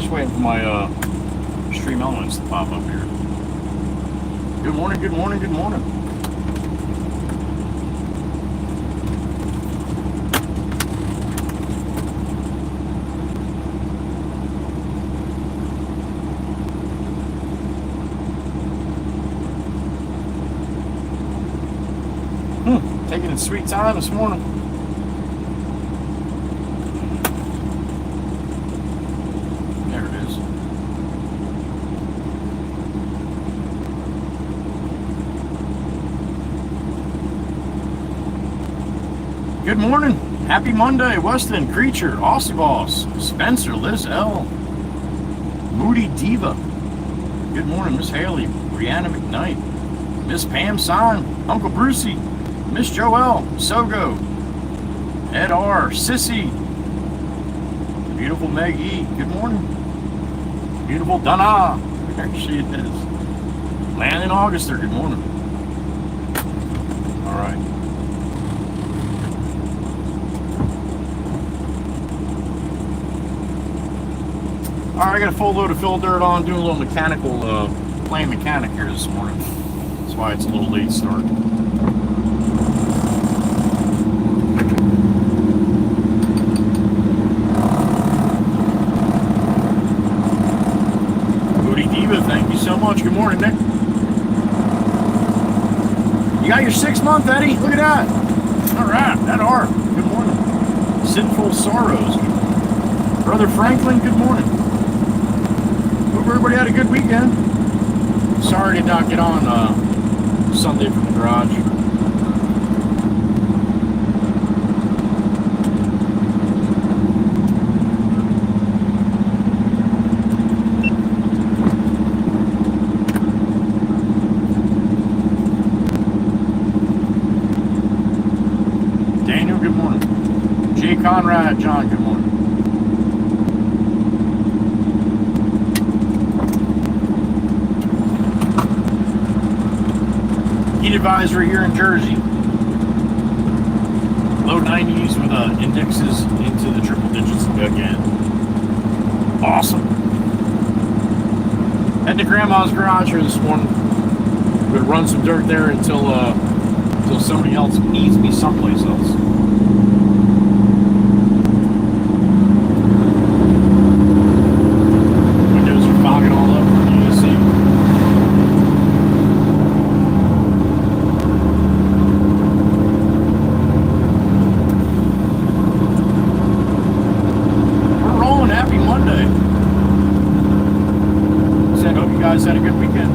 Just waiting for my stream elements to pop up here. Good morning, good morning, good morning. Taking its sweet time this morning. There it is. Good morning. Happy Monday. Weston, Creature, Aussie Boss, Spencer, Liz L, Moody Diva. Good morning, Miss Haley, Brianna McKnight, Miss Pam Son, Uncle Brucey, Miss Joelle, Sogo, Ed R, Sissy, beautiful Meg E, good morning. Beautiful Donna, there she is. Landon Auguster, good morning. All right. All right, I got a full load of fill dirt on, doing a little mechanical, playing mechanic here this morning. That's why it's a little late start. Thank you so much. Good morning, Nick. You got your 6th month, Eddie? Look at that. All right, that art. Good morning. Sinful Sorrows. Brother Franklin, good morning. Hope everybody had a good weekend. Sorry to not get on Sunday from the garage. Conrad, John, good morning. Heat advisory here in Jersey. Low 90s with indexes into the triple digits again. Awesome. Head to Grandma's garage here this morning. I'm gonna run some dirt there until somebody else needs me someplace else. Had a good weekend.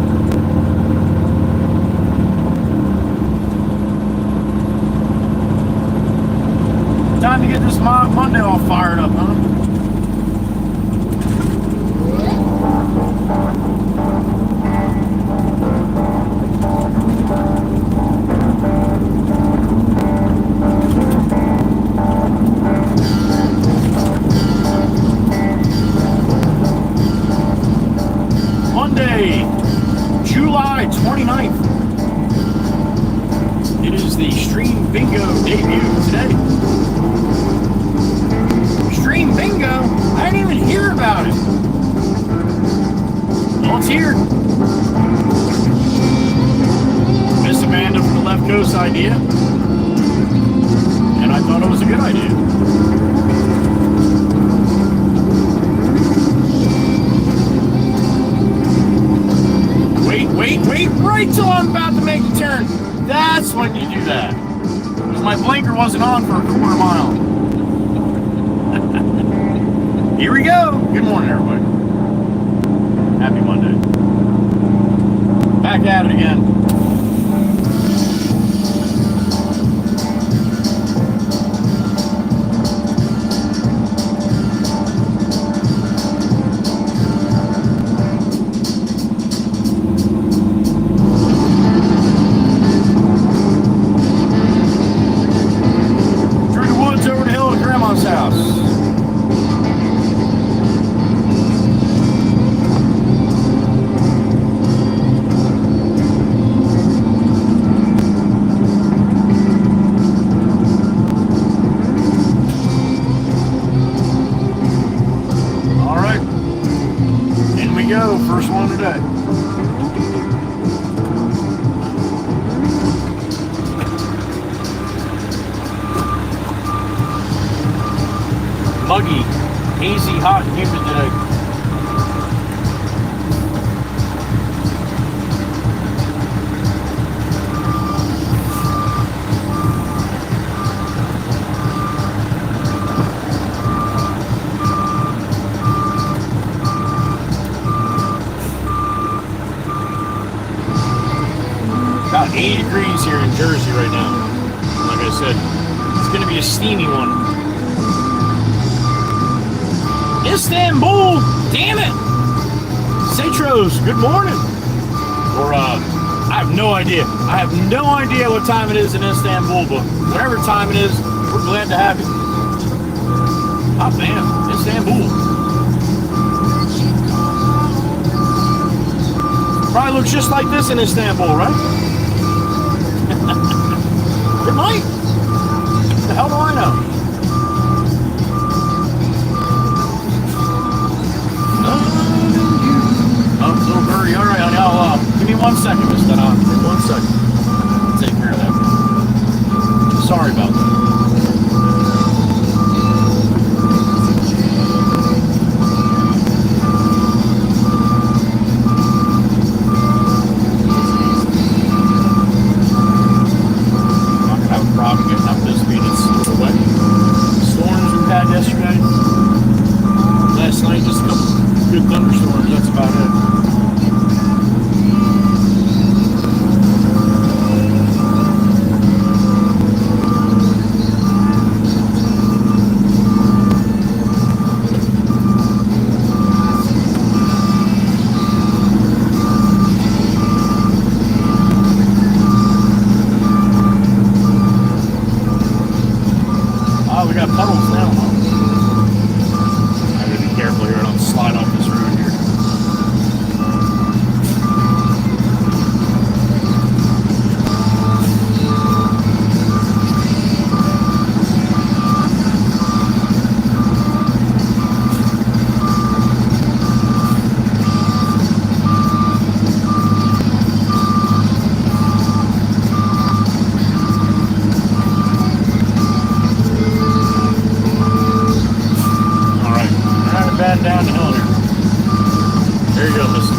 Time to get this Monday all fired up, huh? July 29th. It is the Stream Bingo debut today. Stream Bingo? I didn't even hear about it. Well, it's here. Miss Amanda from the Left Coast idea. And I thought it was a good idea. Wait, right till I'm about to make the turn. That's when you do that. Because my blinker wasn't on for a quarter mile. Here we go. Good morning, everybody. Happy Monday. Back at it again. you go. First one today. Muggy, hazy, hot, and humid today. About 80 degrees here in Jersey right now. Like I said, it's going to be a steamy one. Istanbul, damn it! Satros, good morning. Or, I have no idea. I have no idea what time it is in Istanbul, but whatever time it is, we're glad to have you. Hot damn, Istanbul. Probably looks just like this in Istanbul, right? It might. What the hell do I know? Oh, little birdie. All right, honey. I'll give me 1 second, Miss Donna. 1 second. I'll take care of that. Sorry about that. Yesterday, last night, just a couple good thunderstorms. That's about it. Oh, we got puddles now. Careful here, I don't slide off this road here. Down the hill here. There you go, listen.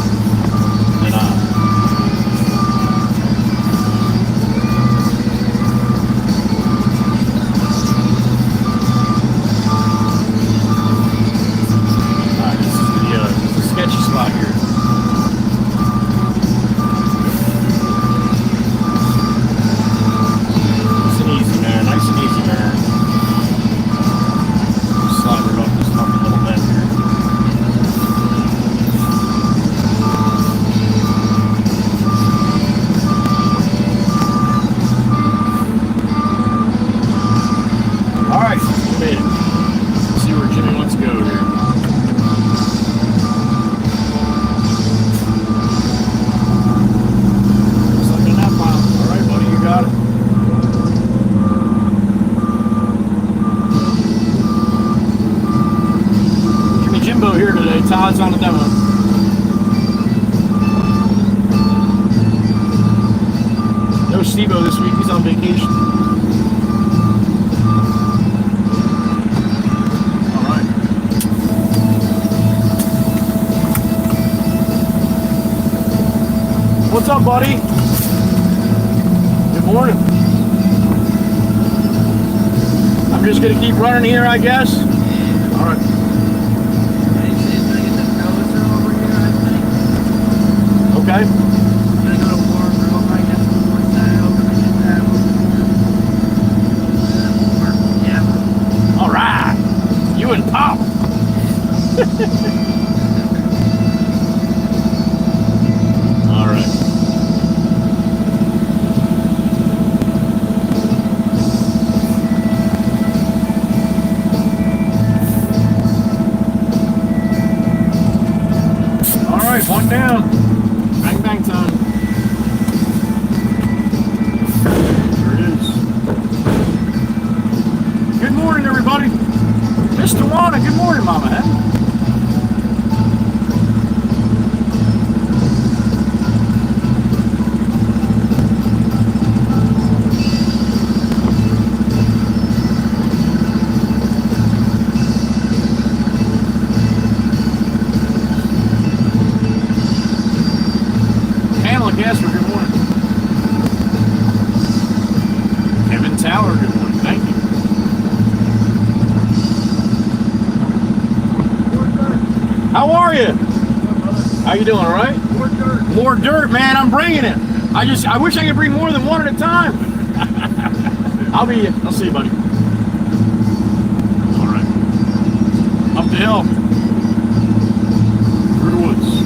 And alright, this is the sketchy spot here. Nice and easy, man. Nice and easy, man. Slide right off this fucking little bend here. Alright, we made it. Let's see where Jimmy wants to go here. Just like in that pile. Alright, buddy, you got it. Jimmy Jimbo here today. Todd's on the demo. No Steve-O this week. He's on vacation. What's up, buddy? Good morning. I'm just gonna keep running here, I guess. All right. Okay. All right. You and Pop. All right. One down. Bang, bang time. There it is. Good morning, everybody. Mr. Wana, good morning, Mama Hen. Casper, good morning. Kevin Tower, good morning. Thank you. How are you? How you doing, all right? More dirt. More dirt, man. I'm bringing it. I wish I could bring more than one at a time. I'll see you, buddy. All right. Up the hill. Through the woods.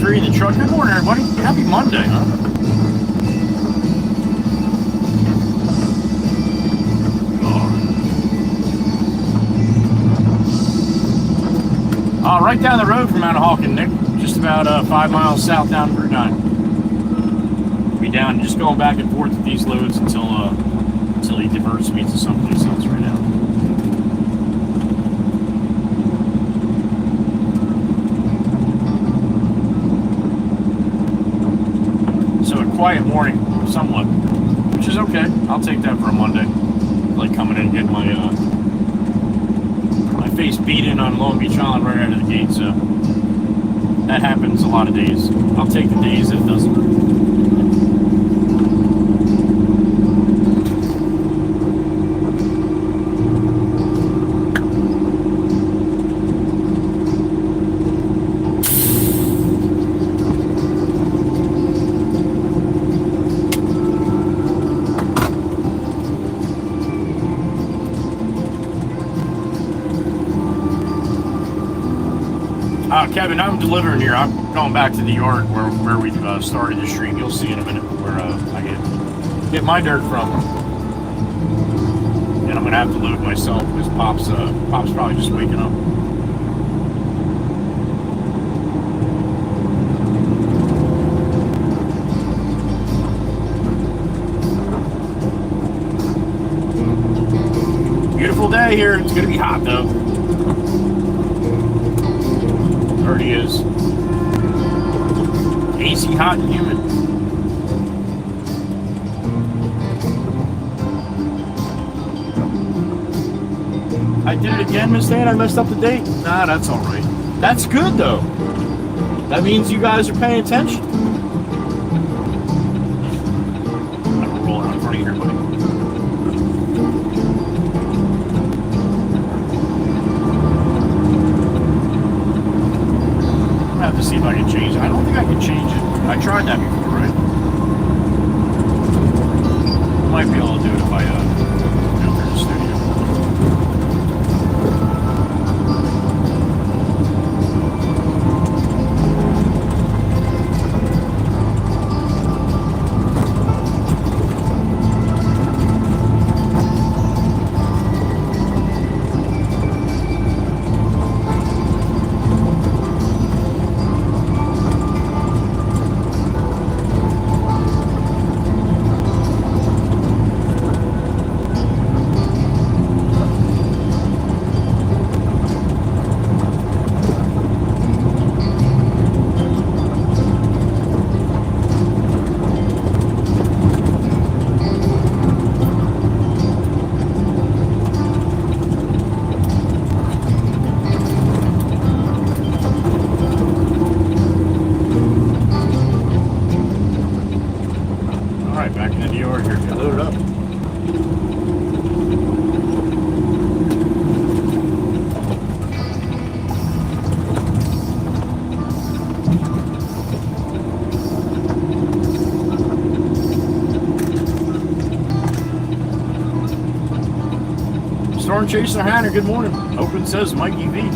In the truck. Good morning, everybody. Happy Monday, huh? Right down the road from Mount Hawken, Nick. Just about 5 miles south down Route 9. Be down, just going back and forth with these loads until he diverts me to someplace else right now. Quiet morning, somewhat, which is okay. I'll take that for a Monday. Like coming in and getting my face beat in on Long Beach Island right out of the gate, so that happens a lot of days. I'll take the days that it doesn't. Kevin, I'm delivering here. I'm going back to the yard where we started the stream. You'll see in a minute where I get my dirt from. And I'm going to have to load myself because Pop's probably just waking up. Beautiful day here. It's going to be hot though. Already is. AC, hot, and humid. I did it again, Miss Dan. I messed up the date. Nah, that's all right. That's good though. That means you guys are paying attention. I'm gonna roll out in front of you here, buddy. To see if I can change it. I don't think I can change it. I tried that before, right? Might be able to do it if I go through the studio. Storm Chaser Hanner, good morning. Open says Mikey V.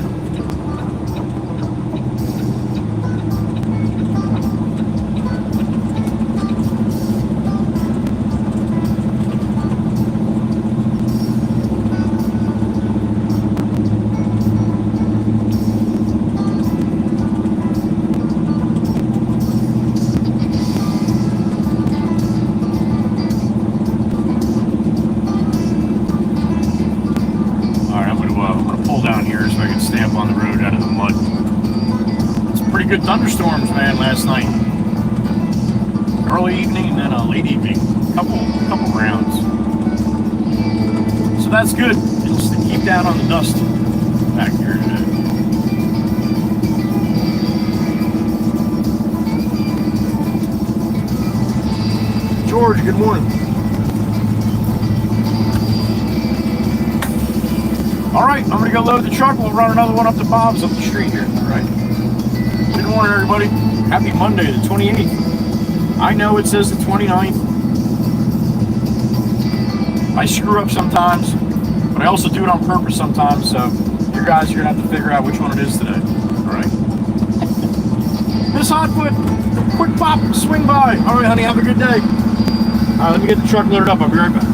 here so I can stay up on the road out of the mud. It's pretty good thunderstorms, man, last night. Early evening and then late evening. Couple rounds. So that's good. And just to keep down on the dust back here today. George, good morning. All right, I'm going to go load the truck. We'll run another one up to Bob's up the street here. All right. Good morning, everybody. Happy Monday, the 28th. I know it says the 29th. I screw up sometimes, but I also do it on purpose sometimes. So you guys are going to have to figure out which one it is today. All right. Miss Hotfoot, quick pop, swing by. All right, honey, have a good day. All right, let me get the truck loaded up. I'll be right back.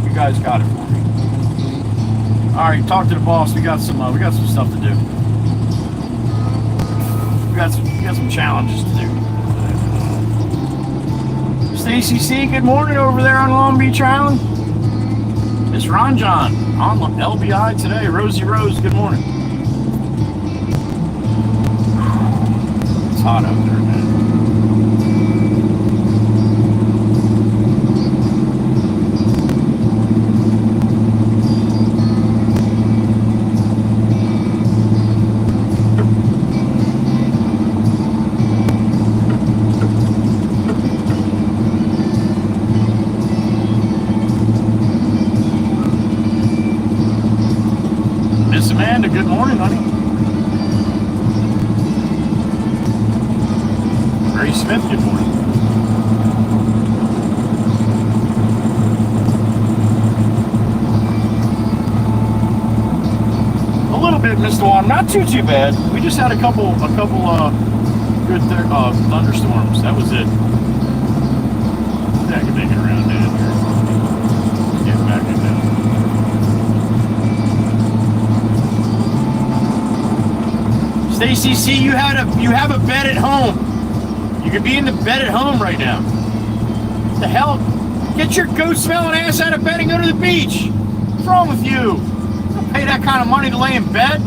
hope you guys got it for me. All right, talk to the boss. We got some stuff to do. We got some challenges to do. Stacy C, good morning over there on Long Beach Island. Miss Ranjan on LBI today. Rosie Rose, good morning. It's hot out there, man. Amanda, good morning, honey. Ray Smith, good morning. A little bit, Mr. Juan, not too bad. We just had a couple good thunderstorms. That was it. I can make it around down here. Get back in there. Stacy C, you have a bed at home. You could be in the bed at home right now. What the hell? Get your goat smelling ass out of bed and go to the beach. What's wrong with you? You don't pay that kind of money to lay in bed.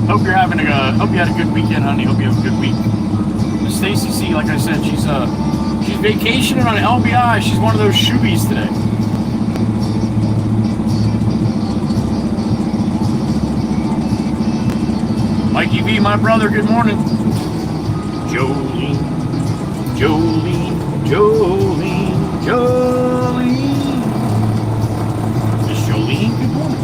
Hope you had a good weekend, honey. Hope you have a good week. Miss Stacy C, like I said, she's vacationing on LBI. She's one of those shoobies today. Mikey V, my brother, good morning. Jolene, Jolene, Jolene, Jolene. Miss Jolene, good morning.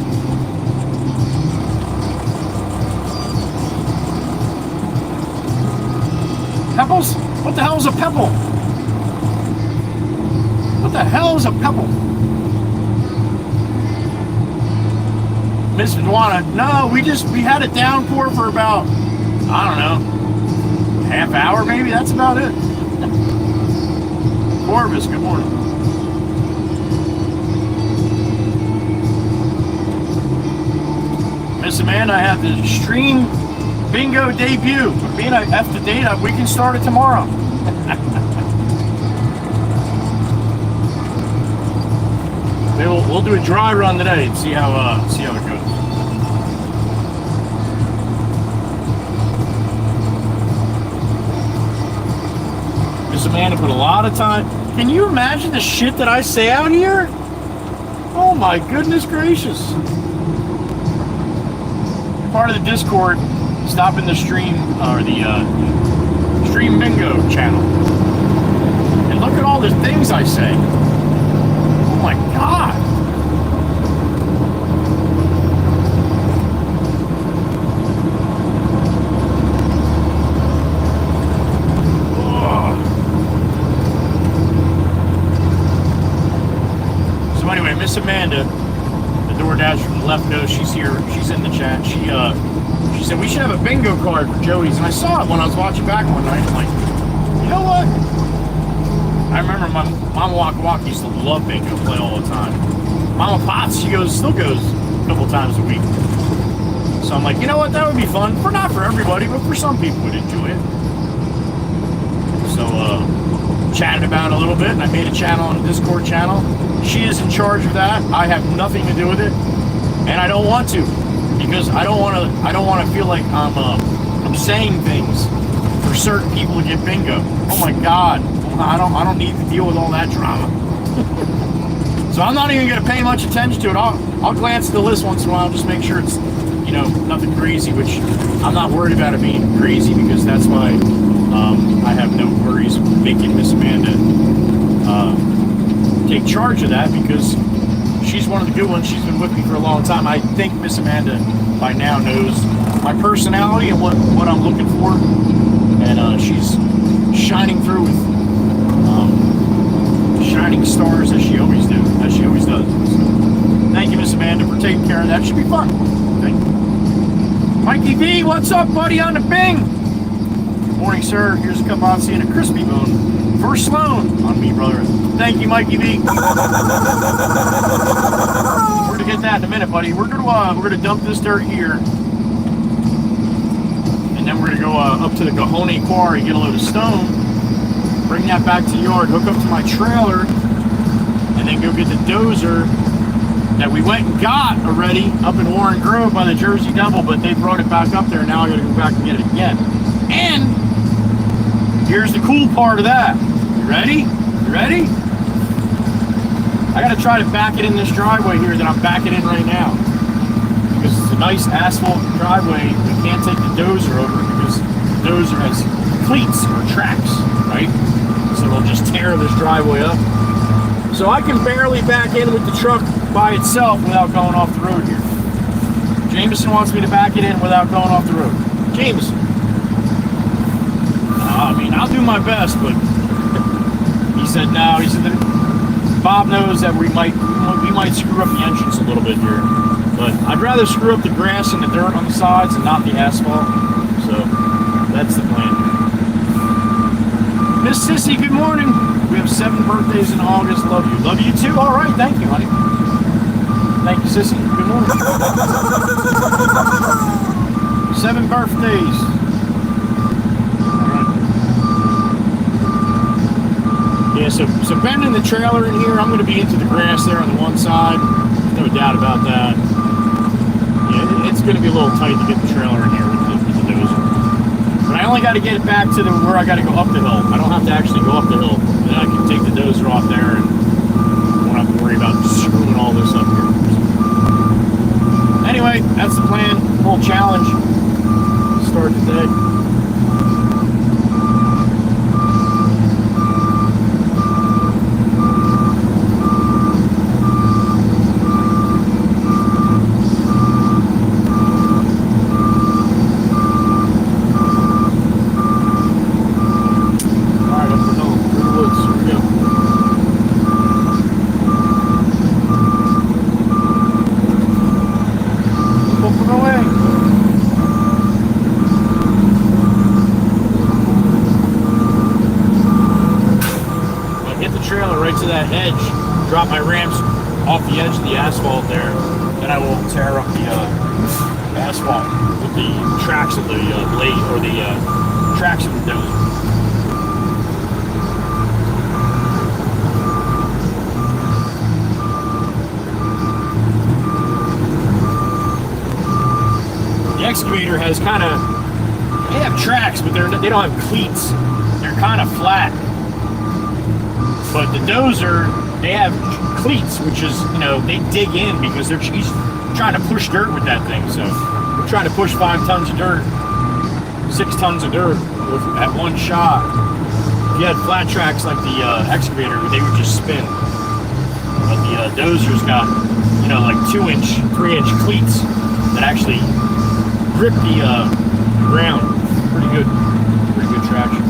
Pebbles? What the hell is a pebble? What the hell is a pebble? Miss Dwana, no, we had a downpour for about, I don't know, half hour maybe, that's about it. Corvus, good morning. Miss Amanda, I have the stream bingo debut. Being up to date, we can start it tomorrow. We'll do a dry run today and see how it goes. Miss Amanda put a lot of time. Can you imagine the shit that I say out here? Oh my goodness gracious! Part of the Discord, stop in the stream or the stream bingo channel, and look at all the things I say. Oh my God! So anyway, Miss Amanda, the DoorDash from the left nose, she's here. She's in the chat. She said we should have a bingo card for Joey's, and I saw it when I was watching back one night. I'm like, you know what? I remember my Mama Waka Waka used to love bingo, play all the time. Mama Potts, still goes a couple times a week. So I'm like, you know what? That would be fun. Not for everybody, but for some people would enjoy it. So chatted about it a little bit, and I made a channel on the Discord channel. She is in charge of that. I have nothing to do with it, and I don't want to, because I don't want to feel like I'm saying things for certain people to get bingo. Oh my God. I don't need to deal with all that drama. So I'm not even going to pay much attention to it. I'll glance at the list once in a while, just make sure it's, nothing crazy, which I'm not worried about it being crazy, because that's why I have no worries making Miss Amanda take charge of that, because she's one of the good ones. She's been with me for a long time. I think Miss Amanda by now knows my personality and what I'm looking for, and she's shining through with shining stars as she always does. So, thank you, Miss Amanda, for taking care of that. Should be fun. Thank you. Mikey V, what's up, buddy, on the Bing? Good morning, sir. Here's a cup of Aussie and a crispy bone for Sloan on me, brother. Thank you, Mikey B. We're gonna get that in a minute, buddy. We're gonna dump this dirt here, and then we're gonna go up to the Gahoney Quarry, get a load of stone, bring that back to the yard, hook up to my trailer, and then go get the dozer that we went and got already up in Warren Grove by the Jersey Devil, but they brought it back up there. Now I gotta go back and get it again. And here's the cool part of that. You ready? You ready? I gotta try to back it in this driveway here that I'm backing in right now. Because it's a nice asphalt driveway. We can't take the dozer over because the dozer has cleats or tracks, right? So it'll just tear this driveway up. So I can barely back in with the truck by itself without going off the road here. Jameson wants me to back it in without going off the road. Jameson. I mean, I'll do my best, but he said no. He said that Bob knows that we might screw up the entrance a little bit here. But I'd rather screw up the grass and the dirt on the sides and not the asphalt. So that's the plan. Miss Sissy, good morning. We have 7 birthdays in August. Love you. Love you too. All right. Thank you, honey. Thank you, Sissy. Good morning. 7 birthdays. All right. Yeah, so bending the trailer in here, I'm going to be into the grass there on the one side. No doubt about that. Yeah, it's going to be a little tight to get the trailer in here with the dozer. But I only got to get it back to where I got to go up the hill. I don't have to actually go up the hill. Then I can take the dozer off there and won't have to worry about screwing all this up here. Anyway, that's the plan. Little challenge. Start the day. That edge, drop my ramps off the edge of the asphalt there, then I will tear up the asphalt with the tracks of the blade or the tracks of the dozer. The excavator has they have tracks, but they don't have cleats. They're kind of flat. But the dozer, they have cleats, which is, they dig in because he's trying to push dirt with that thing. So we're trying to push 5 tons of dirt, 6 tons of dirt at one shot. If you had flat tracks like the excavator, they would just spin. But the dozer's got, like 2-inch, 3-inch cleats that actually grip the ground. Pretty good traction.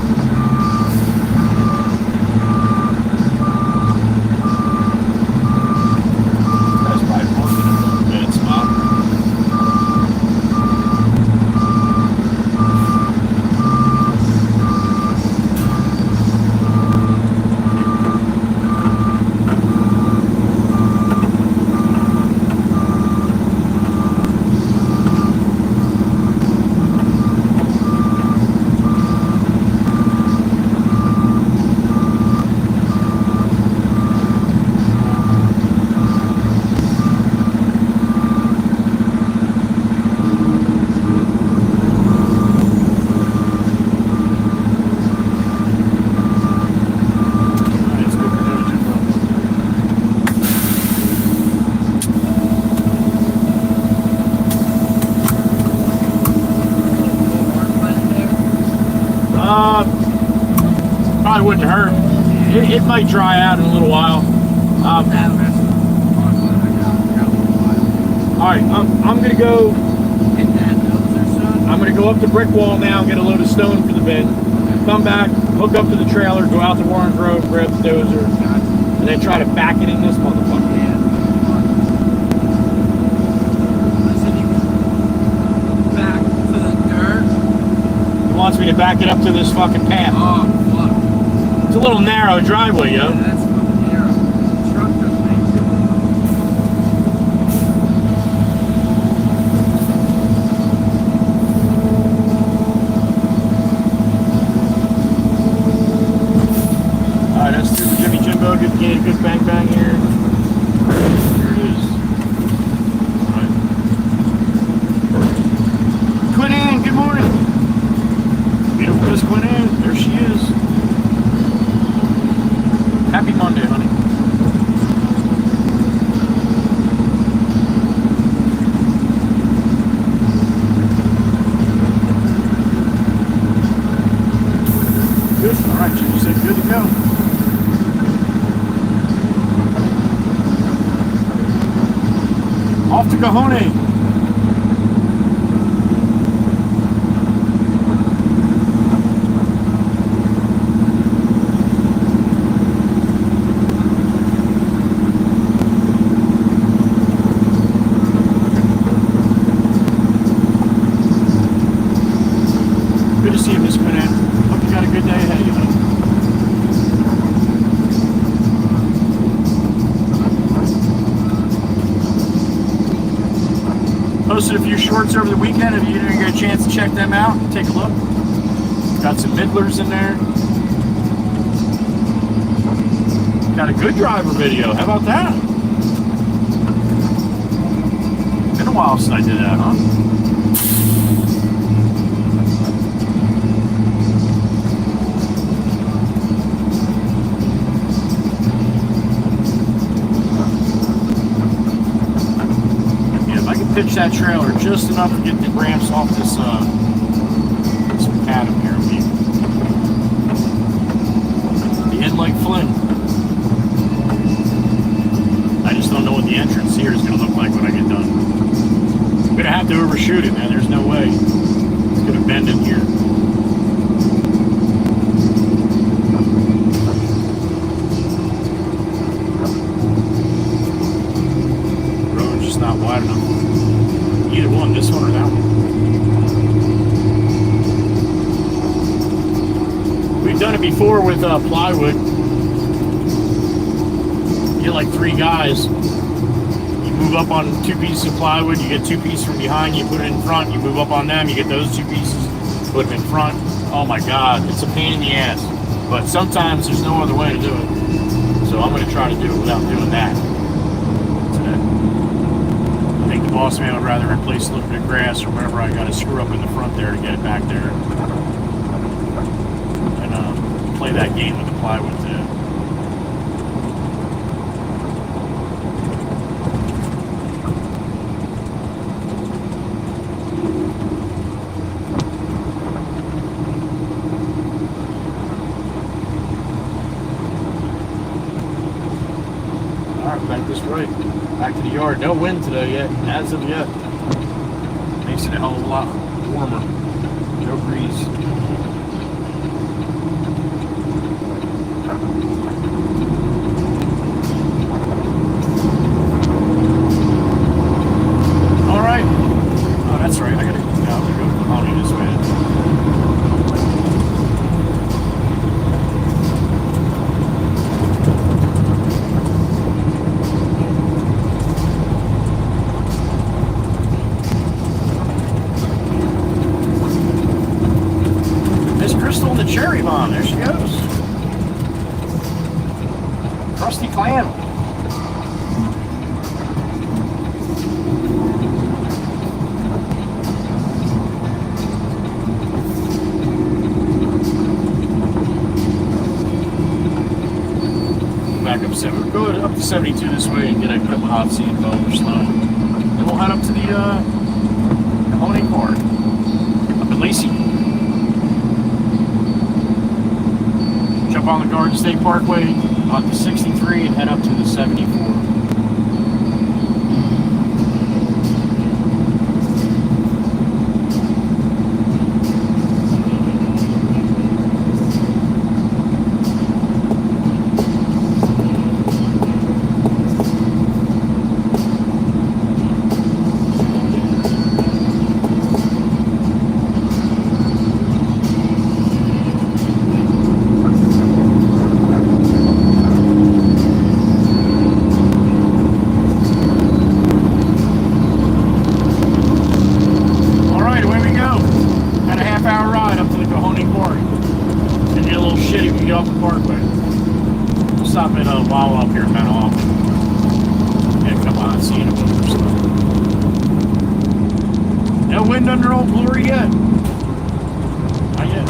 Probably wouldn't hurt. It might dry out in a little while. Alright, I'm gonna go. I'm gonna go up the brick wall now and get a load of stone for the bin. Come back, hook up to the trailer, go out to Warren Grove, grab the dozer, and then try to back it in this motherfucker. Back to the dirt. He wants wants me to back it up to this fucking path. Oh, fuck. It's a little narrow driveway, yo. Yeah, that's fucking narrow. Truck doesn't make it. Alright, that's through Jimmy Jimbo. Good bang bang here. Here it is. Alright. Quinn Ann, good morning. Beautiful Miss Quinn Ann. There she is. Happy Monday, honey. Good. Alright, Jimmy said good to go. Off to Cajon. Good to see you, Miss Quinn. Hope you got a good day ahead of you, honey. Posted a few shorts over the weekend. If you didn't get a chance to check them out, take a look. Got some middlers in there. Got a good driver video. How about that? Been a while since I did that, huh? Pitch that trailer just enough to get the ramps off this macadam here. Be in like Flynn. I just don't know what the entrance here is going to look like when I get done. I'm going to have to overshoot it, man. There's no way. It's going to bend in here. The road's just not wide enough. Either one, this one or that one. We've done it before with plywood. You get like 3 guys. You move up on 2 pieces of plywood. You get 2 pieces from behind. You put it in front. You move up on them. You get those 2 pieces. Put them in front. Oh my God, it's a pain in the ass. But sometimes there's no other way to do it. So I'm going to try to do it without doing that. I think the boss man would rather replace a little bit of grass or whatever I got to screw up in the front there to get it back there. And play that game with the plywood too. Alright, back this way. Back to the yard. No wind today yet, as of yet. Makes it a hell of a lot warmer. No breeze. Alright. Oh, that's right. I gotta go Honey this way. Cherry bomb, there she goes. Krusty Clam. Back up 7. We'll go up to 72 this way and get a couple hot seat and over slow. Then we'll head up to the Cajon Park. Up in Lacey. Jump on the Garden State Parkway on the 63 and head up to the 74. while up here in Mount Hoffman. Yeah, come on, seeing a boomer stuff. No wind under Old Glory yet. Not yet.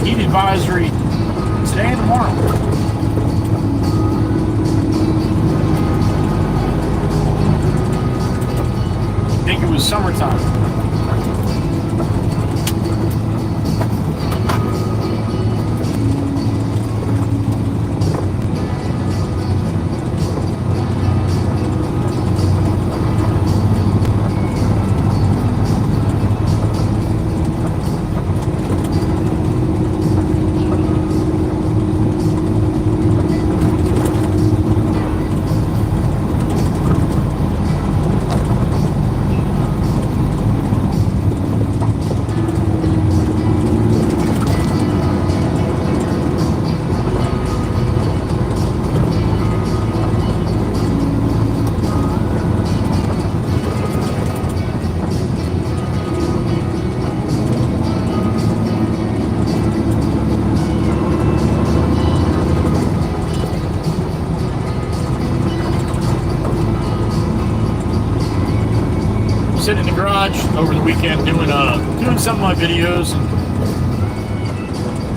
Heat advisory today and tomorrow. I think it was summertime. Sitting in the garage over the weekend doing some of my videos and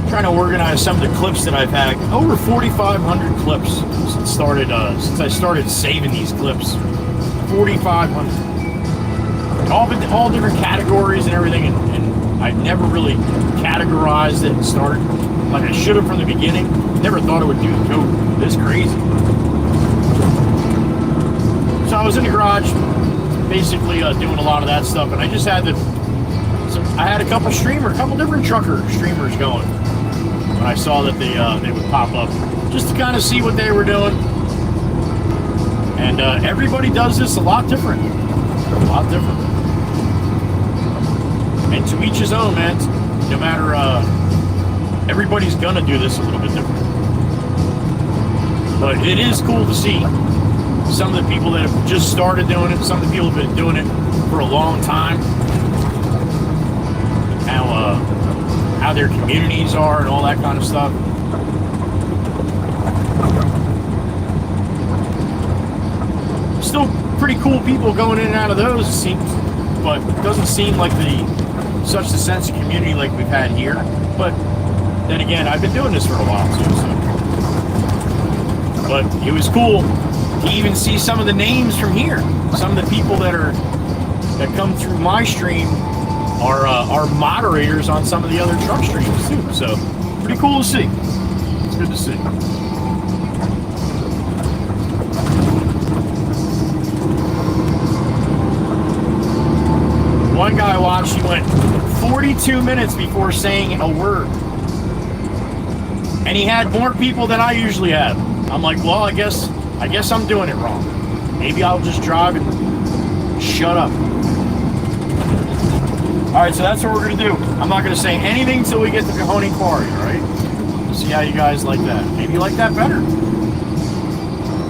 trying to organize some of the clips that I've had. Over 4,500 clips since I started saving these clips. 4,500. All different categories and everything, and I never really categorized it and started like I should have from the beginning. Never thought it would go this crazy. So I was in the garage, basically doing a lot of that stuff, and I just had I had a couple different trucker streamers going when I saw that they would pop up, just to kind of see what they were doing. And everybody does this a lot different. And to each his own, man. No matter, everybody's gonna do this a little bit different. But it is cool to see some of the people that have just started doing it, some of the people have been doing it for a long time, how their communities are and all that kind of stuff. Still pretty cool people going in and out of those, it seems, but it doesn't seem like such a sense of community like we've had here. But then again, I've been doing this for a while too, so. But it was cool to even see some of the names from here. Some of the people that come through my stream are moderators on some of the other truck streams too. So pretty cool to see. It's good to see. One guy I watched, he went 42 minutes before saying a word. And he had more people than I usually have. I'm like, well, I guess I'm doing it wrong. Maybe I'll just drive and shut up. Alright, so that's what we're going to do. I'm not going to say anything until we get to Cahoning Quarry, alright? See how you guys like that. Maybe you like that better.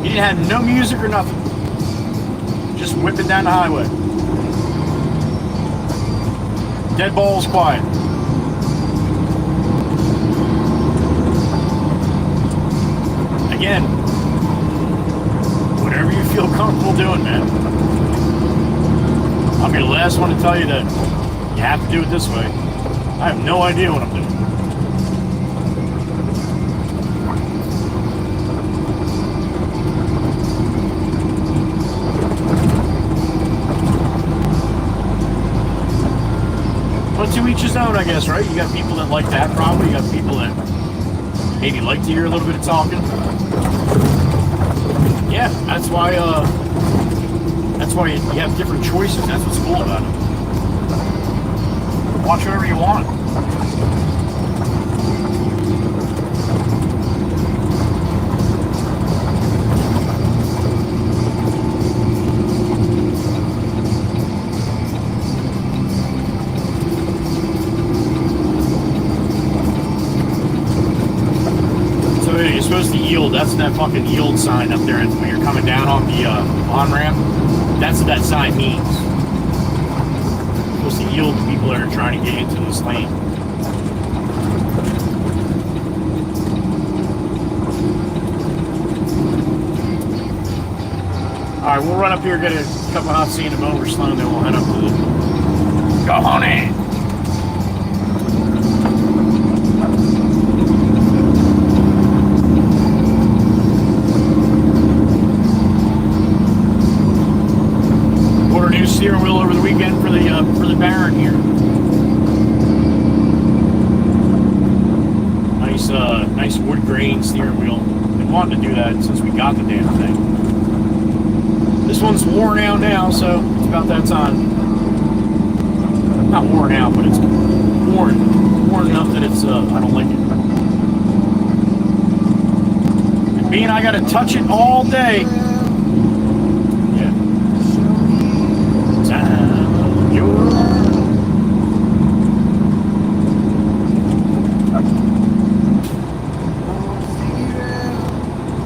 You didn't have no music or nothing. Just whipping down the highway. Dead balls quiet. Again, whatever you feel comfortable doing, man. I'll be the last one to tell you that you have to do it this way. I have no idea what I'm doing. But to each his own, I guess, right? You got people that like that, probably. You got people that maybe like to hear a little bit of talking. Yeah, that's why you have different choices. That's what's cool about it. Watch whatever you want. You're supposed to yield. That's that fucking yield sign up there when you're coming down on the on-ramp. That's what that sign means. You're supposed to yield to people that are trying to get into this lane. Alright, we'll run up here, get a cup of hot tea in a moment. We're slowing, then we'll head up to the... Go on in! Steering wheel over the weekend for the Baron here. Nice wood grain steering wheel. Been wanting to do that since we got the damn thing. This one's worn out now, so it's about that time. Not worn out, but it's worn enough that it's I don't like it. And being I gotta touch it all day.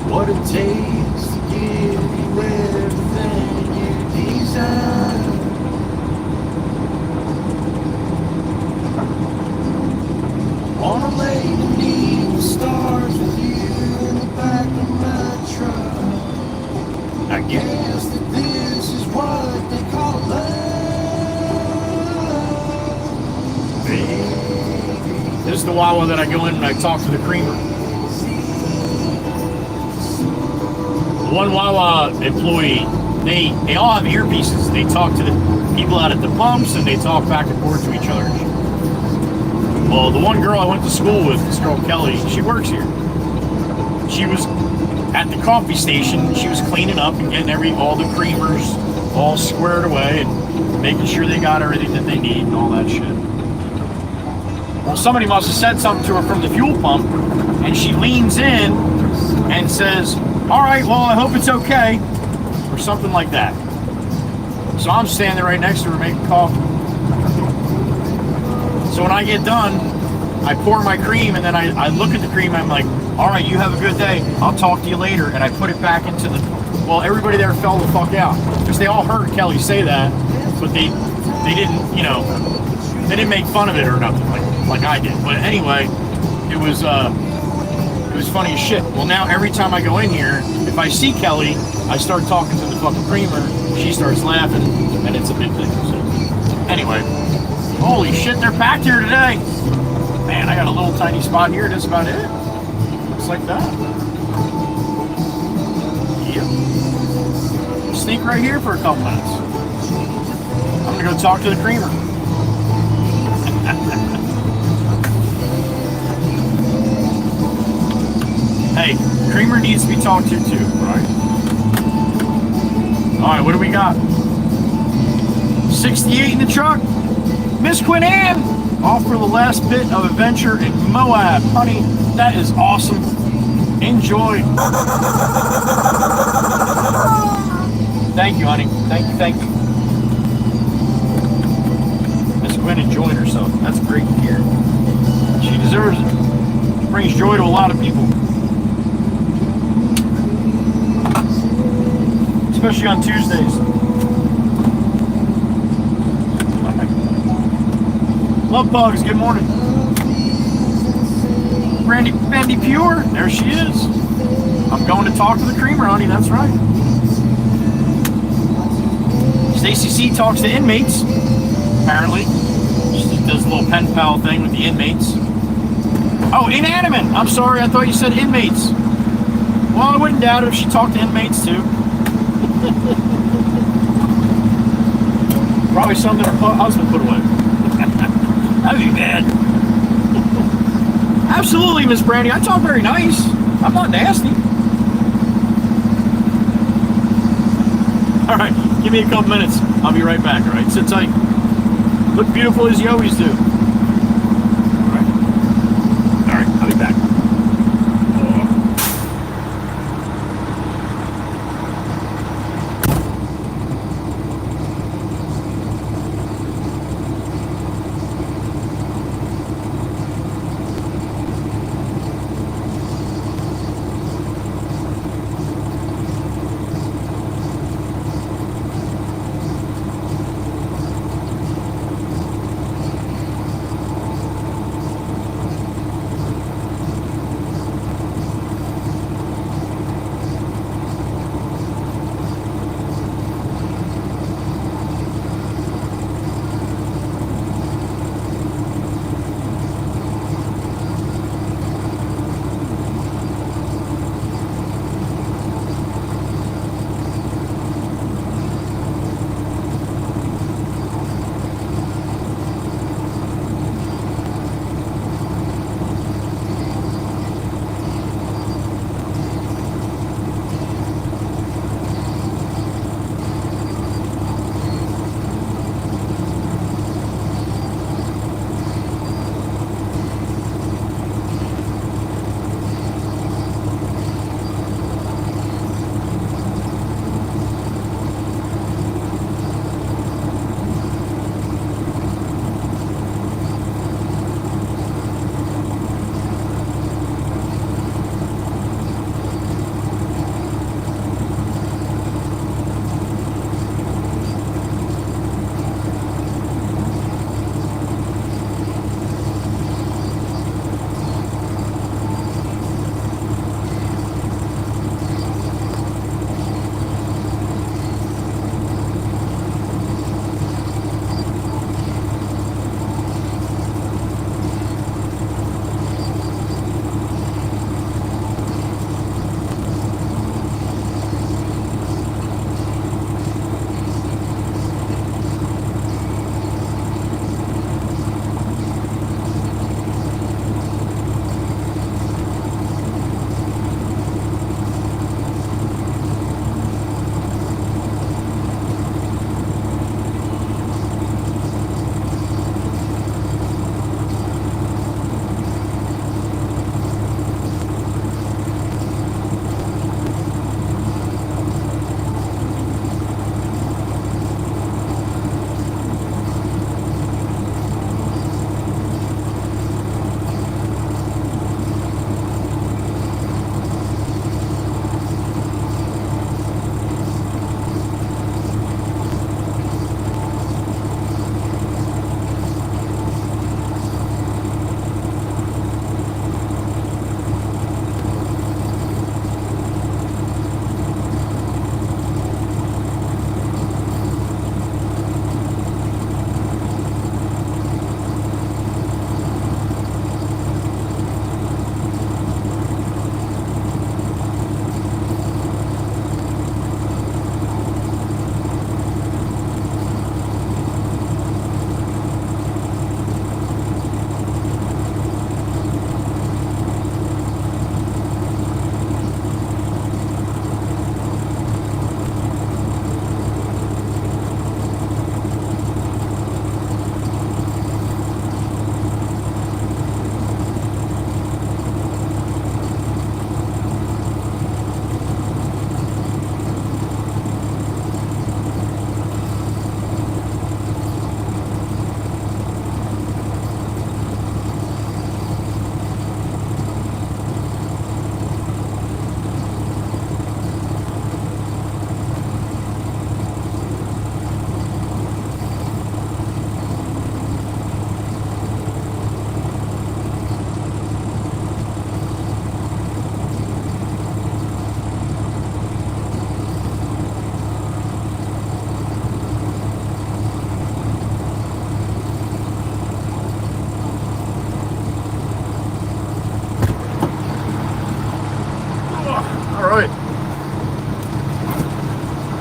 What it takes to give you everything you desire. Wanna lay beneath the stars with you in the back of my truck. I guess that this is what they call love. Baby. This is the Wawa that I go in and I talk to the creamer. One Wawa employee, they all have earpieces. They talk to the people out at the pumps and they talk back and forth to each other. Well, the one girl I went to school with, this girl Kelly, she works here. She was at the coffee station. She was cleaning up and getting all the creamers all squared away and making sure they got everything that they need and all that shit. Well, somebody must have said something to her from the fuel pump, and she leans in and says, "All right, well, I hope it's okay," or something like that. So I'm standing right next to her making coffee. So when I get done, I pour my cream, and then I look at the cream, and I'm like, "All right, you have a good day. I'll talk to you later." And I put it back into the... Well, everybody there fell the fuck out, because they all heard Kelly say that, but they didn't, they didn't make fun of it or nothing like I did. But anyway, it was funny as shit. Well, now every time I go in here, if I see Kelly, I start talking to the fucking creamer, she starts laughing, and it's a big thing. So anyway, holy shit, they're packed here today. Man, I got a little tiny spot here, that's about it. Looks like that. Yep. Sneak right here for a couple minutes. I'm gonna go talk to the creamer. Hey, creamer needs to be talked to too, right? Alright, what do we got? 68 in the truck. Miss Quinn Ann, off for the last bit of adventure in Moab. Honey, that is awesome. Enjoy. Thank you, honey. Thank you. Miss Quinn enjoyed herself. That's great to hear. She deserves it. She brings joy to a lot of people. Especially on Tuesdays. Love Bugs, good morning. Brandy Pure, there she is. I'm going to talk to the creamer, honey, that's right. Stacy C talks to inmates, apparently. She does a little pen pal thing with the inmates. Oh, inanimate! I'm sorry, I thought you said inmates. Well, I wouldn't doubt it if she talked to inmates too. Probably something her husband put away. That'd be bad. Absolutely, Miss Brandy. I talk very nice. I'm not nasty. All right, give me a couple minutes. I'll be right back. All right, sit tight. Look beautiful as you always do. All right, I'll be back.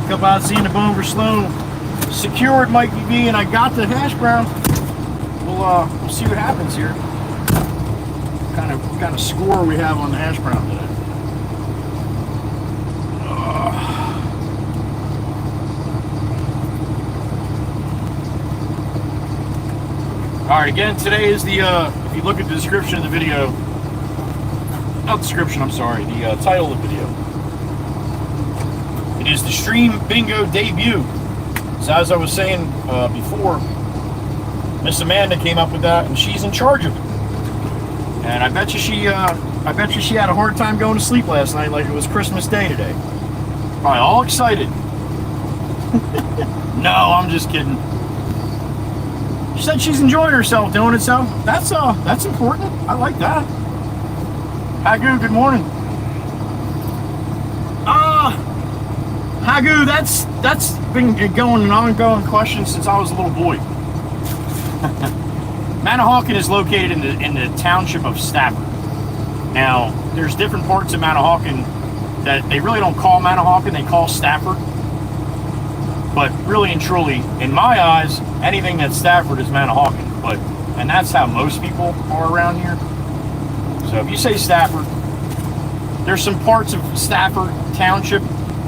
Cup out seeing the bone for slow. Secured Mikey V, and I got the hash brown. we'll see what happens here. What kind of score we have on the hash brown today. All right, again, today is the, if you look at the description of the video, not description, I'm sorry, the title of the video. It is the Stream Bingo debut. So as I was saying before, Miss Amanda came up with that, and she's in charge of it. And I bet you she had a hard time going to sleep last night, like it was Christmas Day today. Probably all excited. No, I'm just kidding. She said she's enjoying herself doing it, so that's important. I like that. Hagu, good morning. Hagu, that's been going an ongoing question since I was a little boy. Manahawkin is located in the township of Stafford. Now, there's different parts of Manahawkin that they really don't call Manahawkin, they call Stafford. But really and truly, in my eyes, anything that's Stafford is Manahawkin. And that's how most people are around here. So if you say Stafford, there's some parts of Stafford Township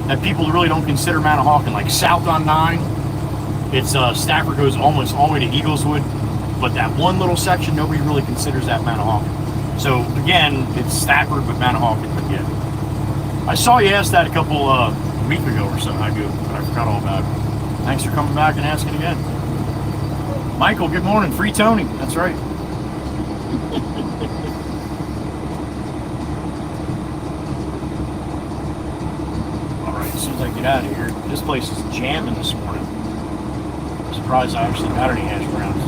that people really don't consider Manahawkin, like south on 9. It's Stafford goes almost all the way to Eagleswood, but that one little section nobody really considers that Manahawkin. So again, it's Stafford but Manahawkin. But yeah, I saw you ask that a couple week ago or so. I forgot all about it. Thanks for coming back and asking again. Michael, good morning. Free Tony. That's right. As soon as I get out of here, this place is jamming this morning. I'm surprised I actually got any hash browns.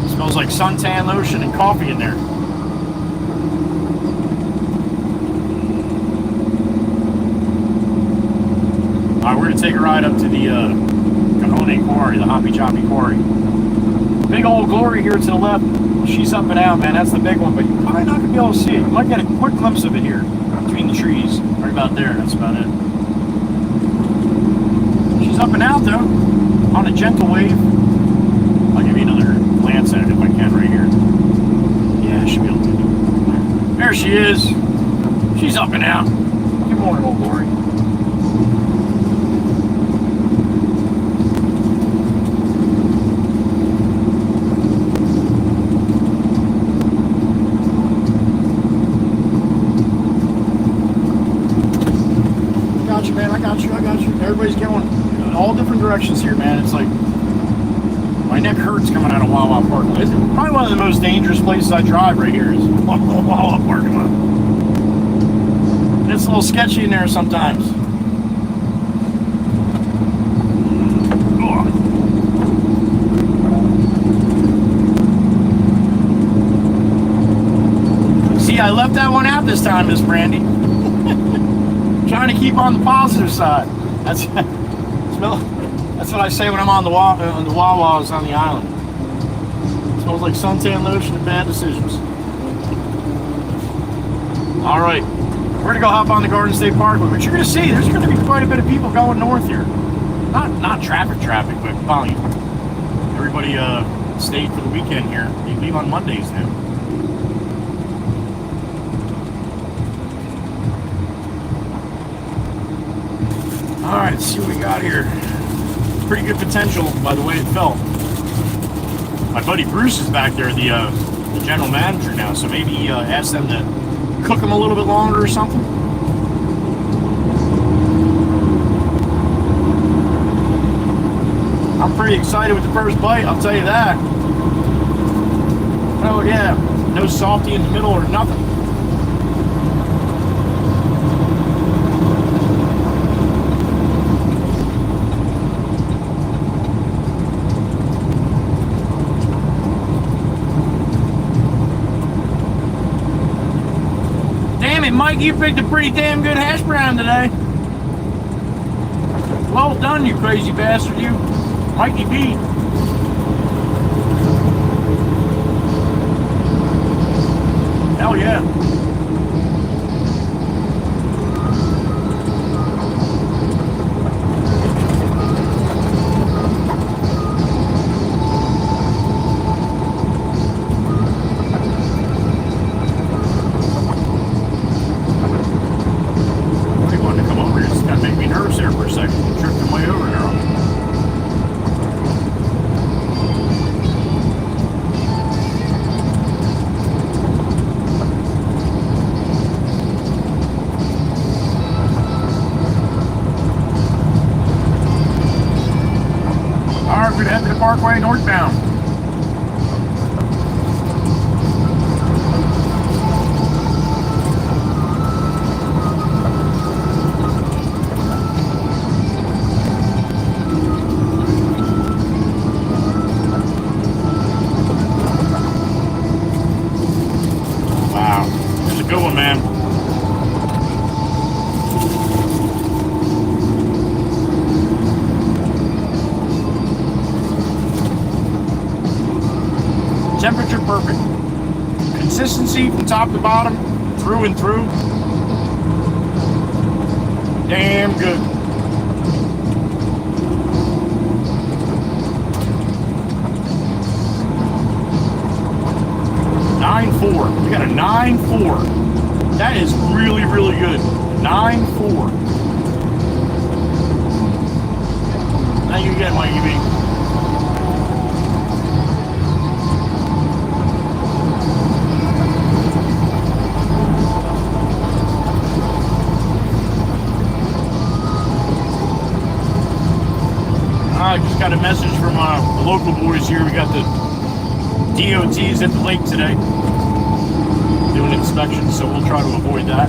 It smells like suntan lotion and coffee in there. Alright, we're going to take a ride up to the Cajon Quarry, the Hoppy Choppy Quarry. Big old Glory here to the left. She's up and out, man. That's the big one, but you're probably not going to be able to see it. You might get a quick glimpse of it here between the trees. Right about there. That's about it. She's up and out, though, on a gentle wave. I'll give you another glance at it if I can right here. Yeah, I should be able to do it. There she is. She's up and out. Good morning, old Glory. I got you. Everybody's going in all different directions here, man. It's like my neck hurts coming out of Wawa parking lot. It's probably one of the most dangerous places I drive right here is Wawa parking lot. It's a little sketchy in there sometimes. See, I left that one out this time, Miss Brandy. Trying to keep on the positive side. That's what I say when I'm on the Wawas on the island. It smells like suntan lotion and bad decisions. All right, we're gonna go hop on the Garden State Parkway, but you're gonna see there's gonna be quite a bit of people going north here. Not traffic, but volume. Everybody stayed for the weekend here. They leave on Mondays now. All right, let's see what we got here. Pretty good potential by the way it felt. My buddy Bruce is back there, the general manager now, so maybe ask them to cook them a little bit longer or something. I'm pretty excited with the first bite, I'll tell you that. Oh yeah, no salty in the middle or nothing. Mike, you picked a pretty damn good hash brown today. Well done, you crazy bastard, you. Mikey B. Hell yeah. right, we're gonna head to the Parkway northbound. Wow, that's a good one, man. Temperature perfect. Consistency from top to bottom, through and through. Damn good. .94. We got a 9.4. That is really, really good. 9.4. Now you get my EV. I just got a message from the local boys here. We got the DOTs at the lake today doing inspections, so we'll try to avoid that.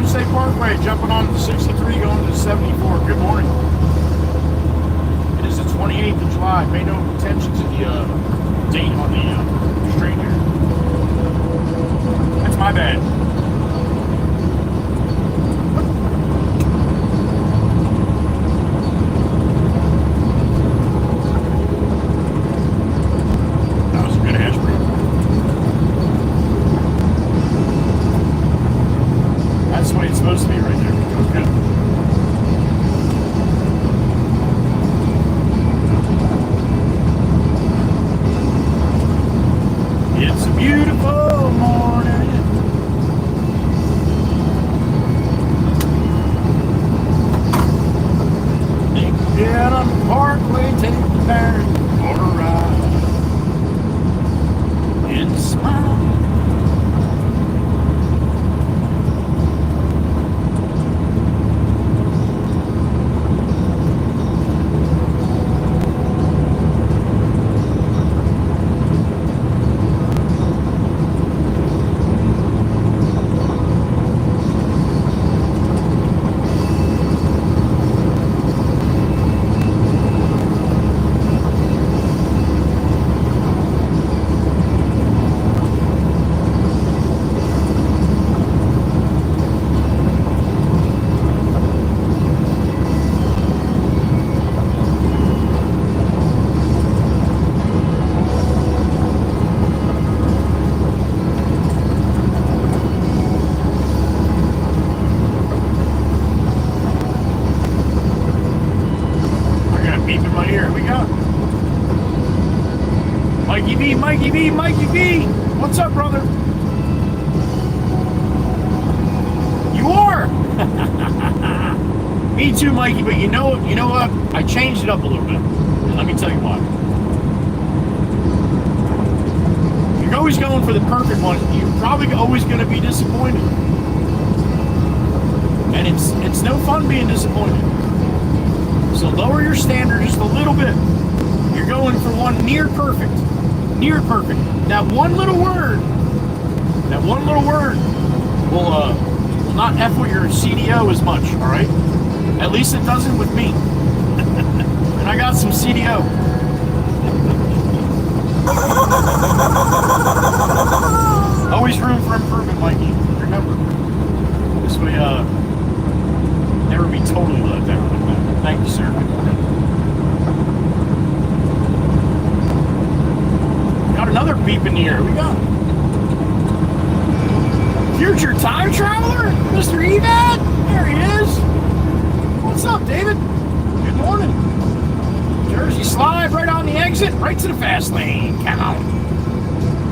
State Parkway, jumping on the 63, going to the 74. Good morning. It is the 28th of July. Pay no attention to the date on the screen here. That's my bad. That was a good hash break. That's the way it's supposed to be right there. Good. It's a beautiful morning. Get on the Parkway, take the turn for a ride, and smile. Mikey B, what's up, brother? You are. Me too, Mikey. But you know what? I changed it up a little bit, and let me tell you why. You're always going for the perfect one. You're probably always going to be disappointed, and it's no fun being disappointed. So lower your standard just a little bit. You're going for one near perfect. Near perfect. That one little word will not F with your CDO as much, all right? At least it doesn't with me. And I got some CDO. Always room for improvement, Mikey. Remember. This way, never be totally let down. Thank you, sir. beep in the air. We got future time traveler, Mr. Evad. There he is. What's up, David? Good morning. Jersey slide right on the exit, right to the fast lane. Come on.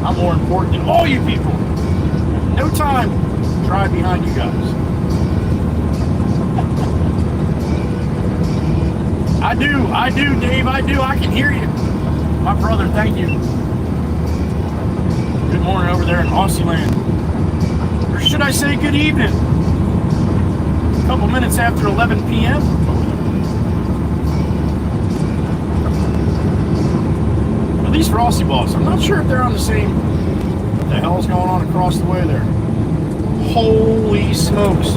I'm more important than all you people. No time to drive behind you guys. I do, Dave, I do. I can hear you. My brother, thank you. Good morning over there in Aussie land. Or should I say good evening? A couple minutes after 11 p.m. At least for Aussie Boss. I'm not sure if they're on the same... What the hell is going on across the way there? Holy smokes.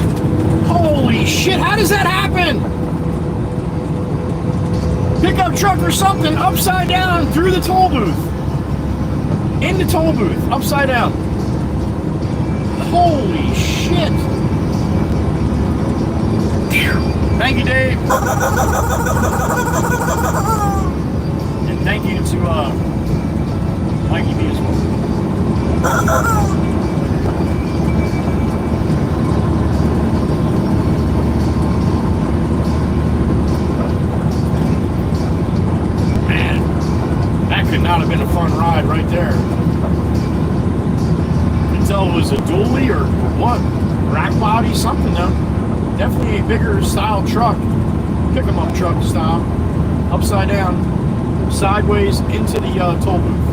Holy shit, how does that happen? Pickup truck or something upside down through the toll booth. In the toll booth, upside down. Holy shit. Thank you, Dave. And thank you to Mikey B as well. Could not have been a fun ride right there. You can tell it was a dually or what? Rack body, something though. Definitely a bigger style truck. Pick 'em up truck style. Upside down. Sideways into the toll booth.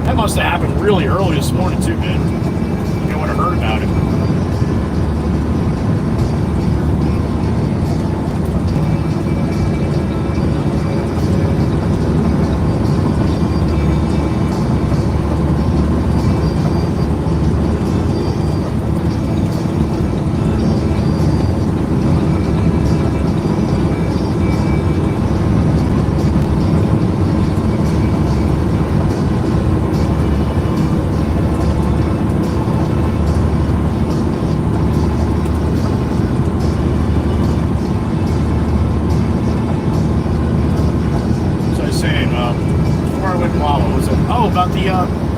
That must have happened really early this morning too, man. You would have heard about it.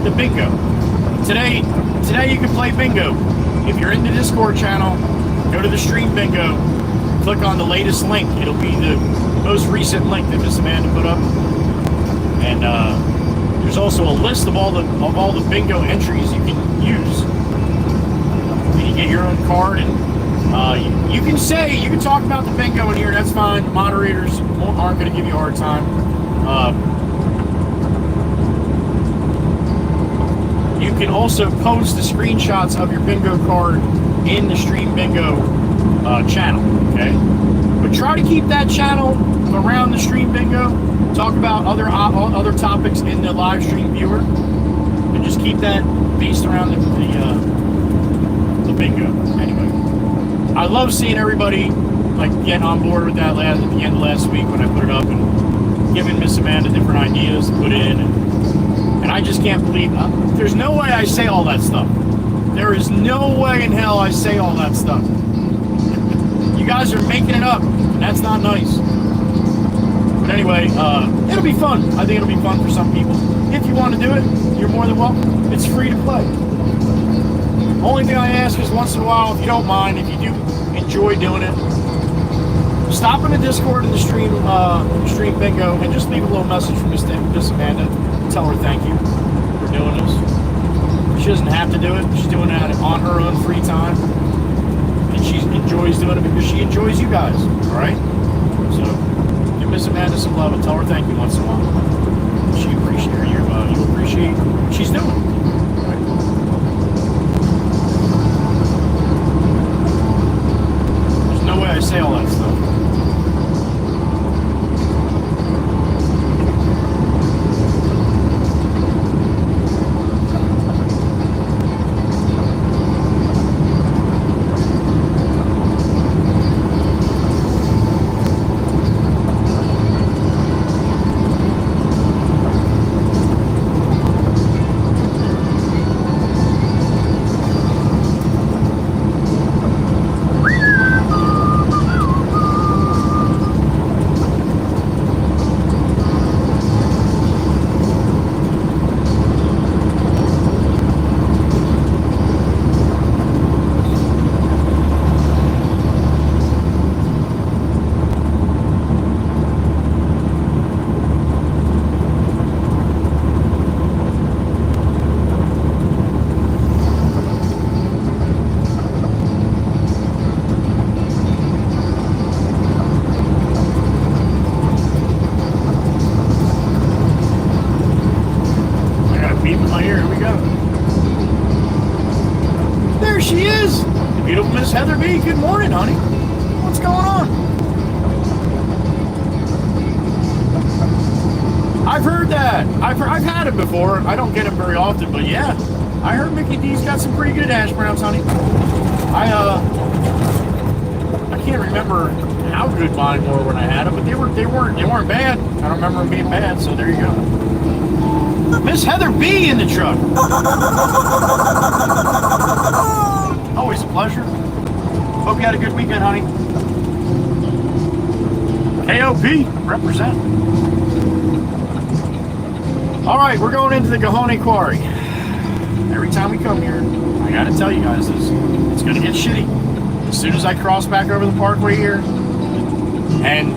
The bingo. Today you can play bingo. If you're in the Discord channel, go to the stream bingo, click on the latest link. It'll be the most recent link that Miss Amanda put up. And there's also a list of all the bingo entries you can use. You can get your own card, and you can talk about the bingo in here. That's fine. The moderators aren't going to give you a hard time. You can also post the screenshots of your bingo card in the Stream Bingo channel, okay? But try to keep that channel around the Stream Bingo. Talk about other topics in the live stream viewer, and just keep that based around the bingo. Anyway, I love seeing everybody like getting on board with that at the end of last week when I put it up and giving Miss Amanda different ideas to put in. And I just can't believe, there's no way I say all that stuff. There is no way in hell I say all that stuff. You guys are making it up, and that's not nice. But anyway, it'll be fun. I think it'll be fun for some people. If you want to do it, you're more than welcome. It's free to play. Only thing I ask is once in a while, if you don't mind, if you do enjoy doing it, stop in the Discord and the stream bingo and just leave a little message for Miss Amanda. Tell her thank you for doing this. She doesn't have to do it. She's doing it on her own free time. And she enjoys doing it because she enjoys you guys. Alright? So, give Miss Amanda some love and tell her thank you once in a while. She appreciates her. You appreciate what she's doing. Right? There's no way I say all that stuff. my ear. Here we go. There she is. The beautiful Miss Heather B. Good morning, honey. What's going on? I've heard that. I've had it before. I don't get them very often, but yeah. I heard Mickey D's got some pretty good hash browns, honey. I can't remember how good mine were when I had them, but they weren't bad. I don't remember them being bad, so there you go. Miss Heather B in the truck. Always a pleasure. Hope you had a good weekend, honey. KOP, represent. All right, we're going into the Gahoney Quarry. Every time we come here, I gotta tell you guys this, it's gonna get shitty. As soon as I cross back over the parkway here, and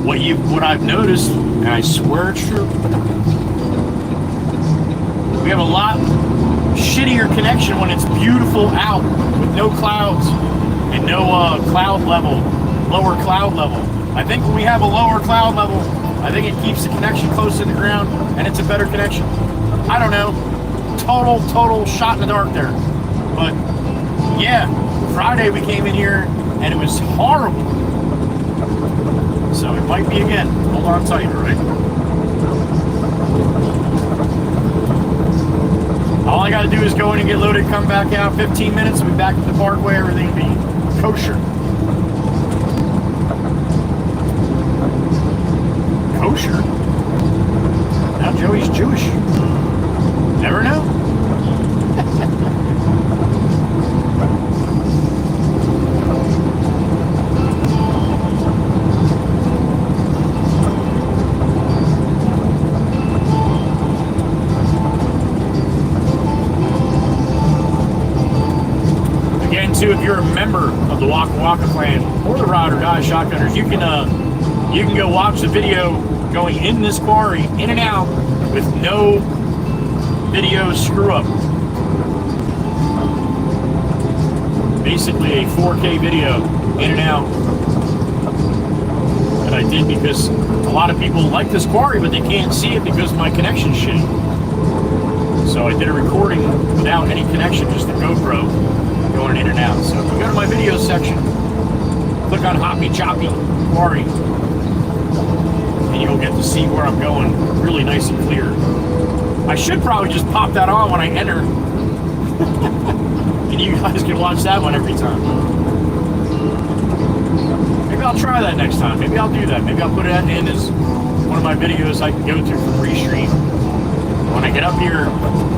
what I've noticed, and I swear it's true, we have a lot shittier connection when it's beautiful out with no clouds and no cloud level, lower cloud level. I think when we have a lower cloud level, I think it keeps the connection close to the ground and it's a better connection. I don't know. Total shot in the dark there. But yeah, Friday we came in here and it was horrible. So it might be again. Hold on tight, all right? All I gotta do is go in and get loaded, come back out, 15 minutes, we'll be back at the parkway, everything will be kosher. Kosher? Now Joey's Jewish. Never know. Again, too, if you're a member of the Waka Waka clan or the Ride or Die Shotgunners, you can go watch the video going in this quarry, in and out, with no video screw up. Basically a 4K video in and out that I did because a lot of people like this quarry, but they can't see it because my connection's shitty. So I did a recording without any connection, just the GoPro going in and out. So if you go to my video section, click on Hoppy Choppy Quarry, and you'll get to see where I'm going really nice and clear. I should probably just pop that on when I enter. And you guys can watch that one every time. Maybe I'll try that next time. Maybe I'll do that. Maybe I'll put it in as one of my videos I can go to for pre-stream. When I get up here,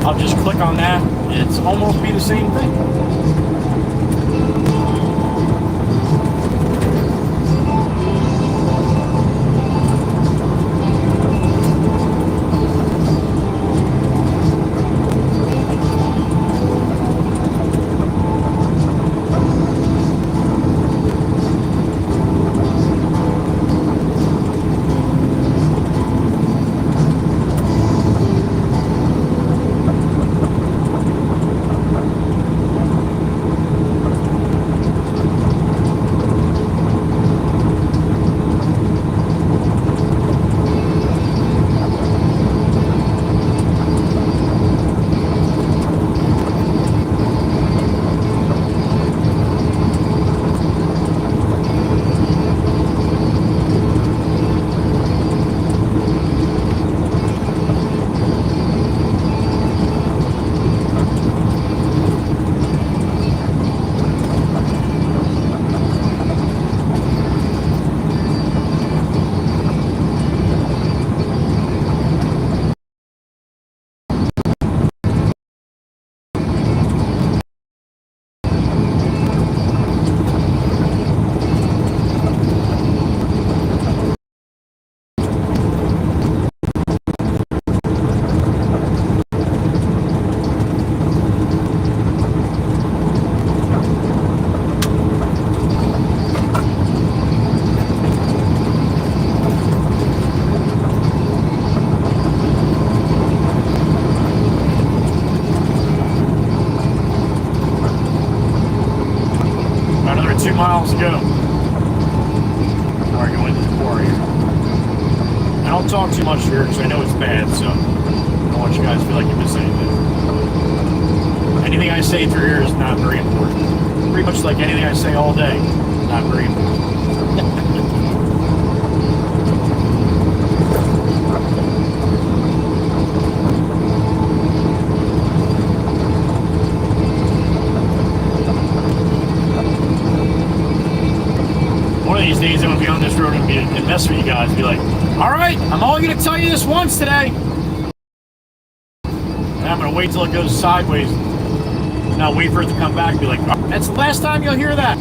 I'll just click on that and it's almost be the same thing. miles to go. Before I go into the quarry. I don't talk too much here because I know it's bad, so I don't want you guys to feel like you miss anything. Anything I say through here is not very important. Pretty much like anything I say all day, not very important. One of these days I'm going to be on this road and mess with you guys and be like, all right, I'm only going to tell you this once today. And I'm going to wait till it goes sideways. And I'll wait for it to come back and be like, oh, that's the last time you'll hear that.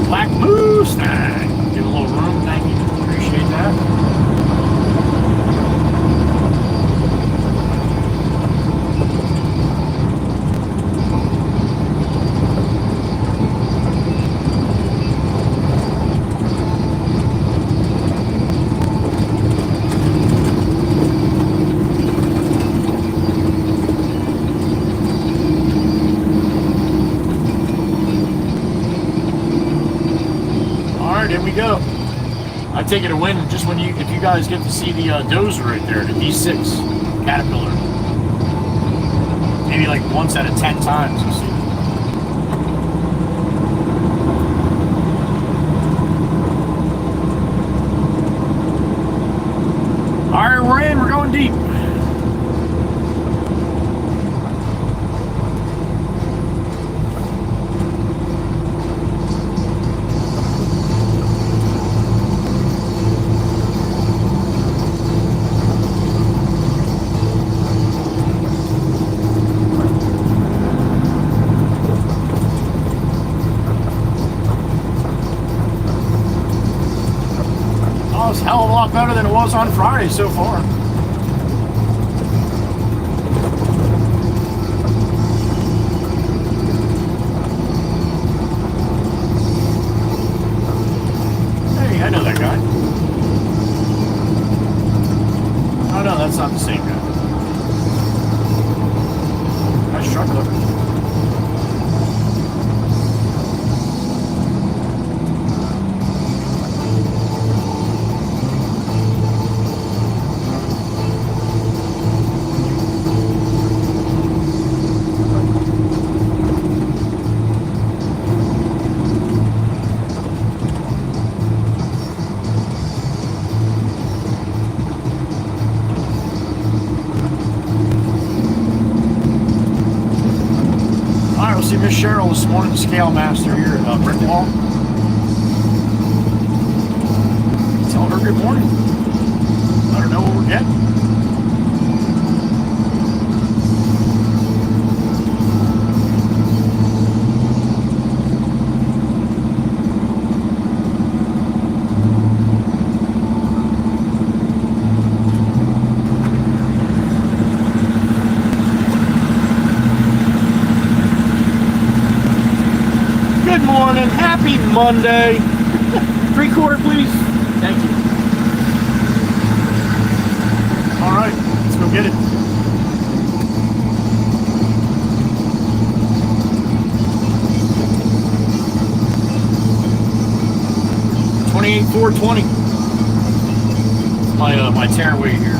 Black Moose. Give a little room. Thank you. Appreciate that. Here we go. I take it a win just when if you guys get to see the dozer right there, the D6 Caterpillar. Maybe like once out of 10 times you'll see it. All right, we're in. We're going deep. It's a hell of a lot better than it was on Friday so far. Hey, I know that guy. Oh no, that's not the same guy. Nice truck though. See Miss Cheryl this morning, the scale master here at Brickwall. Tell her good morning. Let her know what we're getting. Good morning. Happy Monday. 3/4, please. Thank you. All right, let's go get it. $28,420. My tearaway here.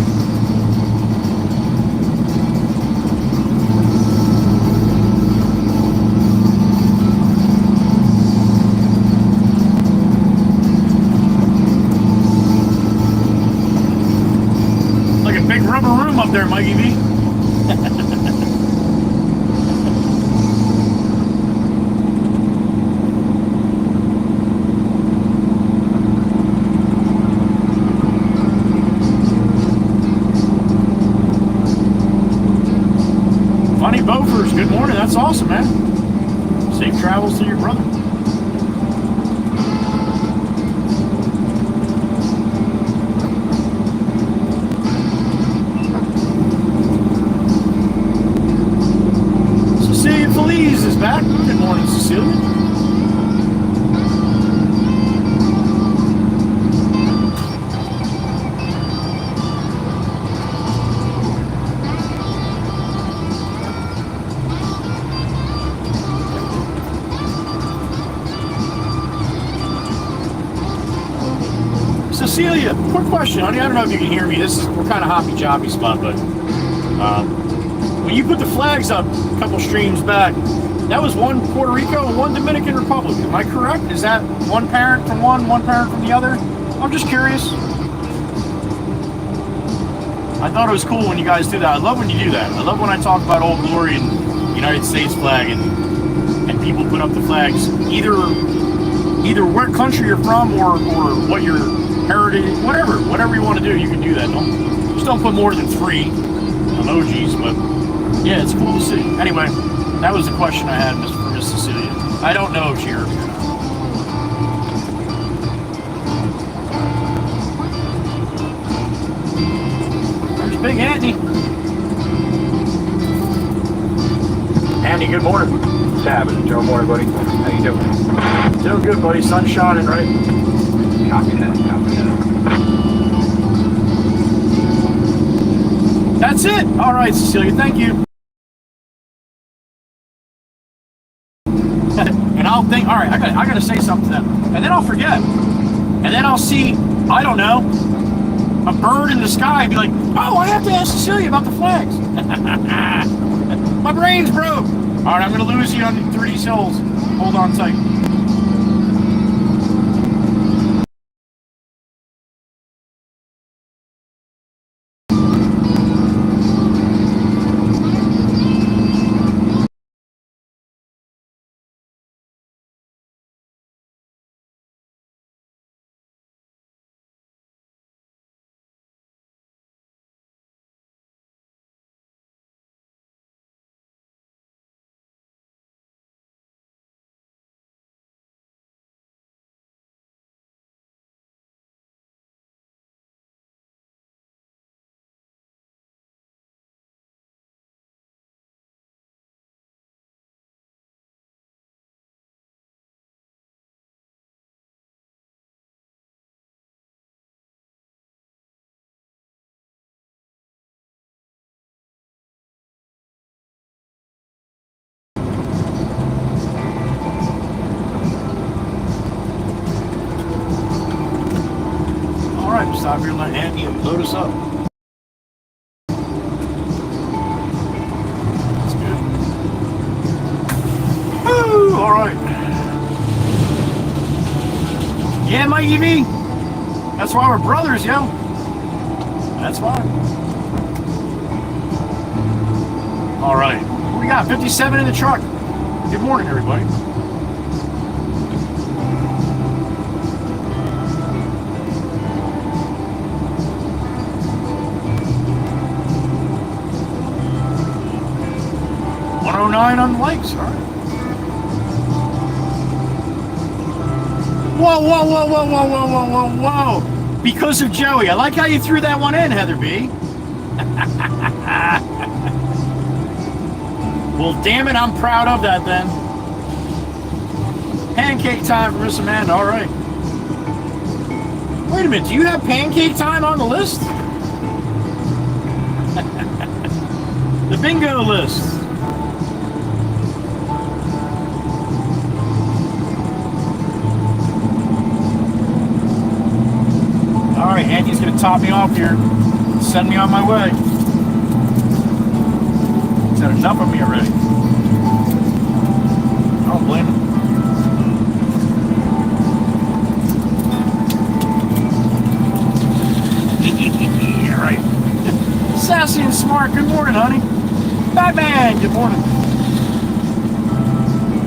Rubber room up there, Mikey V. Funny Bofers, good morning. That's awesome, man. Safe travels to your brother. Is back. Good morning, Cecilia. Cecilia, quick question, honey. I don't know if you can hear me. We're kind of hoppy choppy spot, but when you put the flags up a couple streams back, that was one Puerto Rico and one Dominican Republic. Am I correct? Is that one parent from one parent from the other? I'm just curious. I thought it was cool when you guys do that. I love when you do that. I love when I talk about Old Glory and United States flag and people put up the flags, either what country you're from or what your heritage, whatever you want to do, you can do that. Just don't put more than 3 emojis, but yeah, it's cool to see. Anyway, that was the question I had for Miss Cecilia. I don't know if she heard me or not. There's Big Anthony. Andy, good morning. What's happening, Joe? Morning, buddy. How you doing? Doing good, buddy. Sun shining, right? Copy that. That's it. All right, Cecilia. Thank you. And I'll think. All right, I gotta say something to them, and then I'll forget, and then I'll see. I don't know, a bird in the sky. And be like, oh, I have to ask Cecilia about the flags. My brain's broke. All right, I'm gonna lose you on through these hills. Hold on tight. Stop here and let Andy load us up. That's good. Woo! All right. Yeah, my EV. That's why we're brothers, yo. That's fine. All right. We got 57 in the truck. Good morning, everybody. On the likes, all right. Whoa. Because of Joey. I like how you threw that one in, Heather B. Well, damn it, I'm proud of that then. Pancake time for Miss Amanda, all right. Wait a minute, do you have pancake time on the list? The bingo list. All right, Andy's gonna top me off here, send me on my way. He's had enough of me already. I don't blame him. Yeah, right. Sassy and smart, good morning, honey. Batman, good morning.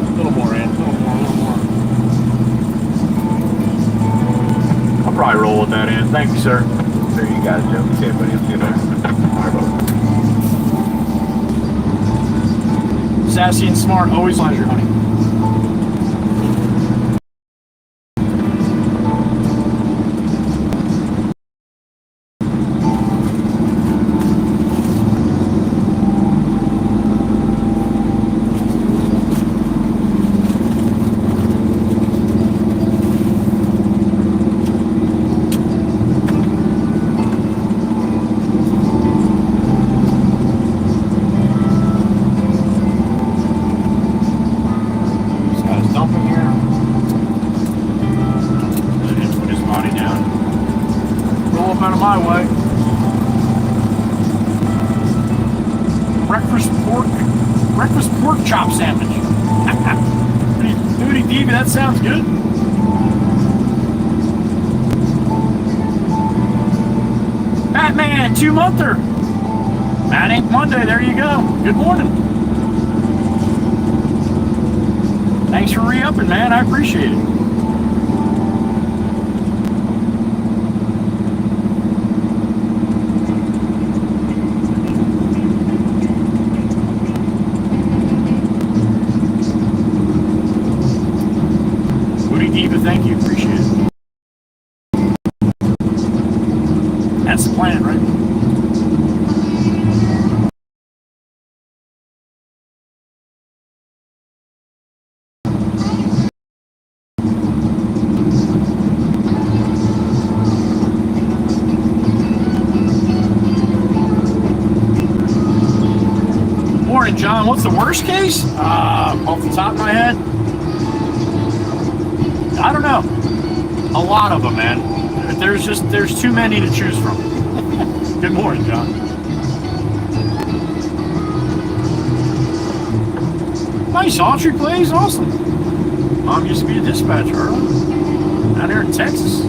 A little more, Andy, a little more. I'll probably roll with that, Ann. Thank you, sir. There you guys, Joe. See everybody else. See you later. Sassy and smart, always pleasure, honey. them out of my way. Breakfast pork chop sandwich. Duty Diva, that sounds good. Batman, 2-monther. That ain't Monday, there you go. Good morning. Thanks for re-upping, man. I appreciate it. Diva, thank you. Appreciate it. That's the plan, right? Morning, John. What's the worst case? Off the top of my head, I don't know. A lot of them, man. There's too many to choose from. Good morning, John. Nice Autry plays, awesome. Mom used to be a dispatcher early, down there in Texas.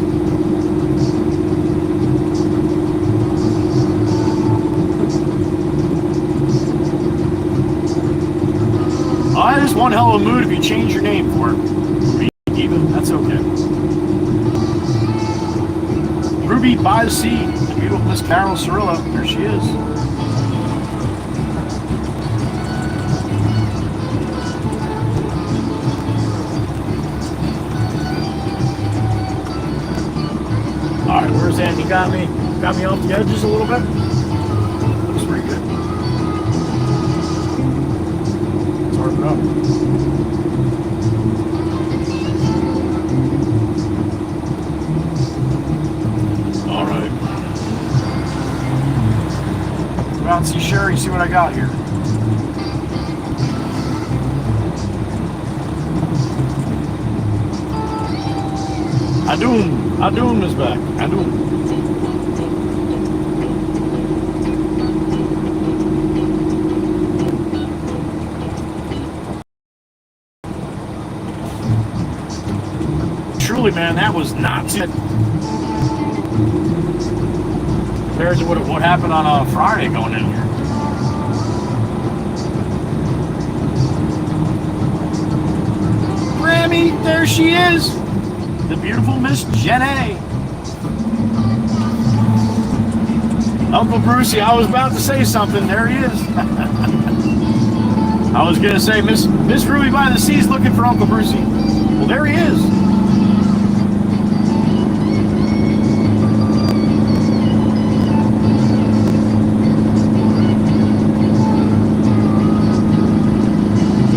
That is one hell of a mood if you change your name for it. That's okay. Ruby by the Sea, the beautiful Miss Carol Cirillo. There she is. All right, where's Andy? Got me off the edges a little bit. Looks pretty good. Let's hard it up. Go out and see Sherry, see what I got here. Adun is back. Adun. Truly, man, that was not it. Compared to what happened on a Friday going in here. Grammy, there she is. The beautiful Miss Jenny. Uncle Brucey, I was about to say something. There he is. I was going to say Miss Ruby by the Sea's looking for Uncle Brucey. Well, there he is.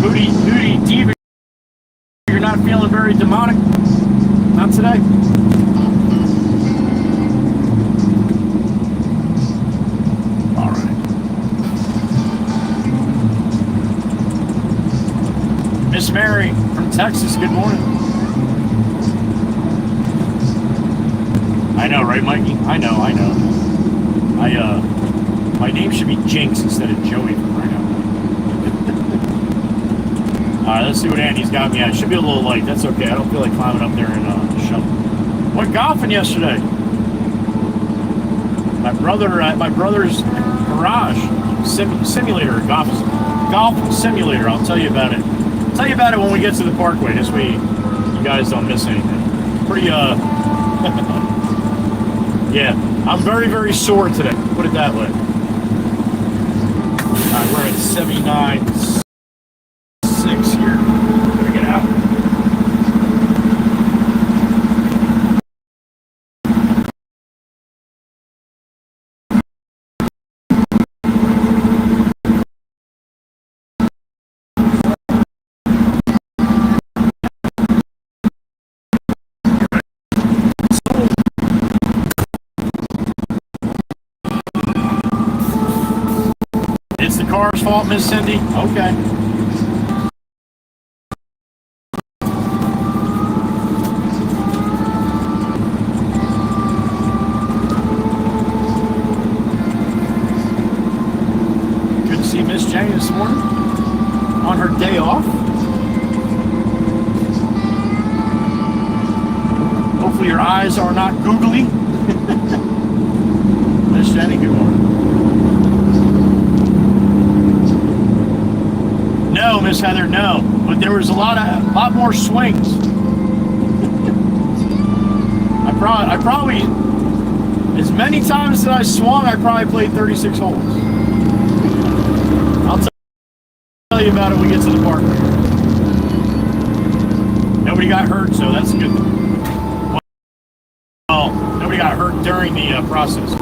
Moody Diva, you're not feeling very demonic? Not today? All right. Miss Mary from Texas, good morning. I know, right, Mikey? I know. My name should be Jinx instead of Joey from right now. Alright, let's see what Andy's got me at. It should be a little light. That's okay. I don't feel like climbing up there and shovel. Went golfing yesterday. My brother's garage simulator, golf simulator. I'll tell you about it. I'll tell you about it when we get to the parkway. This way you guys don't miss anything. Pretty yeah. I'm very, very sore today. Put it that way. Alright, we're at 79.6 here. Gotta get out. It's the car's fault, Miss Cindy? Okay. morning on her day off. Hopefully your eyes are not googly. Miss Jenny, good morning. No, Miss Heather, no. But there was a lot more swings. I probably, as many times that I swung, I probably played 36 holes. I'll tell you about it when we get to the park. Nobody got hurt, so that's a good thing. Well, nobody got hurt during the process.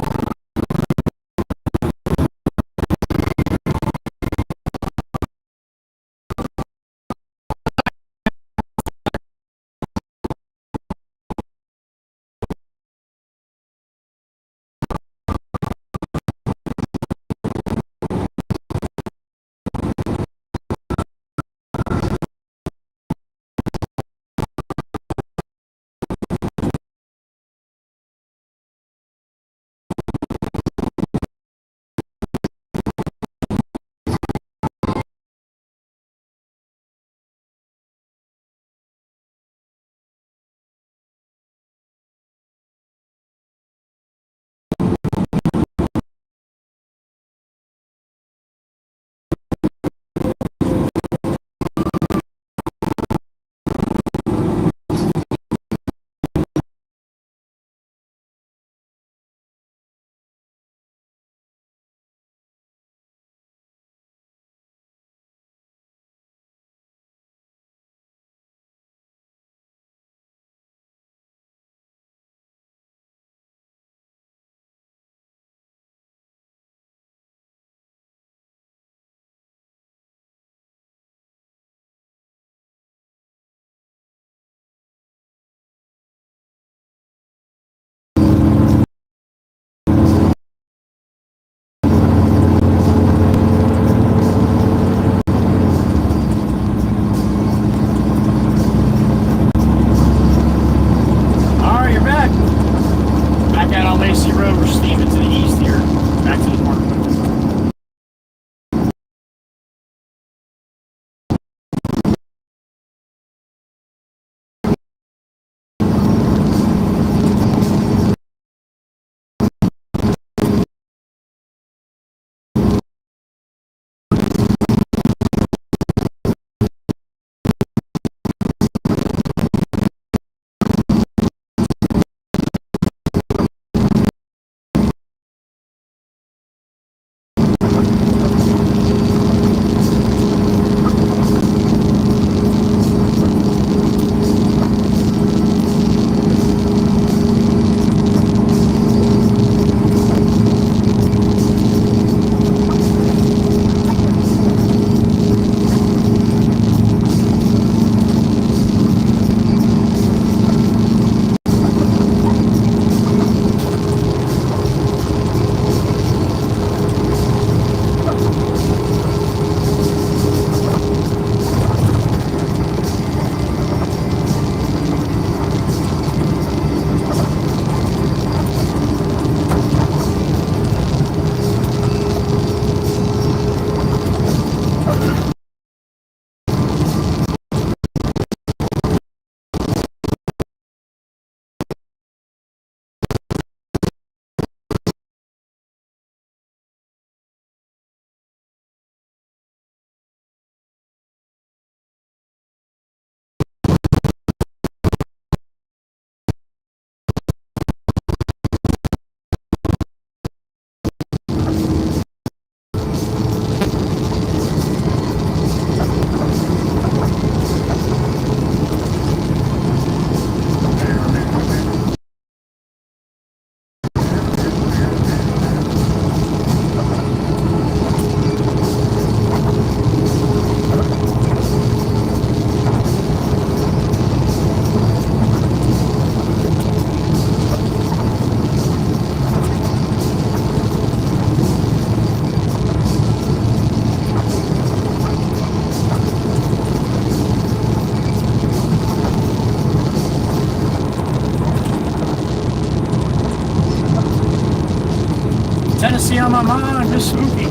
Tennessee on my mind, Miss Spooky.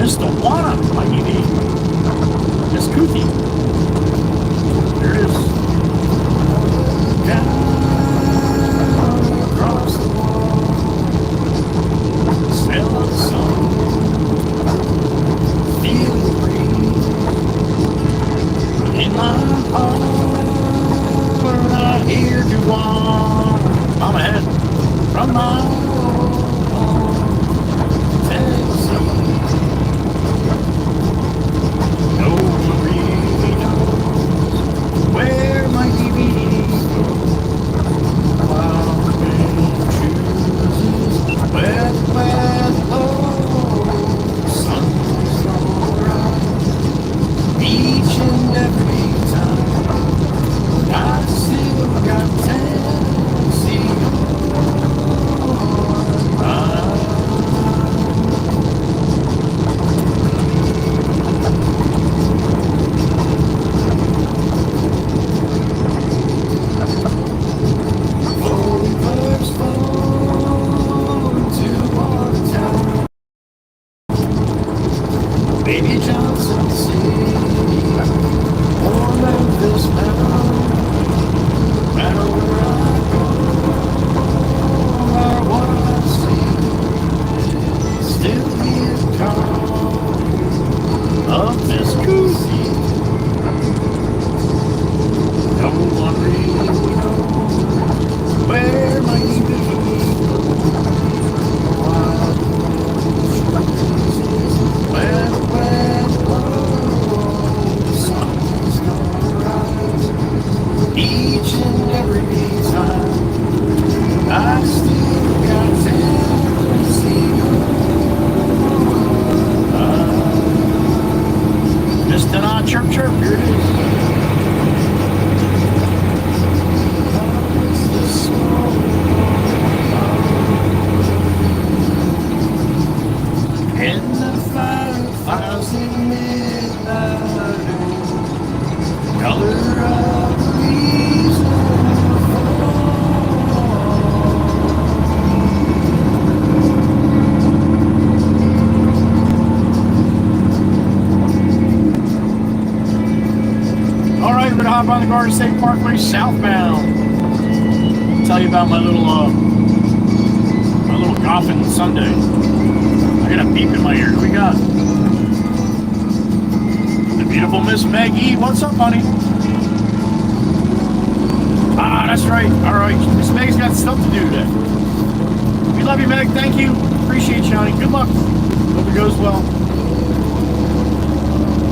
Miss Tawana, my EV. Miss Kuthi. There it is. Down across the wall. Smell of the sun. Feel the breeze. In my heart, I hear you walk. I'm ahead from my home, Tennessee. No one really knows where my DVDs go. While the wind chooses west, sun's gonna rise. Each and every time I still got Tennessee on my Bluebirds fall into Watertown, Baby Johnson City, or Memphis Mountain. No matter where I go, or what I see, still hear the call of Miss Kuzi. No one really knows where my EV goes. Where the wind blows, sun's gonna rise. Each and every time I still got Tennessee. Just an odd chirp chirp, here it is. In the 5,000 midnight, color of reason. All right, we're gonna hop on the Garden State Parkway southbound. Tell you about my little golfing Sunday. I got a beep in my ear. Who we got? The beautiful Miss Maggie. What's up, honey? Ah, that's right. All right, Miss Meg's got stuff to do today. We love you, Meg. Thank you. Appreciate you, honey. Good luck. Hope it goes well.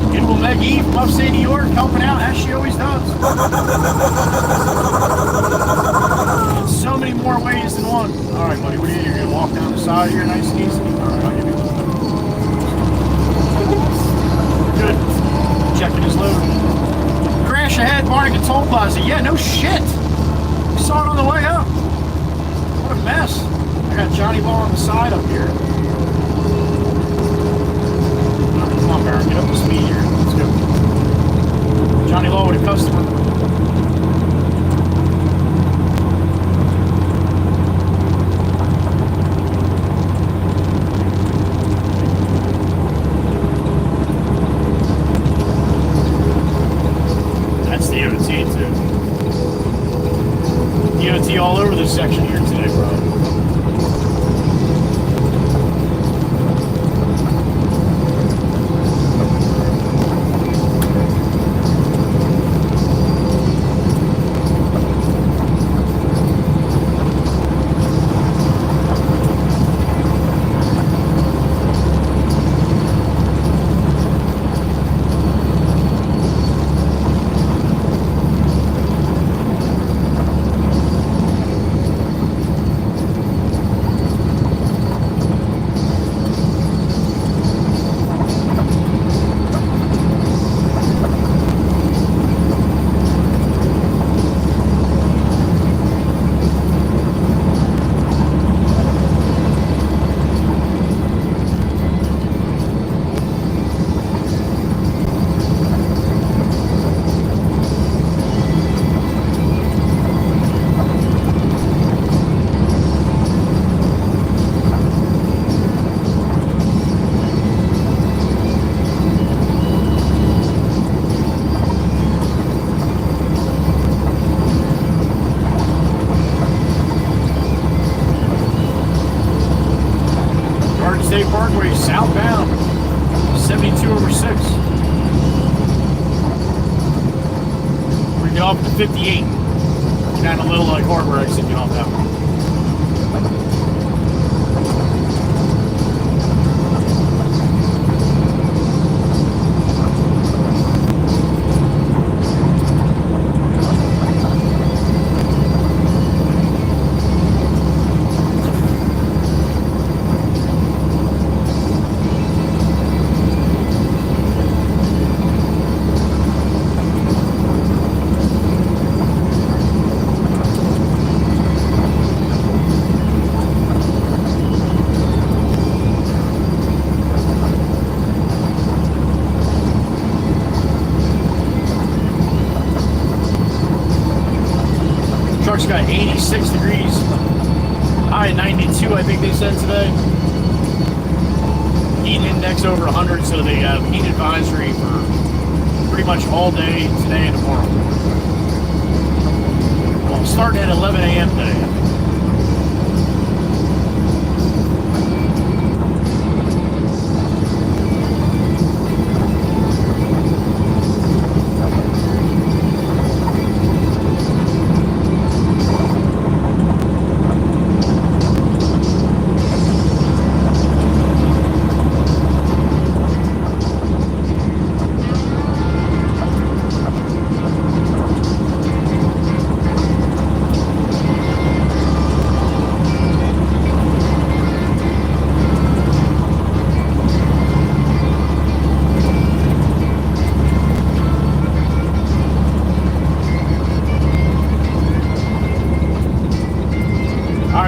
Beautiful Maggie from upstate New York, helping out as she always does. In so many more ways than one. All right, buddy. What are you? You're gonna walk down the side here, nice and easy. All right, I'll give you. Good. Checking his load. Crash ahead, Barnegat Toll Plaza. Yeah, no shit. We saw it on the way up. What a mess. I got Johnny Ball on the side up here. Come on, Baron, get up to speed here. Let's go. Johnny Law with a customer. That's the DOT too. DOT all over this section here today, bro. State Parkway southbound, 72/6. We're going to go up to 58. Kind of Little Lake Harbor exit, get off that one. Truck's got 86 degrees, high 92, I think they said today. Heat index over 100, so they have heat advisory for pretty much all day today and tomorrow. Well, starting at 11 a.m. today.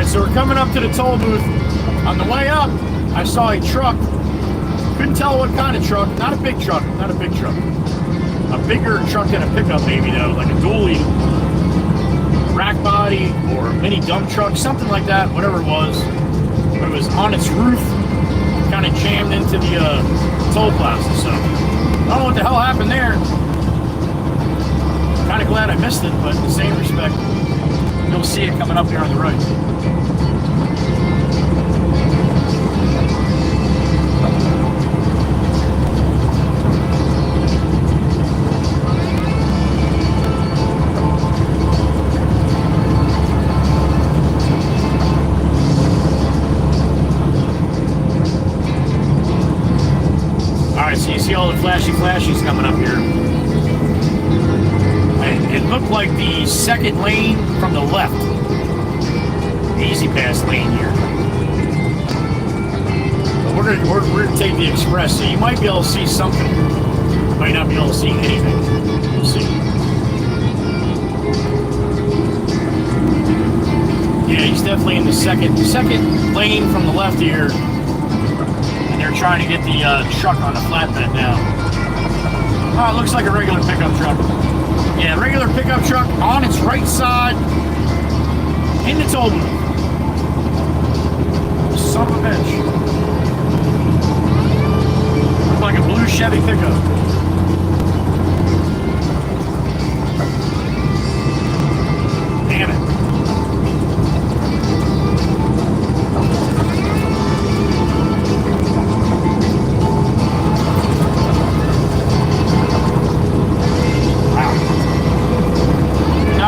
So we're coming up to the toll booth. On the way up, I saw a truck. Couldn't tell what kind of truck. Not a big truck. Not a big truck. A bigger truck than a pickup, maybe though, like a dually rack body or a mini dump truck, something like that. Whatever it was. But it was on its roof, kind of jammed into the toll plaza. So I don't know what the hell happened there. Kind of glad I missed it, but in the same respect, you'll see it coming up here on the right. Alright, so you see all the flashies coming up here. It looked like the second lane from the left. Easy pass lane here. But we're gonna take the express, so you might be able to see something. You might not be able to see anything. We'll see. Yeah, he's definitely in the second lane from the left here. And they're trying to get the truck on a flatbed now. Oh, it looks like a regular pickup truck. Yeah, regular pickup truck on its right side in the toll booth. Son of a bitch. Looks like a blue Chevy pickup. Damn it.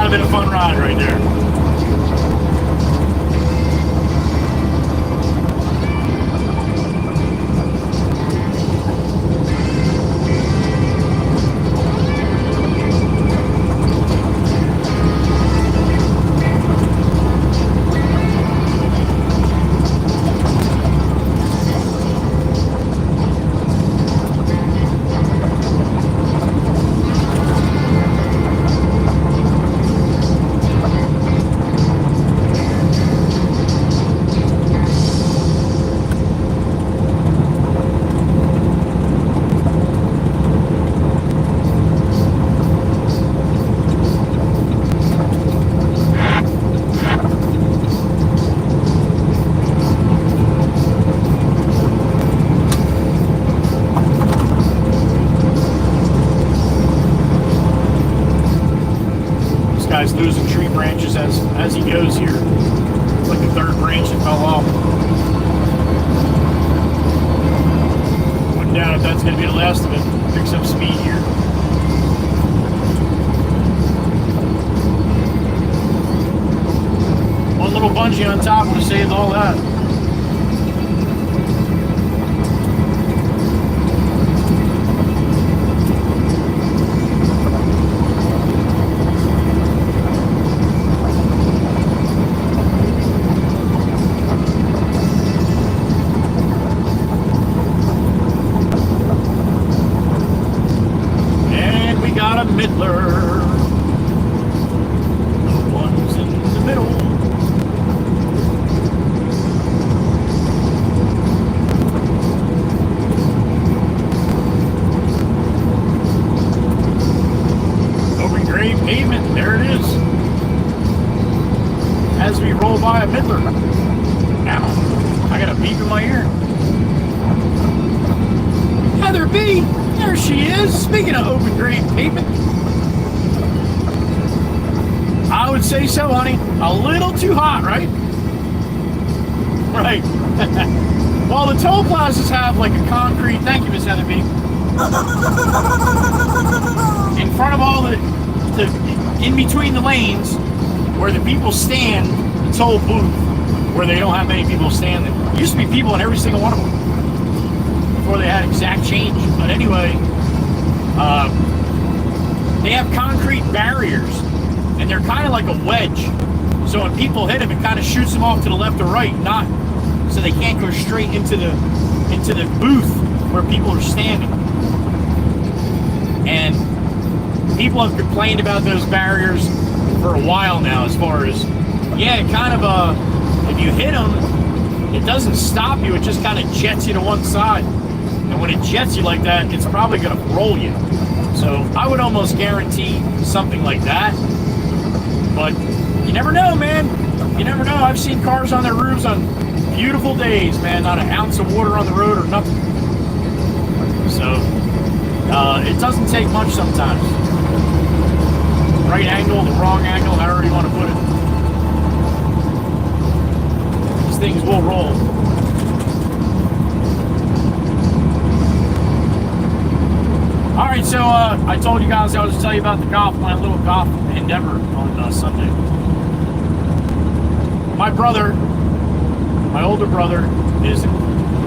Been a fun ride right there. Guy's losing tree branches as he goes here. It's like the third branch that fell off. down if that's going to be the last of it. Picks up speed here. One little bungee on top would have saved all that. Midler. The ones in the middle. Open grade pavement, there it is. As we roll by a Midler. Ow, I got a beep in my ear. Heather B, there she is. Speaking of open grade pavement. I would say so, honey. A little too hot, right? Right. Well, the toll plazas have like a concrete, thank you, Miss Heather B. In front of all the in between the lanes where the people stand, the toll booth, where they don't have many people standing. There used to be people in every single one of them before they had exact change. But anyway, they have concrete barriers. And they're kind of like a wedge. So when people hit them, it kind of shoots them off to the left or right, not so they can't go straight into the booth where people are standing. And people have complained about those barriers for a while now, as far as, yeah, it kind of, if you hit them, it doesn't stop you, it just kind of jets you to one side. And when it jets you like that, it's probably going to roll you. So I would almost guarantee something like that. But you never know, man. You never know. I've seen cars on their roofs on beautiful days, man. Not an ounce of water on the road or nothing. So it doesn't take much sometimes. Right angle, the wrong angle, however you want to put it. These things will roll. All right, so I told you guys I was to tell you about the golf, my little golf endeavor on Sunday. My brother, my older brother,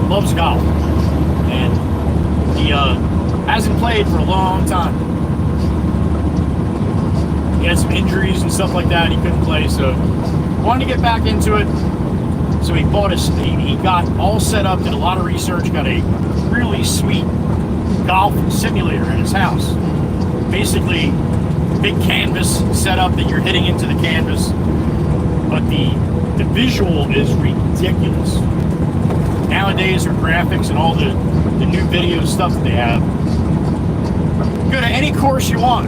loves golf, and he hasn't played for a long time. He had some injuries and stuff like that. He couldn't play, so wanted to get back into it. So he bought he got all set up, did a lot of research, got a really sweet golf simulator in his house. Basically, big canvas set up that you're hitting into the canvas, but the visual is ridiculous. Nowadays, with graphics and all the new video stuff that they have, go to any course you want,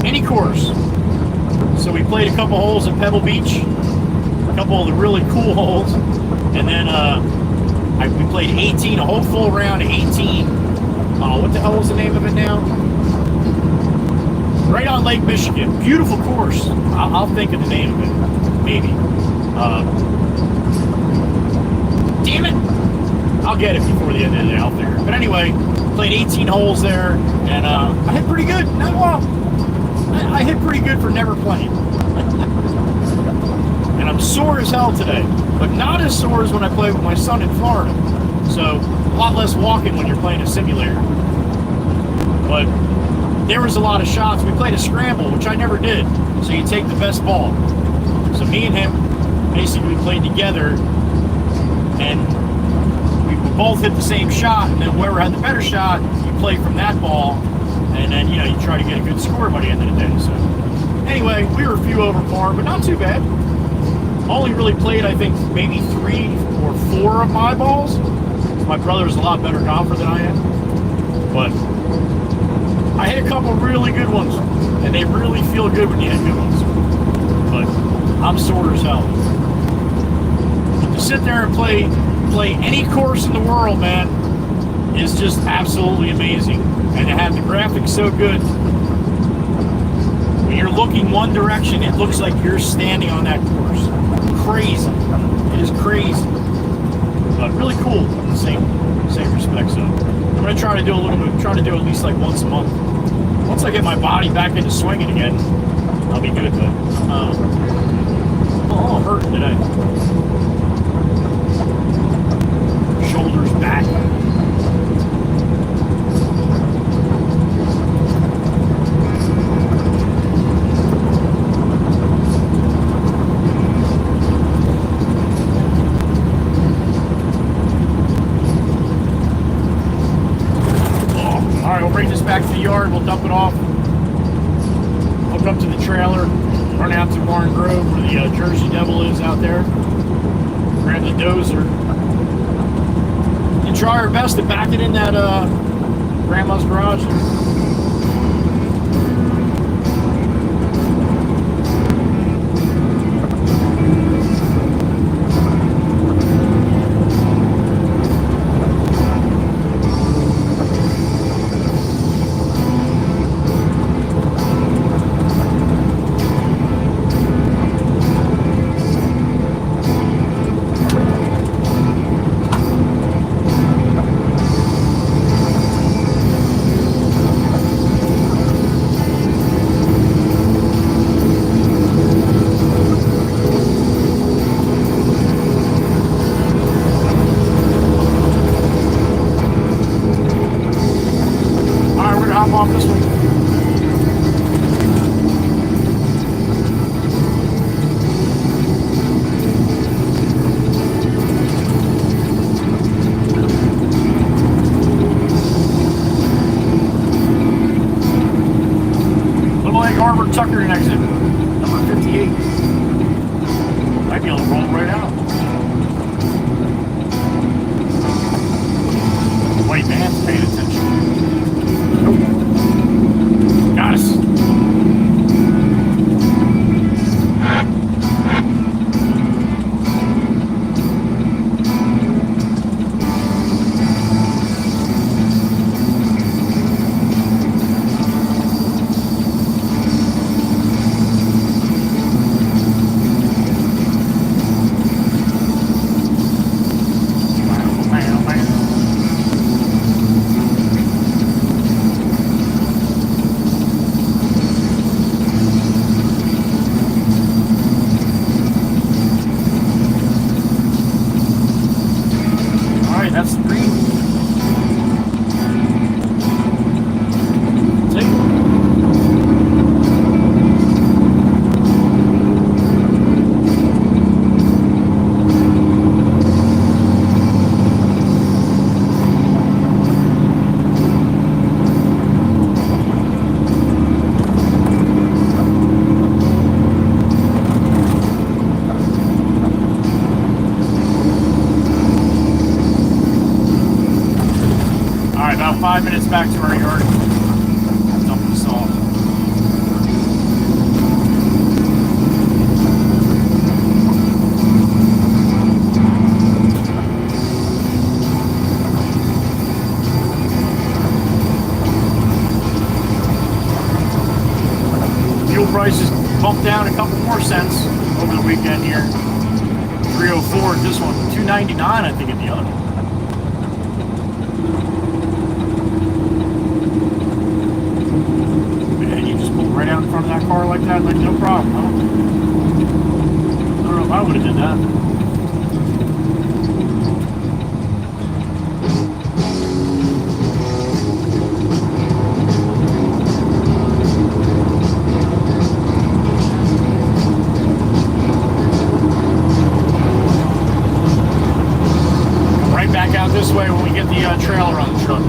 any course. So we played a couple holes at Pebble Beach, a couple of the really cool holes, and then we played 18, a whole full round of 18. What the hell was the name of it now? Right on Lake Michigan. Beautiful course. I'll think of the name of it. Maybe. Damn it! I'll get it before the end of the day. I'll figure it. But anyway, played 18 holes there, and I hit pretty good. I hit pretty good for never playing. And I'm sore as hell today, but not as sore as when I played with my son in Florida. So a lot less walking when you're playing a simulator. But there was a lot of shots. We played a scramble, which I never did. So you take the best ball. So me and him basically played together, and we both hit the same shot, and then whoever had the better shot, you play from that ball, and then you try to get a good score by the end of the day. So anyway, we were a few over par, but not too bad. Only really played, I think, maybe 3 or 4 of my balls. My brother is a lot better golfer than I am, but I hit a couple really good ones, and they really feel good when you hit good ones. But I'm sore as hell. But to sit there and play any course in the world, man, is just absolutely amazing. And to have the graphics so good, when you're looking one direction, it looks like you're standing on that course. Crazy. It is crazy. But really cool in the same respect. So I'm gonna try to do a little bit, try to do at least like once a month. Once I get my body back into swinging again, I'll be good. But I'm all hurting today. Shoulders, back. Bring this back to the yard, we'll dump it off, hook up to the trailer, run out to Warren Grove where the Jersey Devil is out there, grab the dozer, and try our best to back it in that grandma's garage. Off this one. Little Egg Harbor Tuckering exit, number 58. Might be able to roll right out. White man's paying attention. Nope. Got us. That's the green. See? About 5 minutes back to our yard. Dump this off. Fuel prices bumped down a couple more cents over the weekend here. 304 at this one, 299 I think at the other one. Right out in front of that car like that, like no problem, huh? I don't know if I would have did that. Come right back out this way when we get the trailer on the truck.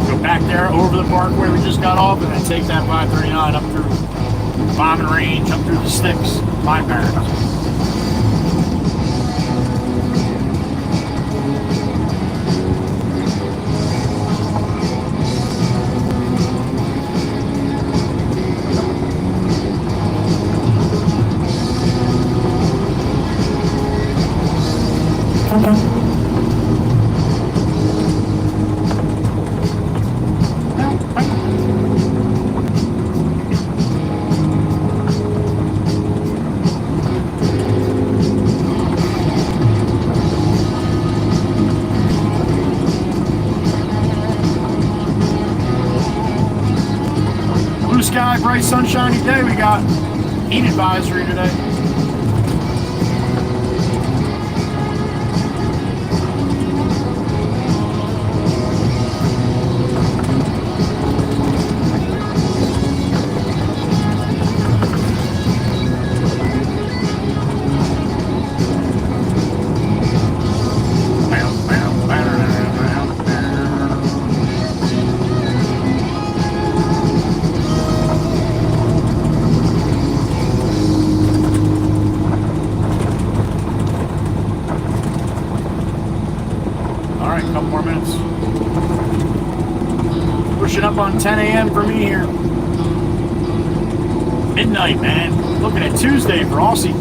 Go back there over the parkway we just got off and then take that 539 up through Bombing Range, up through the Sticks, Pine Barrens. sky, bright sunshiny day. We got heat advisory today. Couple more minutes. Pushing up on 10 a.m. for me here. Midnight, man. Looking at Tuesday for Aussie.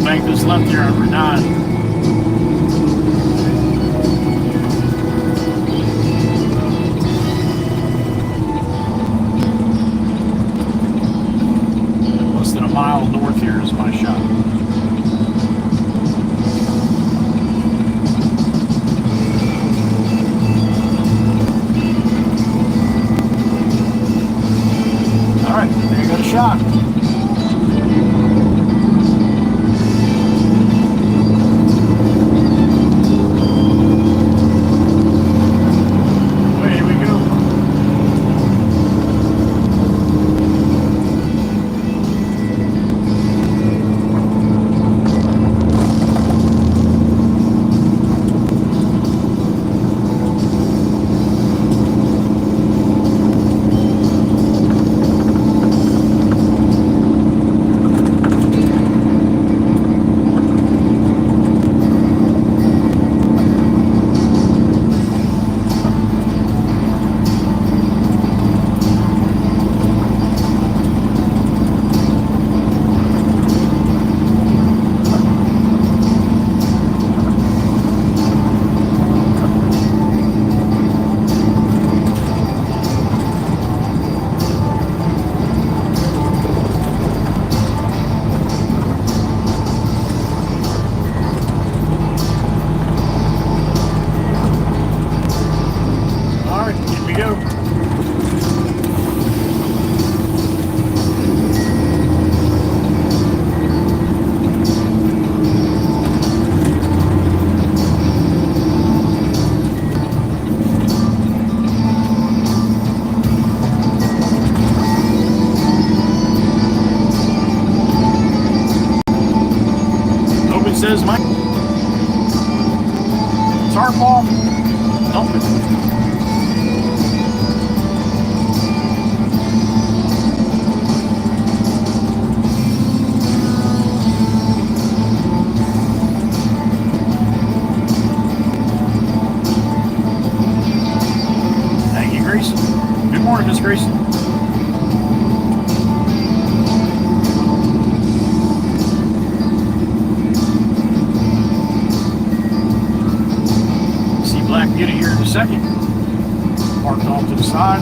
Bank this left here on Route 9. Less than a mile north here is my shot. All right, there you go, the shot. Says Mike. Tarp off. Dump it. morning, Miss Gracie. See Black Beauty here in a second. Parked off to the side.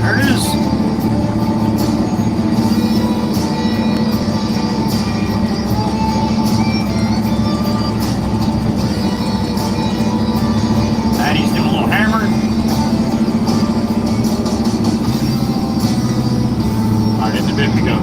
There it is. Maddie's doing a little hammer. All right, in the bin we go.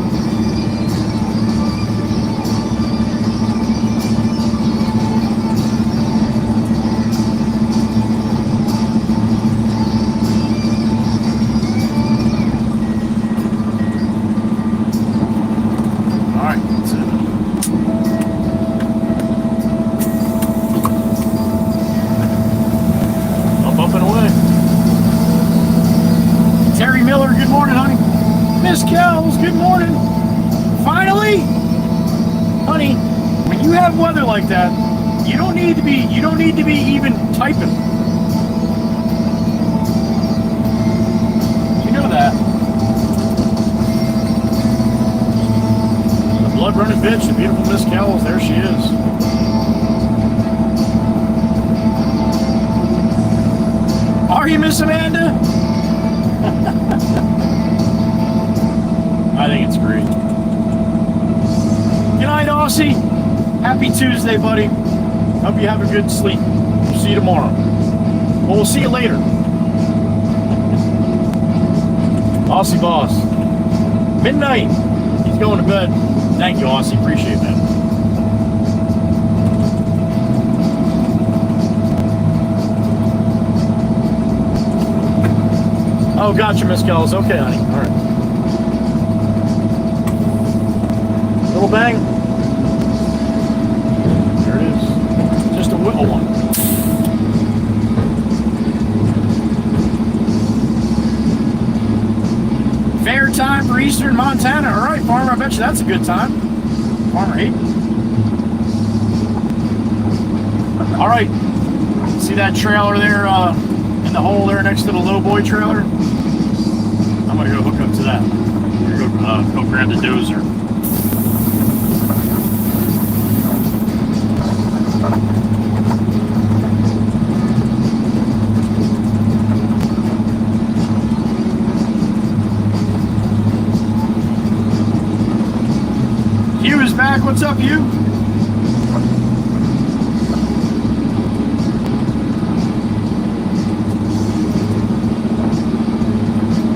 Miss Kells, good morning. Finally, honey, when you have weather like that, you don't need to be even typing. You know that. The blood running bitch, the beautiful Miss Kells, there she is. Are you, Miss Amanda? I think it's great. Good night, Aussie. Happy Tuesday, buddy. Hope you have a good sleep. See you tomorrow. Well, we'll see you later. Aussie boss. Midnight. He's going to bed. Thank you, Aussie. Appreciate that. Oh, gotcha, Miss Kells. Okay, honey. All right. Little bang. There it is. Just a little one. Fair time for Eastern Montana. All right, Farmer, I bet you that's a good time. Farmer Hayden. All right. See that trailer there in the hole there next to the low boy trailer? I'm going to go hook up to that. I'm going to go grab the dozer. Hugh is back. What's up, Hugh?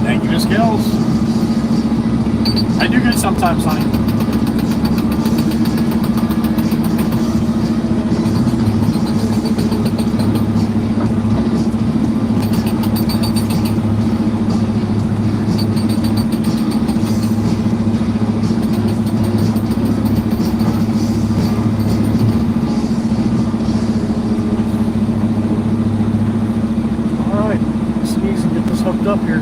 Thank you, Miss Kells. I do good sometimes, honey. Up here.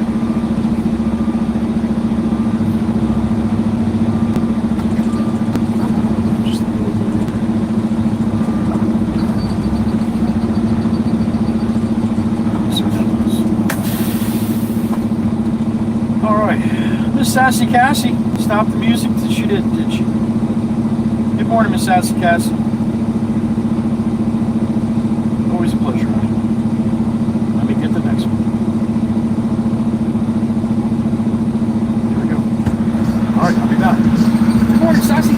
All right, Miss Sassy Cassie, stop the music. She did she? Good morning, Miss Sassy Cassie. Always a pleasure. Let me get the next one. All right, I'll be back. Good morning, Sassy.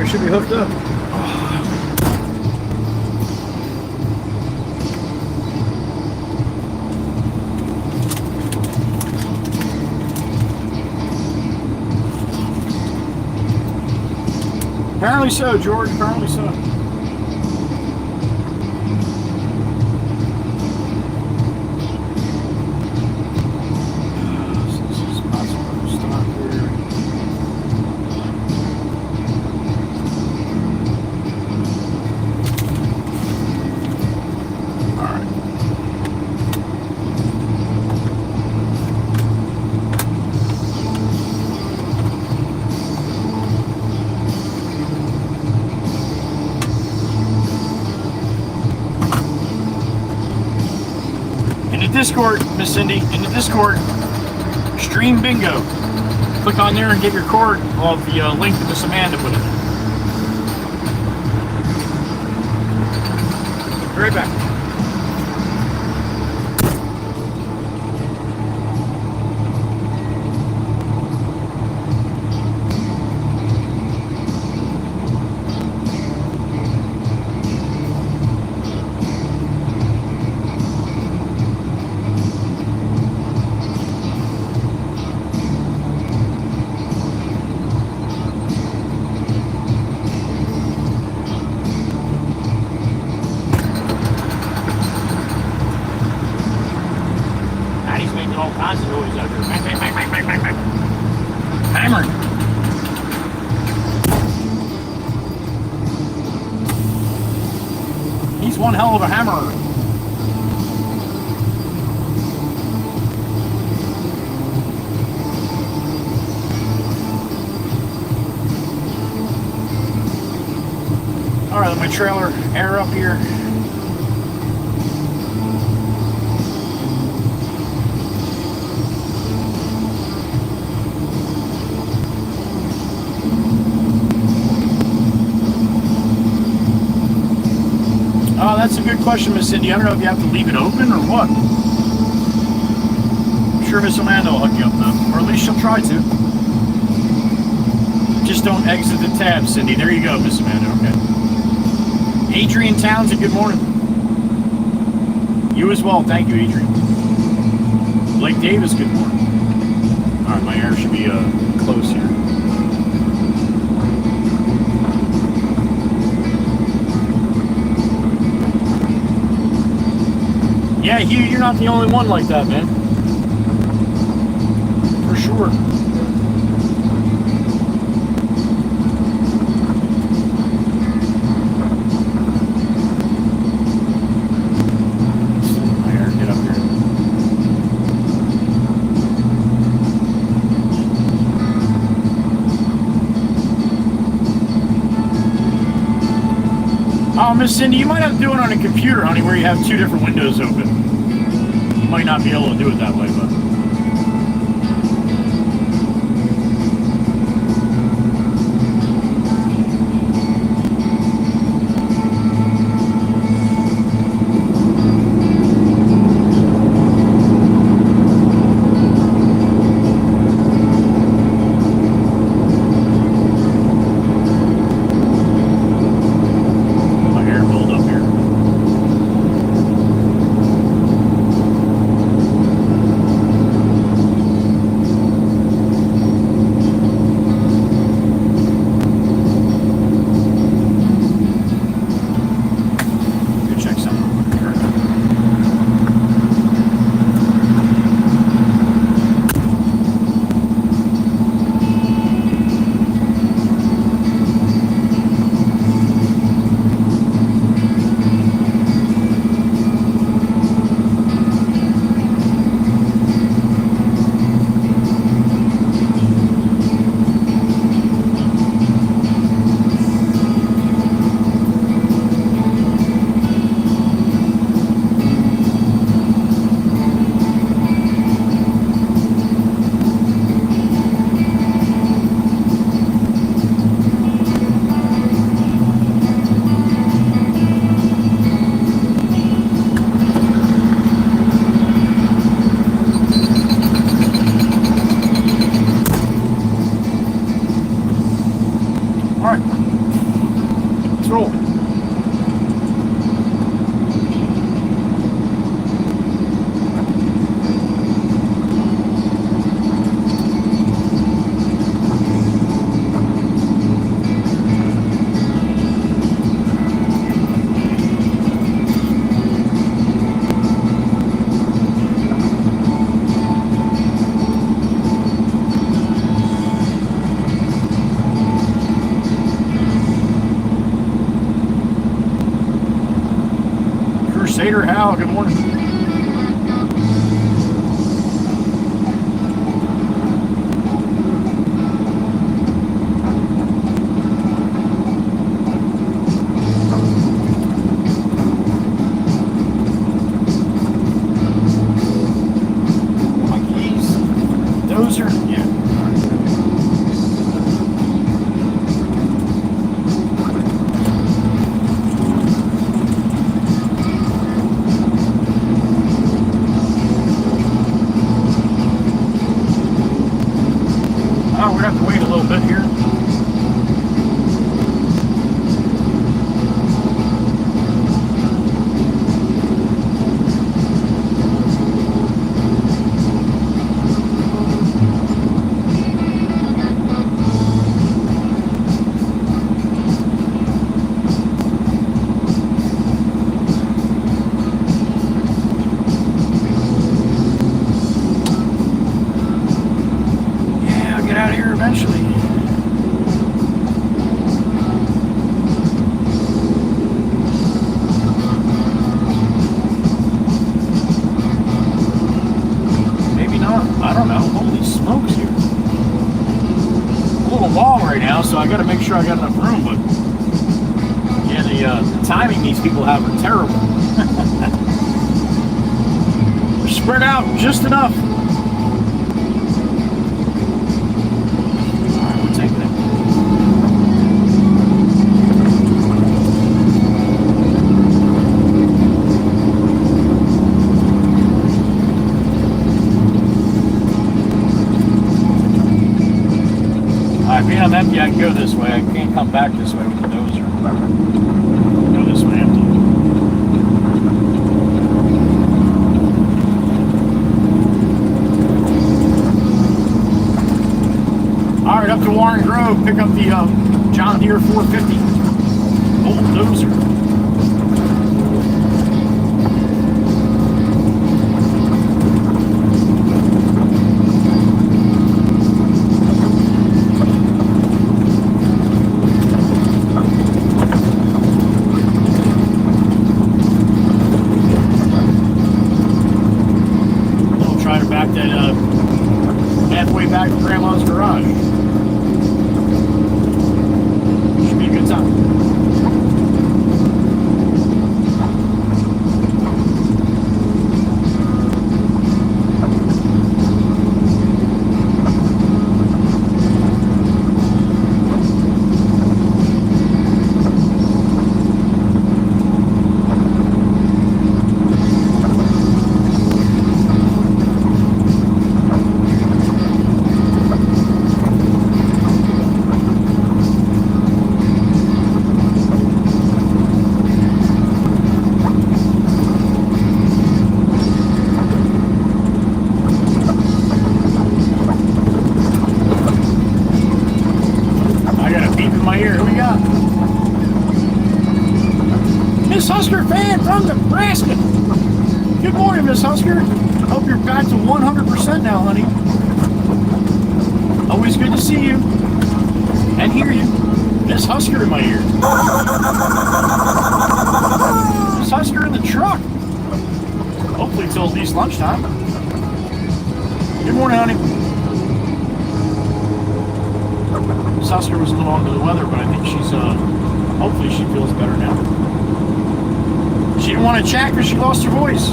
battery should be hooked up. Apparently so, George. Apparently so. This is not supposed to stop here. All right. Discord, Miss Cindy, in the Discord, stream bingo. Click on there and get your cord of the link that Miss Amanda put in there. Be right back. All kinds of noise out there. Bang, bang, bang, bang, bang, bang, bang. Hammering. He's one hell of a hammerer. All right, let my trailer air up here. Oh, that's a good question, Miss Cindy. I don't know if you have to leave it open or what. I'm sure Miss Amanda will hook you up, though. Or at least she'll try to. Just don't exit the tab, Cindy. There you go, Miss Amanda. Okay. Adrian Townsend, good morning. You as well. Thank you, Adrian. Blake Davis, good morning. All right, my air should be close here. Yeah, Hugh, you're not the only one like that, man. For sure. Get up here. Oh, Miss Cindy, you might have to do it on a computer, honey, where you have two different windows open. You might not be able to do it that way, but... Vader Hal, good morning. My keys, those are, yeah. Oh, we're gonna have to wait a little bit here. Yeah, I'll get out of here eventually. Maybe not. I don't know. Holy smokes here. A little long right now, so I got to make sure I got enough room. But yeah, the timing these people have are terrible. They're spread out just enough. All right, we're taking it. Alright, being I'm empty, I can go this way. I can't come back this way with the dozer. Go this way empty. Alright, up to Warren Grove. Pick up the John Deere 450. Old dozer. Try to back that halfway back to Grandma's garage. Should be a good time. Miss Husker fan from Nebraska. Good morning, Miss Husker. Hope you're back to 100% now, honey. Always good to see you and hear you. Miss Husker in my ear. Miss Husker in the truck. Hopefully till at least lunchtime. Good morning, honey. Miss Husker was a little under the weather, but I think she's, hopefully she feels better now. She didn't want to chat because she lost her voice.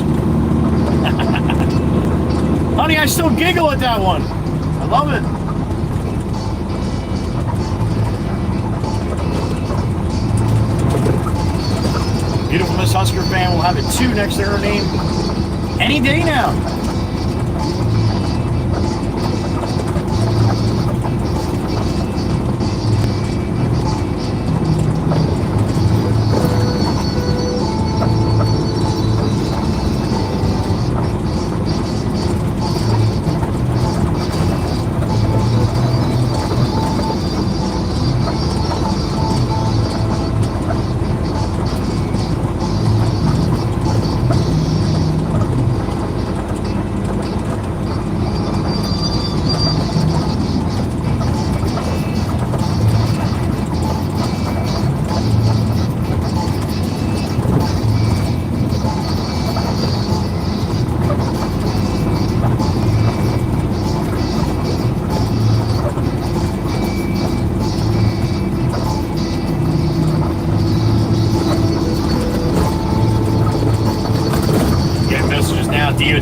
Honey, I still giggle at that one. I love it. Beautiful Miss Husker fan will have a 2 next to her name any day now.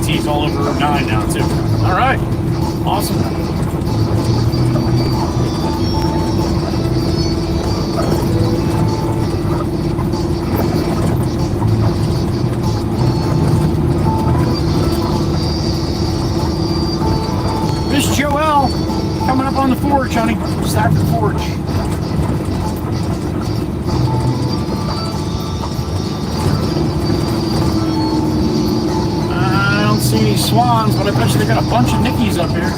manatees all over Route 9 now, too. All right. Awesome. Miss Joelle coming up on the forge, honey. Stafford Forge. I don't see any swans, but I bet you they got a bunch of Nickies up here.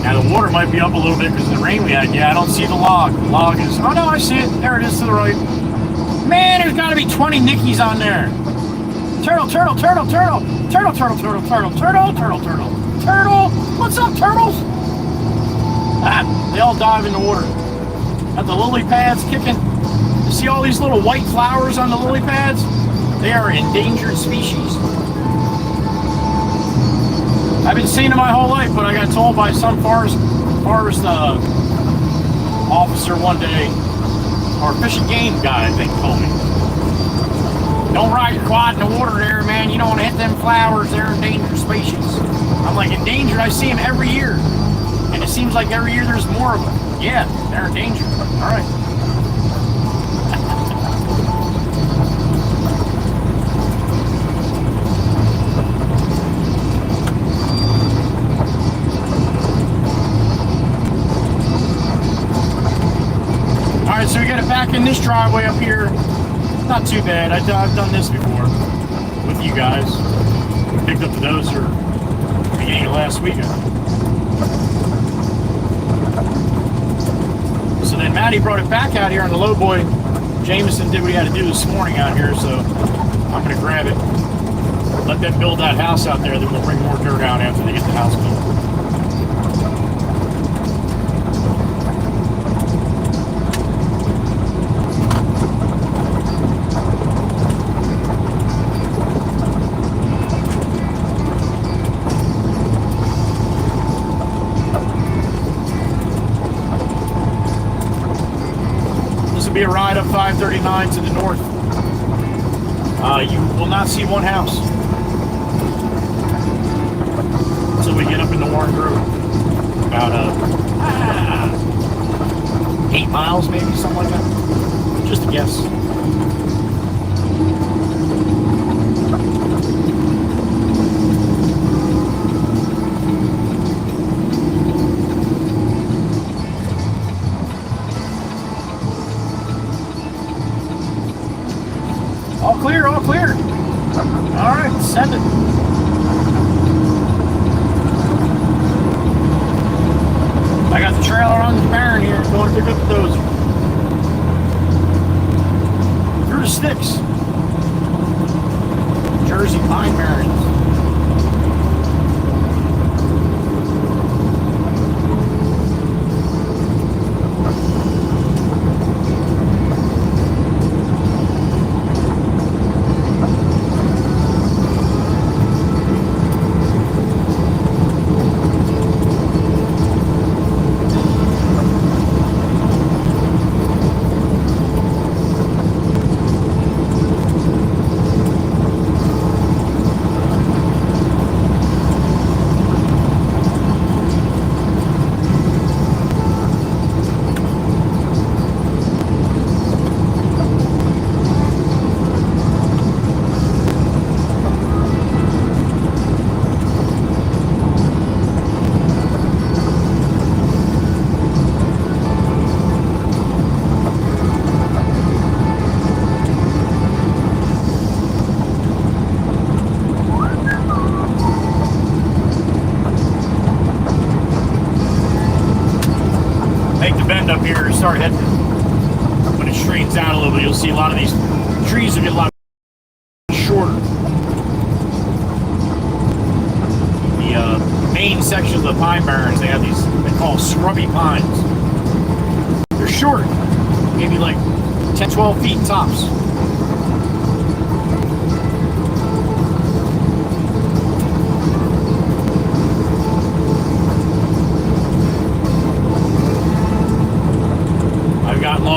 Now the water might be up a little bit because of the rain we had. Yeah, I don't see the log. The log is... Oh, no, I see it. There it is to the right. Man, there's got to be 20 Nickies on there. Turtle, turtle, turtle, turtle. Turtle, turtle, turtle, turtle, turtle, turtle, turtle. Turtle! What's up, turtles? Ah, they all dive in the water. Got the lily pads kicking. You see all these little white flowers on the lily pads? They are an endangered species. I've been seeing them my whole life, but I got told by some forest officer one day, or fish and game guy, I think, told me. Don't ride your quad in the water there, man. You don't want to hit them flowers. They're endangered species. I'm like, endangered? I see them every year. And it seems like every year there's more of them. Yeah, they're endangered. All right. All right, so we got it back in this driveway up here. Not too bad. I've done this before with you guys. Picked up the dozer beginning of last week. So then Maddie brought it back out here on the low boy. Jameson did what he had to do this morning out here, so I'm going to grab it. Let them build that house out there, then we'll bring more dirt out after they get the house built. Be a ride up 539 to the north. You will not see one house until we get up into Warren Grove. About 8 miles, maybe, something like that. Just a guess. All clear, all clear. All right, send it. I got the trailer on the barn here, going to pick up the dozer. Through the sticks. Jersey pine barrens. Up here, start heading. When it straightens out a little bit, you'll see a lot of these trees will get a lot shorter. The main section of the pine barrens, they have these, they call scrubby pines. They're short, maybe like 10, 12 feet tops.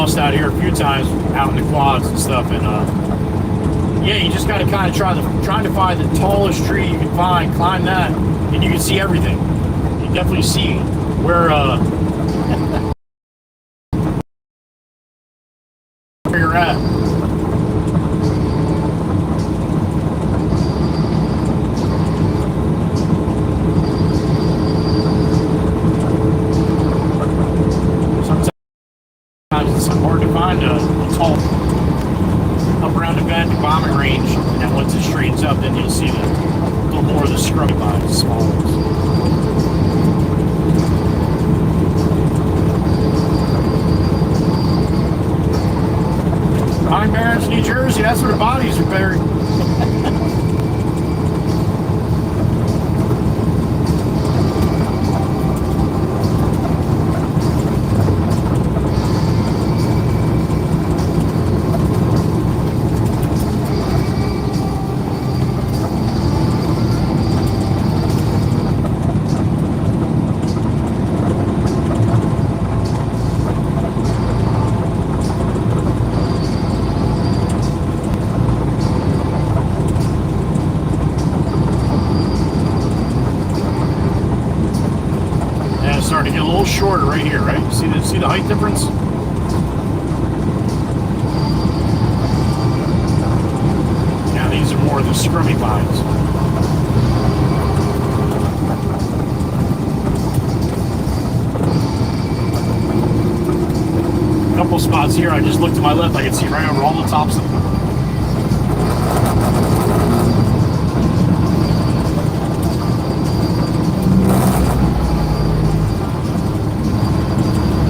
lost out here a few times out in the quads and stuff, and yeah, you just got to kind of trying to find the tallest tree you can find, climb that, and you can see everything. You definitely see where where you're at. It's hard to find a tall up around the bend bombing range, and then once it straightens up, then you'll see a little more of the scrubby pines, small ones. Pine Barrens, New Jersey, that's where the bodies are buried. Starting to get a little shorter right here, right? See the height difference? Now these are more of the scrummy pines. A couple spots here, I just looked to my left, I can see right over all the tops of them.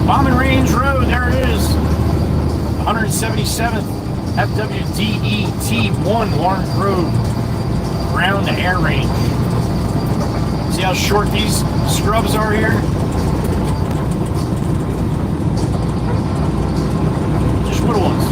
Bombing Range Road, there it is. 177th FWDET1 Lawrence Road. Ground to air range. See how short these scrubs are here? Just little ones.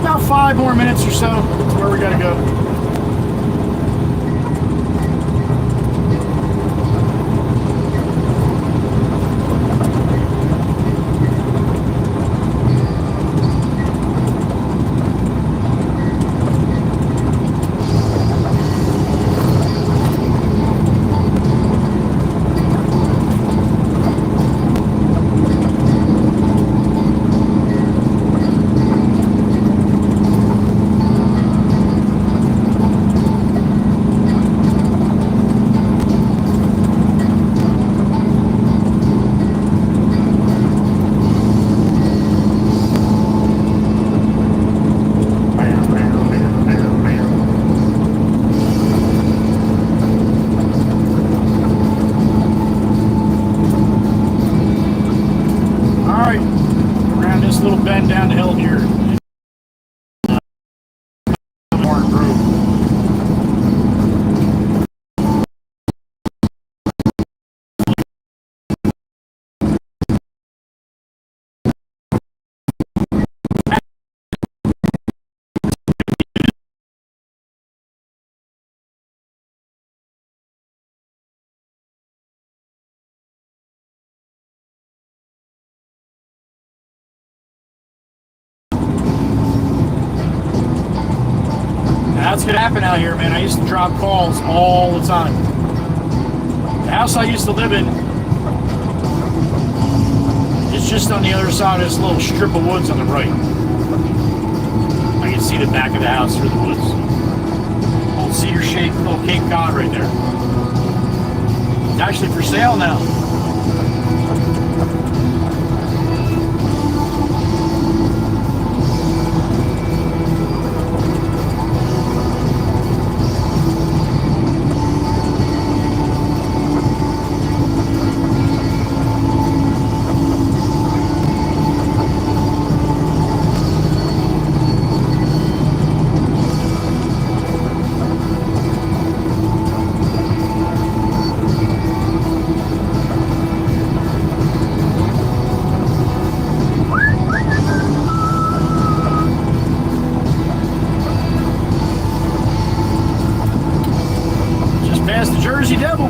About 5 more minutes or so to where we gotta go. Little bend down the hill here. That's gonna happen out here, man. I used to drop calls all the time. The house I used to live in, it's just on the other side of this little strip of woods on the right. I can see the back of the house through the woods. Old cedar shaped little Cape Cod right there. It's actually for sale now. Jersey Devil.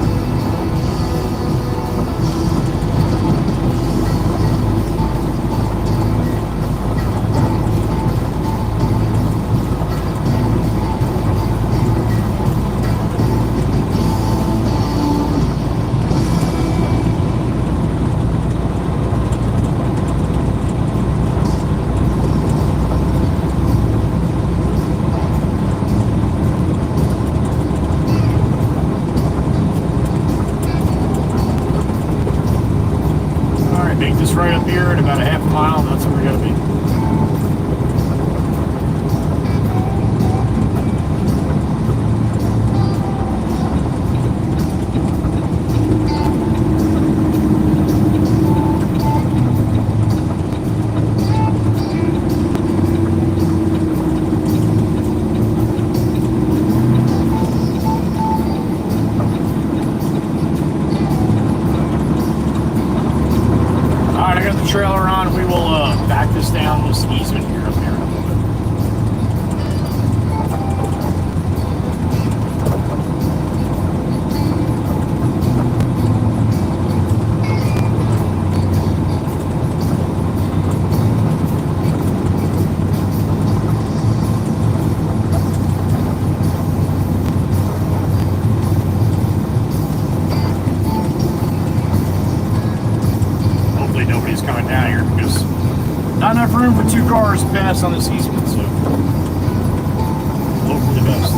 Make this right up here at about a half a mile. That's where we gotta be. Trailer on, we will back this down this easement here up there in a little bit. Nobody's coming down here because not enough room for two cars to pass on this easement, so hope for the best.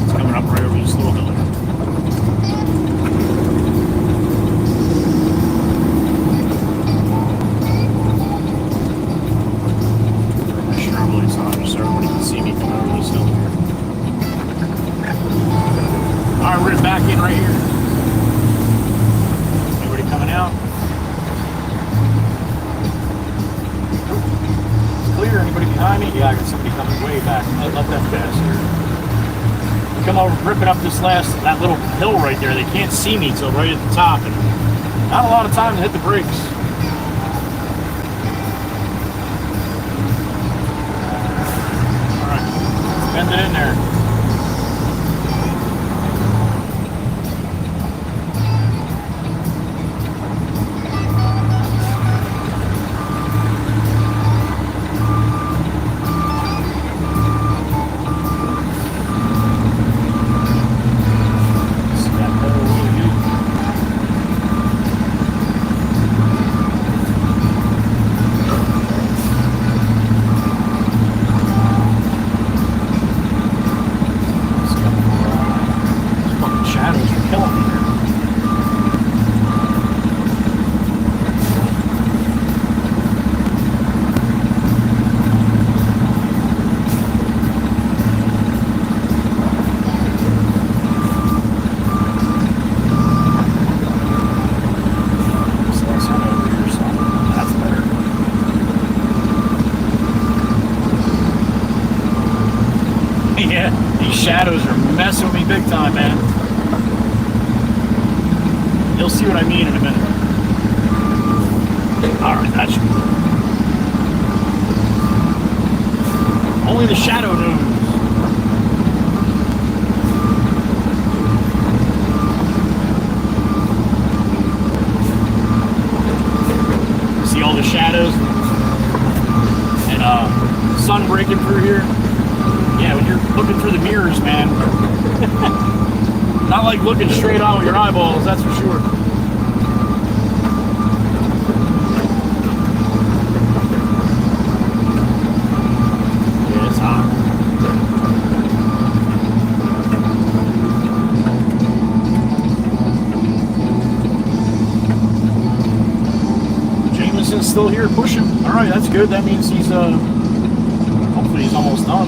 It's coming up right over this little hill here. Throw my shrub lights on just so everybody can see me coming over this hill here. Alright, we're gonna back in right here. Everybody coming out? Clear. Anybody behind me? Yeah, I got somebody coming way back. I love that fast here. Come over, ripping up that little hill right there. They can't see me till right at the top, and not a lot of time to hit the brakes. All right, let's bend it in there. Yeah, these shadows are messing with me big time, man. You'll see what I mean in a minute. Alright, that should be good. Only the shadow knows. See all the shadows and sun breaking through here? Yeah, when you're looking through the mirrors, man. Not like looking straight on with your eyeballs, that's for sure. Yeah, it's hot. Jameson's still here pushing. All right, that's good. That means he's hopefully he's almost done.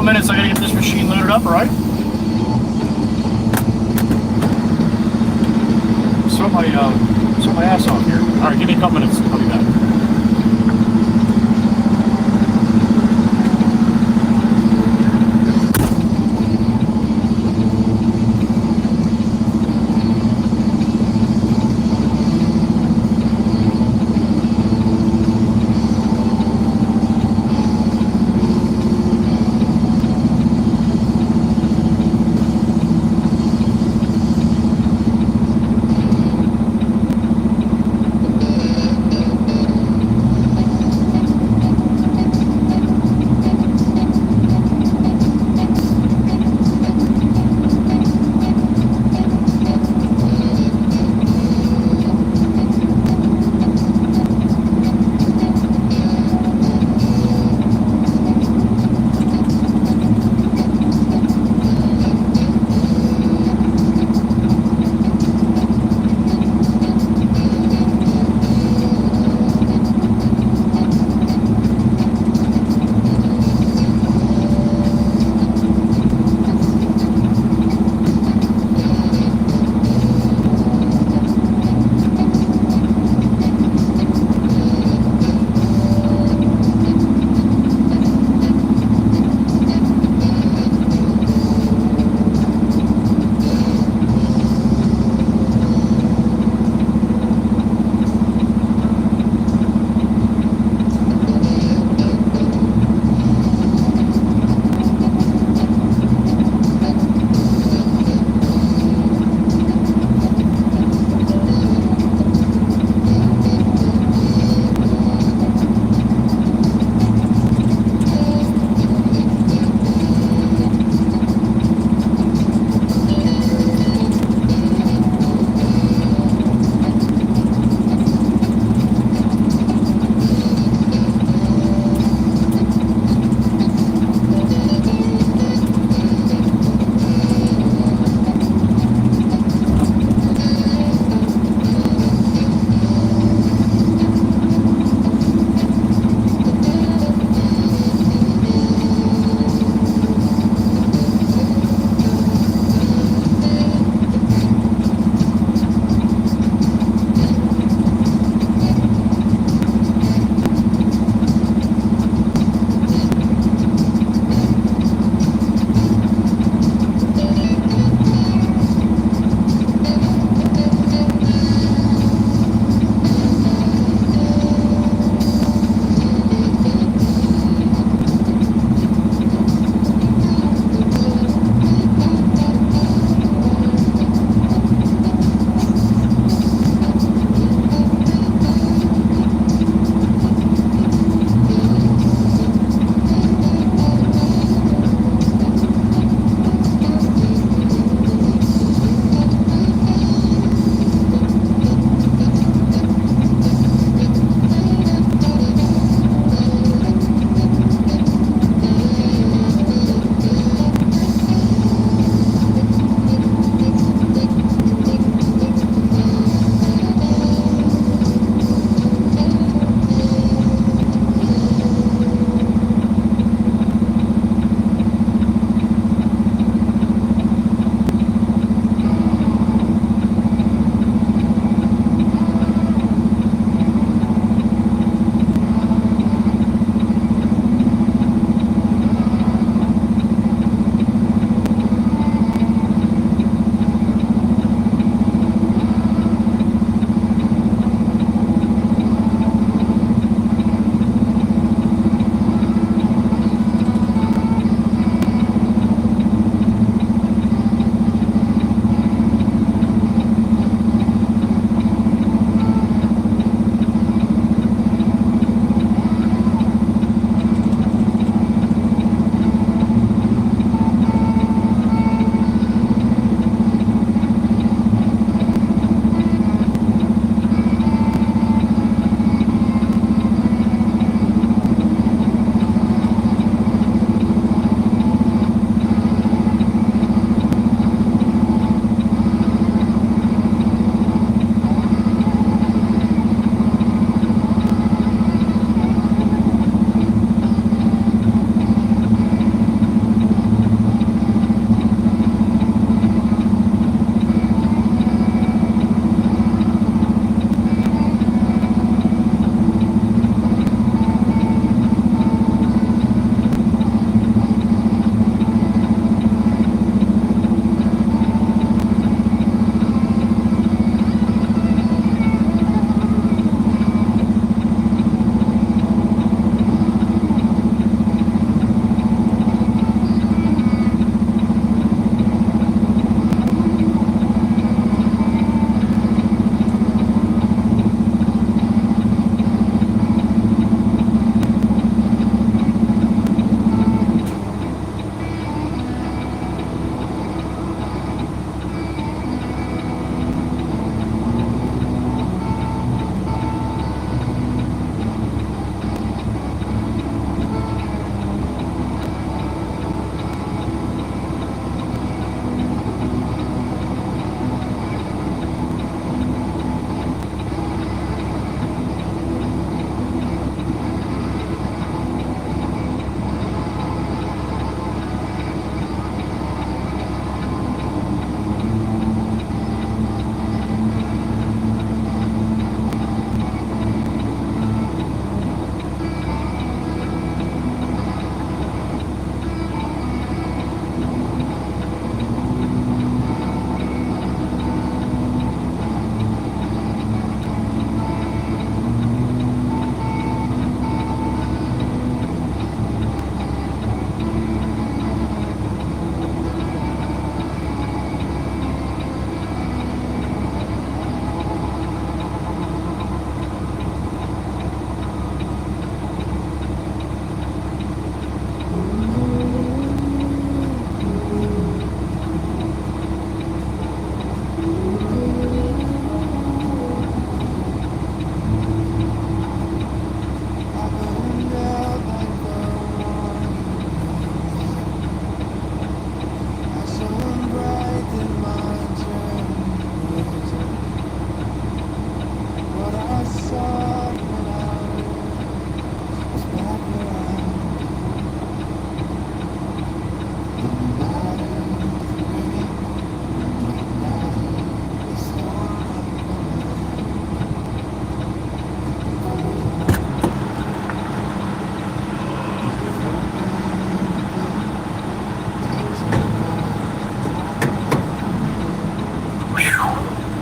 couple minutes. I gotta get this machine loaded up, all right? Sweat my ass off here. All right, give me a couple minutes. I'll be back.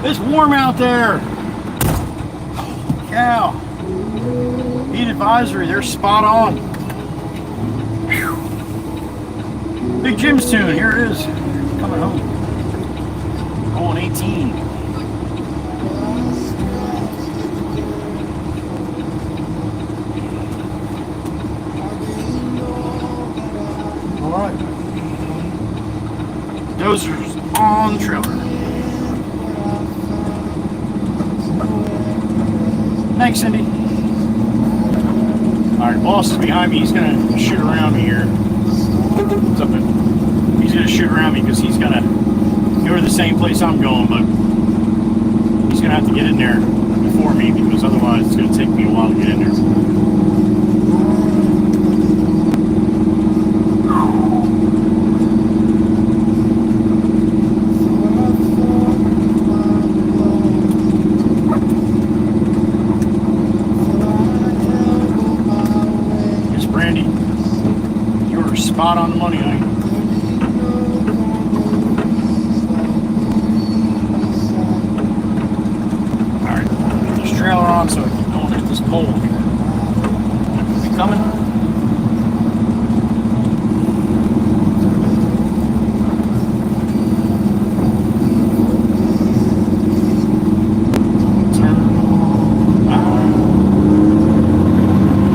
It's warm out there. Cow. Heat advisory, they're spot on. Whew. Big Jim's tune, here it is. Coming home. Going 18. All right. Dozers on the trailer. Thanks, Cindy. All right, boss is behind me. He's gonna shoot around me here. What's up, man? He's gonna shoot around me because he's gonna go to the same place I'm going, but he's gonna have to get in there before me because otherwise it's gonna take me a while to get in there. Spot on the money, honey. Alright, get this trailer on so I can go and hit this pole here. You coming?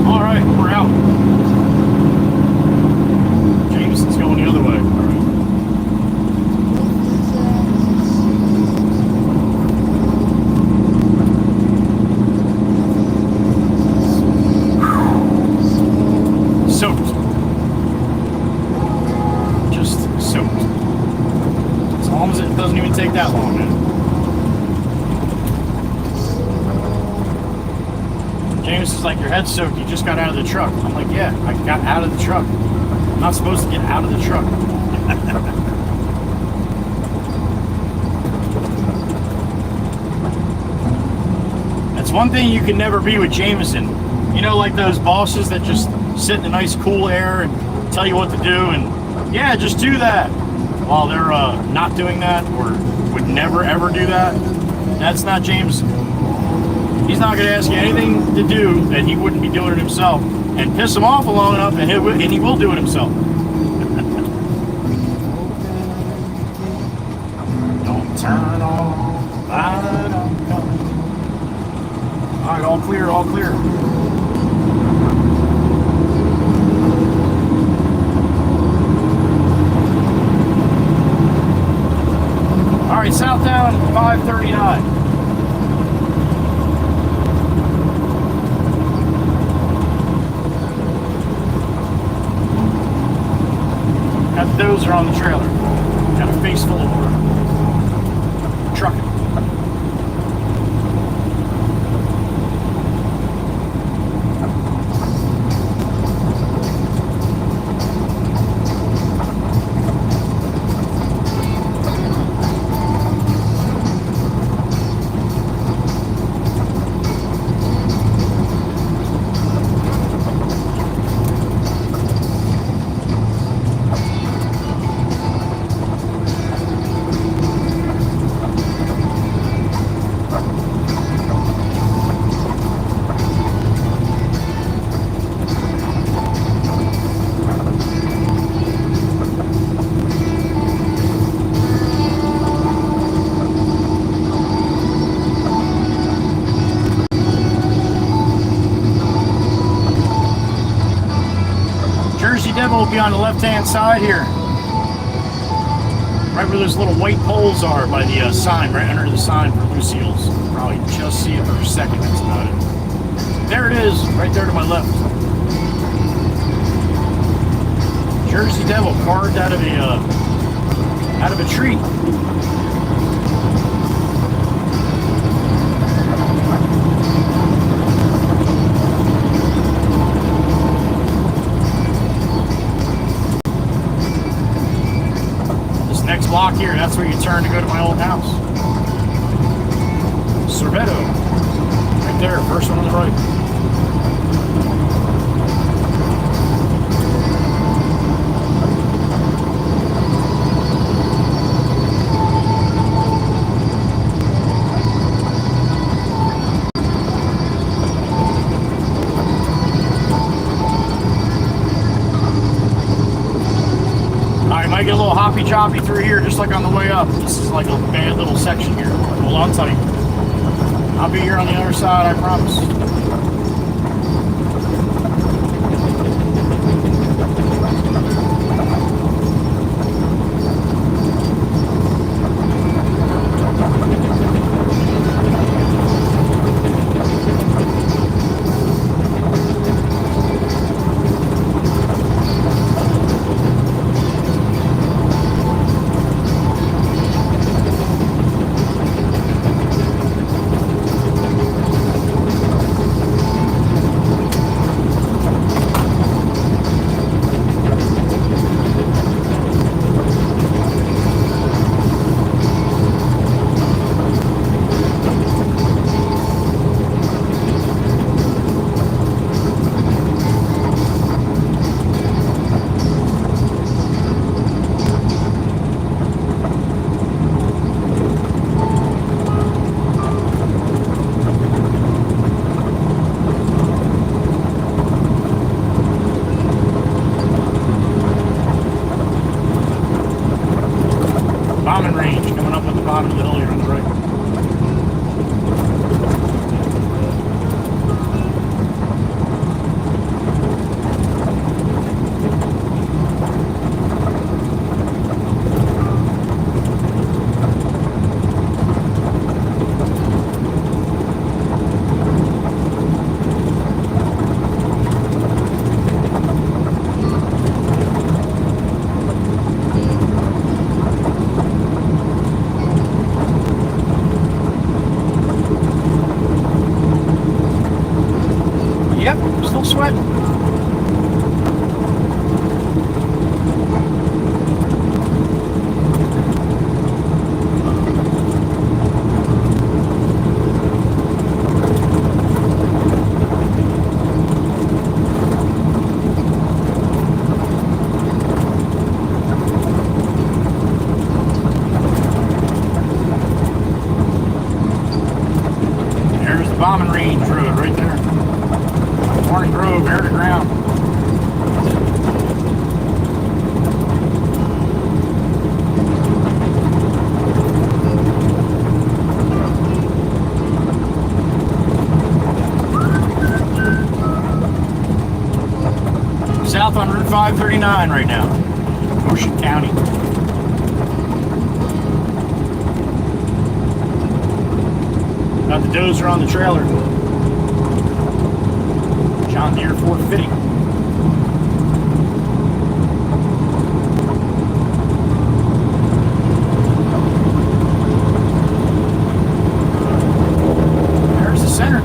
Alright, we're out. Going the other way. Soaked. Just soaked. As long as it doesn't even take that long, man. James is like, your head's soaked, you just got out of the truck. I'm like, yeah, I got out of the truck. I'm not supposed to get out of the truck. That's one thing you can never be with Jameson. You know, like those bosses that just sit in the nice cool air and tell you what to do and, yeah, just do that. While they're not doing that or would never ever do that. That's not Jameson. He's not going to ask you anything to do that he wouldn't be doing it himself. And piss him off long enough, and he will do it himself. Don't turn off, light on coming. All right, all clear, all clear. All right, southbound 539. Those are on the trailer. Got a face full of water. Trucking. Will be on the left-hand side here, right where those little white poles are by the sign, right under the sign for Lucille's. Probably just see it for a second. That's about it. There it is, right there to my left. Jersey Devil carved out of a tree. Next block here, that's where you turn to go to my old house. Servetto. Right there, first one on the right. pretty choppy through here, just like on the way up. This is like a bad little section here. Hold on tight. I'll be here on the other side, I promise. Bombing range coming up at the bottom of the hill here on the right. Yep, still sweating. There's the bombing range road right there. Morning Grove, air to ground. South on Route 539 right now, Ocean County. Got the dozer on the trailer. John Deere 450. There's the center.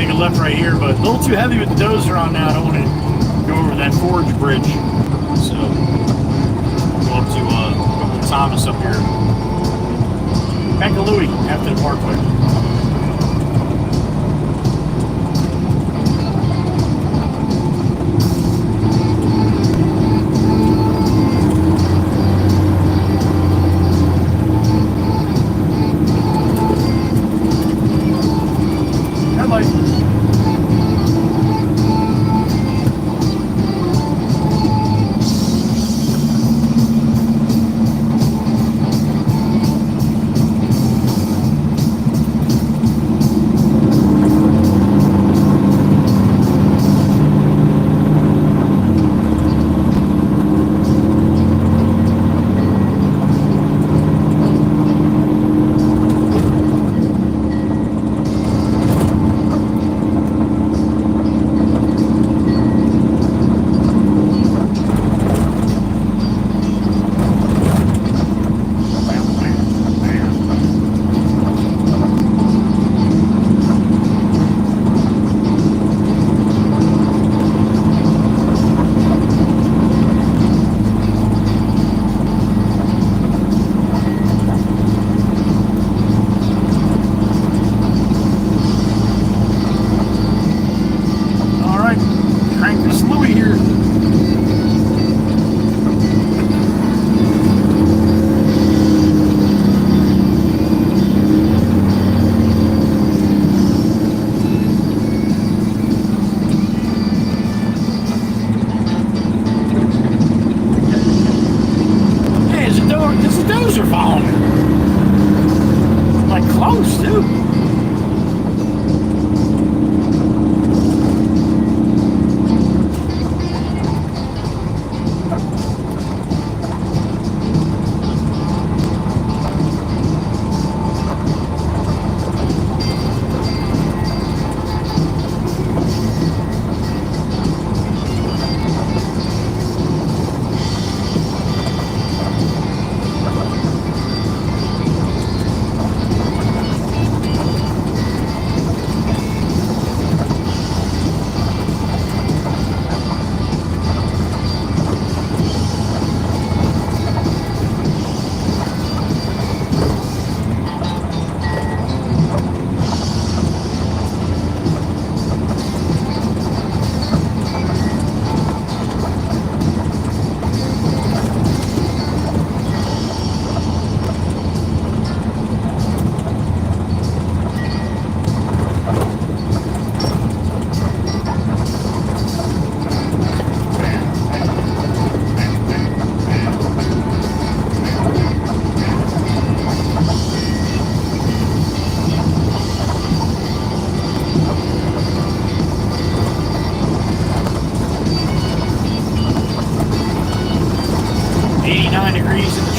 make a left right here, but a little too heavy with the dozer on now. I don't want to go over that forge bridge. So, go up to Thomas up here. Back to Louis after the parkway.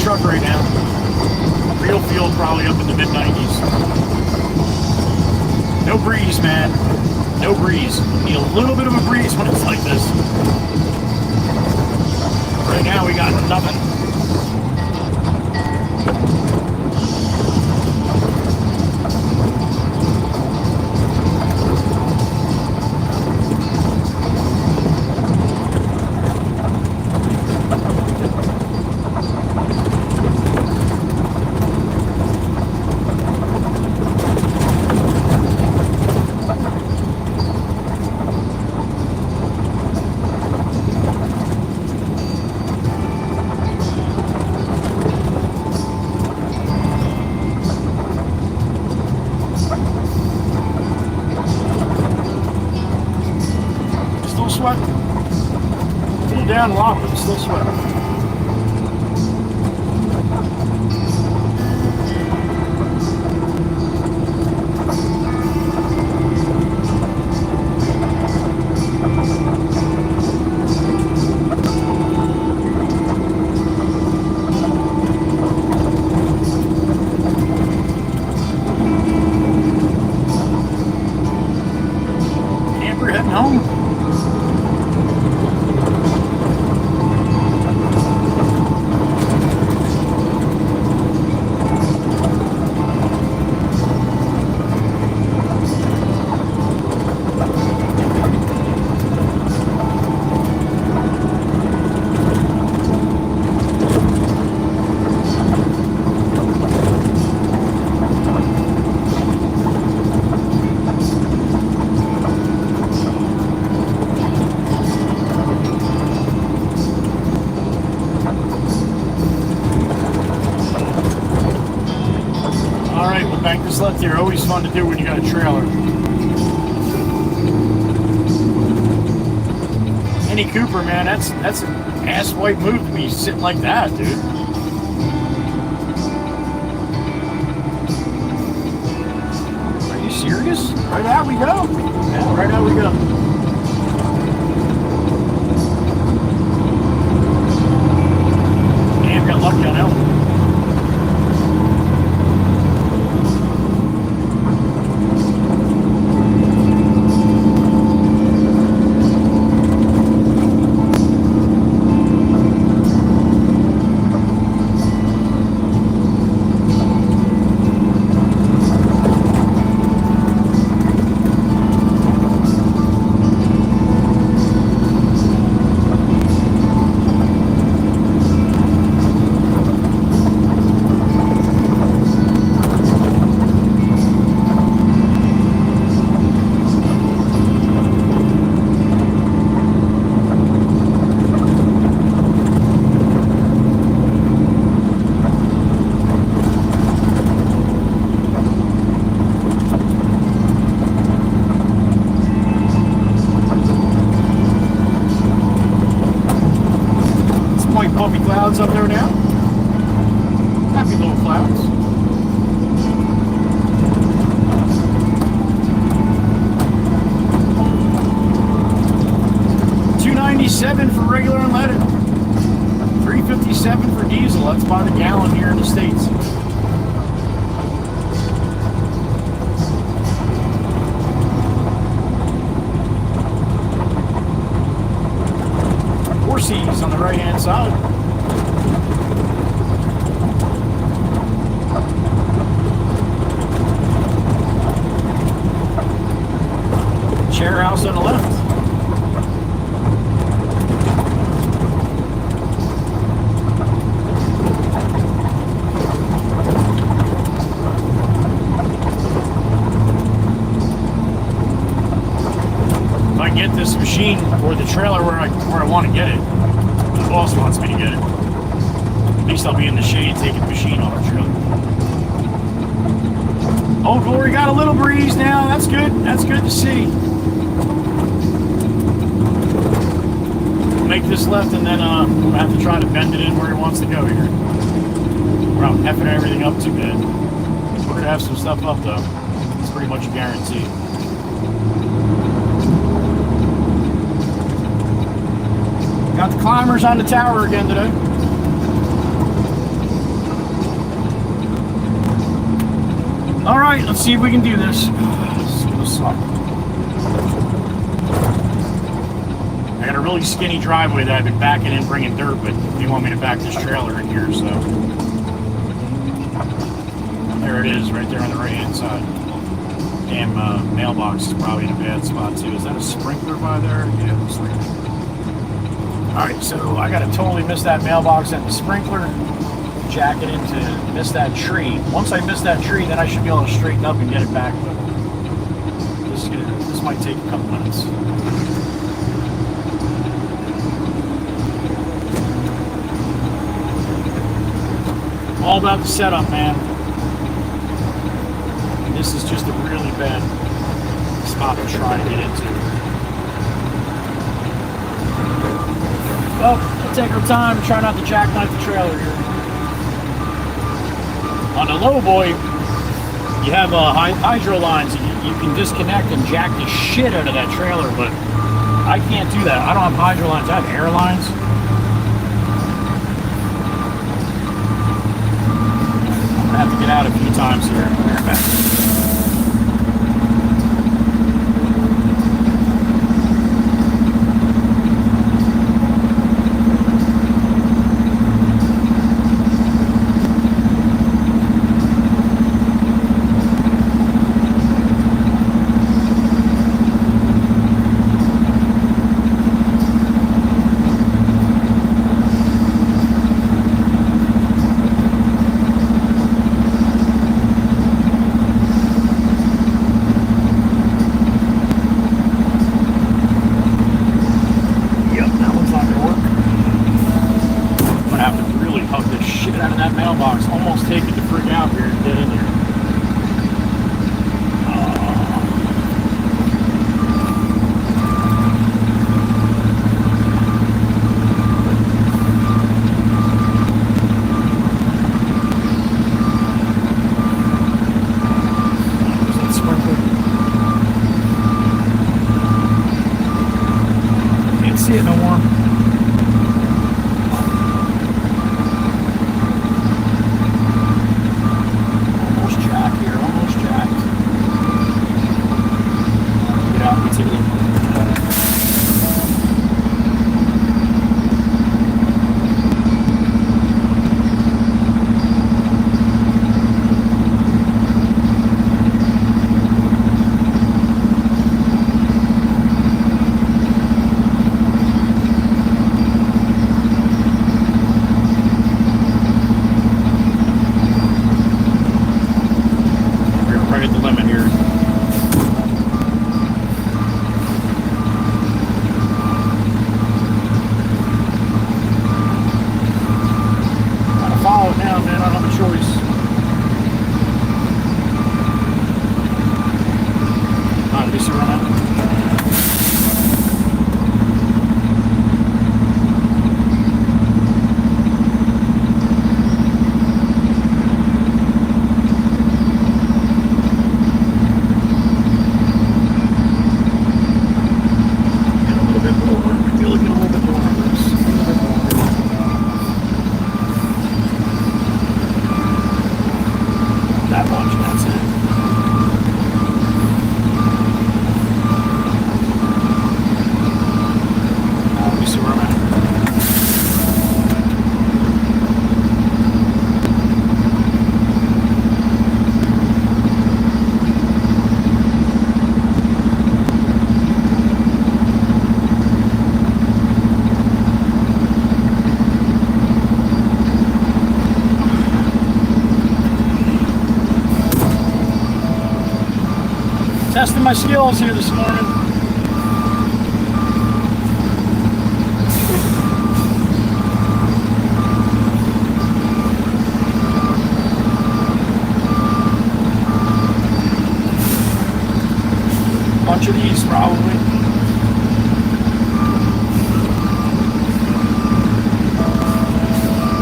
Truck right now. Real fuel probably up in the mid-90s. No breeze, man. No breeze. Need a little bit of a breeze when it's like this. Right now we got nothing. Down a lot, but it's still sweating. Camper heading home. there, always fun to do when you got a trailer. Mini Cooper, man, that's an ass-wipe move to be sitting like that, dude. Are you serious? Right out we go. Yeah, right out we go. Damn, got lucky on that one. Puffy clouds up there now. Happy little clouds. $2.97 for regular unleaded. $3.57 for diesel. That's by the gallon here in the States. C's on the right hand side. Chair house on the left. If I get this machine or the trailer where I want to get it, the boss wants me to get it. At least I'll be in the shade taking the machine off the trailer. Oh, Glory got a little breeze now. That's good. That's good to see. Make this left and then we'll have to try to bend it in where he wants to go here. We're not effing everything up too bad. We're going to have some stuff up though. It's pretty much a guarantee. Got the climbers on the tower again today. All right, let's see if we can do this. It's gonna suck. I got a really skinny driveway that I've been backing in, bringing dirt, but they want me to back this trailer in here, so. There it is, right there on the right-hand side. Damn mailbox is probably in a bad spot too. Is that a sprinkler by there? Yeah, it looks like it. Alright, so I gotta totally miss that mailbox and the sprinkler, jack it in to miss that tree. Once I miss that tree, then I should be able to straighten up and get it back. But this might take a couple minutes. All about the setup, man. And this is just a really bad spot to try to get into. Well, we'll take our time and try not to jackknife the trailer here. On the low boy, you have hydro lines. You can disconnect and jack the shit out of that trailer, but I can't do that. I don't have hydro lines. I have air lines. I'm gonna have to get out a few times here. Can't see it no more. Almost jacked here, almost jacked. Get out, let's take a look. Testing my skills here this morning. Bunch of these probably.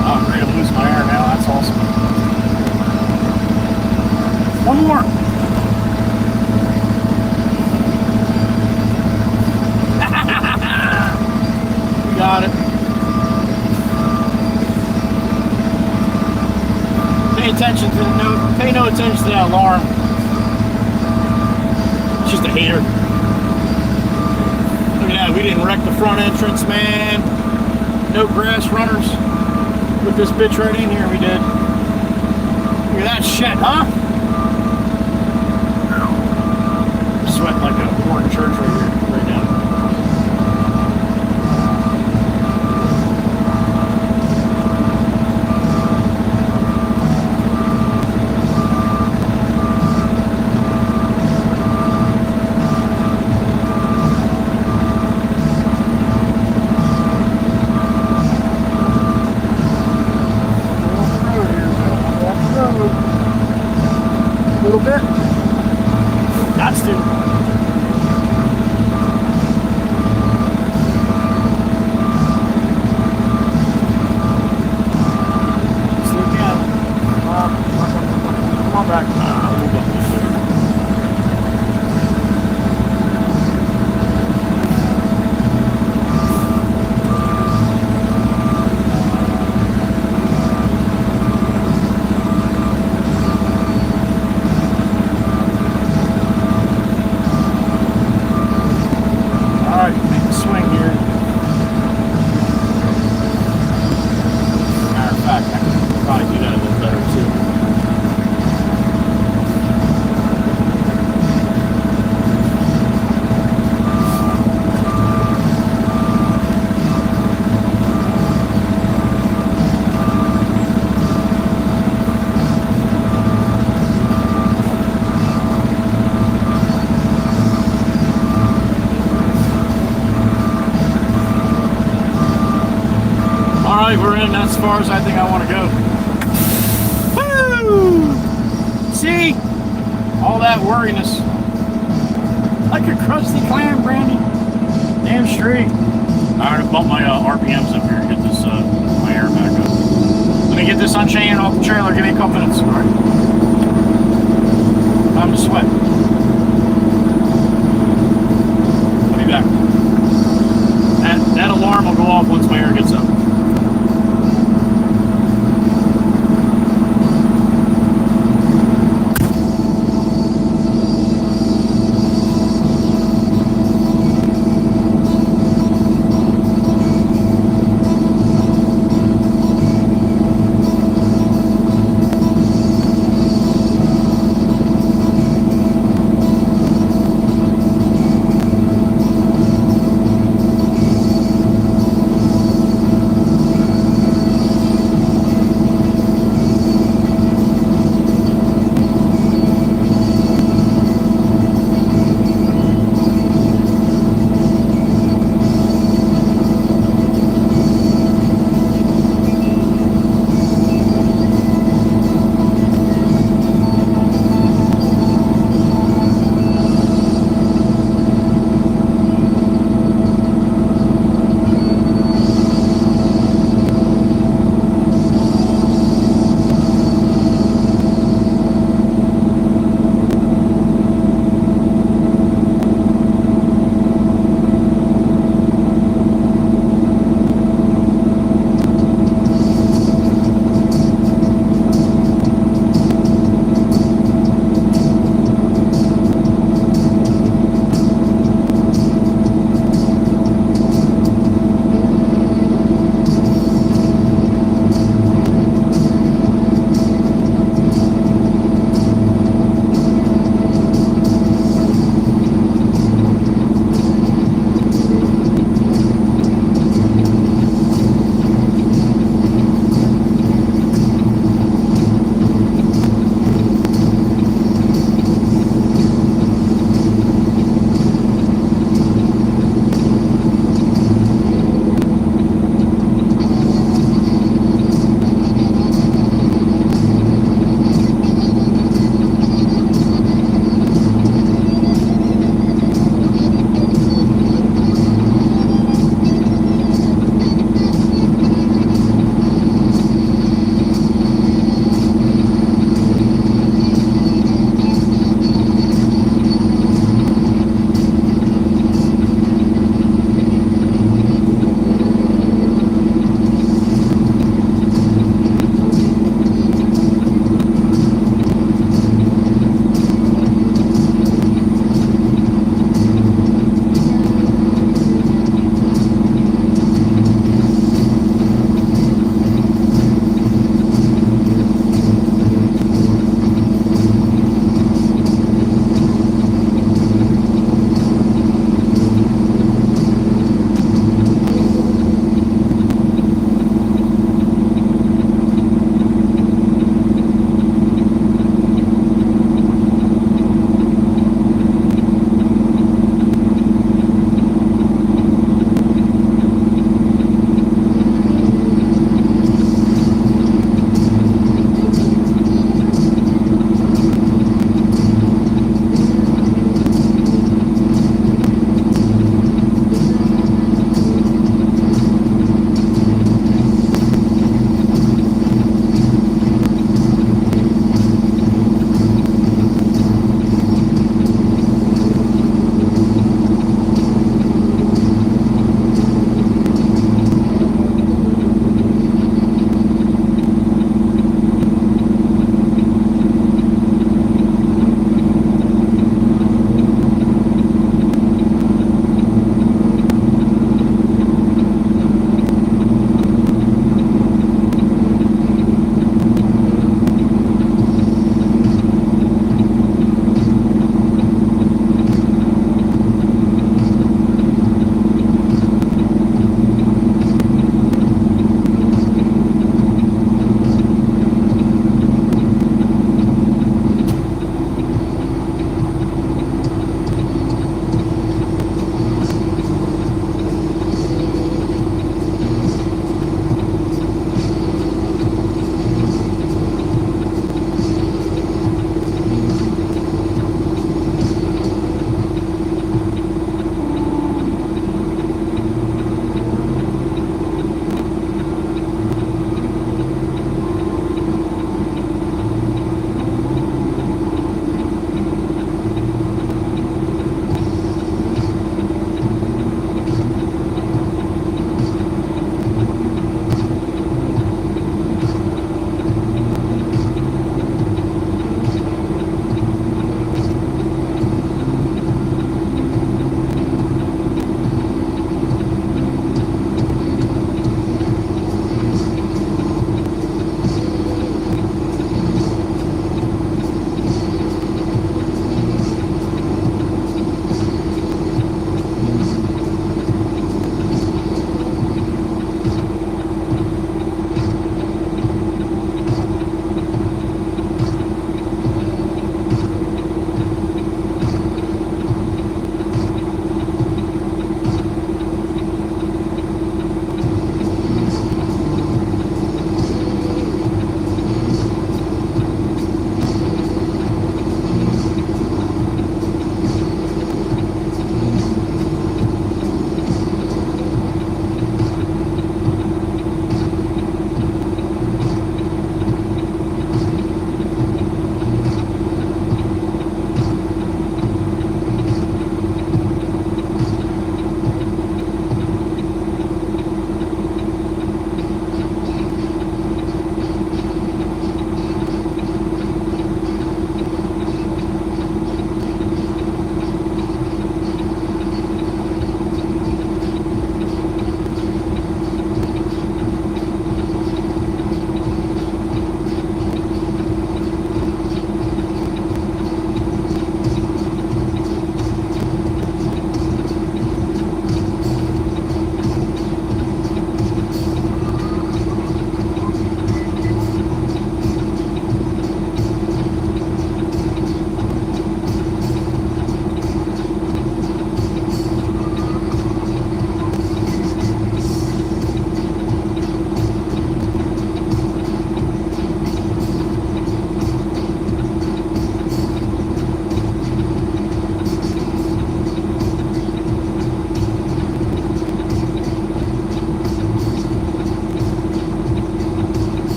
Oh, I'm ready to lose my air now. That's awesome. One more. Got it. Pay attention to the note. Pay no attention to that alarm. It's just a hater. Look at that. We didn't wreck the front entrance, man. No grass runners. Put this bitch right in here. We did. Look at that shit, huh? I'm sweating like a poor in church right here, right now. A little bit. That's to. Slow down. Come on back. We're in as far as I think I want to go. Woo! See? All that worriness. Like a crusty clam, Brandy. Damn straight. Alright, I've bumped my RPMs up here. Get this, my air back up. Let me get this unchained off the trailer. Give me a couple minutes. Alright. Time to sweat. I'll be back. And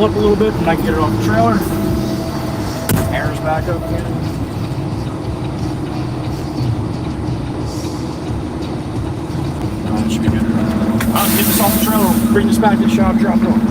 up a little bit and I can get it off the trailer. Air's back up again. That should be good. I'll get this off the trailer, bring this back to the shop, drop it off.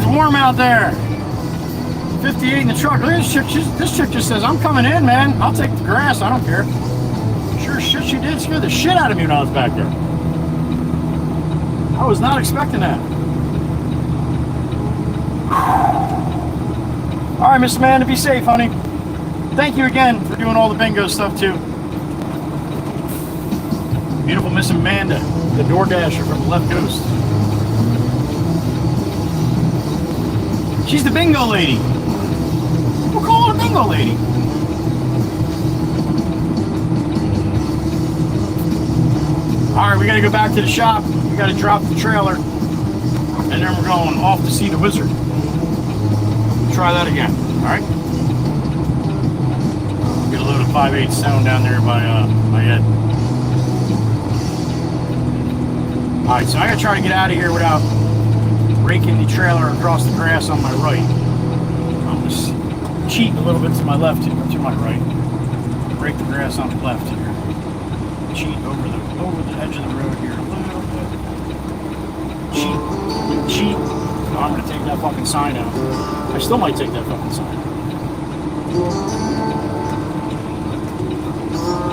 Warm out there. 58 in the truck. Look at this chick just says, I'm coming in, man. I'll take the grass. I don't care. Sure shit she did scare the shit out of me when I was back there. I was not expecting that. All right, Miss Amanda, be safe, honey. Thank you again for doing all the bingo stuff, too. Beautiful Miss Amanda, the door dasher from the Left Coast. She's the bingo lady. We'll call her the bingo lady. All right, we got to go back to the shop. We got to drop the trailer. And then we're going off to see the wizard. Try that again, all right? Get a load of 5/8 sound down there by my head. All right, so I got to try to get out of here without raking the trailer across the grass on my right. I'm just cheating a little bit to my left, to my right. Rake the grass on the left here. Cheat over the edge of the road here a little bit. Cheat. Oh, I'm gonna take that fucking sign out. I still might take that fucking sign out.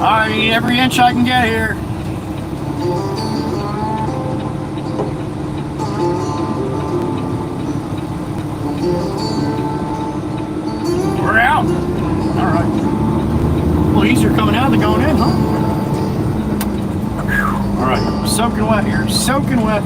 I need every inch I can get here. We're out. All right. A little easier coming out than going in, huh? soaking wet.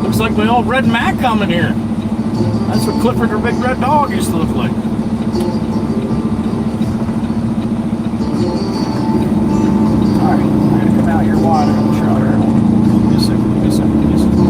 Looks like my old red Mac coming here. That's what Clifford, her big red dog, used to look like. Alright, I'm gonna come out here wide on the trailer. Give me a second, give me a second, give me a second.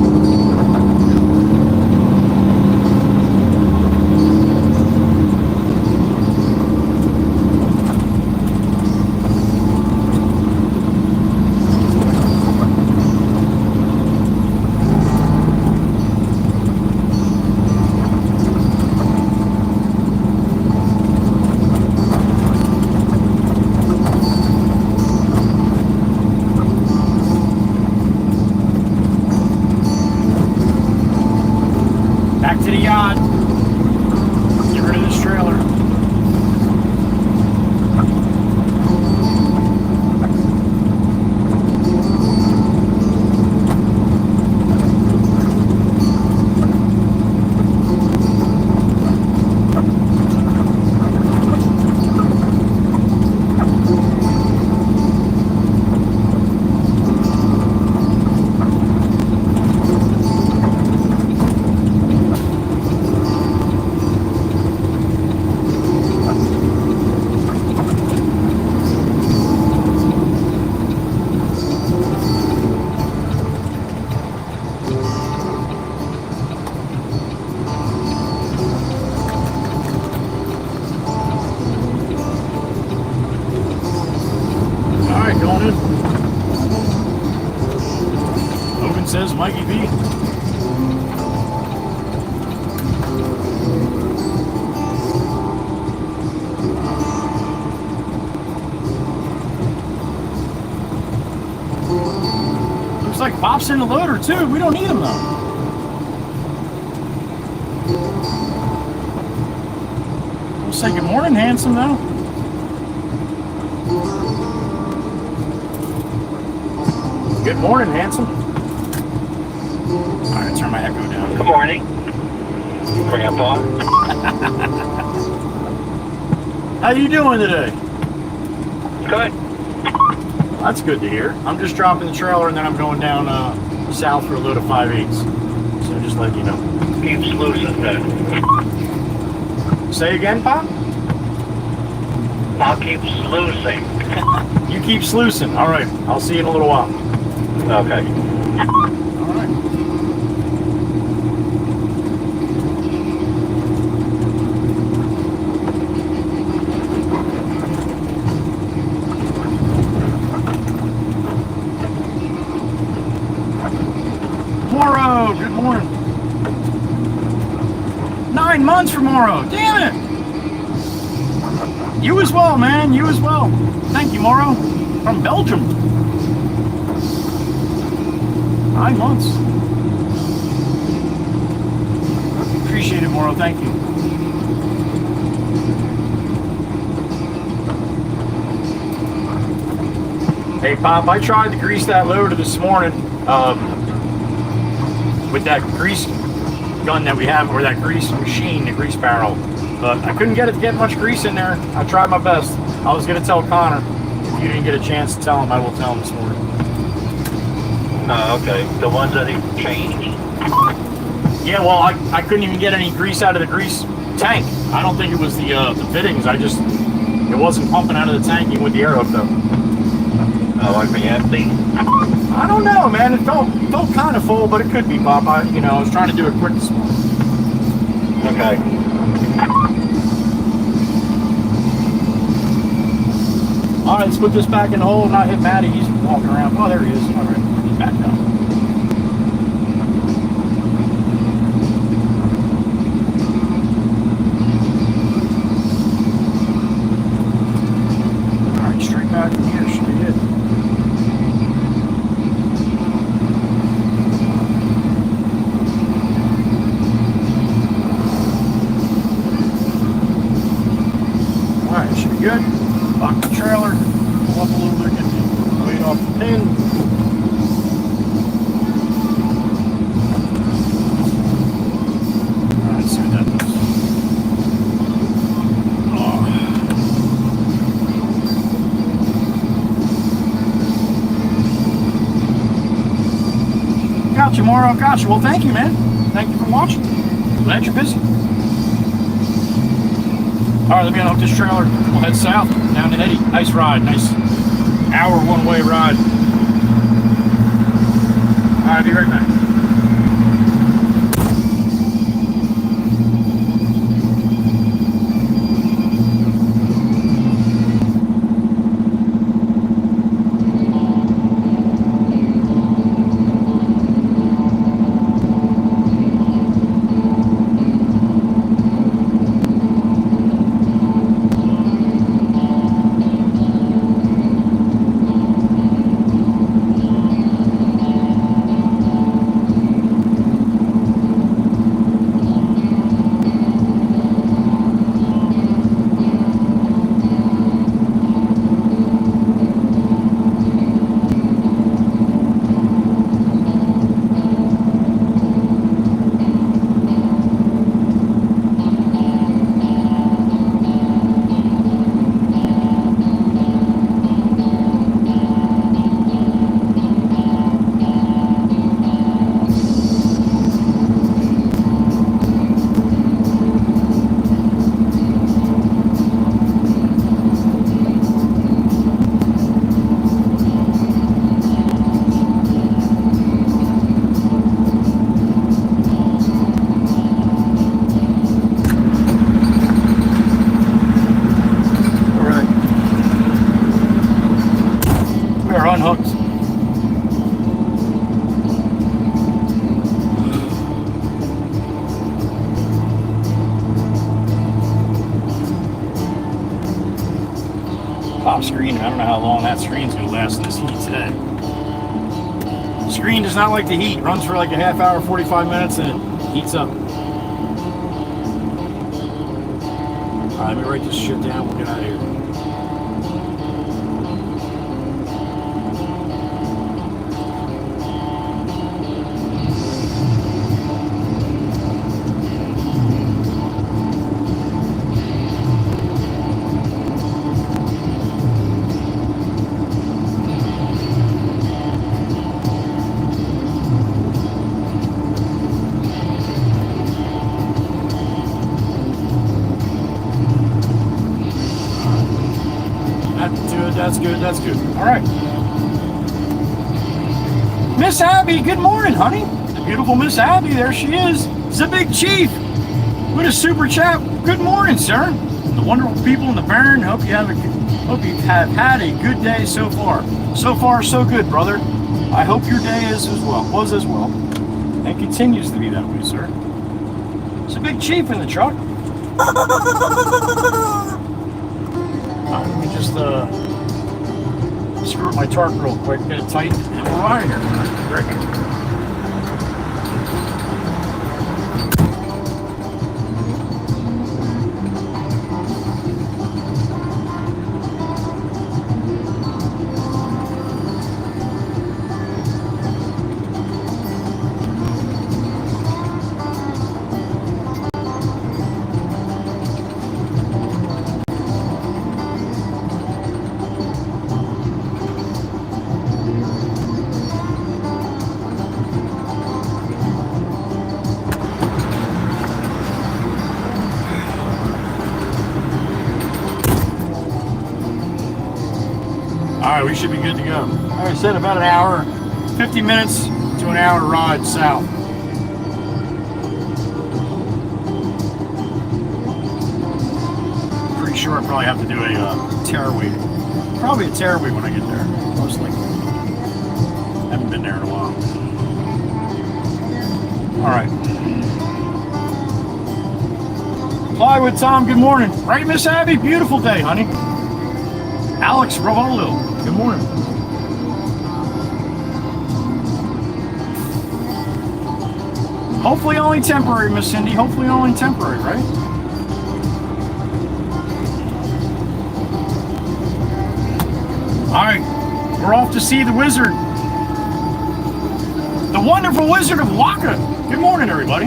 Back to the yacht. Get rid of this trailer. Alright, going in. Logan says Mikey B. Looks like Pop's in the loader too. We don't need him though. We'll say good morning, handsome though. Good morning, handsome. All right, turn my echo down. Good morning, Grandpa. How you doing today? Good. That's good to hear. I'm just dropping the trailer and then I'm going down south for a load of 5/8. So just let you know. Keep sluicing then. Say again, Pop? I'll keep sluicing. You keep sluicing. All right, I'll see you in a little while. Okay. All right. Morrow, good morning. 9 months for Morrow. Damn it. You as well, man. You as well. Thank you, Morrow. From Belgium. 9 months. Appreciate it, Morrow. Thank you. Hey, Pop, I tried to grease that loader this morning with that grease gun that we have, or that grease machine, the grease barrel. But I couldn't get it to get much grease in there. I tried my best. I was going to tell Connor. If you didn't get a chance to tell him, I will tell him this morning. Oh, okay. The ones that he changed? Yeah, well, I couldn't even get any grease out of the grease tank. I don't think it was the fittings. It wasn't pumping out of the tank even with the air hook though. Oh, like the empty? I don't know, man. It felt kind of full, but it could be, Bob. I was trying to do it quick this morning. Okay. All right, let's put this back in the hole and not hit Matty. He's walking around. Oh, there he is. All right, he's back now. All right, straight back from here should be it. All right, should be good. Lock the trailer. Pull up a little bit, get the weight off the pin. Alright, let's see what that does. Oh. Gotcha, Mauro. Gotcha. Well, thank you, man. Thank you for watching. Glad you're busy. Alright, let me unhook this trailer. We'll head south, down to Eddie. Nice ride, nice hour one-way ride. Alright, be right back. Unhooked. Pop screen. I don't know how long that screen's gonna last in this heat today. The screen does not like the heat. Runs for like a half hour, 45 minutes, and it heats up. Alright, let me write this shit down. We'll get out of here. That's good, that's good. All right. Miss Abby, good morning, honey. The beautiful Miss Abby, there she is. The Big Chief with a super chat. Good morning, sir. The wonderful people in the barn. Hope you have had a good day so far. So far, so good, brother. I hope your day was as well, and continues to be that way, sir. It's a Big Chief in the truck. All right, let me just screw up my tarp real quick, get it tight, and we're out of here. Great. Alright, we should be good to go. Like I said, about an hour, 50 minutes to an hour ride south. Pretty sure I probably have to do a tearaway. Probably a tearaway when I get there, most likely. Haven't been there in a while. Alright. Plywood Tom, good morning. Right, Miss Abby? Beautiful day, honey. Alex Ravaldo, good morning. Hopefully only temporary, Miss Cindy. Hopefully only temporary, right? All right, we're off to see the wizard. The wonderful Wizard of Waka. Good morning, everybody.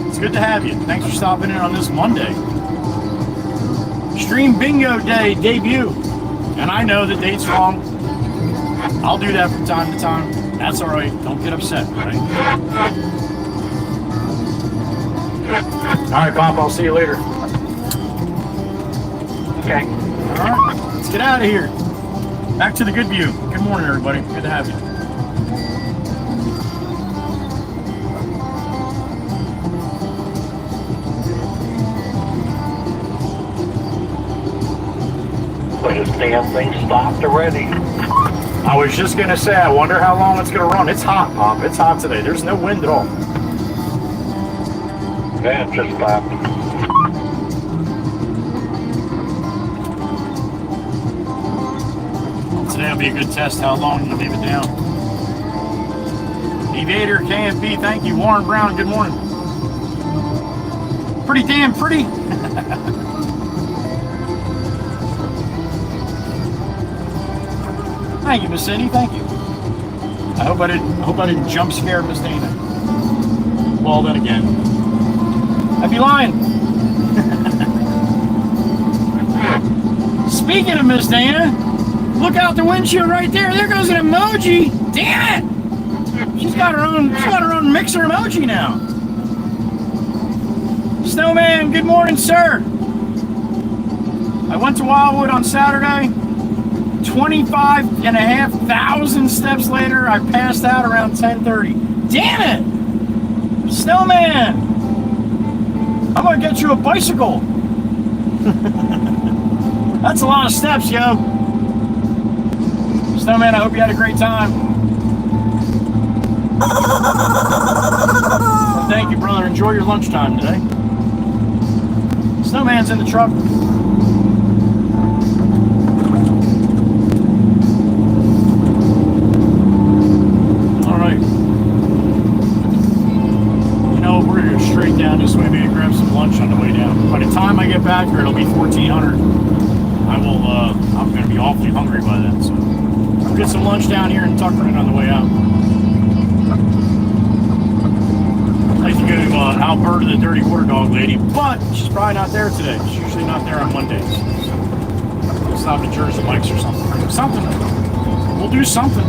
It's good to have you. Thanks for stopping in on this Monday. Stream Bingo Day debut. And I know the date's wrong. I'll do that from time to time. That's all right. Don't get upset, right? All right, Pop, I'll see you later. Okay. All right, let's get out of here. Back to the good view. Good morning, everybody. Good to have you. But this damn thing stopped already. I was just going to say, I wonder how long it's going to run. It's hot, Pop. It's hot today. There's no wind at all. Yeah, it just stopped. Today will be a good test how long you leave it down. Evader, KFB, thank you. Warren Brown, good morning. Pretty damn pretty. Thank you, Miss Cindy. Thank you. I hope I didn't jump scare Miss Dana. Well, then again, I'd be lying. Speaking of Miss Dana, look out the windshield right there. There goes an emoji. Damn it! She's got her own mixer emoji now. Snowman, good morning, sir. I went to Wildwood on Saturday. 25,500 steps later, I passed out around 10:30. Damn it! Snowman! I'm gonna get you a bicycle. That's a lot of steps, yo. Snowman, I hope you had a great time. Well, thank you, brother. Enjoy your lunchtime today. Snowman's in the truck. Straight down this way, maybe grab some lunch on the way down. By the time I get back here, it'll be 1400. I'm going to be awfully hungry by then, so we'll get some lunch down here in Tuckerton on the way out. I'd like to go to Alberta, the Dirty Water Dog lady, but she's probably not there today. She's usually not there on Mondays. We'll stop at Jersey Mike's or something. We'll do something.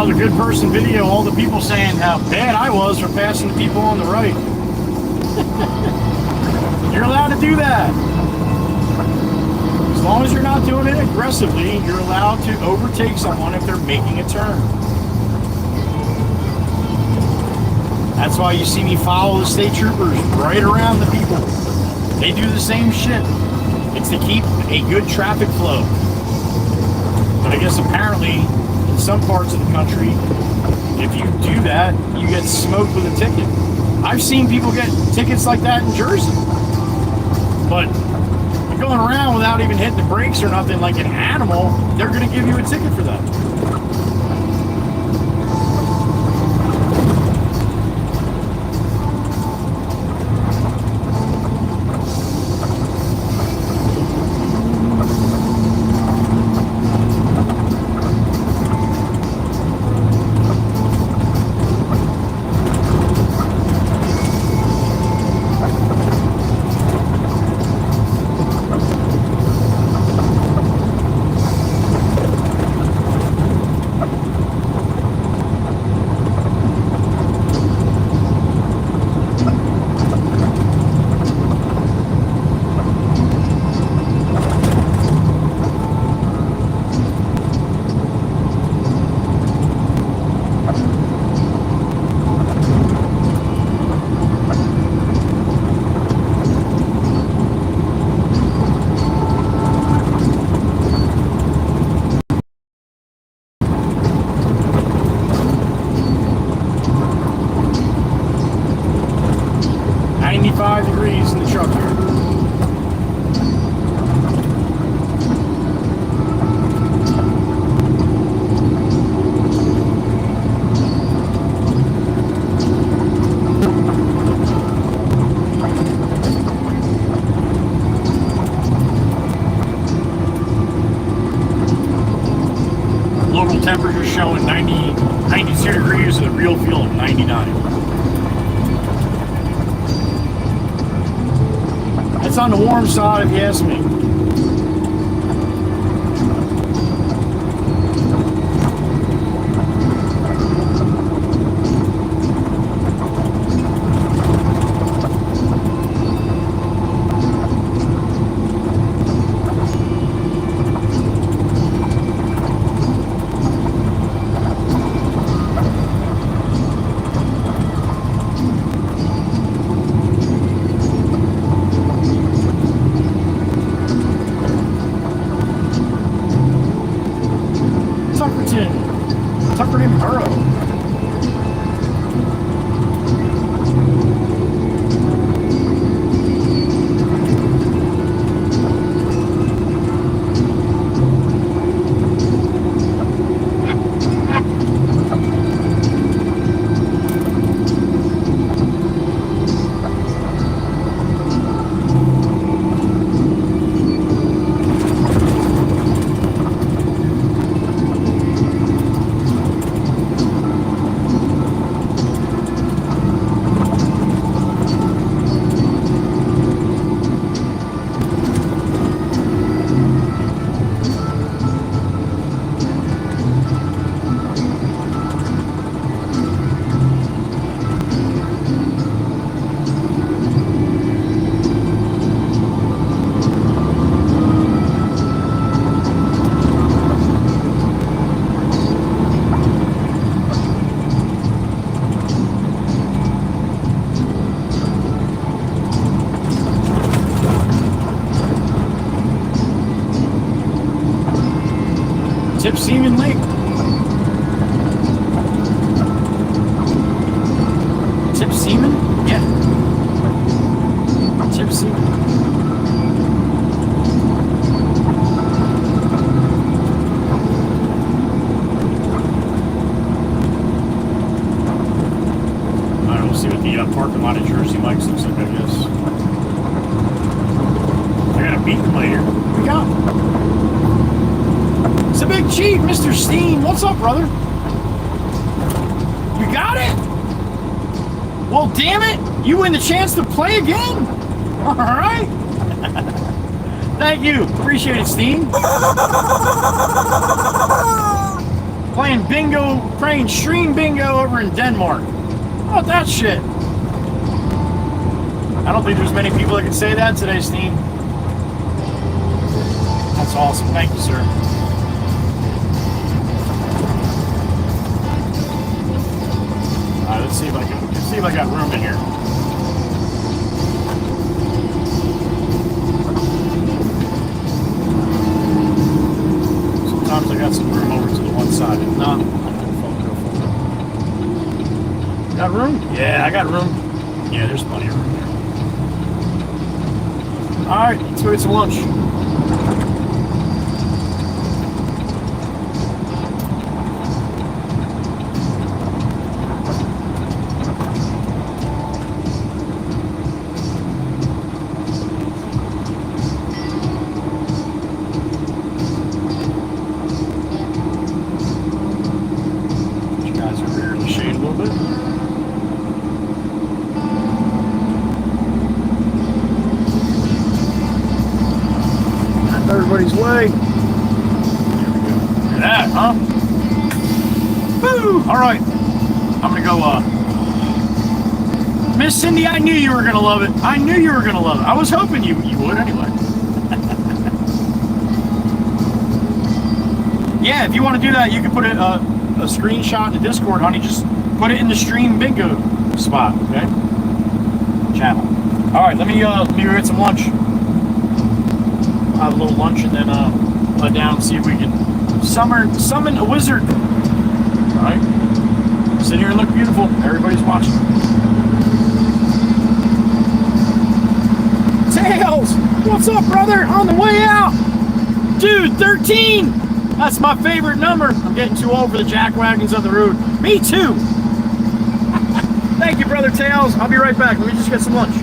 The good person video, all the people saying how bad I was for passing the people on the right. You're allowed to do that. As long as you're not doing it aggressively, you're allowed to overtake someone if they're making a turn. That's why you see me follow the state troopers right around the people. They do the same shit. It's to keep a good traffic flow. But I guess apparently in some parts of the country, if you do that, you get smoked with a ticket. I've seen people get tickets like that in Jersey. But you're going around without even hitting the brakes or nothing like an animal, they're going to give you a ticket for that. truck here. Local temperature showing 92 degrees and the real feel of 99. It's on the warm side if you ask me. Tuckerton Borough. Tip Seaman Lake. Tip Seaman? Yeah. Tip Seaman. I don't see what the parking lot of Jersey Mike's looks like, I guess. I got a beat later. What we got? It's a big chief, Mr. Steen. What's up, brother? You got it? Well, damn it. You win the chance to play again. All right. Thank you. Appreciate it, Steen. Playing bingo, playing stream bingo over in Denmark. How about that shit? I don't think there's many people that can say that today, Steen. That's awesome. Thank you, sir. Let's see if I got room in here. Sometimes I got some room over to the one side. If not, got room? Yeah, I got room. Yeah, there's plenty of room there. All right, let's go get some lunch. Everybody's way. There we go. Look at that, huh? Woo! All right. I'm going to go, Miss Cindy, I knew you were going to love it. I knew you were going to love it. I was hoping you would anyway. Yeah, if you want to do that, you can put a screenshot in the Discord, honey. Just put it in the stream bingo spot, okay? Channel. All right, let me go get some lunch. Have a little lunch and then let down and see if we can summon a wizard. All right, sit here and look beautiful. Everybody's watching. What's up, brother? On the way out. Dude, 13. That's my favorite number. I'm getting too old for the jack wagons on the road. Me too. Thank you, Brother Tails. I'll be right back. Let me just get some lunch.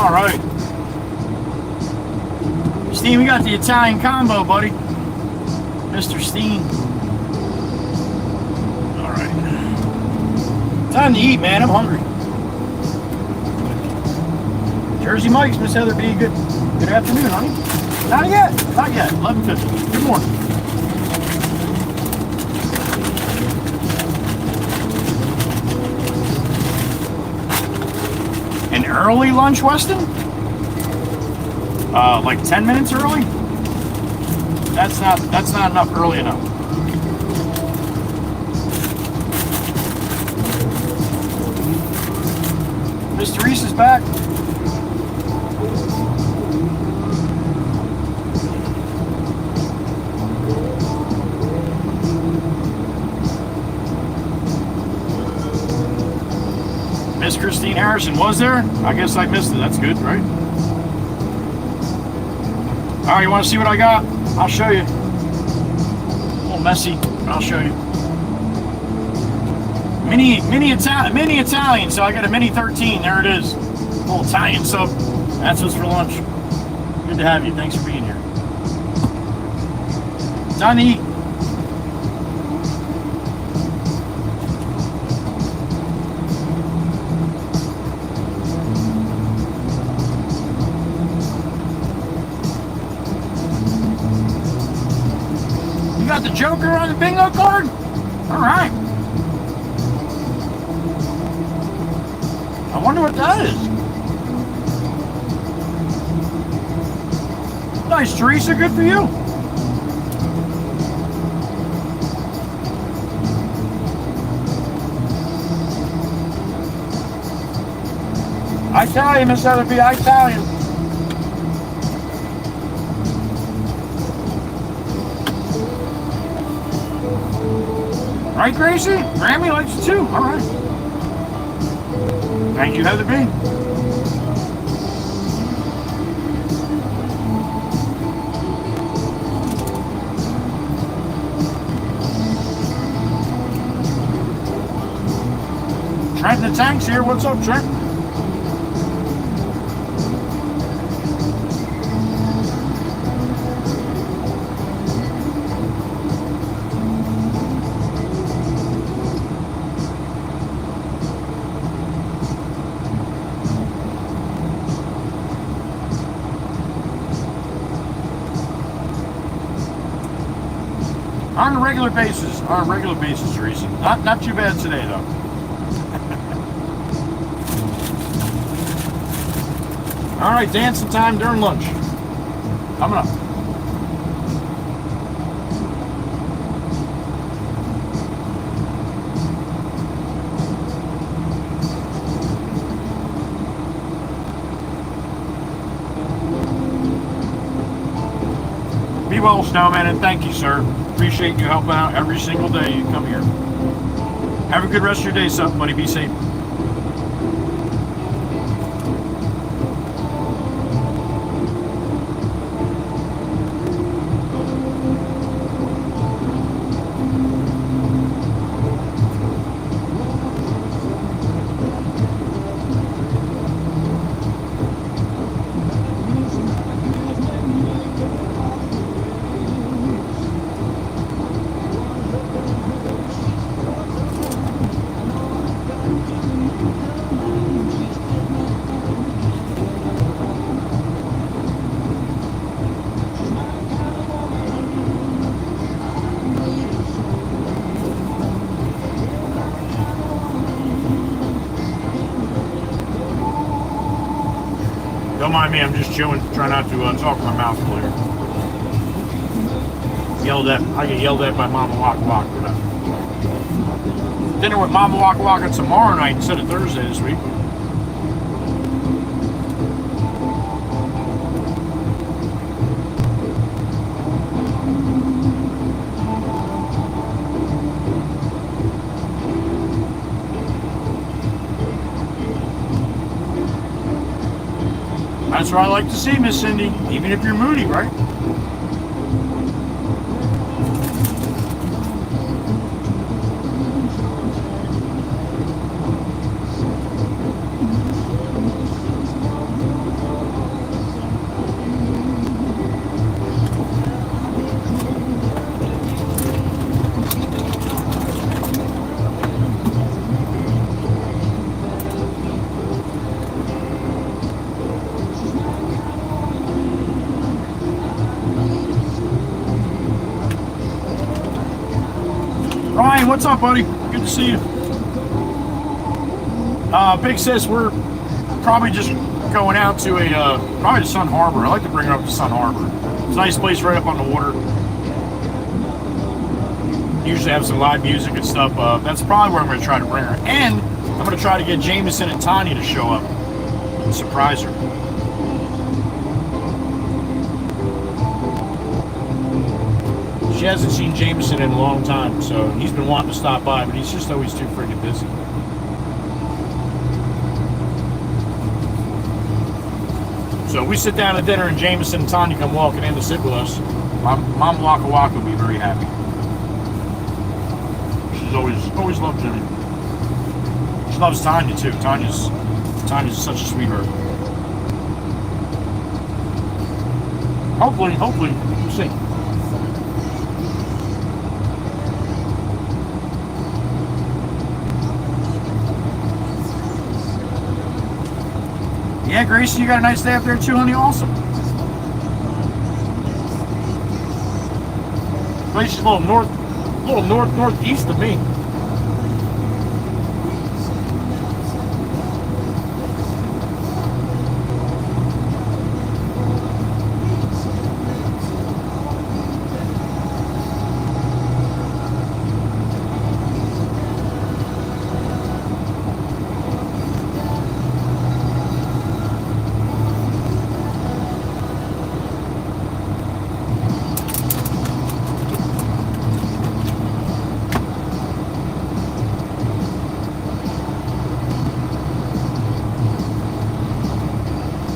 All right. Steen, we got the Italian combo, buddy. Mr. Steen. All right. Time to eat, man. I'm hungry. Jersey Mike's, Miss Heather B. Good afternoon, honey. Not yet. Not yet. 11:50. Good morning. An early lunch, Weston? Like 10 minutes early? That's not enough early enough. Miss Teresa's back. Miss Christine Harrison was there? I guess I missed it. That's good, right? All right, you want to see what I got? I'll show you. A little messy, but I'll show you. Mini Italian, so I got a mini 13. There it is. A little Italian sub. That's what's for lunch. Good to have you. Thanks for being here. Time to eat. You got the Joker on the bingo card? All right. I wonder what that is. Nice, Teresa. Good for you. Italian, Miss Heatherby, Italian. Right, Gracie? Grammy likes it too. All right. Thank you, Heatherby. Trent in the Tanks here. What's up, Trent? On a regular basis, Teresa. Not too bad today, though. All right, dancing time during lunch. Coming up. Be well, Snowman, and thank you, sir. Appreciate you helping out every single day you come here. Have a good rest of your day, son, buddy. Be safe. Don't mind me, I'm just chewing, trying not to talk with my mouth full here. I get yelled at by Mama Waka Waka for that. Dinner with Mama Waka Waka tomorrow night instead of Thursday this week. That's what I like to see, Miss Cindy, even if you're moody, right? Ryan, what's up, buddy? Good to see you. Big Sis, we're probably just going out to probably to Sun Harbor. I like to bring her up to Sun Harbor. It's a nice place right up on the water. Usually have some live music and stuff. That's probably where I'm going to try to bring her. And I'm going to try to get Jameson and Tanya to show up and surprise her. She hasn't seen Jameson in a long time, so he's been wanting to stop by, but he's just always too freaking busy. So we sit down at dinner and Jameson and Tanya come walking in to sit with us. Mom Waka Waka will be very happy. She's always loved Jimmy. She loves Tanya too. Tanya's such a sweetheart. Hopefully, we'll see. Yeah, Gracie, you got a nice day up there too, honey. Awesome. Place is a little northeast of me.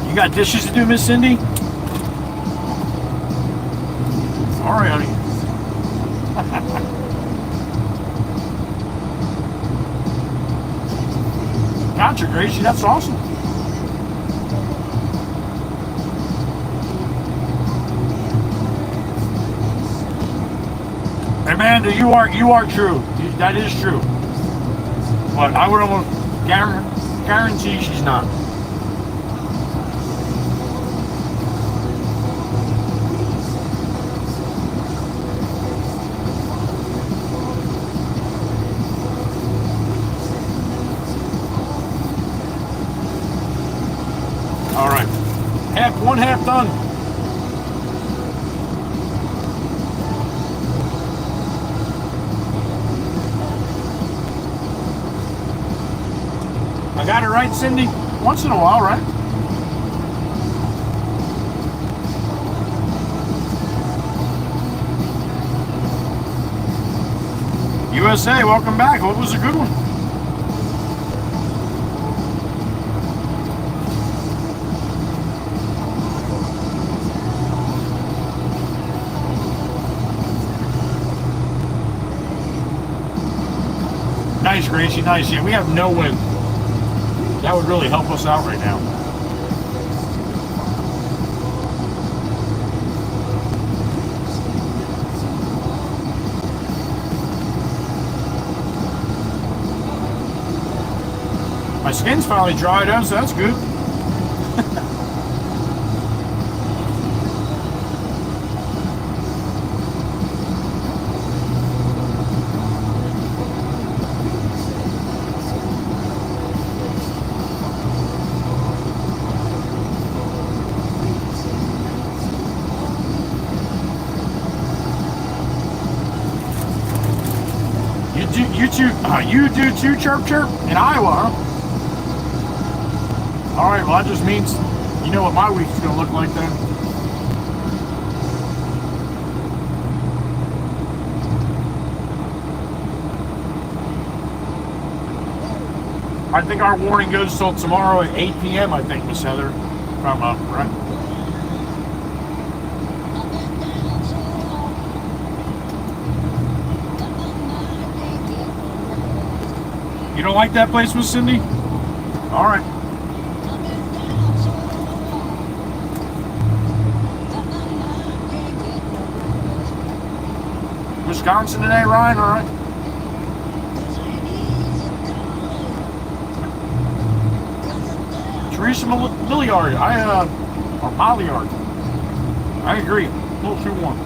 You got dishes to do, Miss Cindy? All right, honey. Gotcha, Gracie. That's awesome. Hey, Amanda, you are true. That is true. But I would almost guarantee she's not. All right, one half done. I got it right, Cindy. Once in a while, right? USA, welcome back. What was a good one? Nice, Gracie, nice. Yeah, we have no wind. That would really help us out right now. My skin's finally dried out, so that's good. You do too, chirp chirp, in Iowa, huh? All right, well that just means you know what my week's gonna look like then. I think our warning goes till tomorrow at 8 p.m. I think, Miss Heather, if I'm right. You don't like that place, Miss Cindy? All right. Wisconsin today, Ryan? All right. Teresa Milliard, or Molliard. I agree. A little too warm.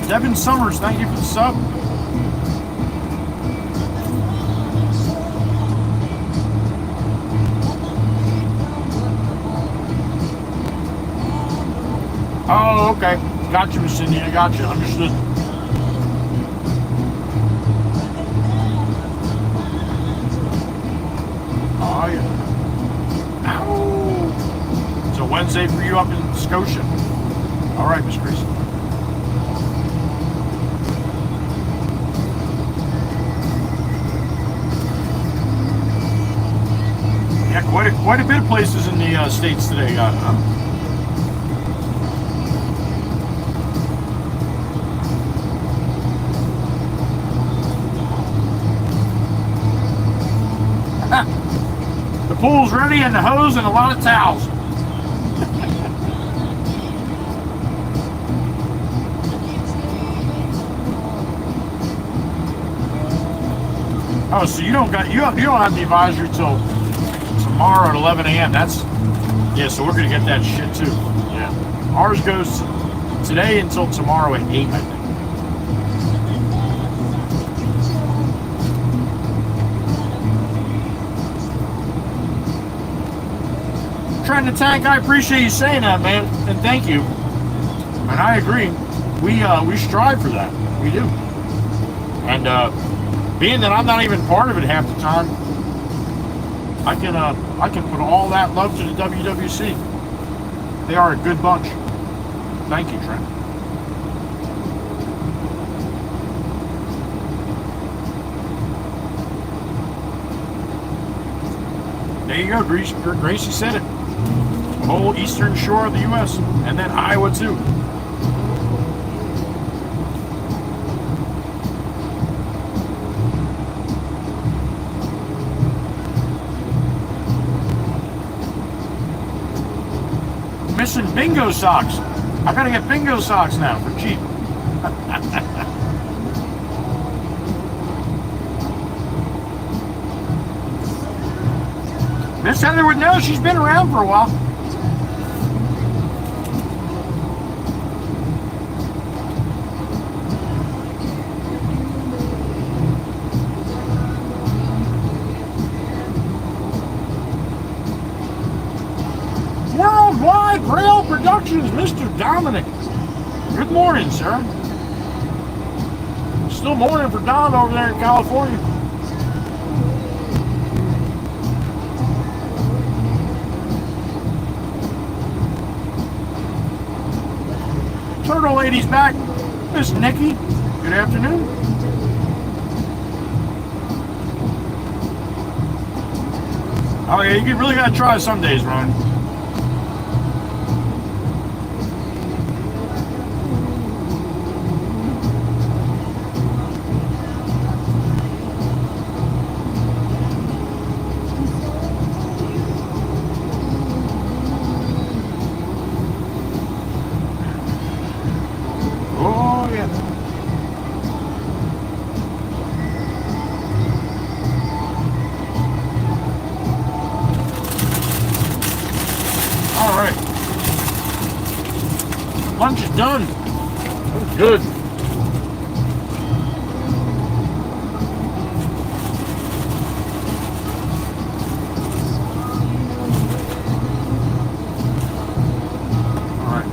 Devin Summers, thank you for the sub. Oh, okay. Got you, Miss Cindy. I got you. Understood. Oh, yeah. Ow. It's a Wednesday for you up in Scotia. All right, Miss Gracie. Yeah, quite a bit of places in the States today got it, huh? pool's ready and the hose and a lot of towels. Oh, so you don't have the advisory till tomorrow at 11 a.m. Yeah. So we're gonna get that shit too. Yeah. Ours goes today until tomorrow at 8, I think. Trent the Tank, I appreciate you saying that, man, and thank you. And I agree. We strive for that. We do. And being that I'm not even part of it half the time, I can put all that love to the WWC. They are a good bunch. Thank you, Trent. There you go, Gracie said it. The whole eastern shore of the U.S. and then Iowa too. Missing bingo socks. I gotta get bingo socks now for cheap. Miss Heather would know. She's been around for a while. Worldwide Braille Productions, Mr. Dominic. Good morning, sir. Still morning for Don over there in California. Turtle Lady's back. Miss Nikki, good afternoon. Oh yeah, you really gotta try some days, Ron. Lunch is done. That was good. All right.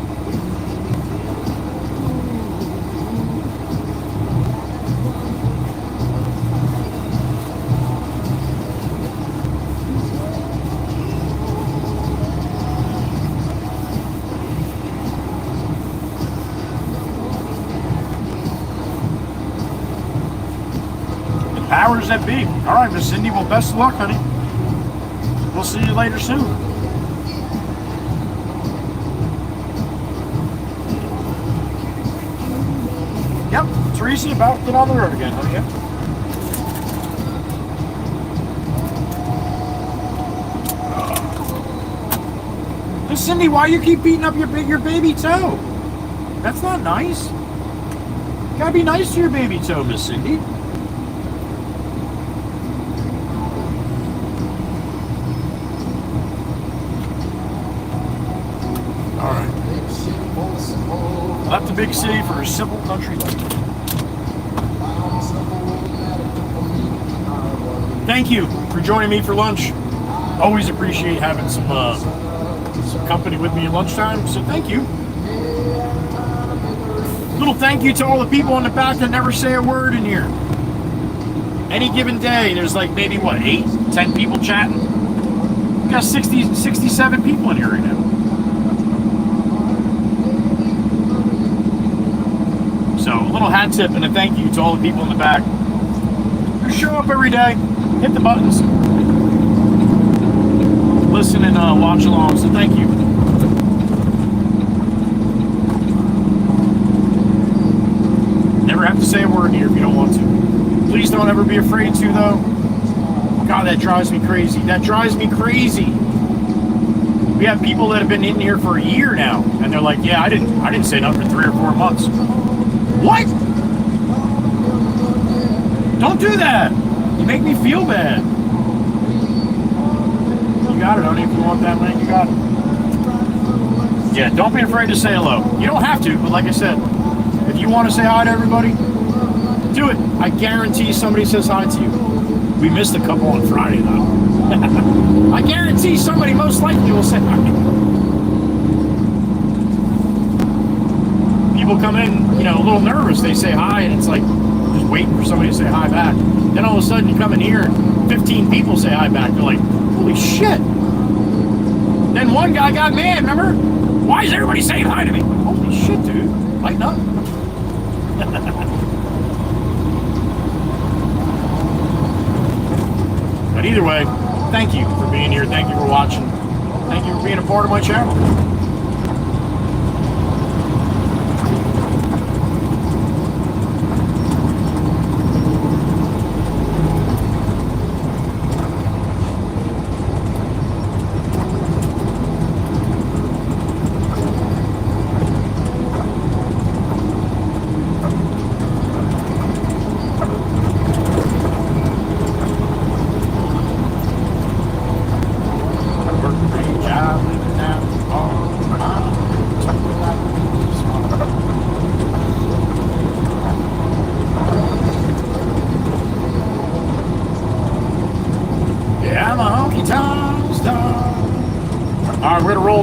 Powers that be. All right, Miss Cindy. Well, best of luck, honey. We'll see you later soon. Yep, Teresa, about to get on the road again, honey. Yep. Miss Cindy, why you keep beating up your baby toe? That's not nice. You gotta be nice to your baby toe, Miss Cindy. Left the big city for a simple country life. Thank you for joining me for lunch. Always appreciate having some company with me at lunchtime, so thank you. Little thank you to all the people in the back that never say a word in here. Any given day, there's like maybe, 8, 10 people chatting? We got 60, 67 people in here right now. So a little hat tip and a thank you to all the people in the back who show up every day, hit the buttons, listen and watch along. So thank you. Never have to say a word here if you don't want to. Please don't ever be afraid to, though, God, that drives me crazy. That drives me crazy. We have people that have been in here for a year now, and they're like, yeah, I didn't say nothing for 3 or 4 months. What? Don't do that. You make me feel bad. You got it, honey. If you want that link, you got it. Yeah, don't be afraid to say hello. You don't have to, but like I said, if you want to say hi to everybody, do it. I guarantee somebody says hi to you. We missed a couple on Friday, though. I guarantee somebody most likely will say hi. People come in, you know, a little nervous. They say hi, and it's like just waiting for somebody to say hi back. Then all of a sudden, you come in here, and 15 people say hi back. They're like, holy shit. Then one guy got mad, remember? Why is everybody saying hi to me? Holy shit, dude. Lighten up. But either way, thank you for being here. Thank you for watching. Thank you for being a part of my channel.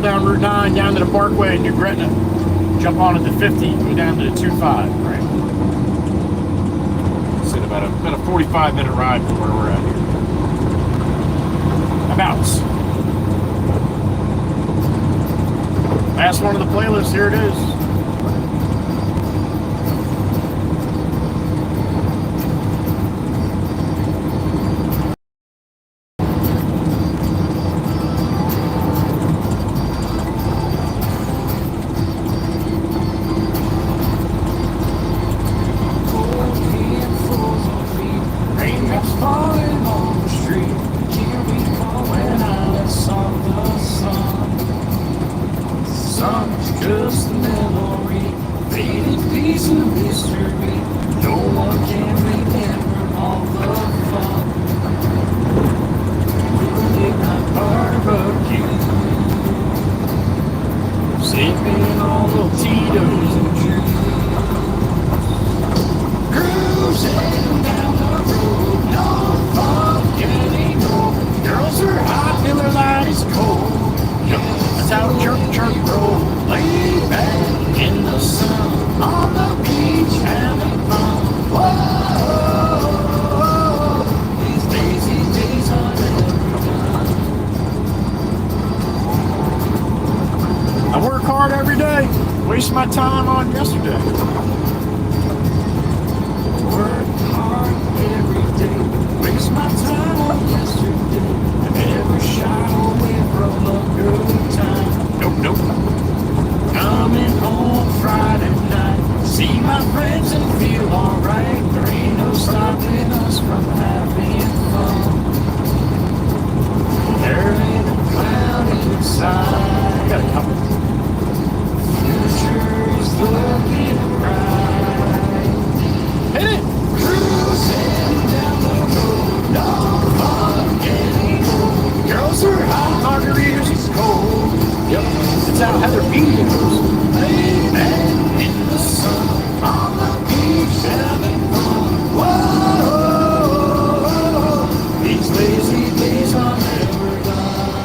Down Route 9, down to the Parkway in New Gretna. Jump on at the 50, go down to the 25, right? It's about a 45-minute ride from where we're at here. Abouts. Last one of the playlist, here it is. Waste my time on yesterday. Work hard every day. Waste my time on yesterday. I never shy away from a good time. Nope. Coming home Friday night. See my friends and feel alright. There ain't no stopping us from having fun. There ain't a cloud inside. Got a couple. Future's looking bright. Hit it! Cruising down the road, no fun anymore. Girls are hot, margaritas is cold. Yep, that's how Heather Beatty goes. Lay back in the sun, on the beach having fun. Whoa, these lazy days are never done.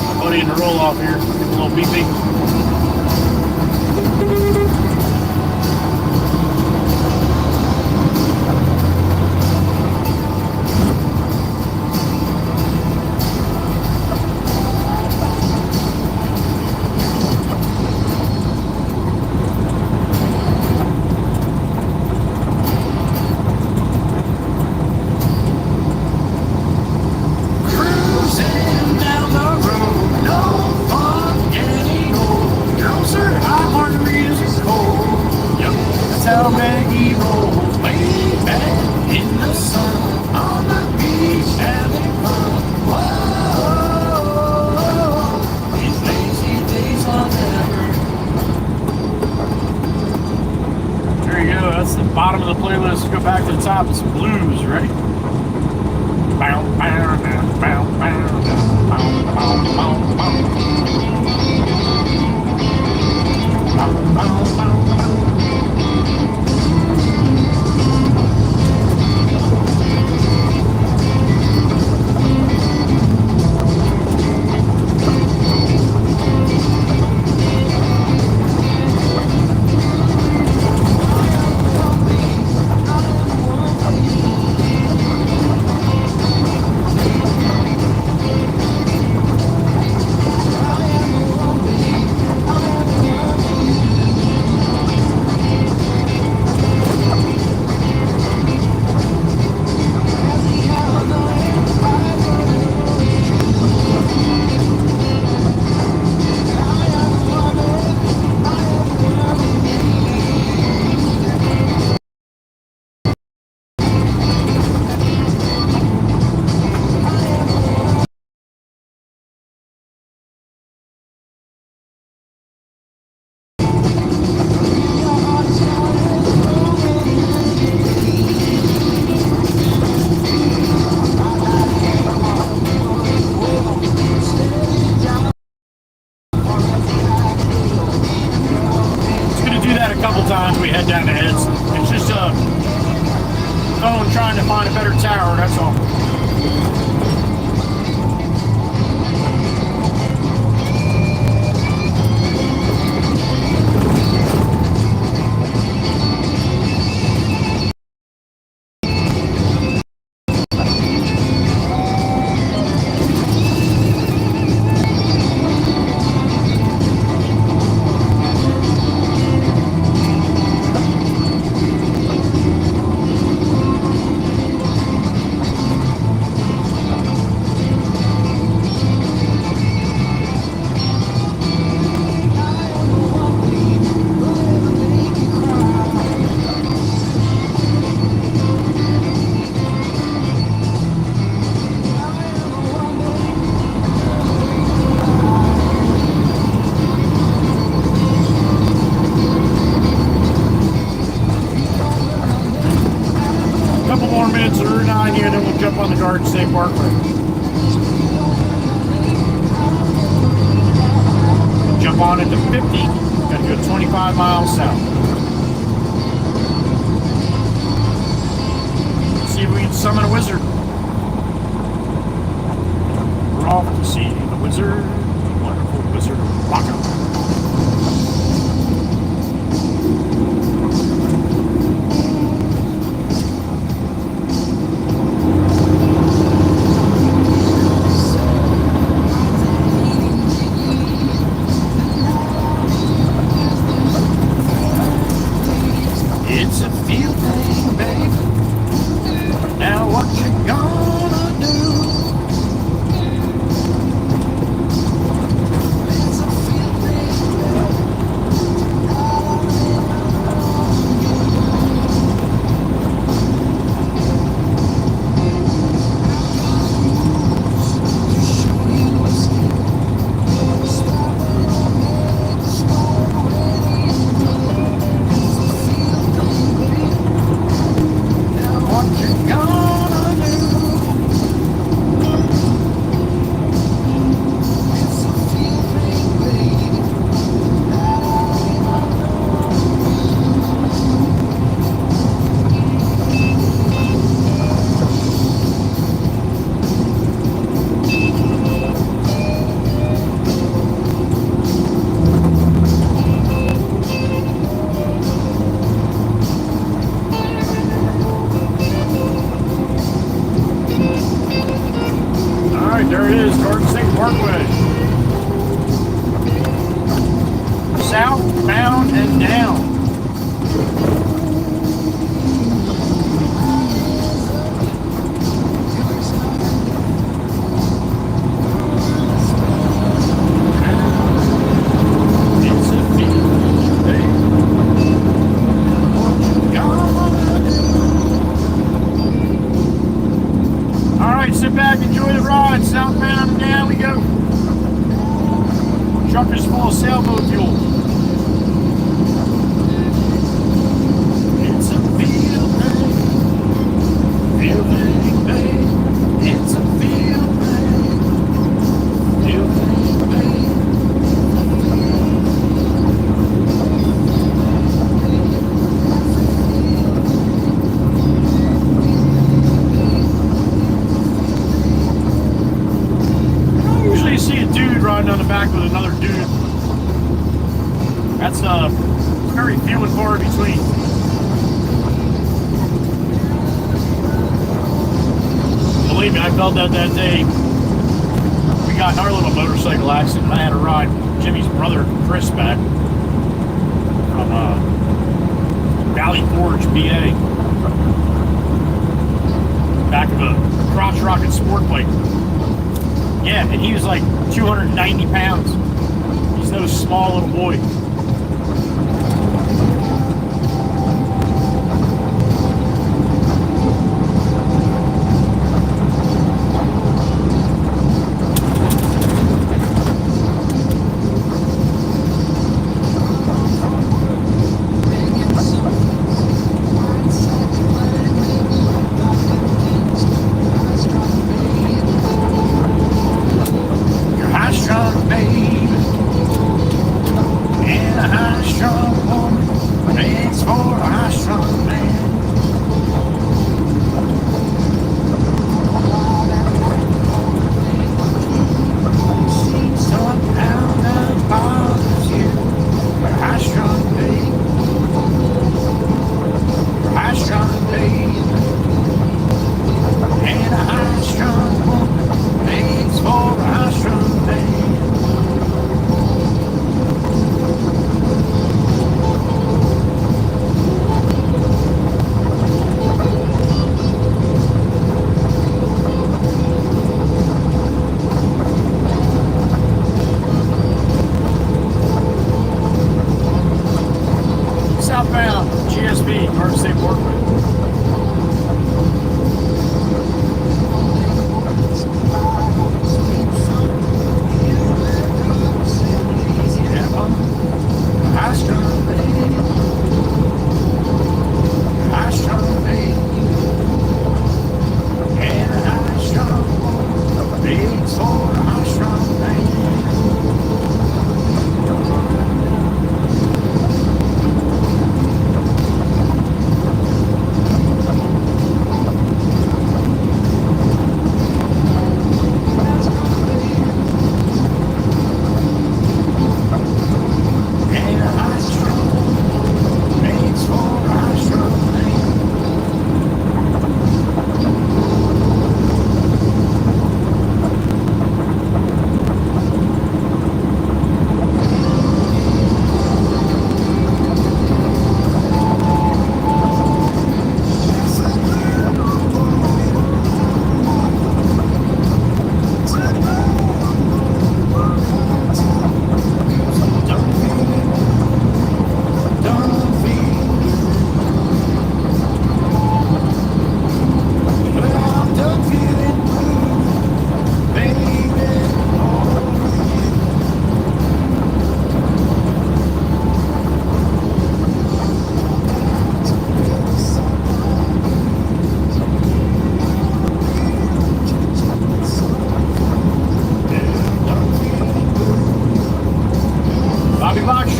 My buddy in the roll-off here, give a little beep-beep. That's the bottom of the playlist. Let's go back to the top. It's blues. Ready? Bow, bow, bow, bow, bow, bow, bow, bow, bow. Bow, bow, bow, bow. Times we head down the heads. It's just a phone trying to find a better tower, that's all. Here, then we'll jump on the Garden State Parkway. Jump on into 50. Gotta go 25 miles south. See if we can summon a wizard. We're off to see the wizard, the wonderful Wizard of Rocco. It's a field thing, babe. Now what you gonna do? It's a field thing, There it is, Garden State Parkway. Southbound and down. It's a field day. What you gonna do? All right, sit back, enjoy the ride. Southbound and down we go. Truck is full of sailboat fuel. It's a back with another dude. That's very few and far between. Believe me, I felt that day. We got in our little motorcycle accident. I had to ride Jimmy's brother, Chris, back from Valley Forge, PA. Back of a crotch rocket sport bike. Yeah, and he was like 290 pounds. He's no small little boy.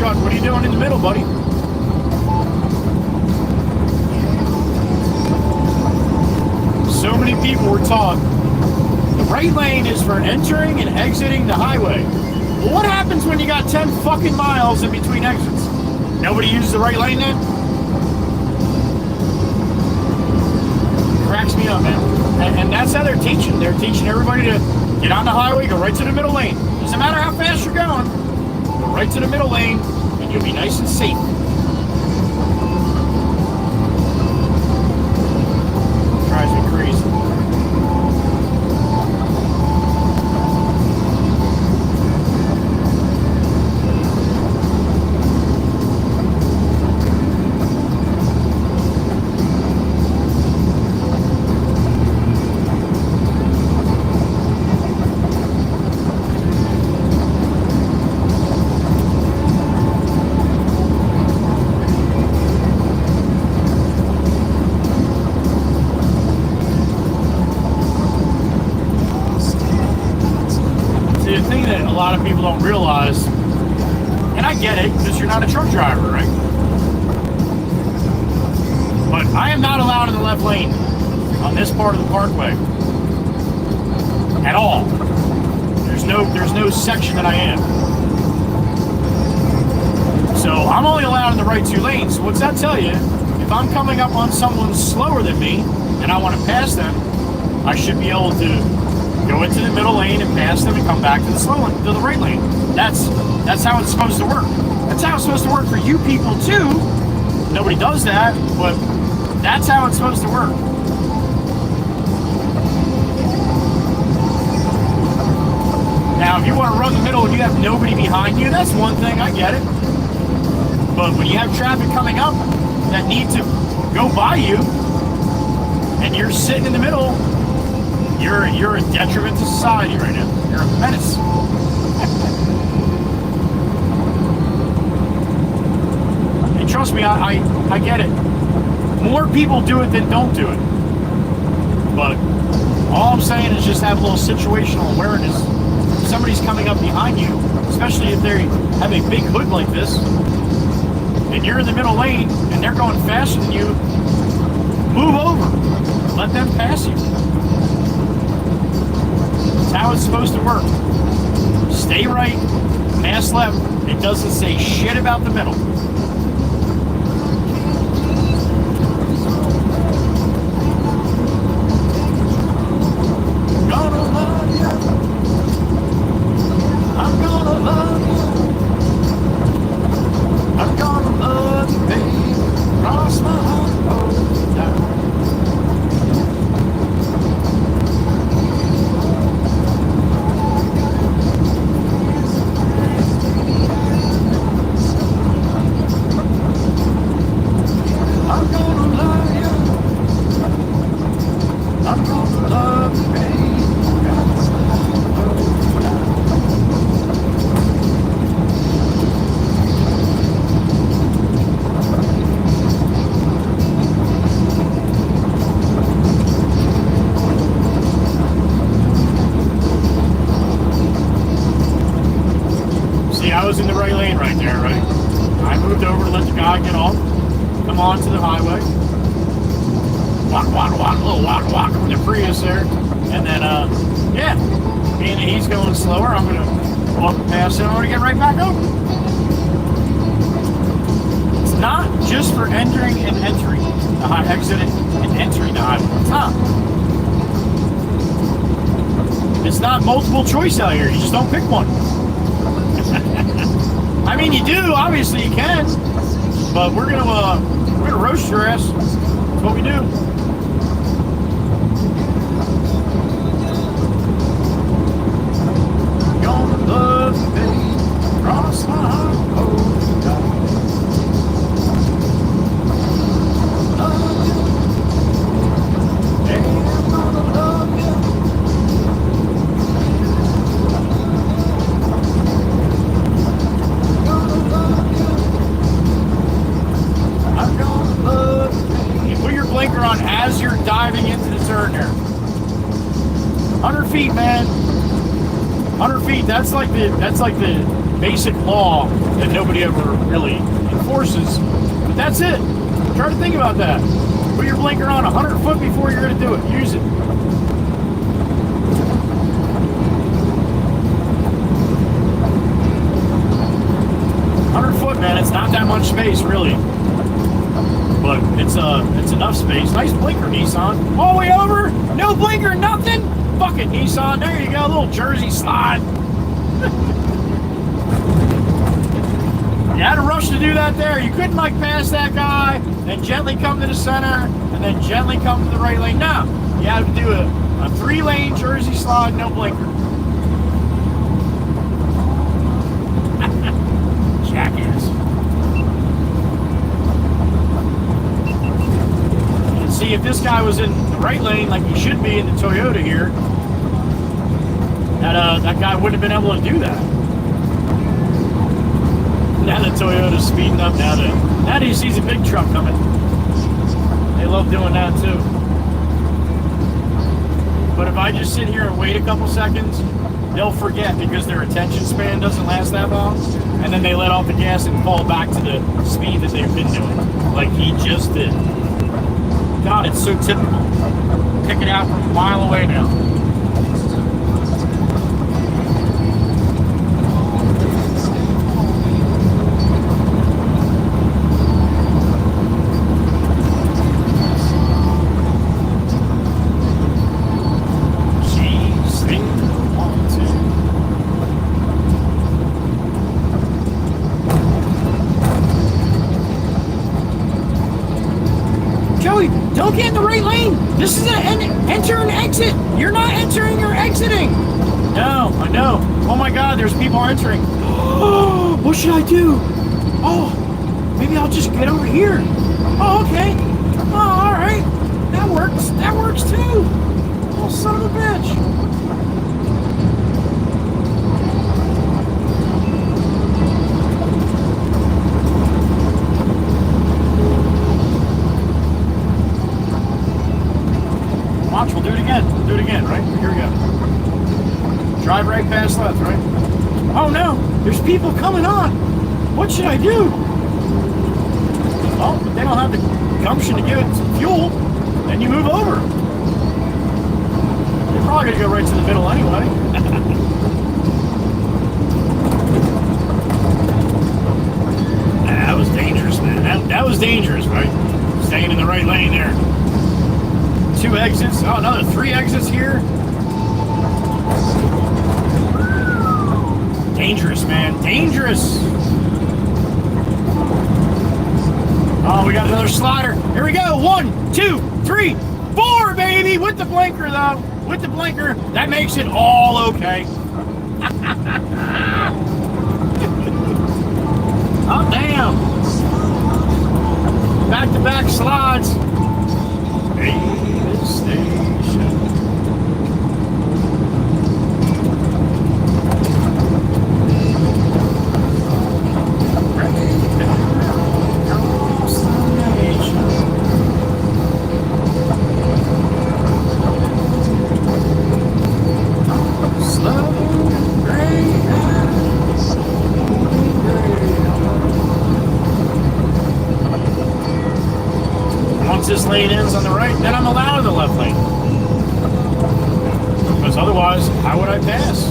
What are you doing in the middle, buddy? So many people were taught the right lane is for entering and exiting the highway. Well, what happens when you got 10 fucking miles in between exits? Nobody uses the right lane then? Cracks me up, man. And that's how they're teaching. They're teaching everybody to get on the highway, go right to the middle lane. Doesn't matter how fast you're going. Go right to the middle lane, and you'll be nice and safe. Drives me crazy. A lot of people don't realize, and I get it because you're not a truck driver, right? But I am not allowed in the left lane on this part of the parkway at all. There's There's no section that I am. So I'm only allowed in the right 2 lanes. What's that tell you? If I'm coming up on someone slower than me and I want to pass them, I should be able to go into the middle lane and pass them and come back to the slow lane, to the right lane. That's how it's supposed to work. That's how it's supposed to work for you people too. Nobody does that, but that's how it's supposed to work. Now, if you want to run the middle and you have nobody behind you, that's one thing, I get it. But when you have traffic coming up that need to go by you, and you're sitting in the middle, you're a detriment to society right now. You're a menace. And trust me, I get it. More people do it than don't do it. But all I'm saying is just have a little situational awareness. If somebody's coming up behind you, especially if they have a big hood like this, and you're in the middle lane and they're going faster than you, move over. Let them pass you. That's how it's supposed to work. Stay right, pass left. It doesn't say shit about the middle. Gonna love you. I'm gonna love you. I'm gonna love you, baby. Cross my heart, hold down. I'm gonna love you. I'm gonna love you, baby. See, I was in the right lane right there, right? I moved over to let the guy get off, come on to the highway. Walk, walk with the Prius there. And then, yeah, being that he's going slower, I'm going to walk past him. I'm going to get right back over. It's not just for entering and entering the high, exiting and entering the highway. It's not. It's not multiple choice out here. You just don't pick one. I mean, you do. Obviously, you can. But we're gonna roast your ass. That's what we do. Gonna love you, baby. Cross my heart, hold you down. Love you. Yeah, I'm gonna love you. I'm gonna love you. You put your blinker on as you're diving into the turn there. 100 feet, man. 100 feet. That's like the basic law that nobody ever really enforces. But that's it. Try to think about that. Put your blinker on 100 foot before you're going to do it. Use it. Man, it's not that much space, really, but it's enough space. Nice blinker, Nissan. All the way over, no blinker, nothing. Fuck it, Nissan. There you go, a little Jersey slide. You had to rush to do that there. You couldn't like pass that guy, then gently come to the center, and then gently come to the right lane. No, you had to do a 3-lane Jersey slide, no blinker. Jackass. And see, if this guy was in the right lane like he should be in the Toyota here, that guy wouldn't have been able to do that. Now the Toyota's speeding up. Now he sees a big truck coming. They love doing that too. But if I just sit here and wait a couple seconds, they'll forget because their attention span doesn't last that long. And then they let off the gas and fall back to the speed that they've been doing, like he just did. God, it's so typical. Pick it out from a mile away now. Joey, don't get in the right lane. This is an enter and exit. You're not entering, you're exiting. No, I know. Oh my God, there's people entering. What should I do? Oh, maybe I'll just get over here. Oh, okay. Oh, all right. That works. That works too. Oh, son of a bitch. Watch, we'll do it again. We'll do it again, right? Here we go. Drive right past left, right? Oh no, there's people coming on. What should I do? Oh, but they don't have the gumption to give it some fuel. Then you move over. You're probably gonna go right to the middle anyway. That was dangerous, man. That was dangerous, right? Staying in the right lane there. 2 exits. Oh, another 3 exits here. Dangerous, man. Dangerous. Oh, we got another slider. Here we go. 1, 2, 3, 4, baby. With the blinker, though. With the blinker. That makes it all okay. Oh, damn. Back-to-back slides. Davis Station. This lane ends on the right, then I'm allowed in the left lane. Because otherwise, how would I pass?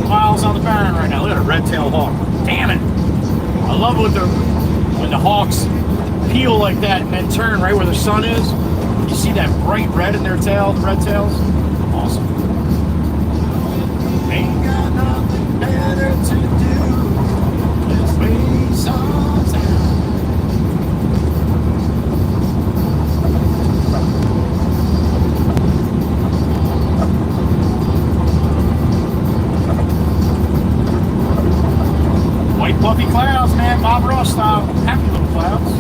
Miles on the barren right now. Look at a red-tailed hawk. Damn it! I love when the hawks peel like that and then turn right where the sun is. You see that bright red in their tail, the red tails. Awesome. Ain't got nothing better to do. Let's waste some time. White fluffy clouds, man, Bob Ross style. Happy little clouds.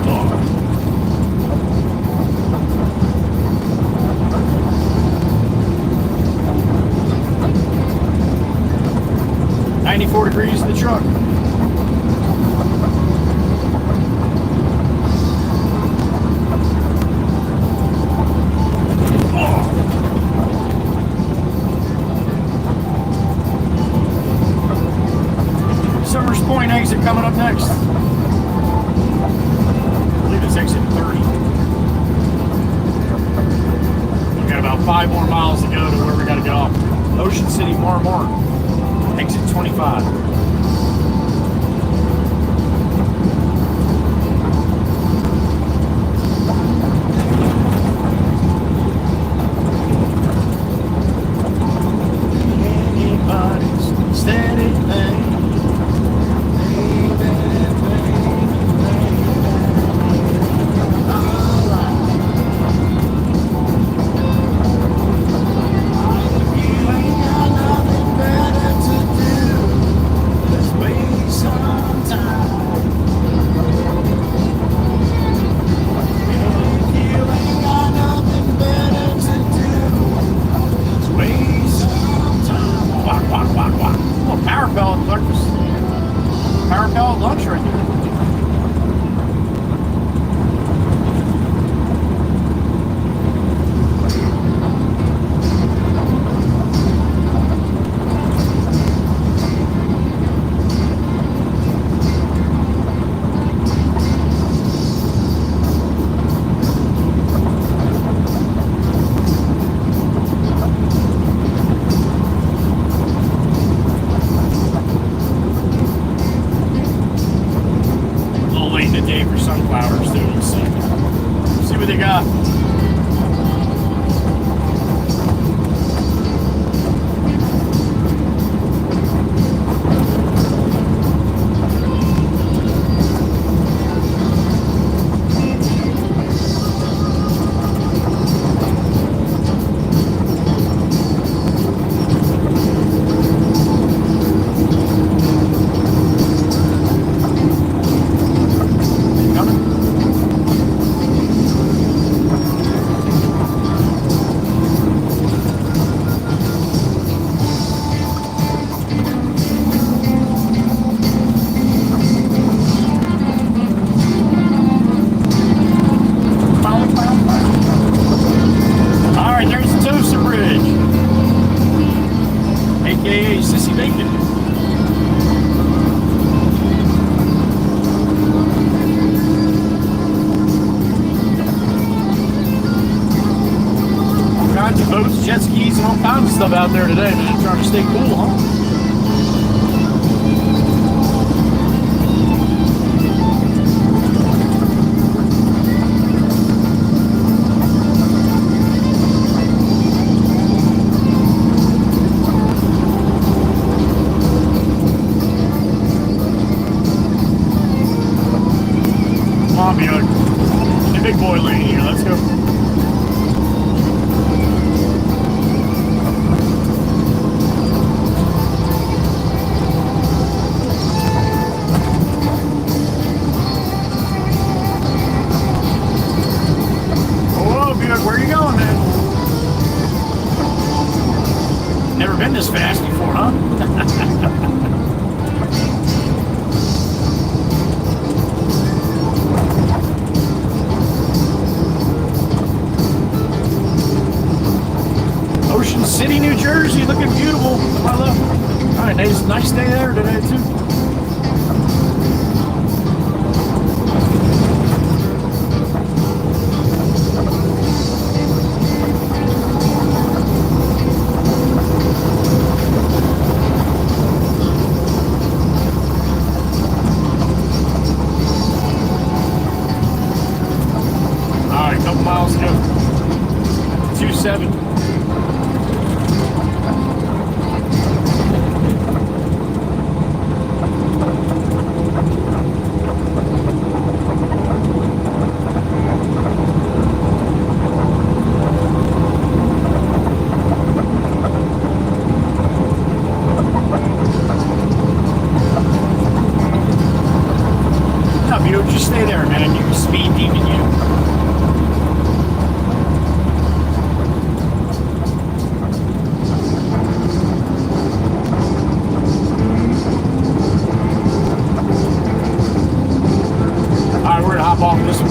Oh. 94 degrees in the truck. Point exit coming up next. I believe it's exit 30. We've got about 5 more miles to go to where we got to get off. Ocean City, Marmor. Exit 25. Jet skis and all kinds of stuff out there today, man. Trying to stay cool, huh? Come on, Buick. The big boy lane here. Let's go. This fast before, huh? Ocean City, New Jersey, looking beautiful. I love it. All right, nice day there today too. Miles to go. 270. No, Buick, just stay there, man. You can speed demon you. Hop off this one.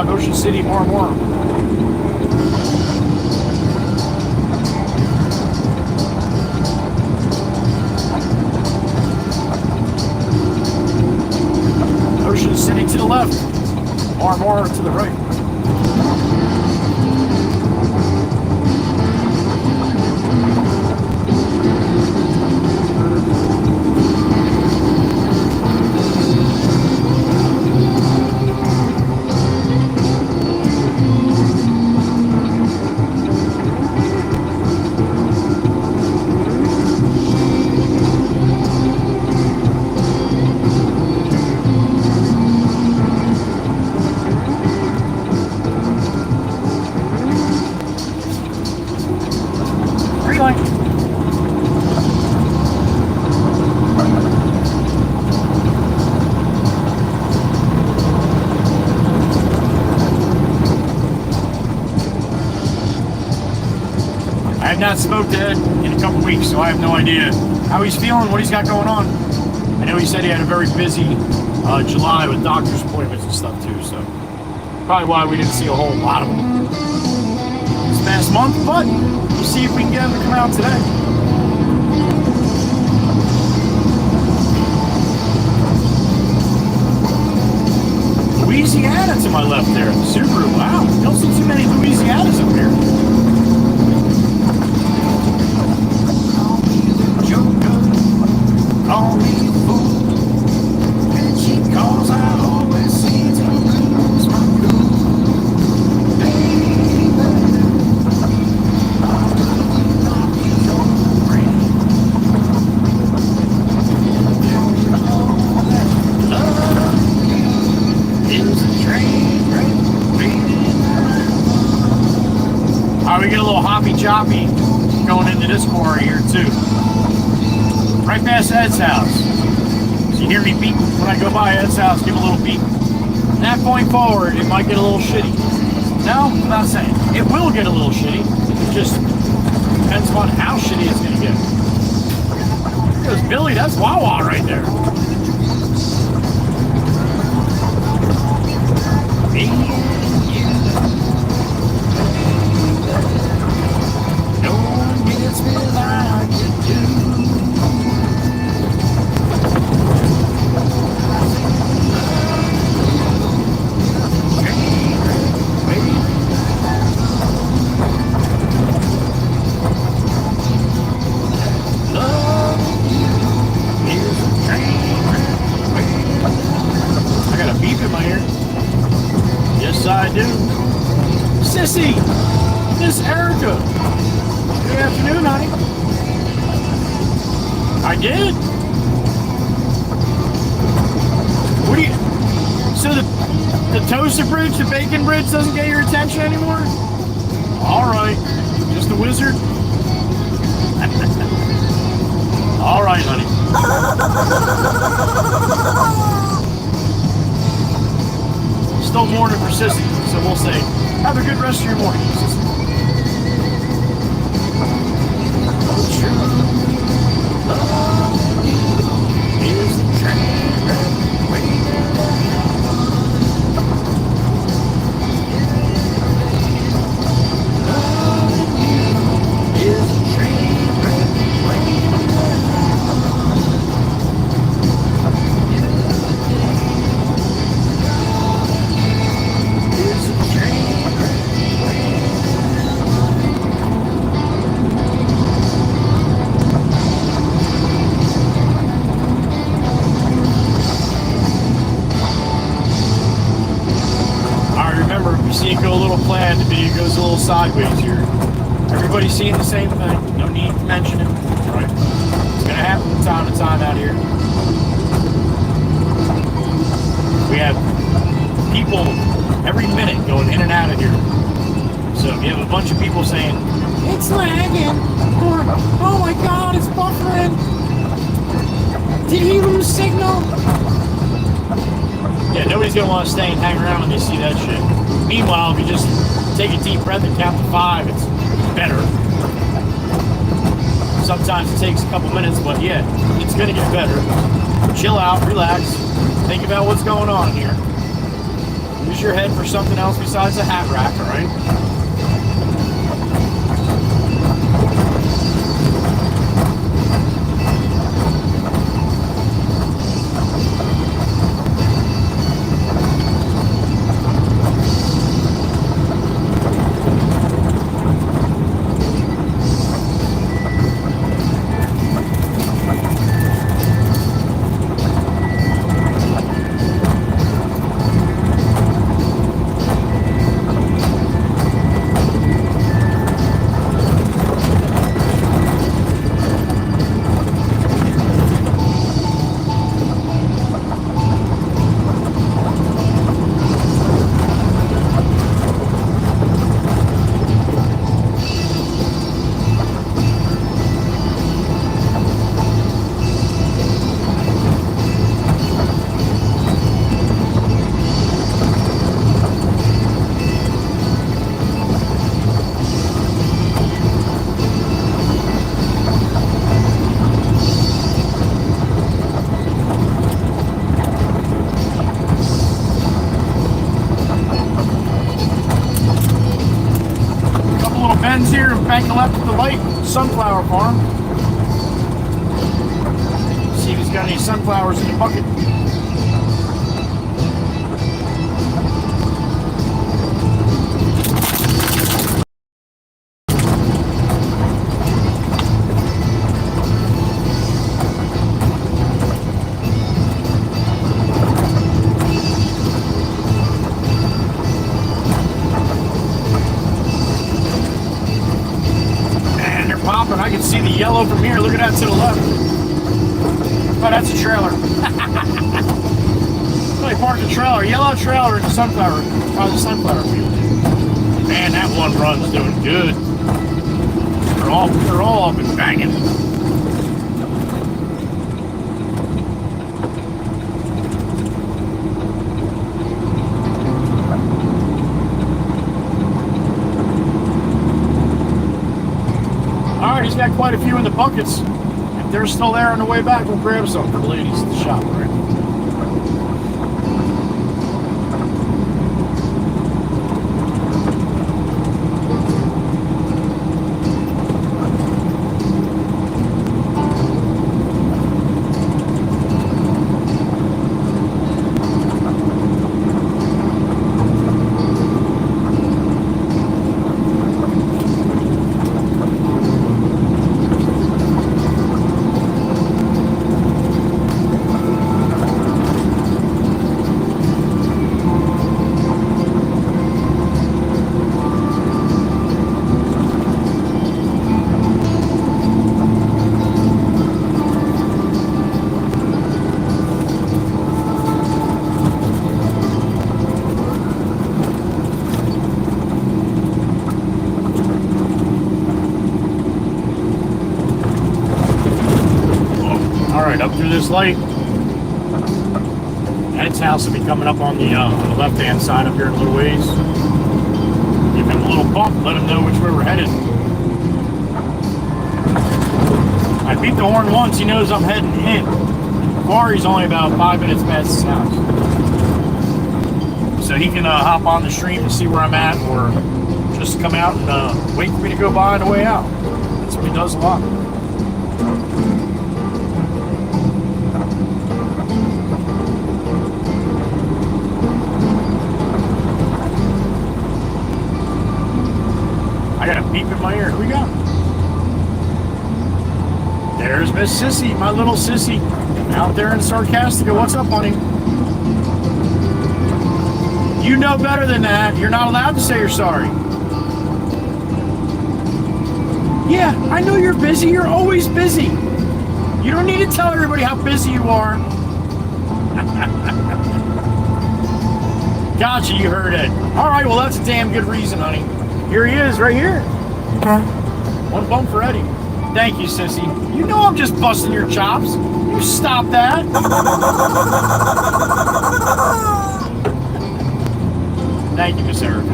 5, Ocean City, more. Ocean City to the left, more to the right. I have not smoked Ed in a couple weeks, so I have no idea how he's feeling, what he's got going on. I know he said he had a very busy July with doctor's appointments and stuff too, so probably why we didn't see a whole lot of them this past month, but we'll see if we can get him to come out today. Louisiana to my left there, Subaru. Wow, don't see too many Louisianas up here. Call me a fool, and she calls, I always seem to lose my cool. Baby, I'm really not your friend. You know that love is a train wreck. Alright, we get a little hoppy choppy going into this quarry here too. Right past Ed's house. So you hear me beep when I go by Ed's house, give a little beep. From that point forward, it might get a little shitty. No, I'm not saying. It will get a little shitty. It just depends on how shitty it's going to get. There goes Billy, that's Wawa right there. Me and you. No one gets me like you do. I do. Sissy! Miss Erica! Good afternoon, honey. I did? What do you... So the toaster bridge, the bacon bridge doesn't get your attention anymore? Alright. Just a wizard? Alright, honey. Still mourning for Sissy, so we'll say, have a good rest of your morning, Sissy. Is the train wreck waiting? Is the train wreck waiting? See it go a little flat, the video goes a little sideways here. Everybody's seeing the same thing. No need to mention it. Right? It's gonna happen from time to time out here. We have people every minute going in and out of here. So you have a bunch of people saying, it's lagging, or oh my god, it's buffering. Did he lose signal? Yeah, nobody's gonna want to stay and hang around when they see that shit. Meanwhile, if you just take a deep breath and count to 5, it's better. Sometimes it takes a couple minutes, but yeah, it's gonna get better. Chill out, relax, think about what's going on here. Use your head for something else besides a hat rack, all right? Here and bank left at the light, sunflower farm. See if he's got any sunflowers in the bucket. I can see the yellow from here. Look at that to the left. Oh, that's a trailer. They parked a trailer, yellow trailer in the sunflower field. Man, that one run's doing good. They're all up and banging. He's got quite a few in the buckets. If they're still there on the way back, we'll grab some for the ladies at the shop, right? Up through this light. Ed's house will be coming up on the left-hand side up here in a little ways. Give him a little bump, let him know which way we're headed. I beat the horn once, he knows I'm heading in. The quarry's only about 5 minutes past his house. So he can hop on the stream to see where I'm at, or just come out and wait for me to go by on the way out. That's what he does a lot. I got a beep in my ear. Here we go. There's Miss Sissy, my little sissy, out there in Sarcastica. What's up, honey? You know better than that. You're not allowed to say you're sorry. Yeah, I know you're busy. You're always busy. You don't need to tell everybody how busy you are. Gotcha, you heard it. All right, well, that's a damn good reason, honey. Here he is, right here. One bump for Eddie. Thank you, sissy. You know I'm just busting your chops. You stop that. Thank you, Miss Erica.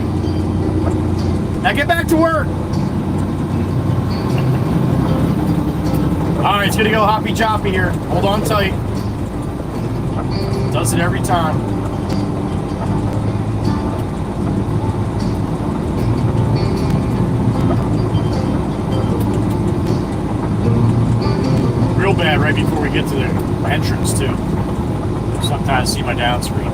Now get back to work. All right, it's gonna go hoppy choppy here. Hold on tight. Does it every time. bad right before we get to the entrance too. Sometimes see my down screen.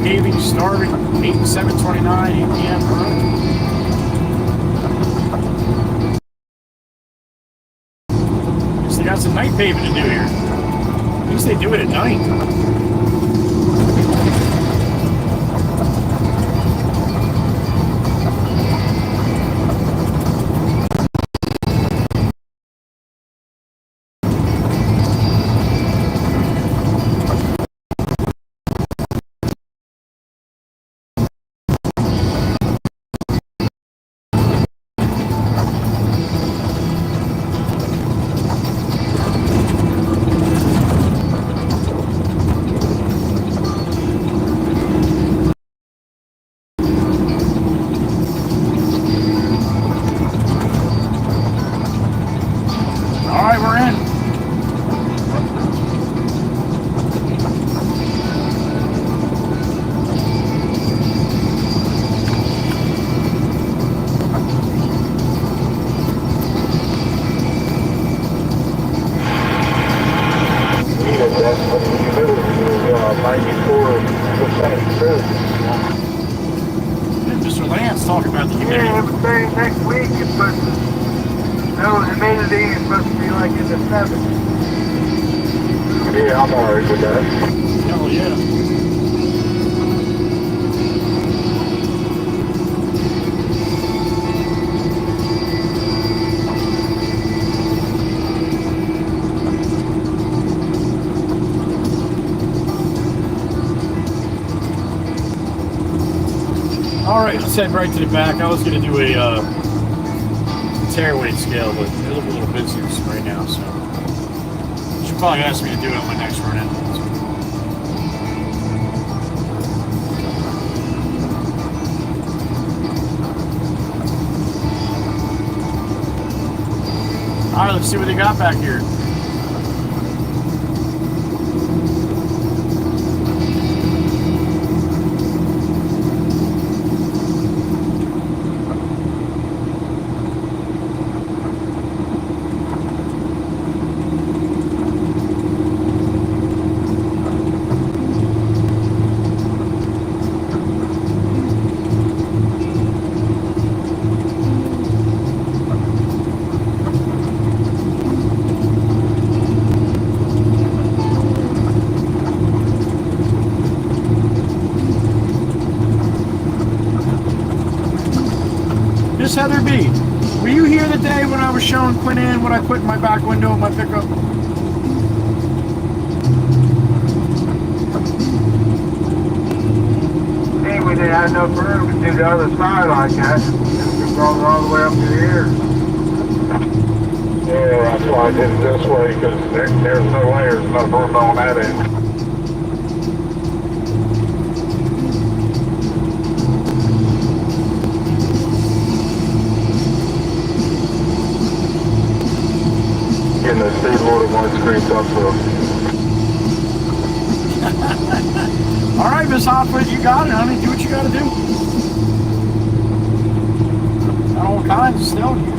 Paving starting 7:29 p.m. So they got some night paving to do here. At least they do it at night. Mr. Lance talking about the humidity. Yeah, everything next week is supposed to, no, humidity is supposed to be like in the 70s. Yeah, I'm alright with that. Hell yeah. Alright, let's head right to the back. I was going to do a tear weight scale, but they're a little busy right now, so she'll probably ask me to do it on my next run in. Alright, let's see what they got back here. Miss Heather B, were you here the day when I was showing Quinn in what I put in my back window of my pickup? Hey, we didn't have enough room to do the other side like that. We brought it all the way up to here. Yeah, that's why I did it this way, because there's no way there's enough room on that end. Getting the state loaded one screen up for All right, Miss Hopwood, you got it, honey. Do what you got to do. Got all kinds of stone here.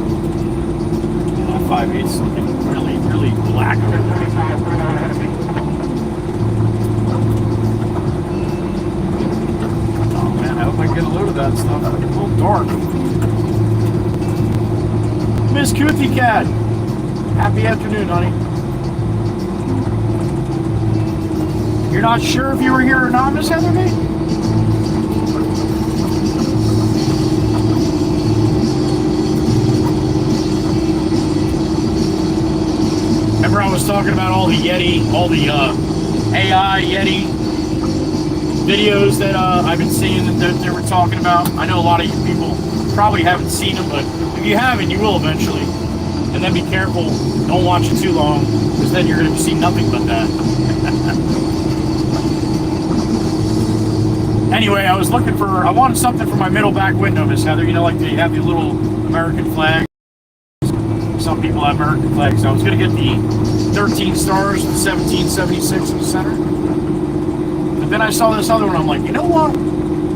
That 5/8 something really black. Oh man, I hope I can get a load of that stuff. It's a little dark. Miss Cootie Cat. Happy afternoon, honey. You're not sure if you were here or not, Miss Heather B? was talking about all the Yeti, all the AI Yeti videos that I've been seeing that they were talking about. I know a lot of you people probably haven't seen them, but if you haven't, you will eventually. And then be careful, don't watch it too long, because then you're going to see nothing but that. Anyway, I was looking for, I wanted something for my middle back window, Miss Heather. You know, like they have the little American flag. Some people have American flags. So I was going to get the 13 stars with 1776 in the center. But then I saw this other one. I'm like, you know what?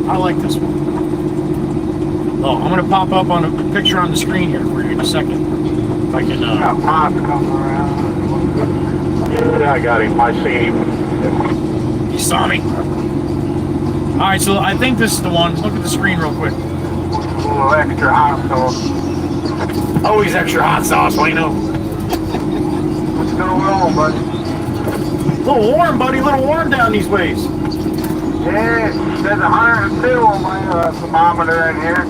I like this one. Oh, I'm going to pop up on a picture on the screen here for you in a second. If I can. Got pops coming around. Yeah, I got him. I see him. You saw me. All right, so I think this is the one. Look at the screen real quick. A little extra hot sauce. Always extra hot sauce, I know. What's going on, buddy? A little warm, buddy. A little warm down these ways. Yeah, there's 102 on my thermometer in here.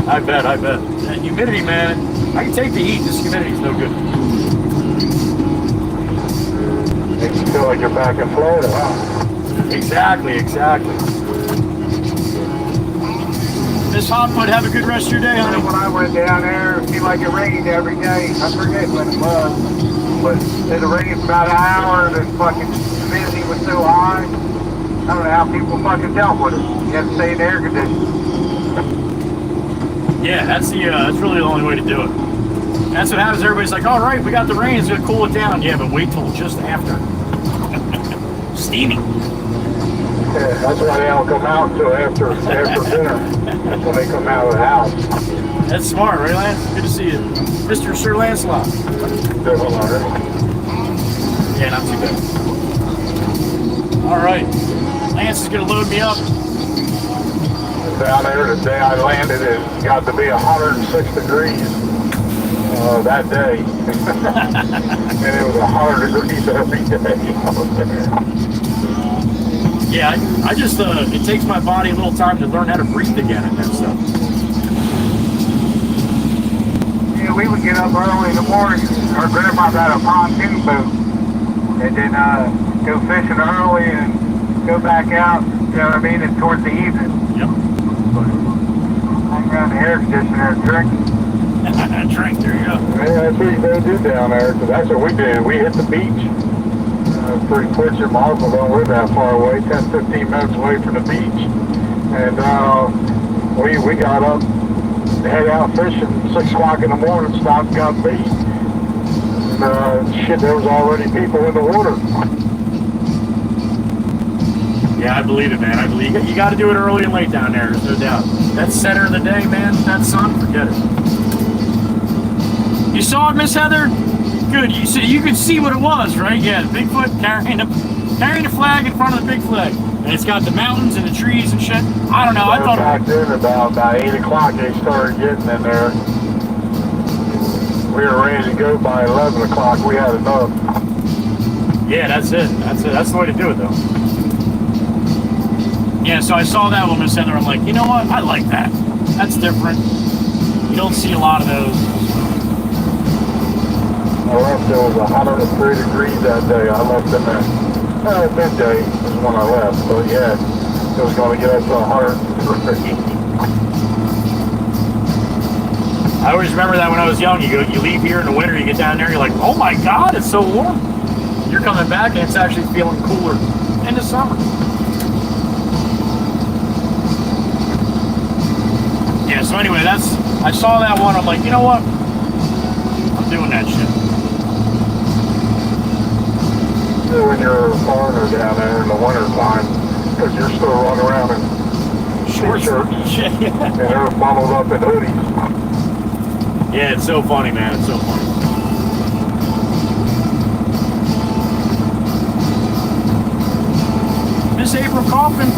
I bet. That humidity, man. I can take the heat. This humidity's no good. Makes you feel like you're back in Florida, huh? Exactly. Miss Hotfoot, have a good rest of your day, honey. When I went down there, it seemed like it rained every day. I forget when it was. But it rained for about an hour, and the fucking humidity was so high. I don't know how people fucking dealt with it. You have to stay in the air conditioning. Yeah, that's really the only way to do it. That's what happens. Everybody's like, all right, we got the rain, it's gonna cool it down. Yeah, but wait till just after. Steamy. Yeah, that's why they don't come out until after dinner. That's when they come out of the house. That's smart, right, Lance? Good to see you. Mr. Sir Lancelot. Yeah, not too bad. All right. Lance is gonna load me up. Down there today I landed, it got to be 106 degrees that day. And it was 100 degrees every day. Yeah, I just, it takes my body a little time to learn how to breathe again and that stuff. Yeah, we would get up early in the morning. Our grandpa had a pontoon boat. And then go fishing early and go back out, you know what I mean, and towards the evening. Yep. Hang around the air conditioner and drink. Drink, there you go. Yeah, that's what they do down there, because that's what we did. We hit the beach. Pretty fortunate, my uncle don't live that far away, 10-15 minutes away from the beach. And we got up, head out fishing, 6 o'clock in the morning, stopped and got bait. And shit, there was already people in the water. Yeah, I believe it, man. I believe it. You got to do it early and late down there. There's no doubt. That center of the day, man. That sun, forget it. You saw it, Miss Heather? Good. You could see what it was, right? Yeah, the Bigfoot carrying a flag in front of the big flag, and it's got the mountains and the trees and shit. I don't know. I thought back then about 8 o'clock they started getting in there. We were ready to go by 11 o'clock. We had enough. Yeah, that's it. That's the way to do it, though. Yeah, so I saw that one, Miss Heather. I'm like, you know what? I like that. That's different. You don't see a lot of those. I left, it was 103 degrees that day. I left in there. Midday was when I left, but yeah, it was going to get up to 103. I always remember that when I was young. You leave here in the winter, you get down there, you're like, oh my God, it's so warm. You're coming back and it's actually feeling cooler in the summer. Yeah, so anyway, I saw that one, I'm like, you know what? I'm doing that shit. When you're a foreigner down there in the winter time, because you're still running around in shorts and they're bundled up in hoodies. Yeah, it's so funny, man. It's so funny. Miss April Coffin,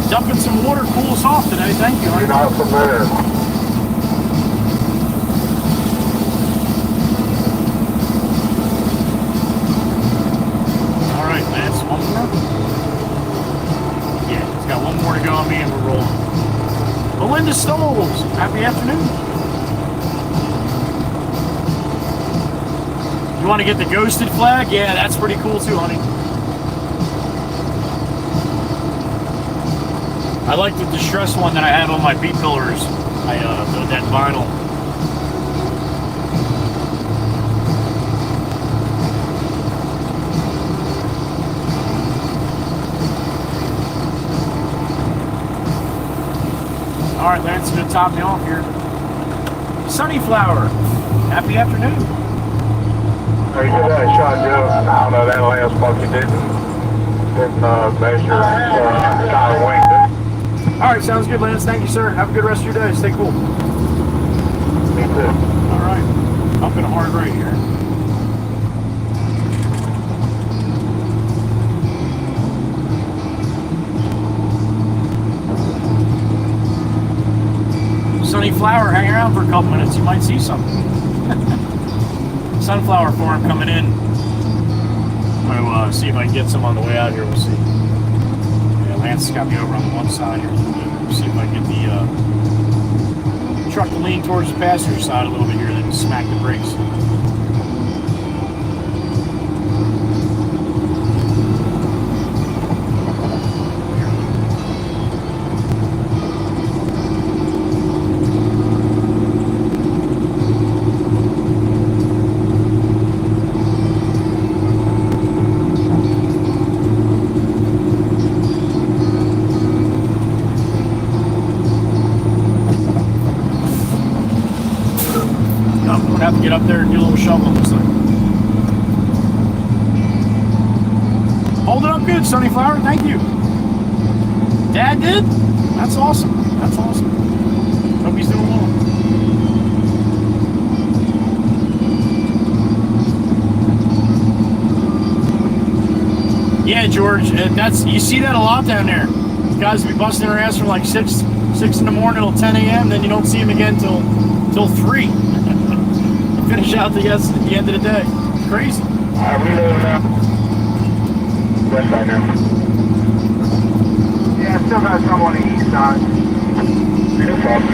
dumping some water, cool us off today. Thank you, honey. You're not from there. All right, Lance, one more. Yeah, it's got one more to go on me and we're rolling. Belinda Stoles, happy afternoon. You want to get the ghosted flag? Yeah, that's pretty cool too, honey. I like the distress one that I have on my B pillars. That vinyl. All right, Lance, gonna top me off here. Sunnyflower, happy afternoon. Hey, you did that shot, Joe. I don't know, that last bucket didn't measure tire wing. All right, sounds good, Lance. Thank you, sir. Have a good rest of your day. Stay cool. Me too. All right, up in a hard right here. Sunnyflower, hang around for a couple minutes. You might see something. Sunflower farm coming in. I'm going to see if I can get some on the way out here. We'll see. Yeah, Lance got me over on the one side here. We'll see if I can get the truck to lean towards the passenger side a little bit here, then smack the brakes. Have to get up there and do a little shoveling this thing. Hold it up good, Sunnyflower. Thank you. Dad did? That's awesome. That's awesome. Hope he's doing well. Yeah, George. That's you see that a lot down there. Guys be busting their ass from like 6 in the morning till 10 a.m. Then you don't see them again till 3. Finish out the end of the day. Crazy. I'm reloading now. West side now. Yeah, I still got some on the east side. No problem.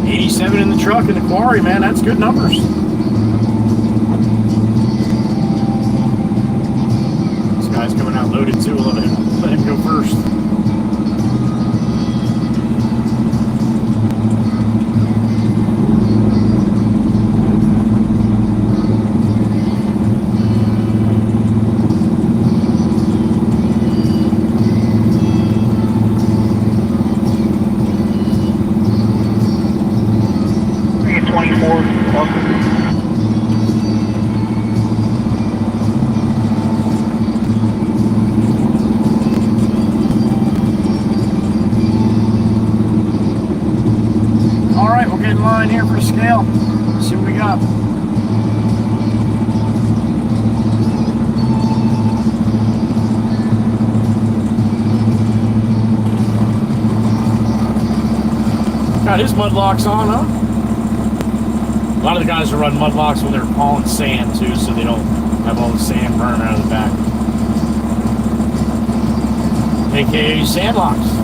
87 in the truck in the quarry, man. That's good numbers. This guy's coming out loaded too. We'll let him go first. Here for the scale. Let's see what we got. Got his mud locks on, huh? A lot of the guys are running mud locks when they're hauling sand too, so they don't have all the sand burning out of the back. AKA sand locks.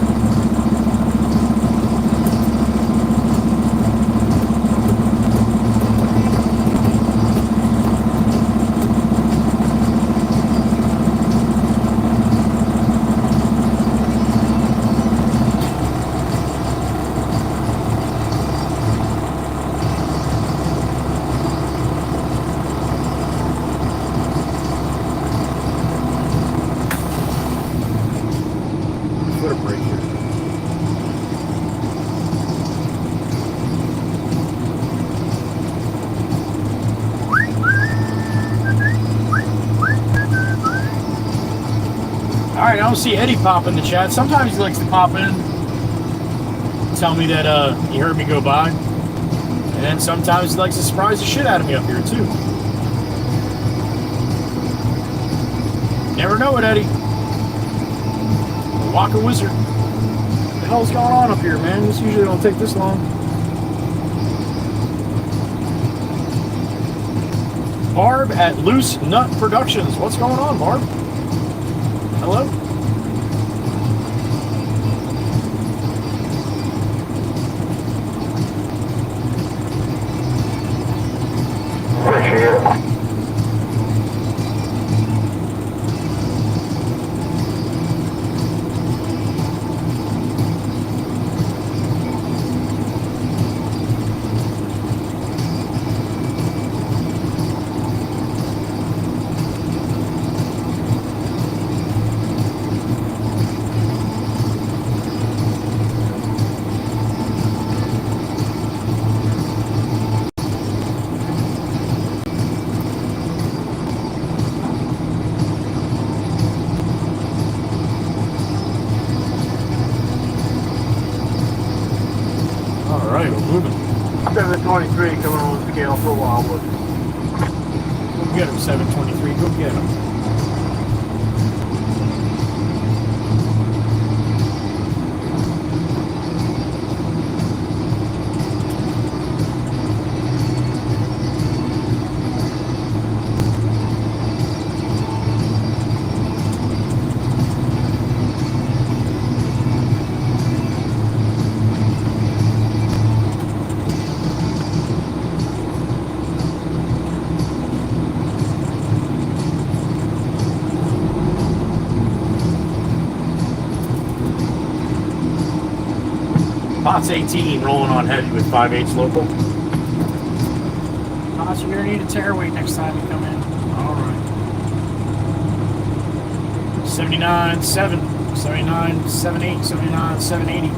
Alright, I don't see Eddie pop in the chat. Sometimes he likes to pop in, tell me that he heard me go by. And then sometimes he likes to surprise the shit out of me up here too. Never know it, Eddie. The Waka Wizard. What the hell's going on up here, man? This usually don't take this long. Barb at Loose Nut Productions. What's going on, Barb? Hello? All right, we're moving. 723 coming on the scale for Wildwood. Go get him, 723. Go get him. Pot's 18, rolling on heavy with 5/8 local. Pot's, you're gonna need a tear weight next time you come in. All right. 79.7, 79.78, 79.780,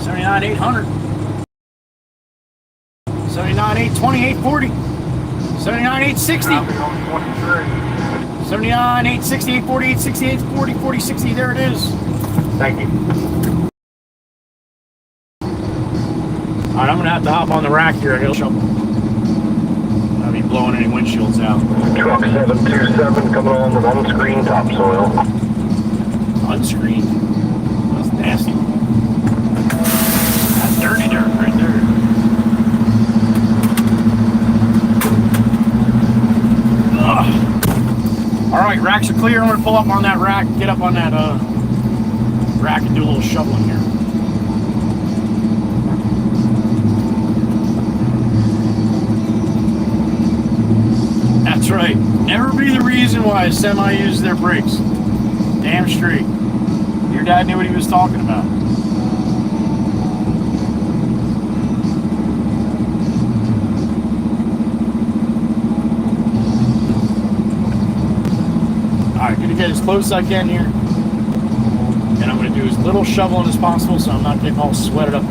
79.800, 79.820, 840, 79.860, 79.860, 840, 860, 840, 40, 60. There it is. Thank you. All right, I'm gonna have to hop on the rack here. I gotta shovel. I'll be blowing any windshields out. Truck 727 coming on with unscreened topsoil. Unscreened. That's nasty. That's dirty dirt right there. Ugh. All right, racks are clear. I'm gonna pull up on that rack, get up on that rack, and do a little shoveling here. That's right. Never be the reason why a semi uses their brakes. Damn straight. Your dad knew what he was talking about. Alright, gonna get as close as I can here. And I'm gonna do as little shoveling as possible so I'm not getting all sweated up.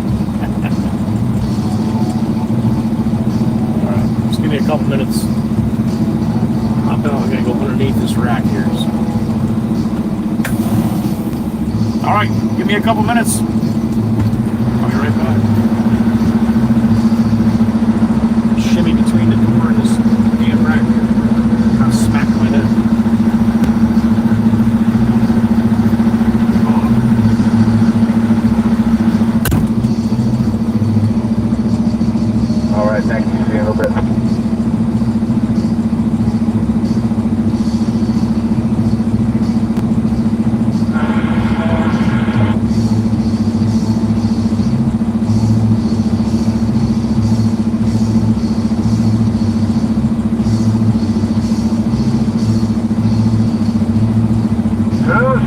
Alright, just give me a couple minutes. I'm gonna go underneath this rack here. So. All right, give me a couple minutes. I'll be right back. Shimmy between the door and this damn rack here. Kind of smack my head. All right, thank you. See you in a little bit.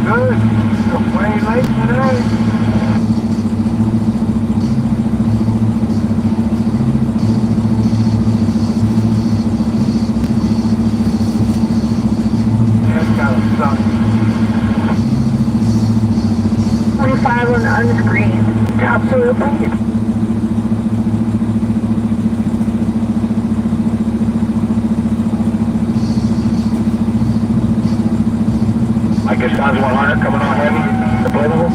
Good. Don't play late today. That's kind of sucks. 25 on the unscreened topsoil blanket. I guess times 100 coming on heavy. Deployable.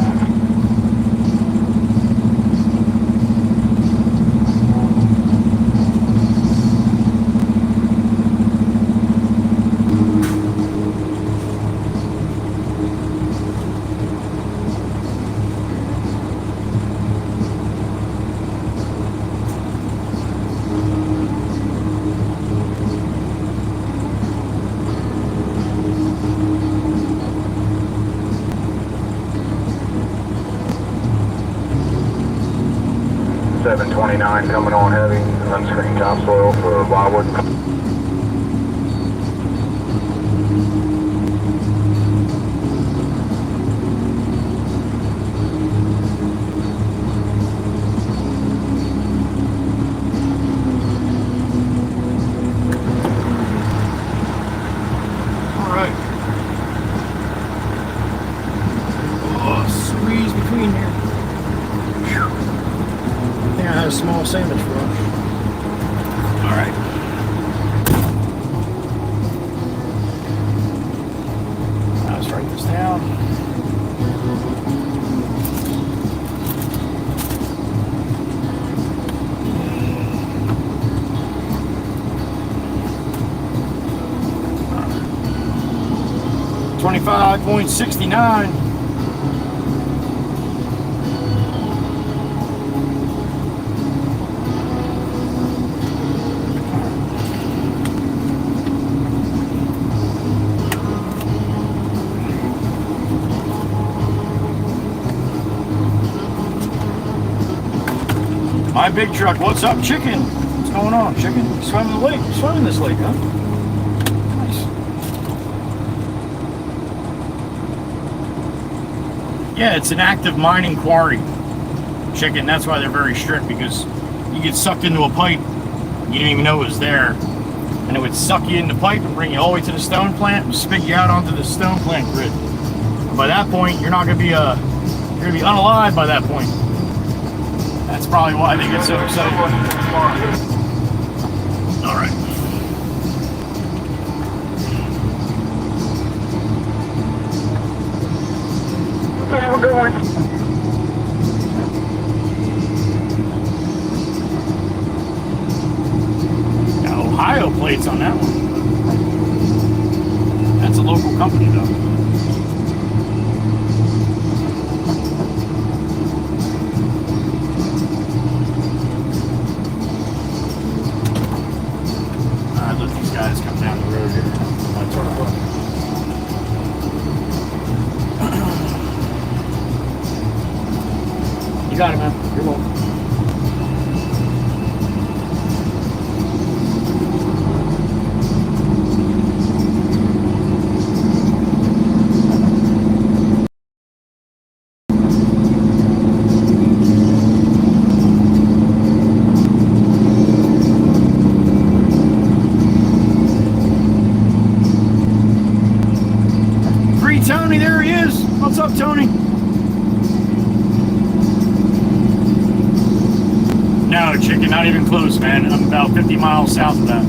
$729 coming on heavy, unscreened topsoil for Wildwood. All right. Oh, squeeze between here. I think I had a small sandwich for us. All right. Let's write this down. 25.69. My big truck, what's up, chicken? What's going on, chicken? You swimming the lake? You swimming this lake, huh? Nice. Yeah, it's an active mining quarry, chicken. That's why they're very strict, because you get sucked into a pipe, you didn't even know it was there, and it would suck you in the pipe and bring you all the way to the stone plant and spit you out onto the stone plant grid. And by that point, you're not gonna be you're gonna be unalive by that point. That's probably why they get so excited. All right. Have a good one. Got Ohio plates on that one. That's a local company, though. Guys come down the road here. My turtle. You got it, man. You're welcome. Tony, there he is. What's up, Tony? No, chicken, not even close, man. I'm about 50 miles south of that.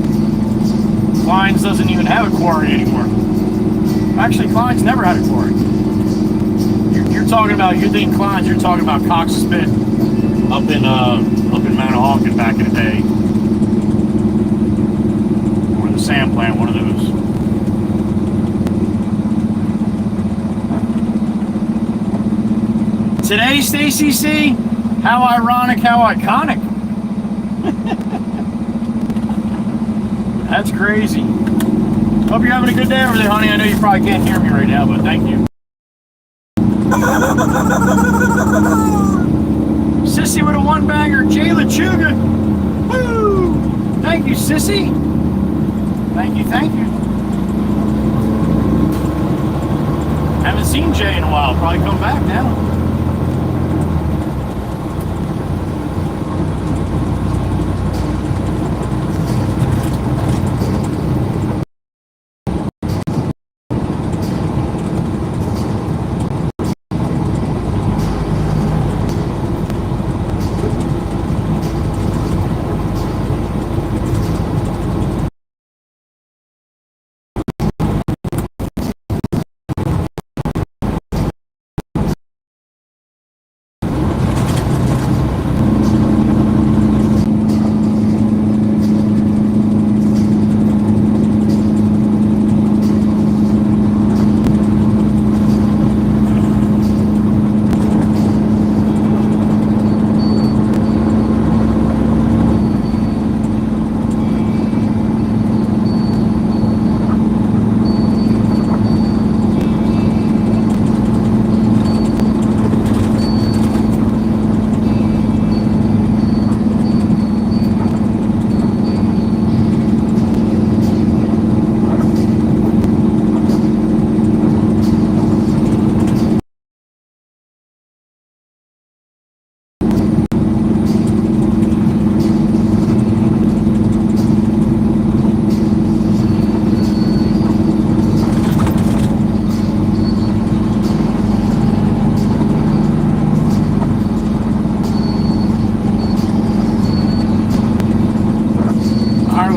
Klein's doesn't even have a quarry anymore. Actually, Klein's never had a quarry. You're talking about, you think Klein's, you're talking about Cox's Pit up in Manahawkin back in the day. Or the sand plant, one of those. Today, Stacy C, how ironic, how iconic. That's crazy. Hope you're having a good day over there, honey. I know you probably can't hear me right now, but thank you. Sissy with a one-banger, Jayla Chuga. Woo! Thank you, Sissy. Thank you, thank you. Haven't seen Jay in a while. Probably come back now.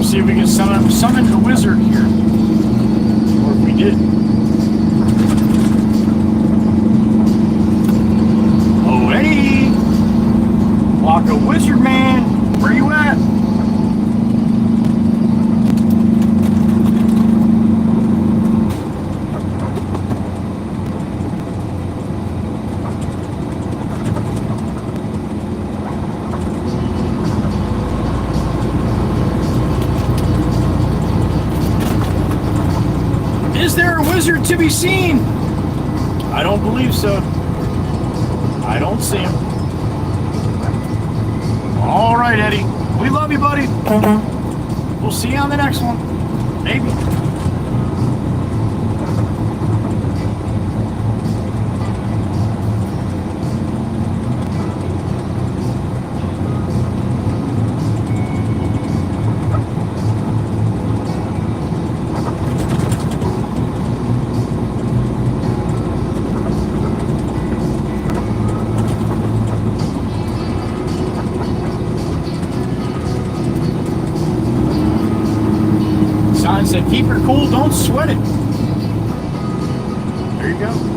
See if we can summon a wizard here. Or if we did. Oh, hey! Walk a wizard, man. Where you at? wizard to be seen. I don't believe so. I don't see him. All right, Eddie. We love you, buddy. We'll see you on the next one. Maybe. Sign said, keep her cool, don't sweat it. There you go.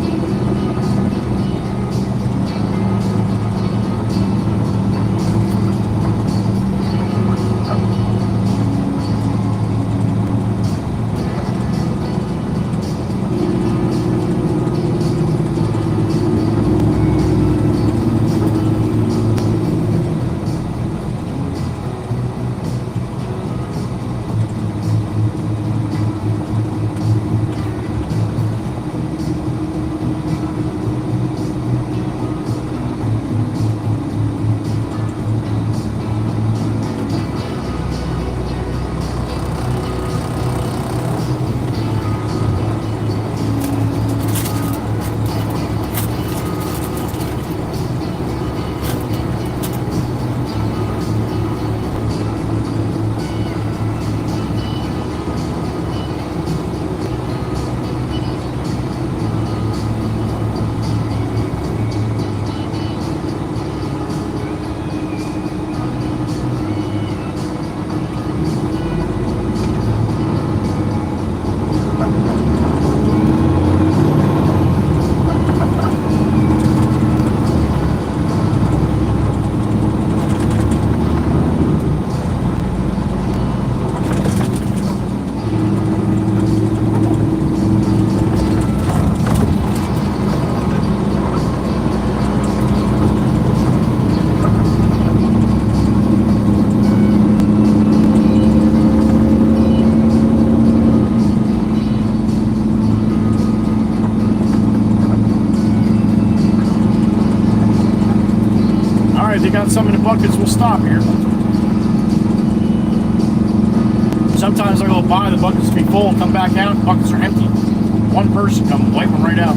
They got some in the buckets, we'll stop here. Sometimes I go by, the buckets be full, come back out, the buckets are empty. One person come wipe them right out.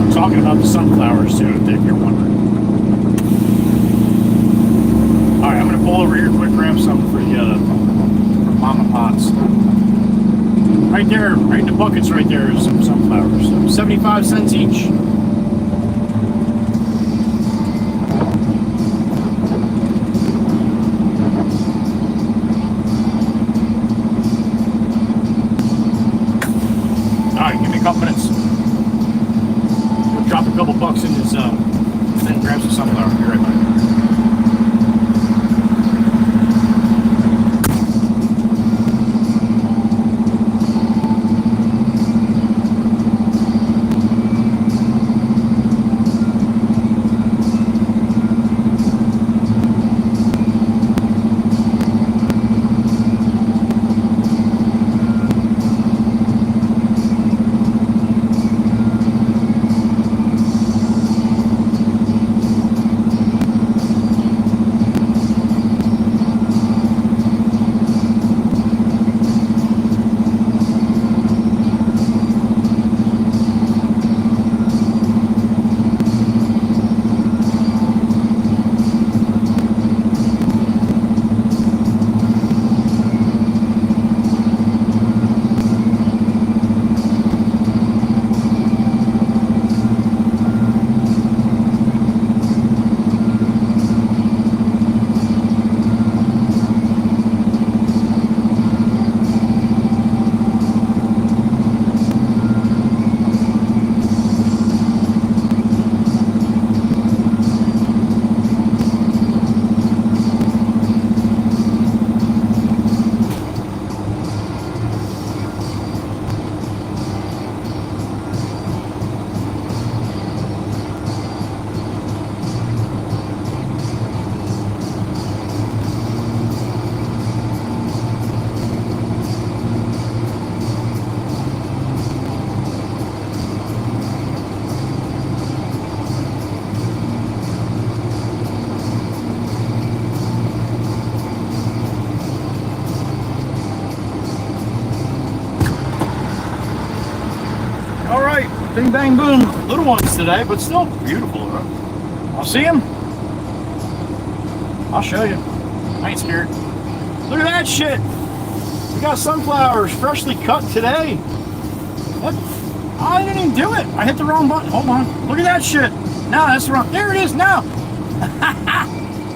I'm talking about the sunflowers too, if you're wondering. Alright, I'm gonna pull over here quick, grab something for the mama pots. Right there, right in the buckets right there is some sunflowers. 75 cents each. Alright, give me a couple minutes. We'll drop a couple bucks in this, then grab some sunflowers. Be right back. Bing, bang, boom. Little ones today, but still beautiful. Huh? I'll see them. I'll show you. I ain't scared. Look at that shit. We got sunflowers freshly cut today. What? I didn't even do it. I hit the wrong button. Hold on. Look at that shit. No, that's wrong. There it is now.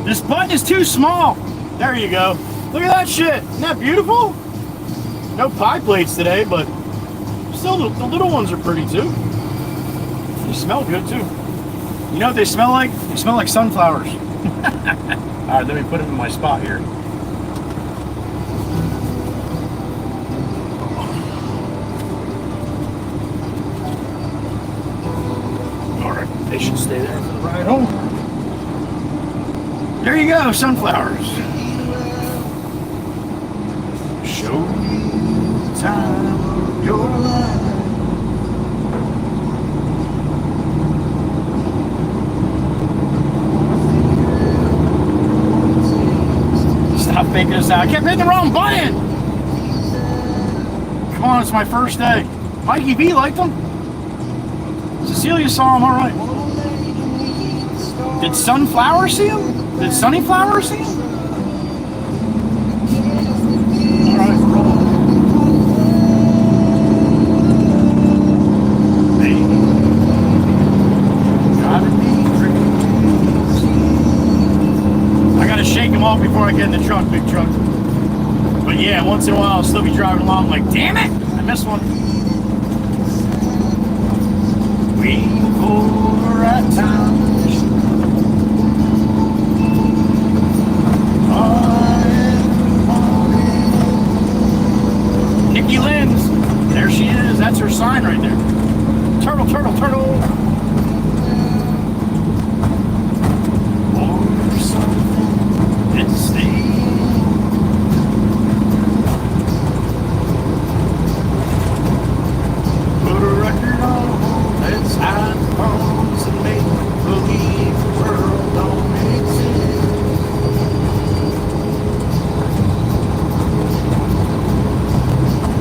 This button is too small. There you go. Look at that shit. Isn't that beautiful? No pie plates today, but still the little ones are pretty too. They smell good too. You know what they smell like? They smell like sunflowers. Alright, let me put them in my spot here. Alright, they should stay there for the ride home. There you go, sunflowers. Show me the time of your life. Stop faking us out. I kept hitting the wrong button. Come on, it's my first day. Mikey B liked them. Cecilia saw him, all right. Did Sunflower see him? Did Sunnyflower see him? All right, roll. Hey. Gotta be crazy. I gotta shake him off before I get in the truck, big truck. But yeah, once in a while I'll still be driving along like, damn it, I missed one. We go the right time. Nikki Lynn's, there she is. That's her sign right there. Turtle, turtle, turtle. Or something. It's stay. Put a record on. Let's hide the phones and make believe the world don't exist.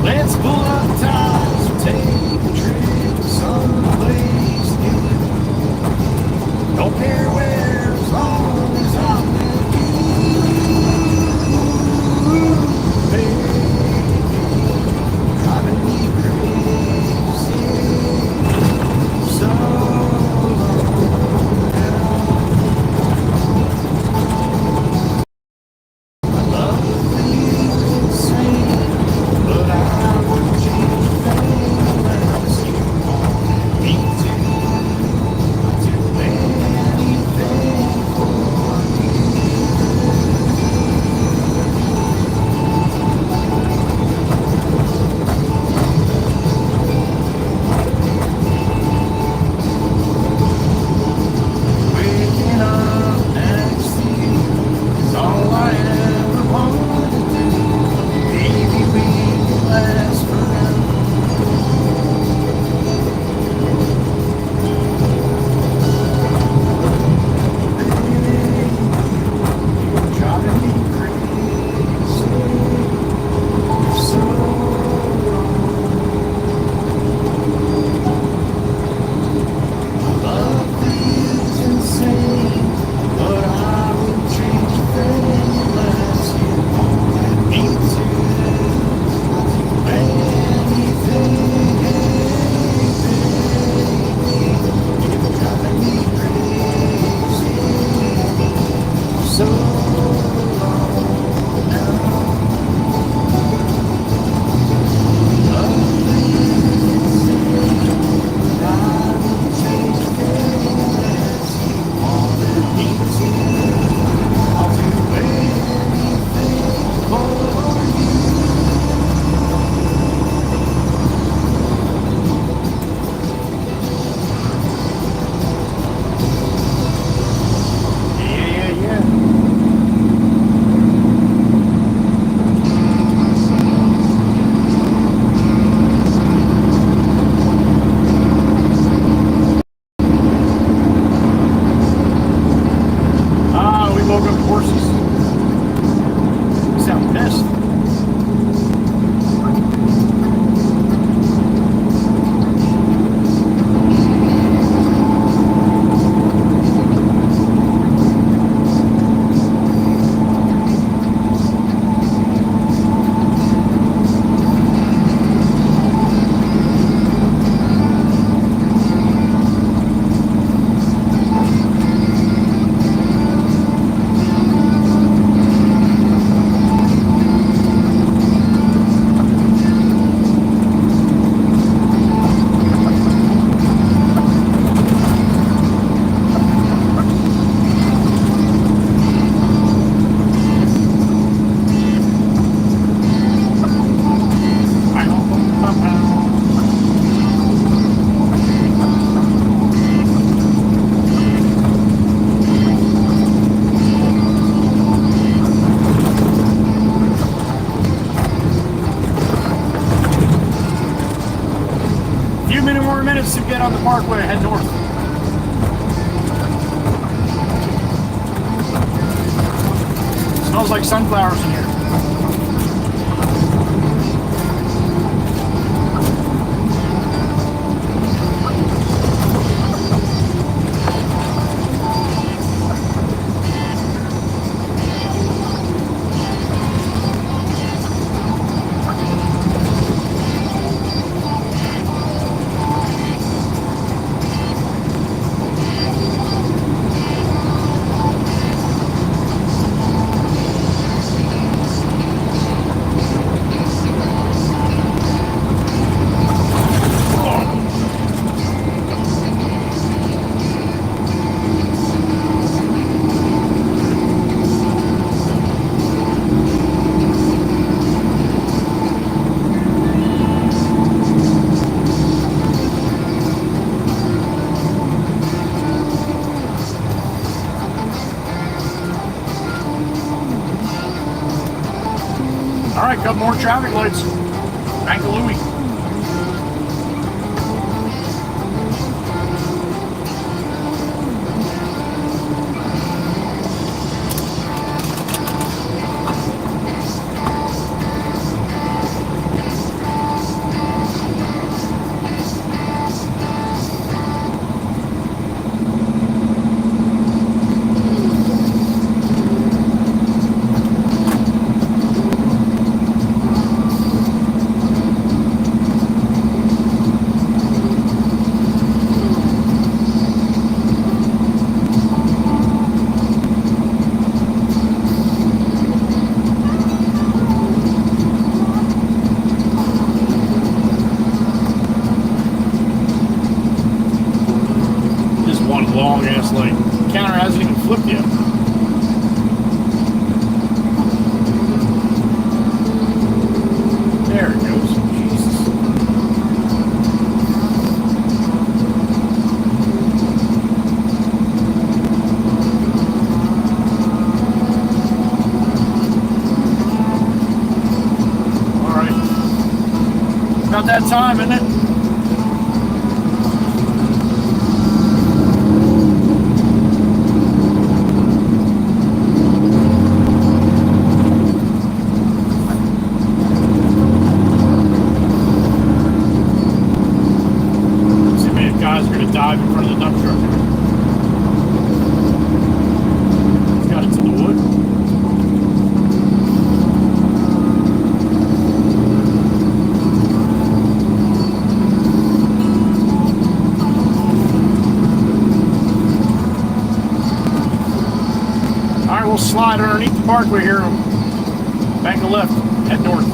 Let's pull up ties and take a trip to someplace new. Don't care where, as long as I'm with you. Few more minutes to get on the parkway, head north. Smells like sunflowers in here. All right, couple more traffic lights. Bank of Louis. Long ass lane. Counter hasn't even flipped yet. There it goes. Jesus. All right. About that time, isn't it? Dive in front of the dump truck. It's got it to the wood. Alright, we'll slide underneath the parkway here. Bank of left, head north.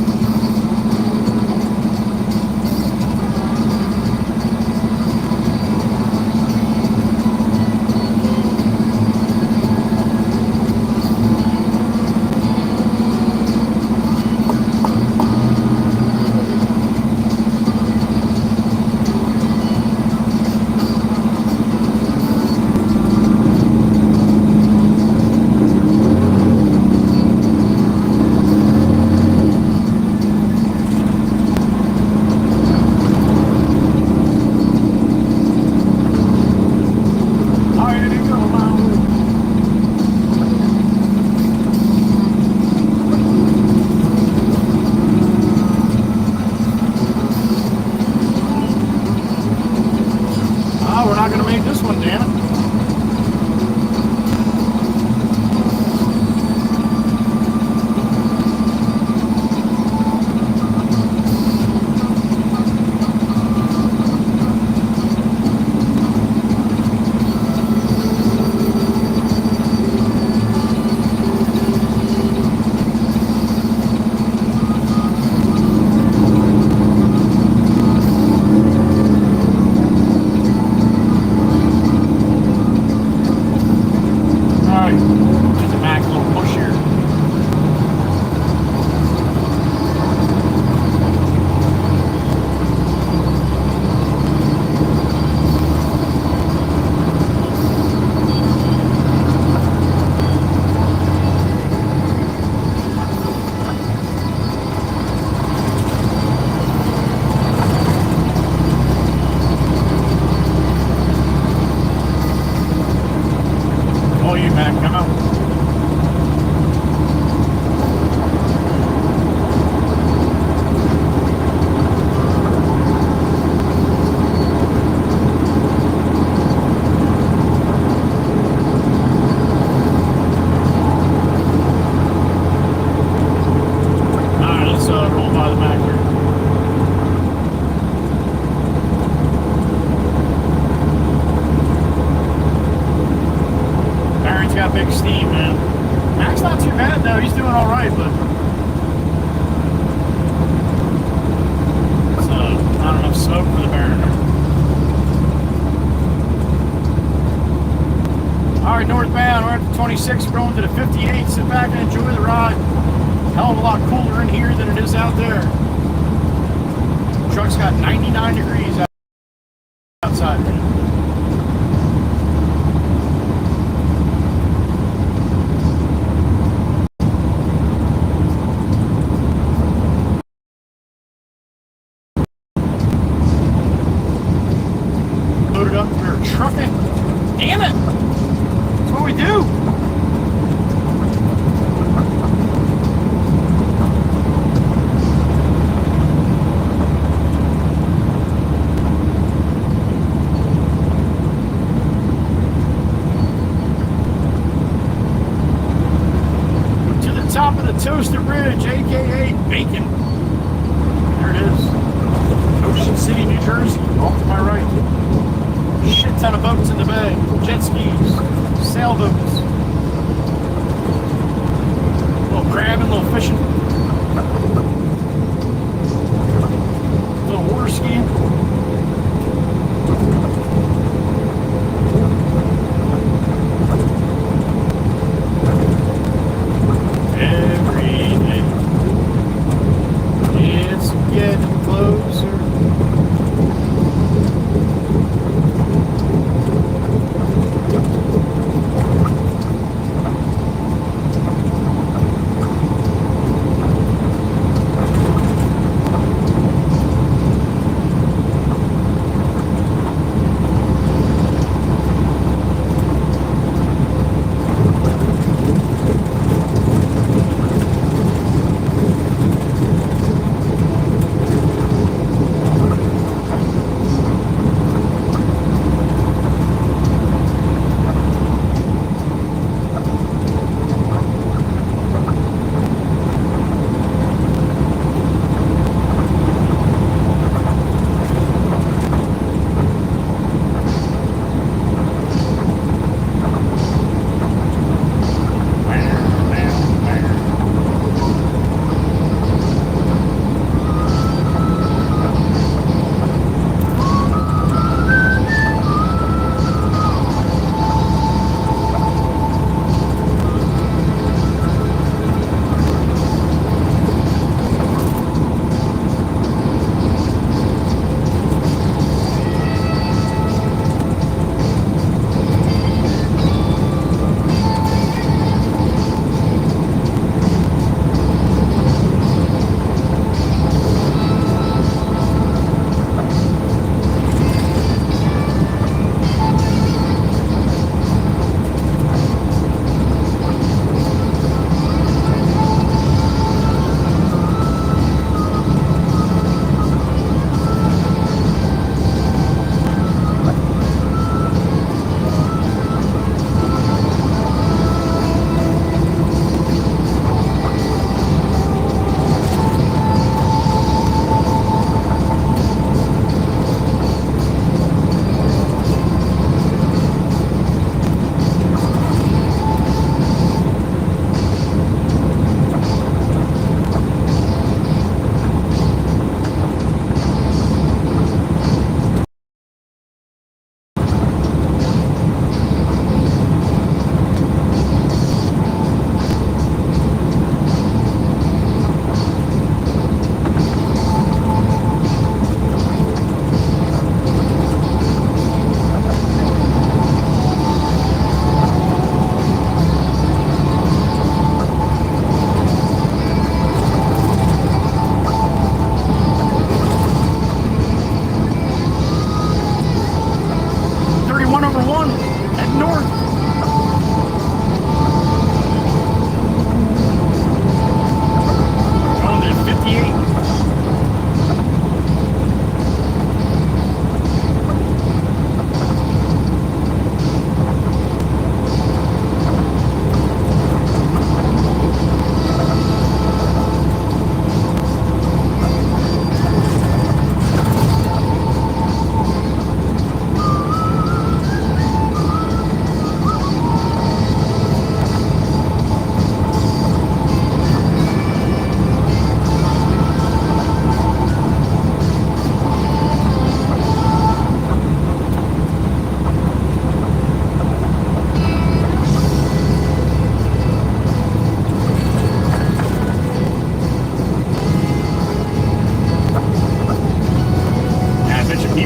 We're not going to make this one, damn it. back, come on. Alright, let's roll by the back here. Barron's got big steam, man. Mac's not too bad though, he's doing alright, but it's not enough smoke for the Baron. Alright, northbound, we're at the 26, going to the 58. Sit back and enjoy the ride. Hell of a lot cooler in here than it is out there. Truck's got 99 degrees outside. Loaded up, we're trucking. Damn it! That's what we do. Top of the Toaster Bridge, aka Bacon. There it is. Ocean City, New Jersey, off to my right. Shit ton of boats in the bay. Jet skis, sailboats. A little crabbing, a little fishing. A little water skiing. Getting closer.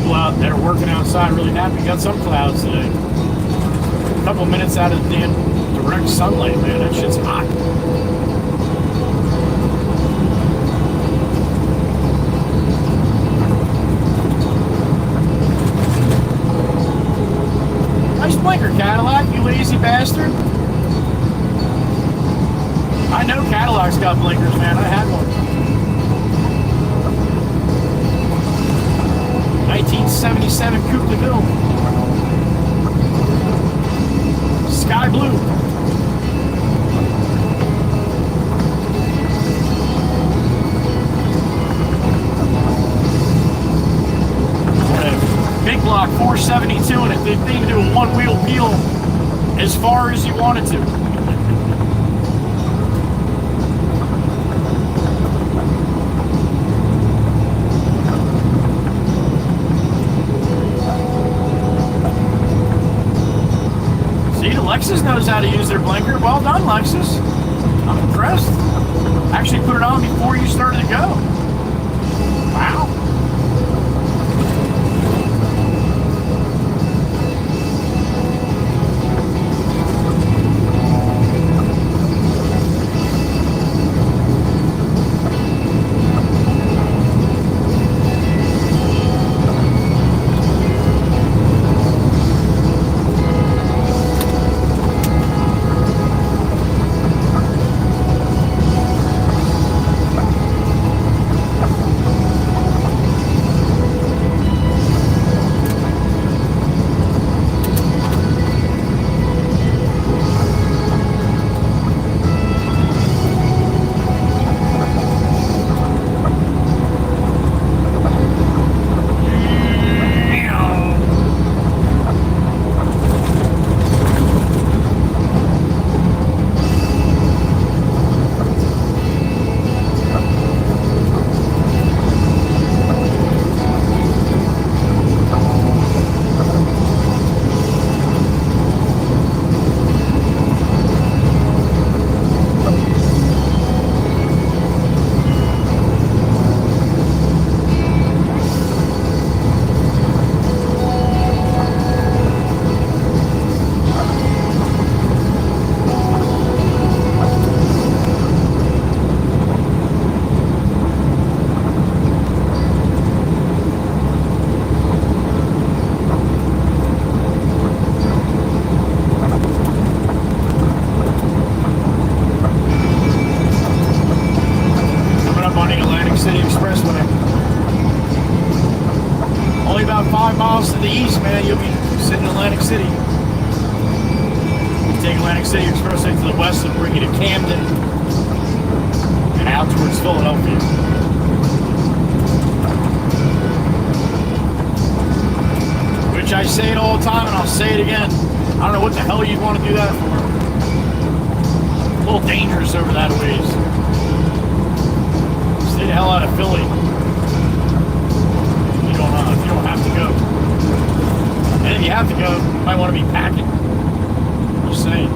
people out that are working outside really happy. Got some clouds today. A couple minutes out of the damn direct sunlight, man. That shit's hot. Nice blinker, Cadillac, you lazy bastard. I know Cadillac's got blinkers, man. I had one. 1977 Coupe de Ville. Sky blue. Big block 472 in it. The thing to do a one-wheel peel as far as you wanted to. Lexus knows how to use their blinker. Well done, Lexus. I'm impressed. Actually put it on before you started to go. Wow. Say it again. I don't know what the hell you'd want to do that for. A little dangerous over that ways. Stay the hell out of Philly. You don't have to go. And if you have to go, you might want to be packing. Just saying.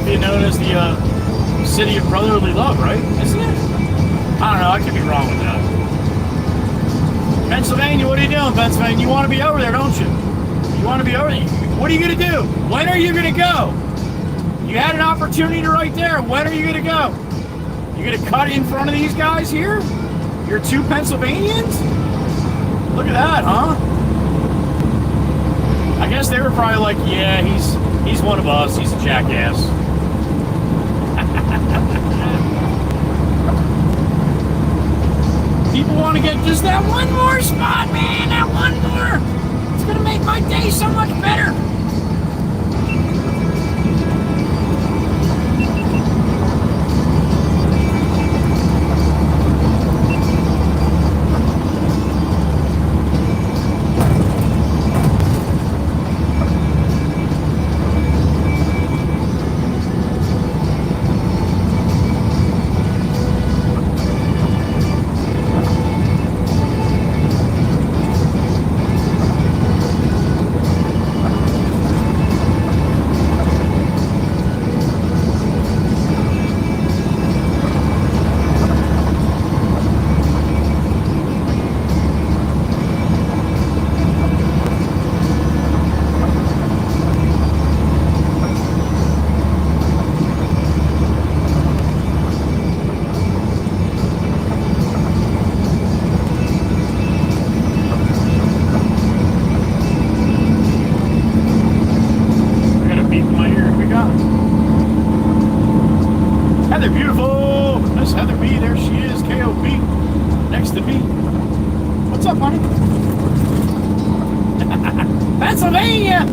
Known as the city of brotherly love, right? Isn't it? I don't know. I could be wrong with that. Pennsylvania, what are you doing, Pennsylvania? You want to be over there, don't you? You want to be over there? What are you going to do? When are you going to go? You had an opportunity right there. When are you going to go? You going to cut in front of these guys here? You're two Pennsylvanians? Look at that, huh? I guess they were probably like, yeah, he's one of us. He's a jackass. People want to get just that one more spot, man. That one more. It's going to make my day so much better. Heather Beautiful. Miss Heather B. There she is. KOB. Next to me. What's up, honey? Pennsylvania.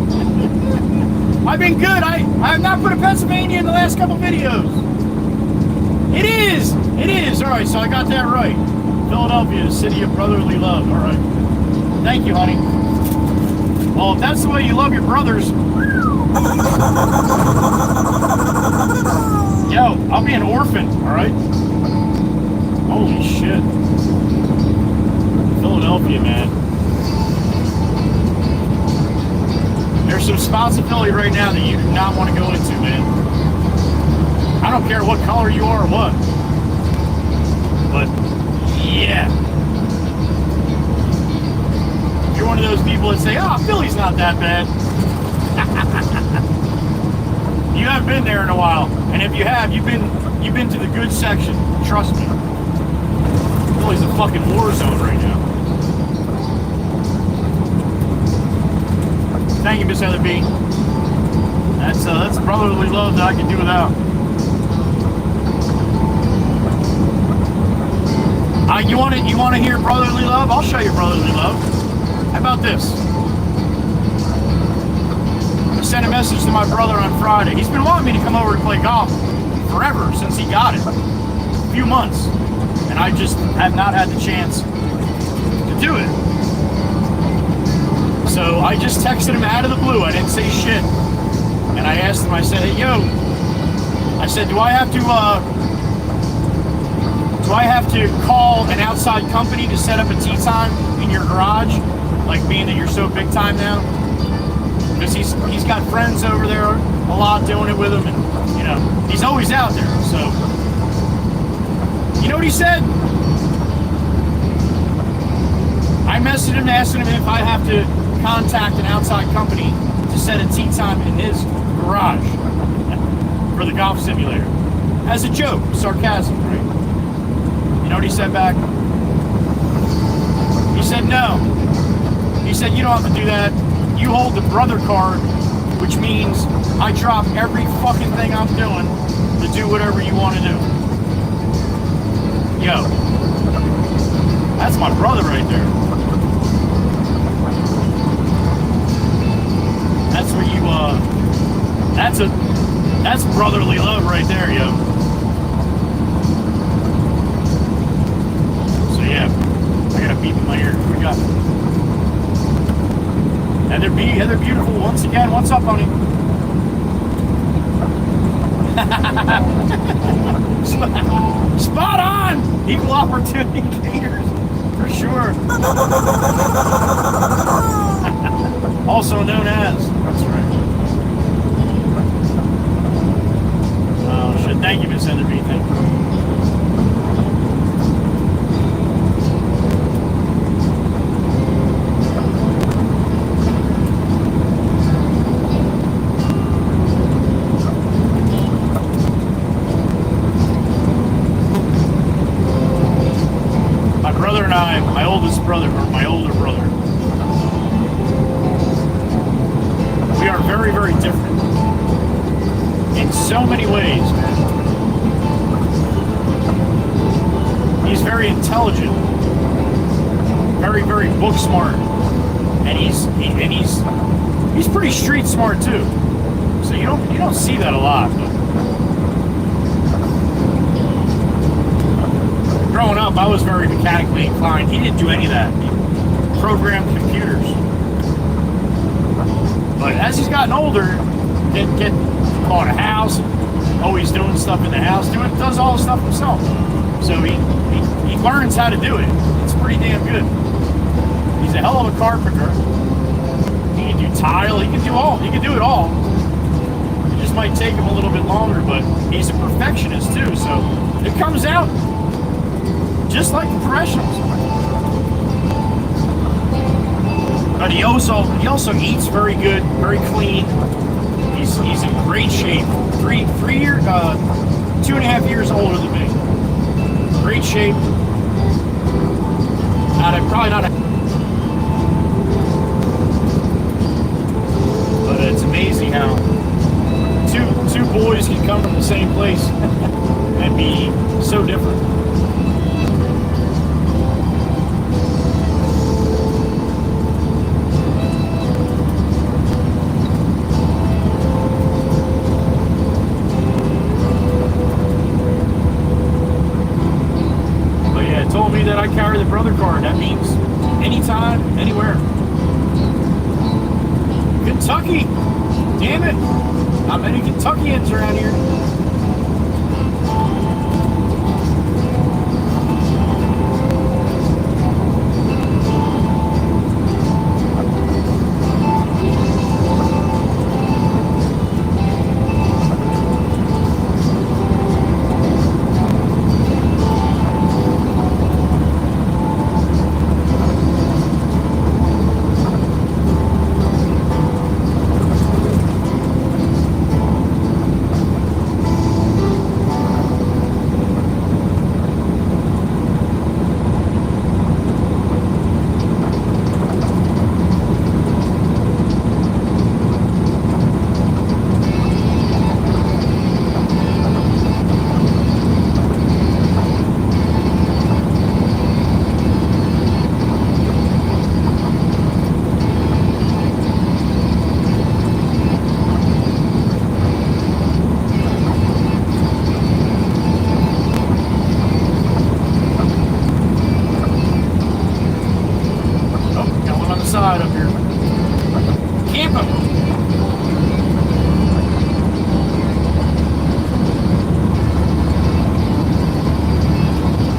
I've been good. I have not put a Pennsylvania in the last couple videos. It is. It is. All right, so I got that right. Philadelphia, the city of brotherly love. All right. Thank you, honey. Well, if that's the way you love your brothers, yo, I'll be an orphan, all right? Holy shit. Philadelphia, man. There's some spots in Philly right now that you do not want to go into, man. I don't care what color you are or what. But, yeah. You're one of those people that say, oh, Philly's not that bad. You haven't been there in a while. And if you have, you've been to the good section. Trust me. Philly's a fucking war zone right now. Thank you, Miss Heather B. That's brotherly love that I can do without. You want to hear brotherly love? I'll show you brotherly love. How about this? I sent a message to my brother on Friday. He's been wanting me to come over to play golf forever since he got it. A few months. And I just have not had the chance to do it. So I just texted him out of the blue. I didn't say shit. And I asked him, I said, hey, yo. I said, do I have to call an outside company to set up a tee time in your garage? Like being that you're so big time now? Because he's got friends over there a lot doing it with him, and you know, he's always out there. So you know what he said? I messaged him asking him if I have to contact an outside company to set a tee time in his garage for the golf simulator. As a joke, sarcasm, right? You know what he said back? He said no. He said, you don't have to do that. You hold the brother card, which means I drop every fucking thing I'm doing to do whatever you want to do. Yo, that's my brother right there. That's where you, that's brotherly love right there, yo. So yeah, I got a beep in my ear. What we got? Heather B, Heather Beautiful, once again. What's up, honey? Spot on! Equal opportunity gators, for sure. Also known as. That's right. Oh, shit. Thank you, Miss Heather B. Thank you. My oldest brother, or my older brother, we are very, very different in so many ways, man. He's very intelligent, very, very book smart, and he's pretty street smart too. So you don't see that a lot. But growing up, I was very mechanically inclined. He didn't do any of that. He programmed computers. But as he's gotten older, bought a house, always doing stuff in the house, does all the stuff himself. So he learns how to do it. It's pretty damn good. He's a hell of a carpenter. He can do tile. He can do it all. It just might take him a little bit longer, but he's a perfectionist too. So it comes out just like the professionals. But he also eats very good, very clean. He's in great shape. 2.5 years older than me. Great shape. Probably not a. But it's amazing how 2 two boys can come from the same place and be so different. But yeah, it told me that I carry the brother card. That means anytime, anywhere. Kentucky! Damn it! Not many Kentuckians around here. Side up here. Camp 'em.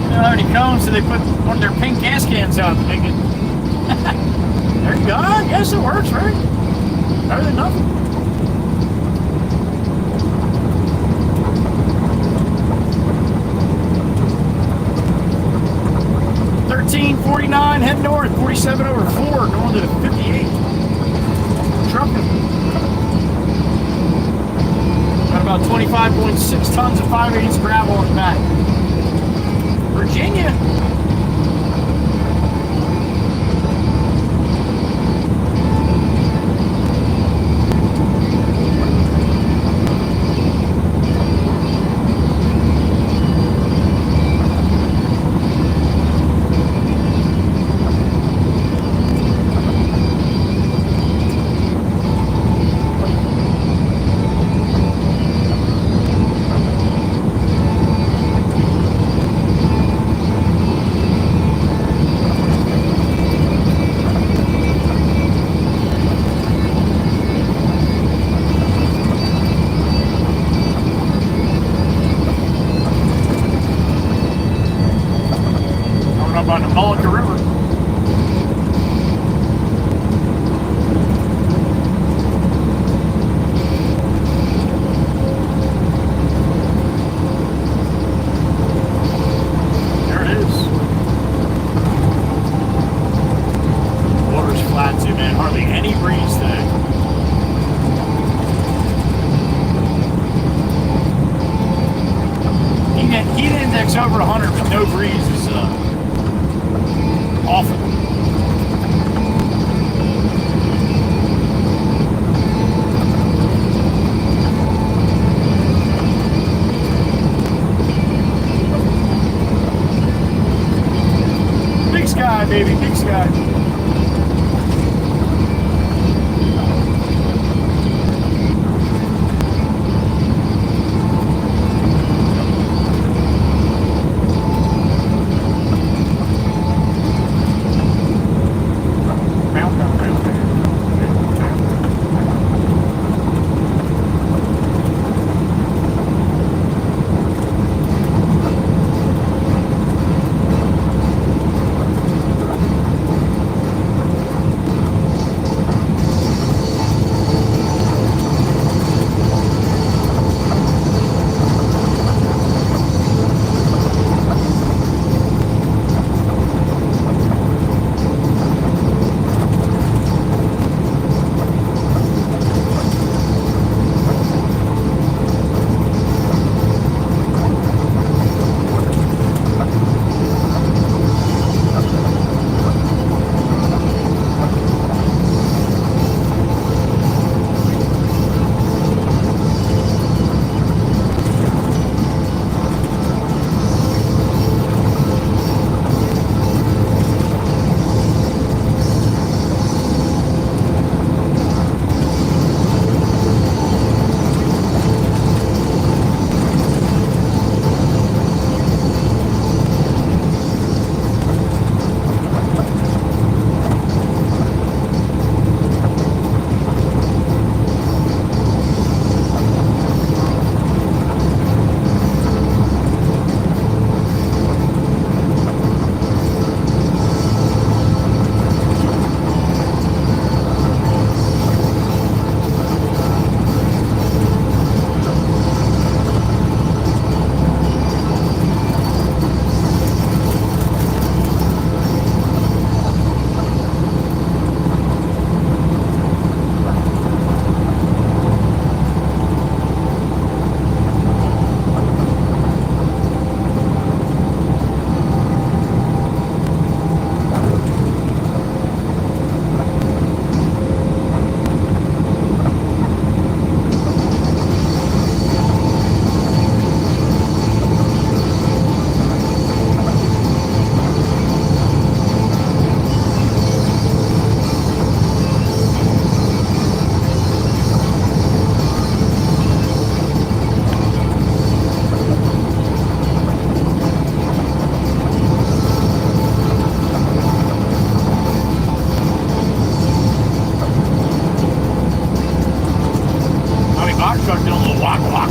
They don't have any cones, so they put one of their pink gas cans out to make it. There you go. I guess it works, right? Better than nothing. $13.49, head north, 47 over 4, going to the 58. Trucking. Got about 25.6 tons of 5/8 gravel on the back. Virginia. On the Mullica River. There it is. Water's flat too, man. Hardly any breeze today. Heat index over 100 with no breeze is awful. Big sky, baby, big sky.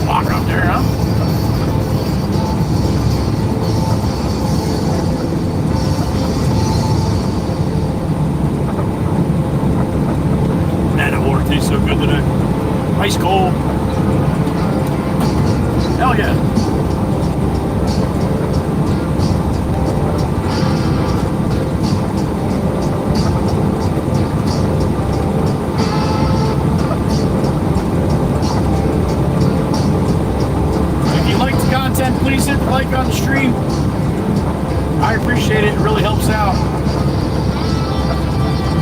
Walk up there, huh? Man, that water tastes so good today. Ice cold. Hell yeah. Please hit the like on the stream. I appreciate it. It really helps out.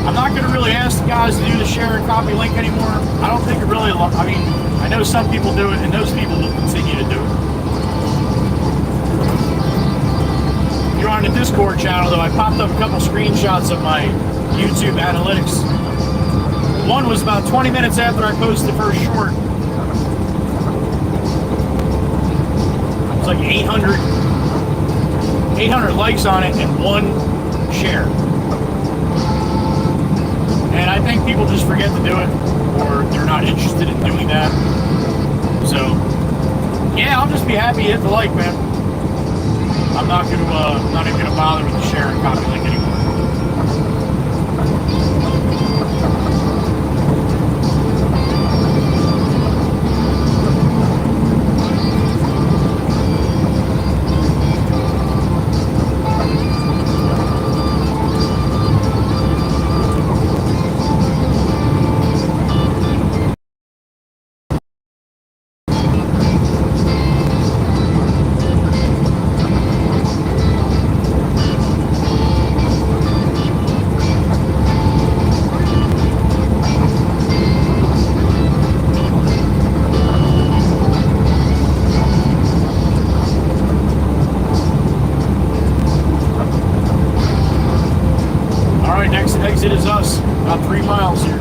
I'm not going to really ask the guys to do the share and copy link anymore. I don't think it really, I mean, I know some people do it, and those people will continue to do it. If you're on the Discord channel, though, I popped up a couple screenshots of my YouTube analytics. One was about 20 minutes after I posted the first short. It's like 800 likes on it and 1 share. And I think people just forget to do it, or they're not interested in doing that. So, yeah, I'll just be happy to hit the like, man. I'm not even gonna bother with the share and copy link anymore. Exit is us, about 3 miles here.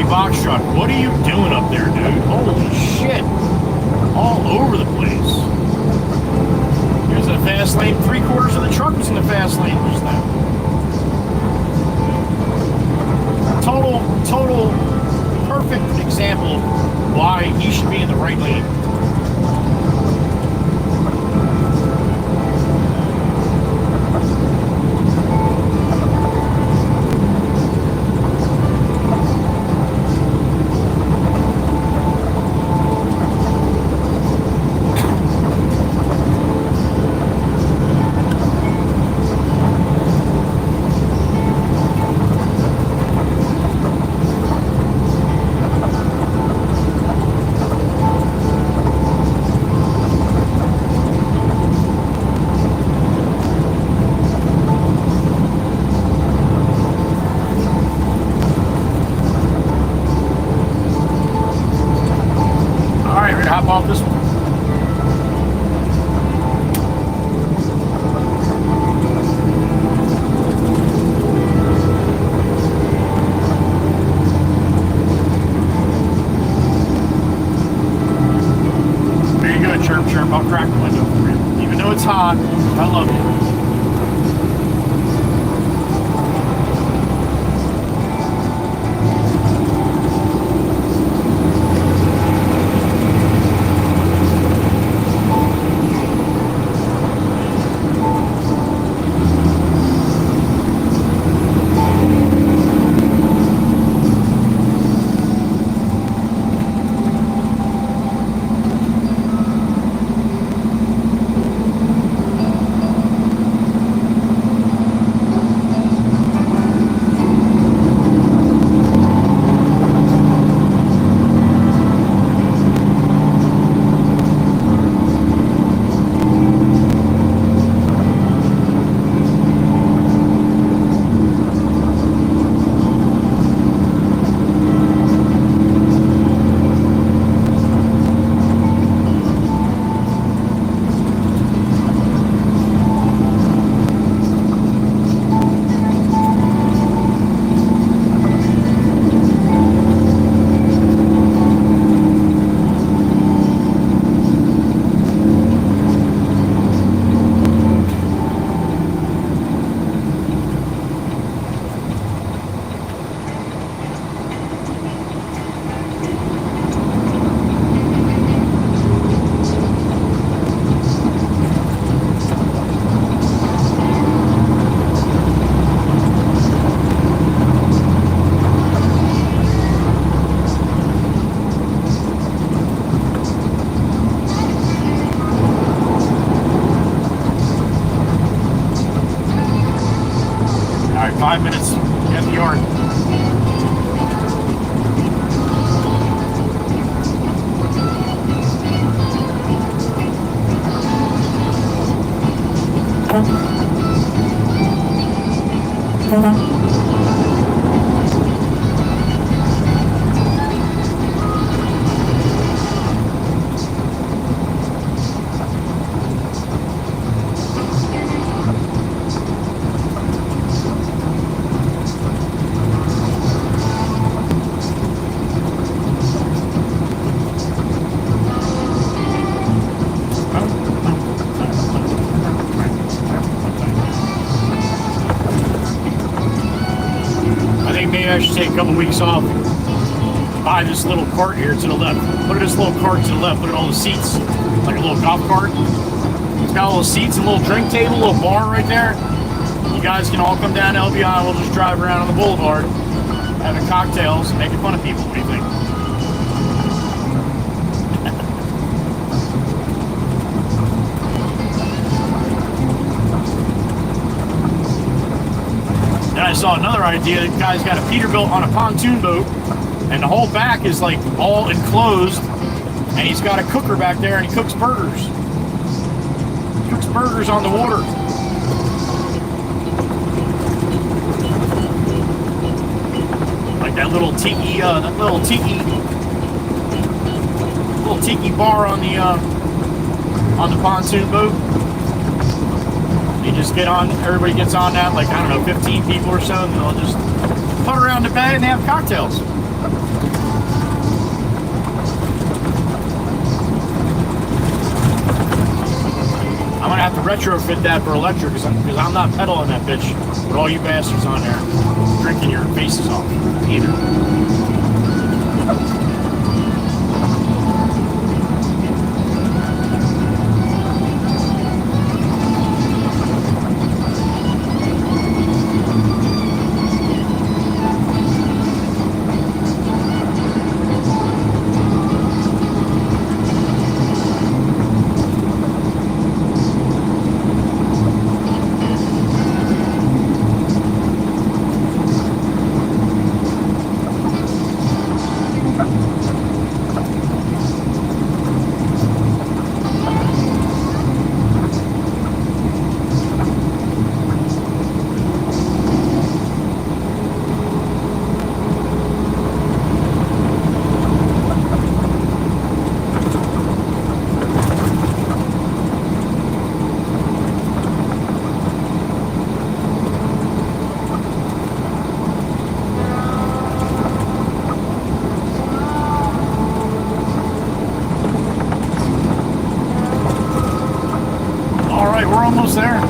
Box truck, what are you doing up there, dude? Holy shit. All over the place. Here's a fast lane. 3/4 of the truck was in the fast lane just now. Total perfect example of why he should be in the right lane. 5 minutes. Get in the yard. I should take a couple weeks off, buy this little cart here to the left, put this little cart to the left, put it on the seats, like a little golf cart. It's got little seats and a little drink table, a little bar right there. You guys can all come down to LBI and we'll just drive around on the boulevard, having cocktails and making fun of people. What do you think? I saw another idea. The guy's got a Peterbilt on a pontoon boat, and the whole back is like all enclosed, and he's got a cooker back there, and he cooks burgers. He cooks burgers on the water. Like that little tiki bar on the pontoon boat. You just get on, everybody gets on that, like, I don't know, 15 people or so, and they'll just put around the bay and they have cocktails. I'm going to have to retrofit that for electric because I'm not pedaling that bitch with all you bastards on there drinking your faces off either. We're almost there.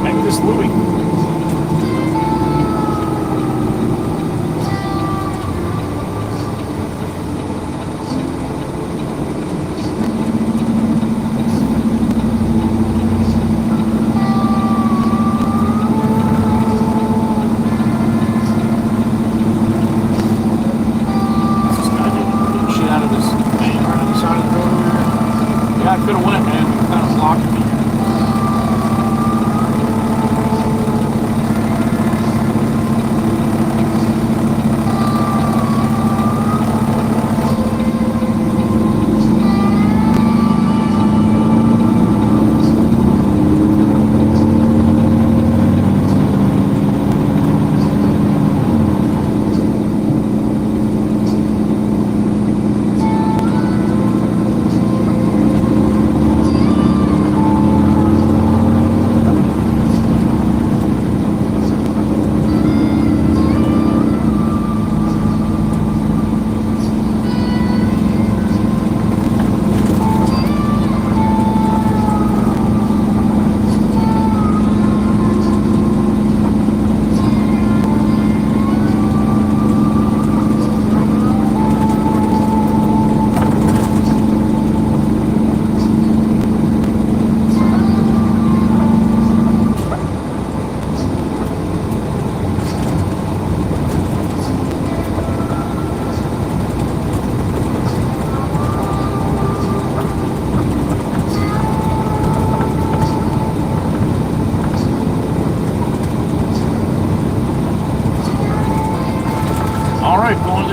Make this Louis. I could have went, man. It kind of blocking me.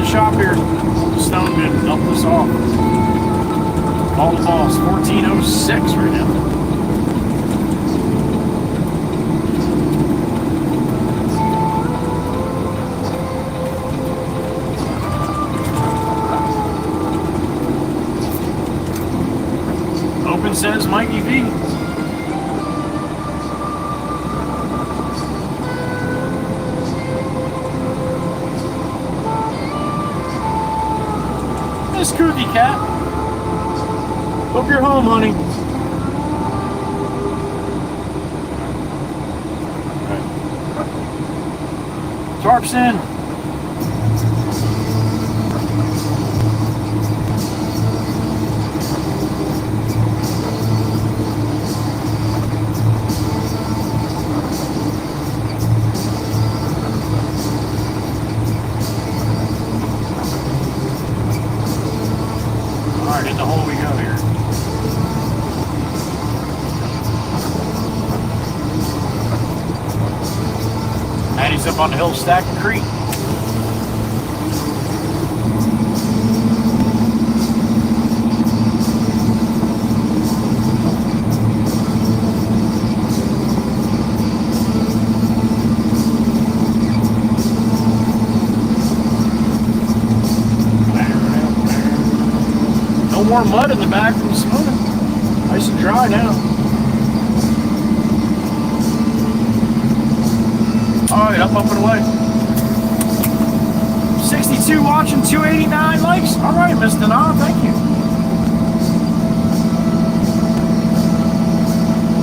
shop here. Stone been helping us off. Call the boss. 1406 right now. Open says Mikey V. Miss Kooky Cat. Hope you're home, honey. Tarps in. Alright, in the hole we go here. Maddie's up on the hill stacking creek. No more mud in the back from this morning. Nice and dry now. Alright, up and away. 62 watching, 289 likes. Alright, Mr. Nah, thank you.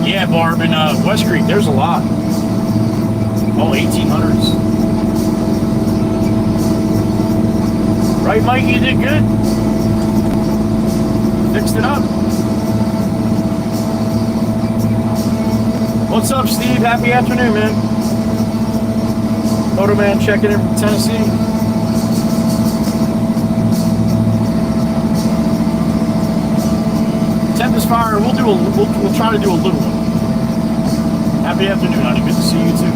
Yeah, Barb, in West Creek, there's a lot. Oh, 1800s. Right, Mike, you did good. Fixed it up. What's up, Steve? Happy afternoon, man. Moto Man checking in from Tennessee. Tempest Fire, we'll try to do a little one. Happy afternoon, honey. Good to see you too.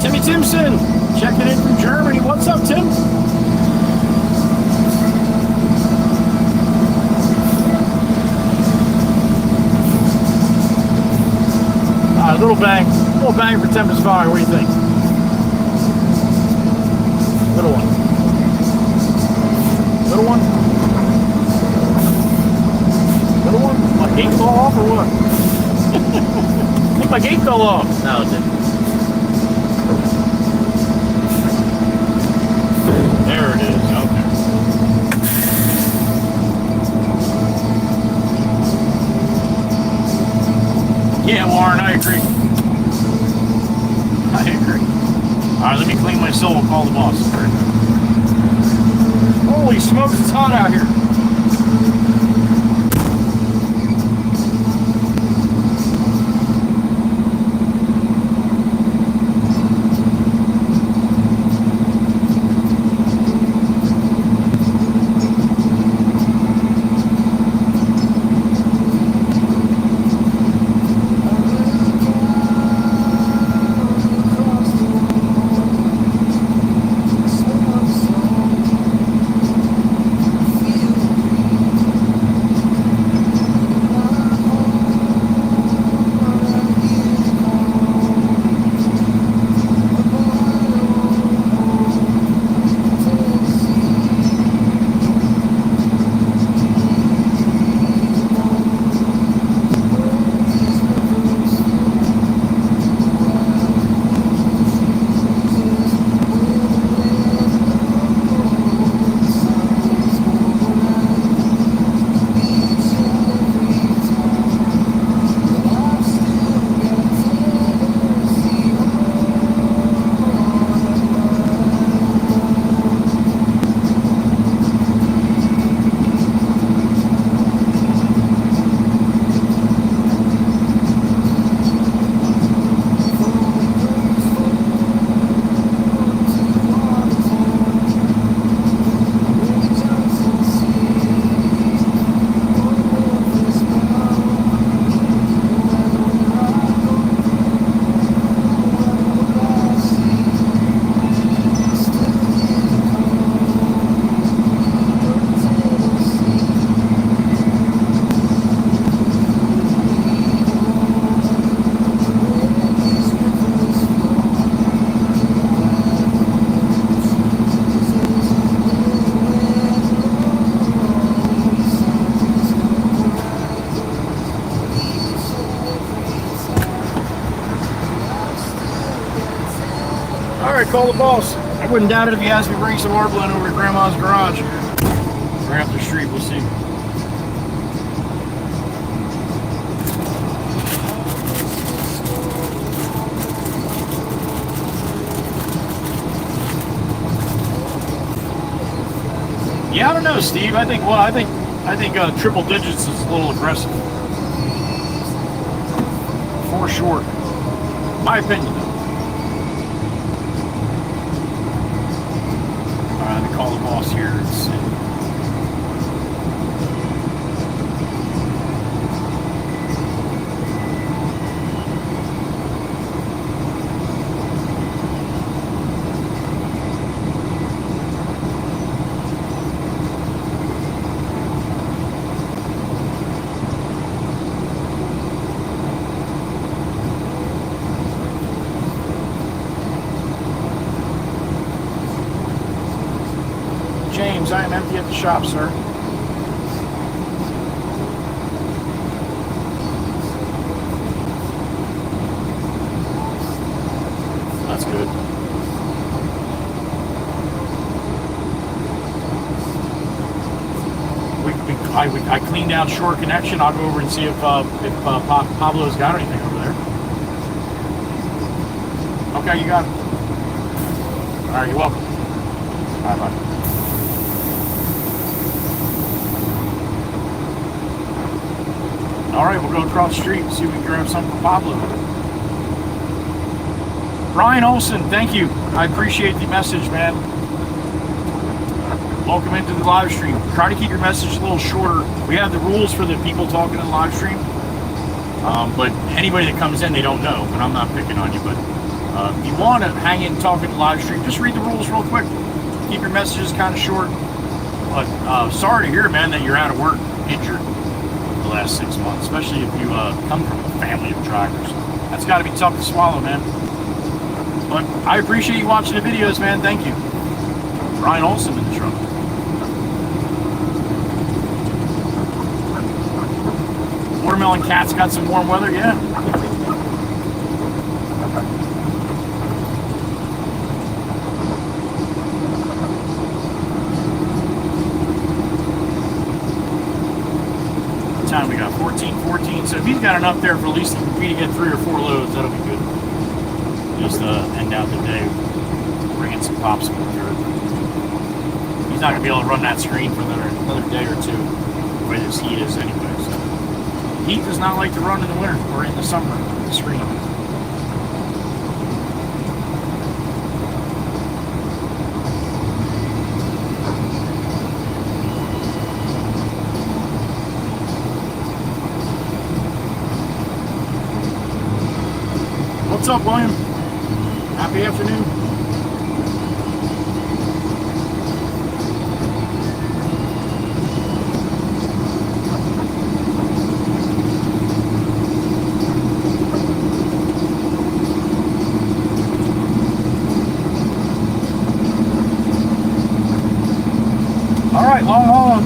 Timmy Timson, checking in from Germany. What's up, Tim? Little bang for Tempest Fire. What do you think? Little one. Little one? Little one? My gate fell off or what? I think my gate fell off. No, it didn't. There it is. Okay. Yeah, Warren, I agree. I agree. Alright, let me clean my soul and call the boss. Holy smokes, it's hot out here. All right, call the boss. I wouldn't doubt it if he asked me to bring some Arblen over to Grandma's garage. Right up the street, we'll see. Yeah, I don't know, Steve. I think triple digits is a little aggressive. For sure. My opinion, though. All right, let me call the boss here and see. James, I am empty at the shop, sir. That's good. I cleaned out short connection. I'll go over and see if Pablo's got anything over there. Okay, you got it. All right, you're welcome. Bye-bye. All right, we'll go across the street and see if we can grab something for Pablo. Ryan Olson, thank you. I appreciate the message, man. Welcome into the live stream. Try to keep your message a little shorter. We have the rules for the people talking in the live stream. But anybody that comes in, they don't know. And I'm not picking on you. But if you want to hang in and talk in the live stream, just read the rules real quick. Keep your messages kind of short. But sorry to hear, man, that you're out of work, injured. The last 6 months, especially if you come from a family of drivers. That's got to be tough to swallow, man. But I appreciate you watching the videos, man. Thank you. Ryan Olson in the truck. Watermelon Cat's got some warm weather, yeah. Time we got 14. So if he's got enough there for at least me to get 3 or 4 loads, that'll be good. Just end out the day bringing some popsicle through. He's not gonna be able to run that screen for another day or two. The way this heat is anyway. So heat does not like to run in the winter or in the summer. The screen. What's up, William? Happy afternoon. All right, long haul.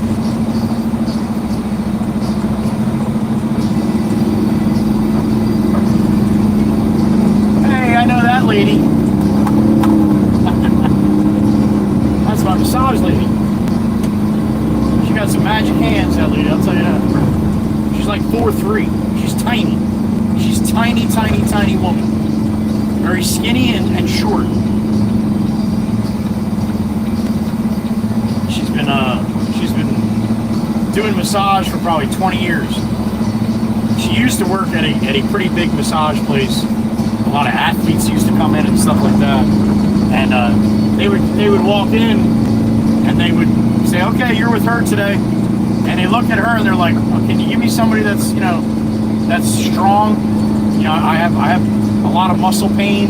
Lady. That's my massage lady. She got some magic hands, that lady, I'll tell you that. She's like 4'3". She's tiny. She's tiny woman. Very skinny and short. She's been doing massage for probably 20 years. She used to work at a pretty big massage place. A lot of athletes used to come in and stuff like that, and they would walk in and they would say, "Okay, you're with her today," and they look at her and they're like, oh, "Can you give me somebody that's that's strong? I have a lot of muscle pain."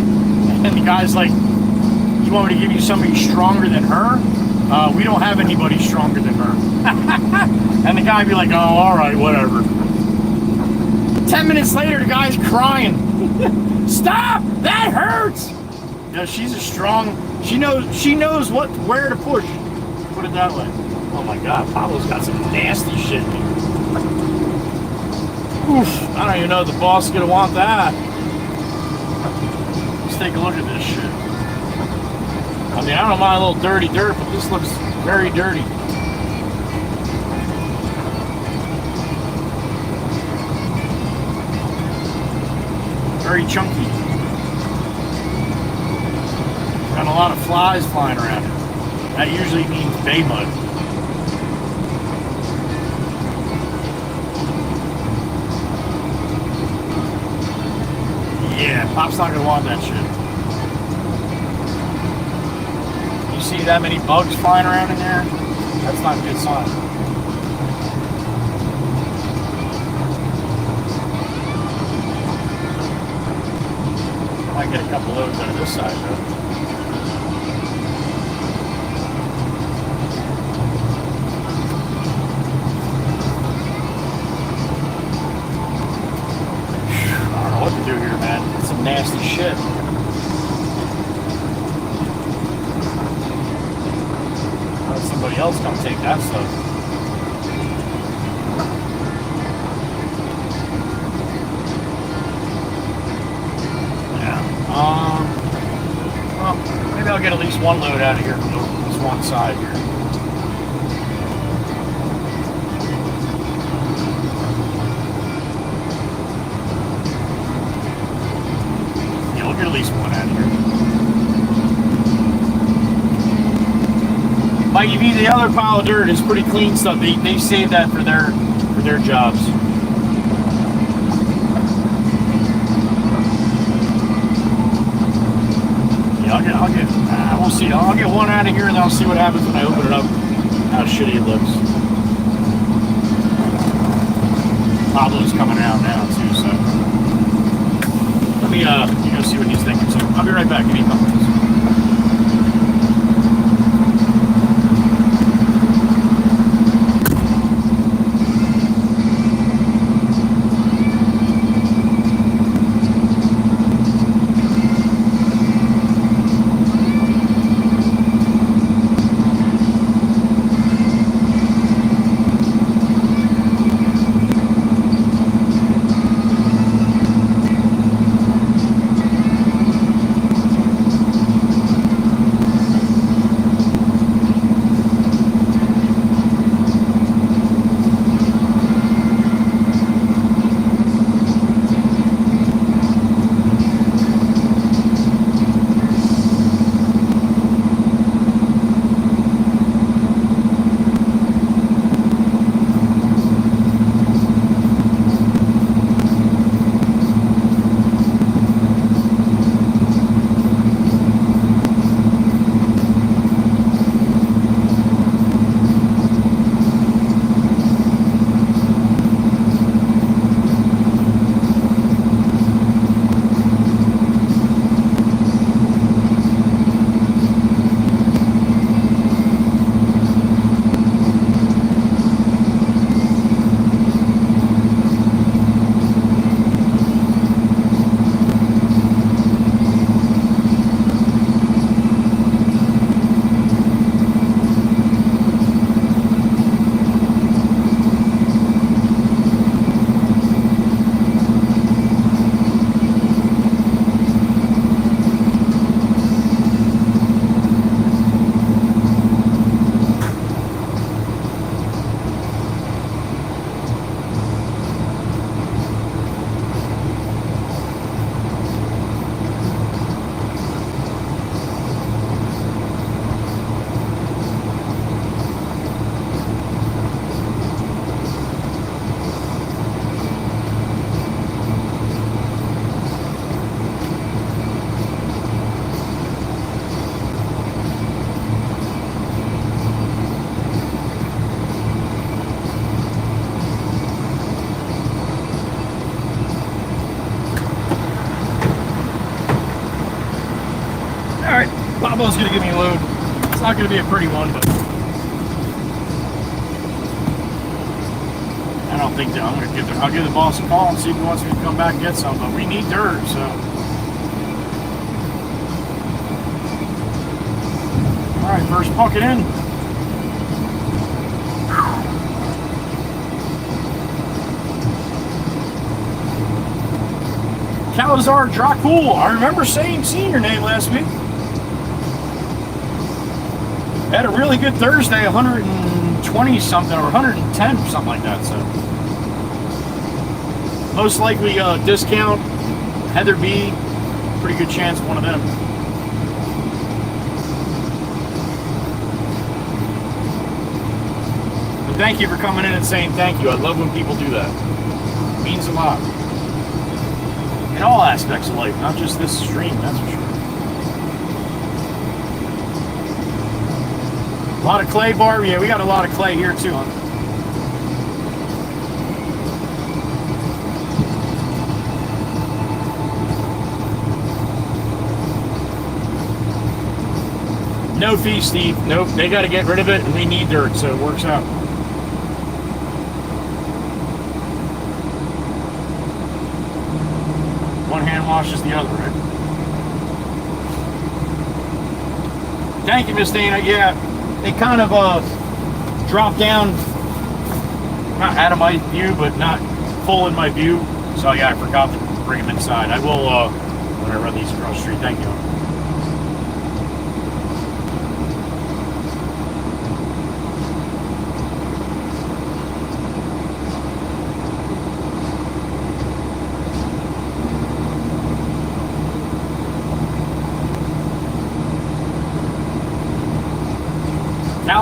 And the guy's like, "You want me to give you somebody stronger than her? We don't have anybody stronger than her." And the guy would be like, "Oh, all right, whatever." 10 minutes later, the guy's crying. Stop! That hurts! She's a strong. She knows where to push. Put it that way. Oh my God, Pablo's got some nasty shit here. Oof! I don't even know if the boss is gonna want that. Let's take a look at this shit. I mean, I don't mind a little dirty dirt, but this looks very dirty. Very chunky. Got a lot of flies flying around it. That usually means bay mud. Yeah, Pop's not gonna want that shit. You see that many bugs flying around in there? That's not a good sign. Might get a couple loads out of this side though. Nasty shit. Let somebody else come take that stuff. Yeah. Well, maybe I'll get at least one load out of here from this one side here. At least one out of here. Like if you the other pile of dirt is pretty clean stuff. They save that for their jobs. Yeah, I'll get. We'll see. I'll get one out of here, and then I'll see what happens when I open it up. How shitty it looks. Pablo's coming out now too, so. Let me you go see what he's thinking. So I'll be right back. Give me a couple minutes. Pablo's gonna give me a load. It's not gonna be a pretty one, but I don't think that I'll give the boss a call and see if he wants me to come back and get some. But we need dirt, so. All right, first bucket in. Calazar Dracul. I remember seeing your name last week. Had a really good Thursday, 120 something or 110 something like that. So most likely discount Heather B. Pretty good chance one of them. But thank you for coming in and saying thank you. I love when people do that. It means a lot. In all aspects of life, not just this stream, that's for sure. A lot of clay, Barb. Yeah, we got a lot of clay here too, huh? No fee, Steve. Nope. They got to get rid of it, and we need dirt, so it works out. One hand washes the other, right? Thank you, Miss Dana. Yeah, they kind of dropped down, not out of my view, but not full in my view. So yeah, I forgot to bring them inside. I will when I run these across the street. Thank you.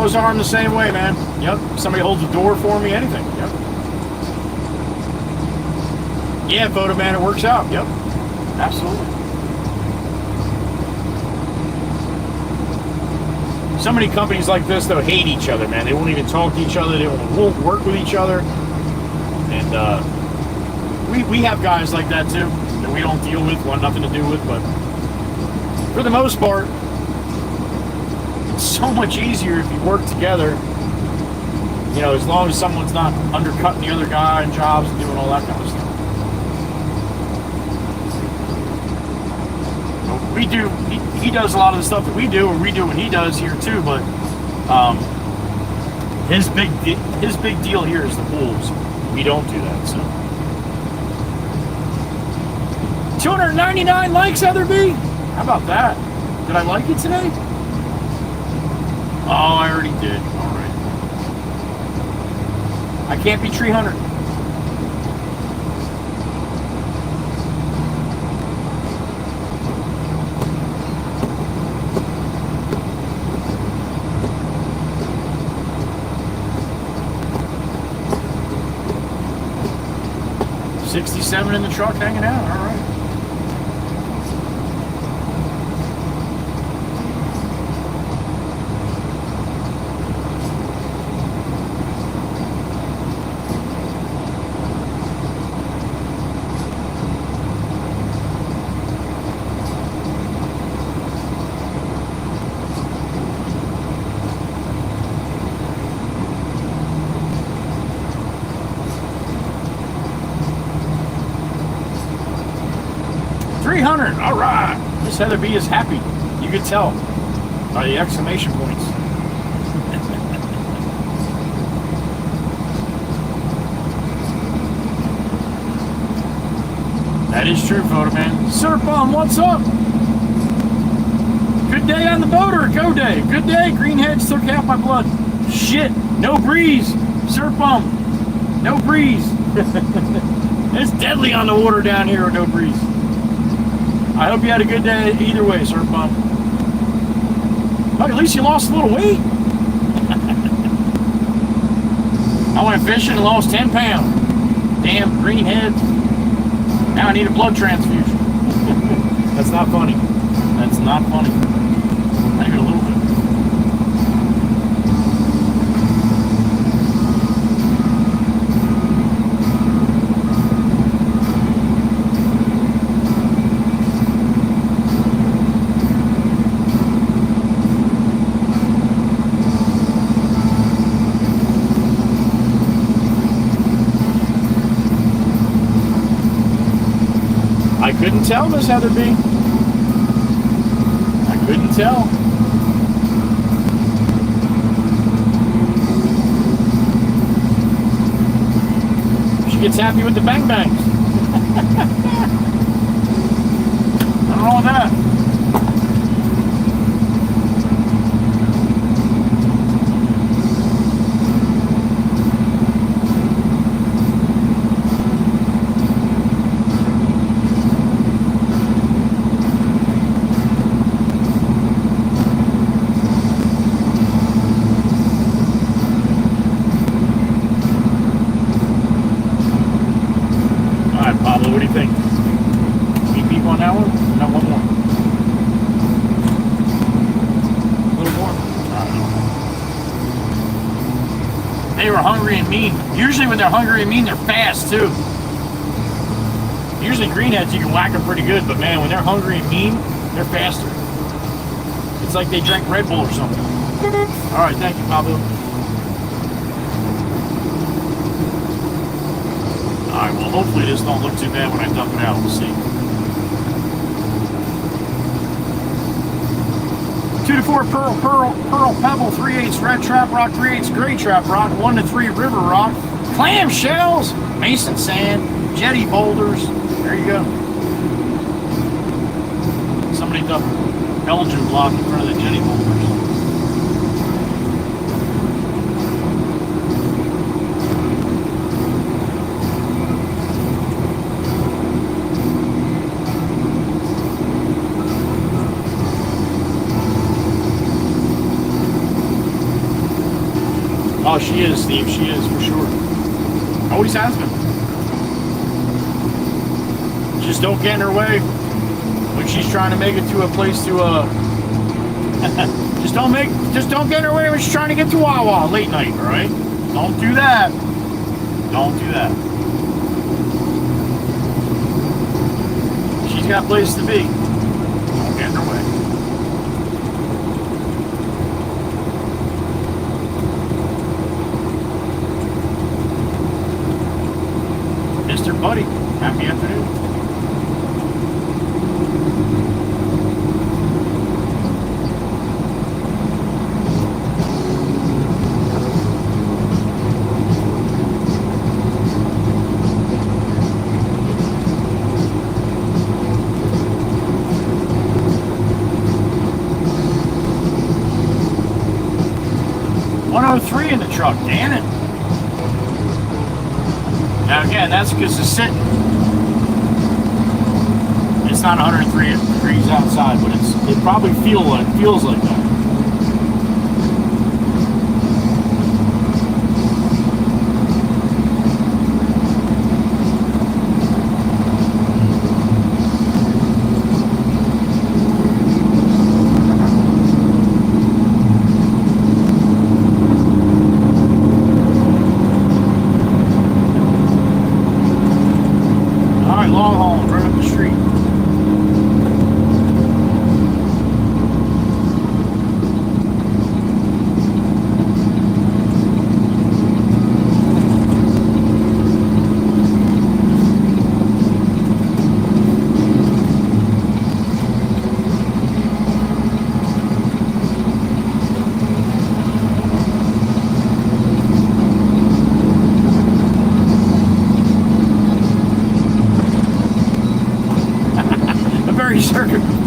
Cows arm the same way, man. Yep. Somebody holds the door for me, anything. Yep. Yeah, photo man, it works out. Yep. Absolutely. So many companies like this, though, hate each other, man. They won't even talk to each other. They won't work with each other. And we have guys like that, too, that we don't deal with, want nothing to do with. But for the most part, it's so much easier if you work together, you know, as long as someone's not undercutting the other guy in jobs and doing all that kind of stuff. We do, he does a lot of the stuff that we do, and we do what he does here too, but his big deal here is the pools. We don't do that, so. 299 likes, Heather B? How about that? Did I like it today? Oh, I already did. All right. I can't be 300. $67 in the truck hanging out. All right. All right. Miss Heather B is happy. You could tell by the exclamation points. That is true, photo man. Sir Bum, what's up? Good day on the boater. Go day. Good day. Greenheads took half my blood. Shit. No breeze. Sir Bum. No breeze. It's deadly on the water down here with no breeze. I hope you had a good day either way, Sir Bum. But at least you lost a little weight. I went fishing and lost 10 pounds. Damn greenheads. Now I need a blood transfusion. That's not funny. That's not funny. Not even a little bit. I couldn't tell, Miss Heather B. I couldn't tell. She gets happy with the bang bangs. Nothing wrong with that. hungry and mean. Usually when they're hungry and mean, they're fast too. Usually greenheads, you can whack them pretty good, but man, when they're hungry and mean, they're faster. It's like they drank Red Bull or something. All right, thank you, Pablo. All right, well, hopefully this don't look too bad when I dump it out. We'll see. 2 to 4 Pearl Pebble, 3/8 Red Trap Rock, 3/8 Gray Trap Rock, 1 to 3 River Rock, clam shells, Mason Sand, Jetty Boulders. There you go. Somebody dumped Belgian block in front of the Jetty Boulders. Oh, she is, Steve. She is, for sure. Always has been. Just don't get in her way when she's trying to make it to a place to, just don't get in her way when she's trying to get to Wawa late night, all right? Don't do that. Don't do that. She's got a place to be. Don't get in her way. Mr. Buddy, happy afternoon. In the truck, damn it. Now again, that's because it's sitting. It's not 103 degrees outside, but it probably feels like that.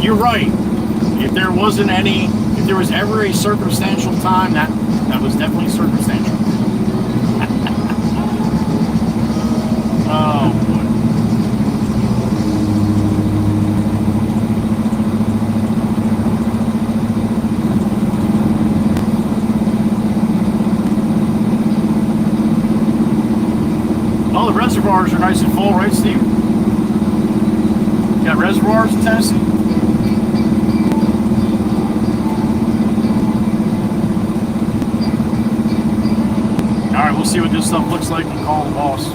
You're right. If there was ever a circumstantial time, that was definitely circumstantial. Oh boy. Well, the reservoirs are nice and full, right, Steve? You got reservoirs in Tennessee? Alright, we'll see what this stuff looks like and call the boss. I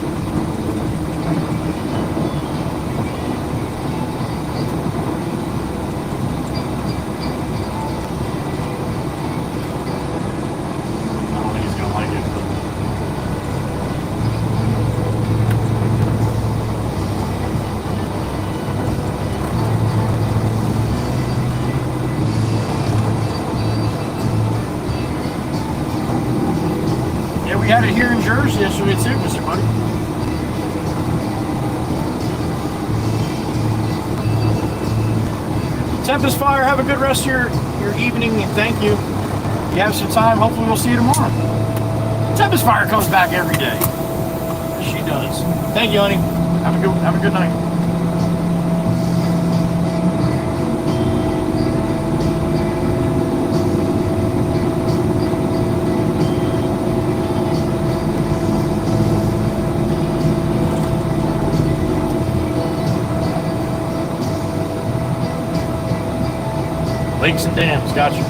don't think he's gonna like it, but... We had it here in Jersey yesterday too, Mr. Buddy. Tempest Fire, have a good rest of your evening, and thank you. If you have some time, hopefully we'll see you tomorrow. Tempest Fire comes back every day. She does. Thank you, honey. Have a good night. Lakes and dams, gotcha.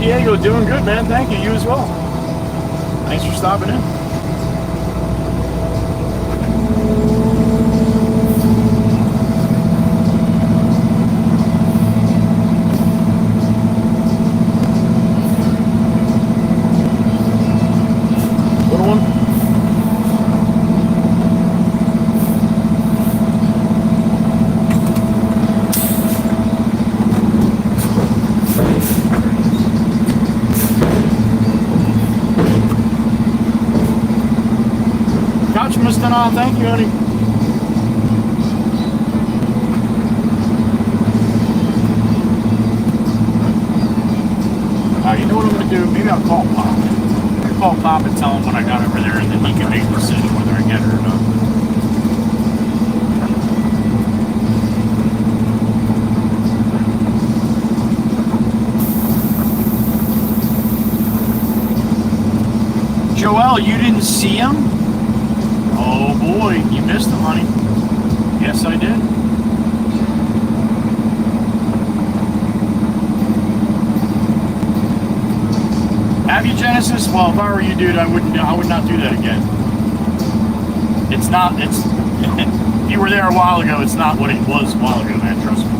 Diego, doing good, man. Thank you. You as well. Thanks for stopping in. Little one. Couch missed it on. Thank you, honey. You know what I'm going to do? Maybe I'll call Pop. I'll call Pop and tell him when I got over there, and then he can make a decision whether I get it or not. Joel, you didn't see him? Oh boy, you missed him, honey. Yes, I did. Have you, Genesis? Well, if I were you, dude, I would not do that again. It's not, if you were there a while ago, it's not what it was a while ago, man, trust me.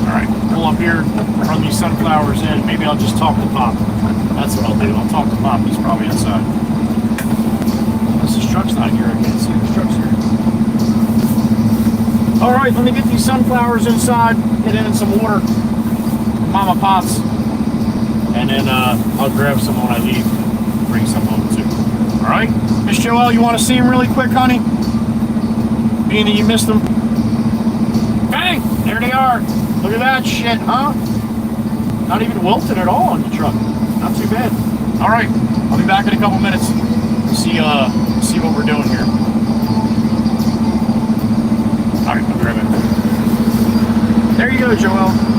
Alright, pull up here, run these sunflowers in, maybe I'll just talk to Pop. That's what I'll do, I'll talk to Pop, he's probably inside. This truck's not here, I can't see the truck's here. Alright, let me get these sunflowers inside, get in some water. Mama Pops, and then I'll grab some when I leave, bring some home too. All right, Miss Joelle, you want to see him really quick, honey? Being that you missed them. Bang! There they are. Look at that shit, huh? Not even wilted at all on the truck. Not too bad. All right, I'll be back in a couple minutes. See what we're doing here. All right, I'll grab it. There you go, Joelle.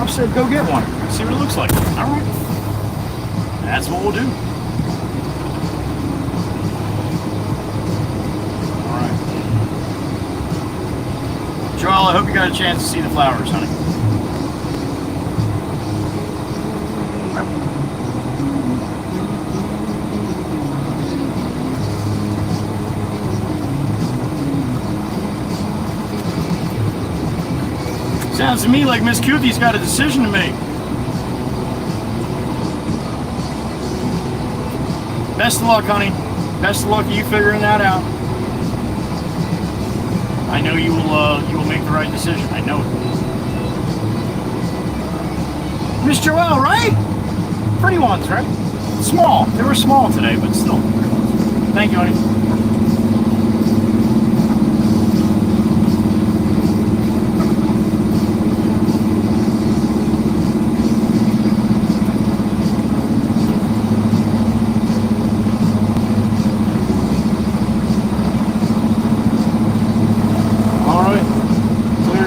Pop said go get one. See what it looks like. All right. That's what we'll do. All right. Joel, I hope you got a chance to see the flowers, honey. Sounds to me like Miss Cutie's got a decision to make. Best of luck, honey. Best of luck you figuring that out. I know you will make the right decision. I know it. Miss Joelle, right? Pretty ones, right? Small. They were small today, but still. Thank you, honey.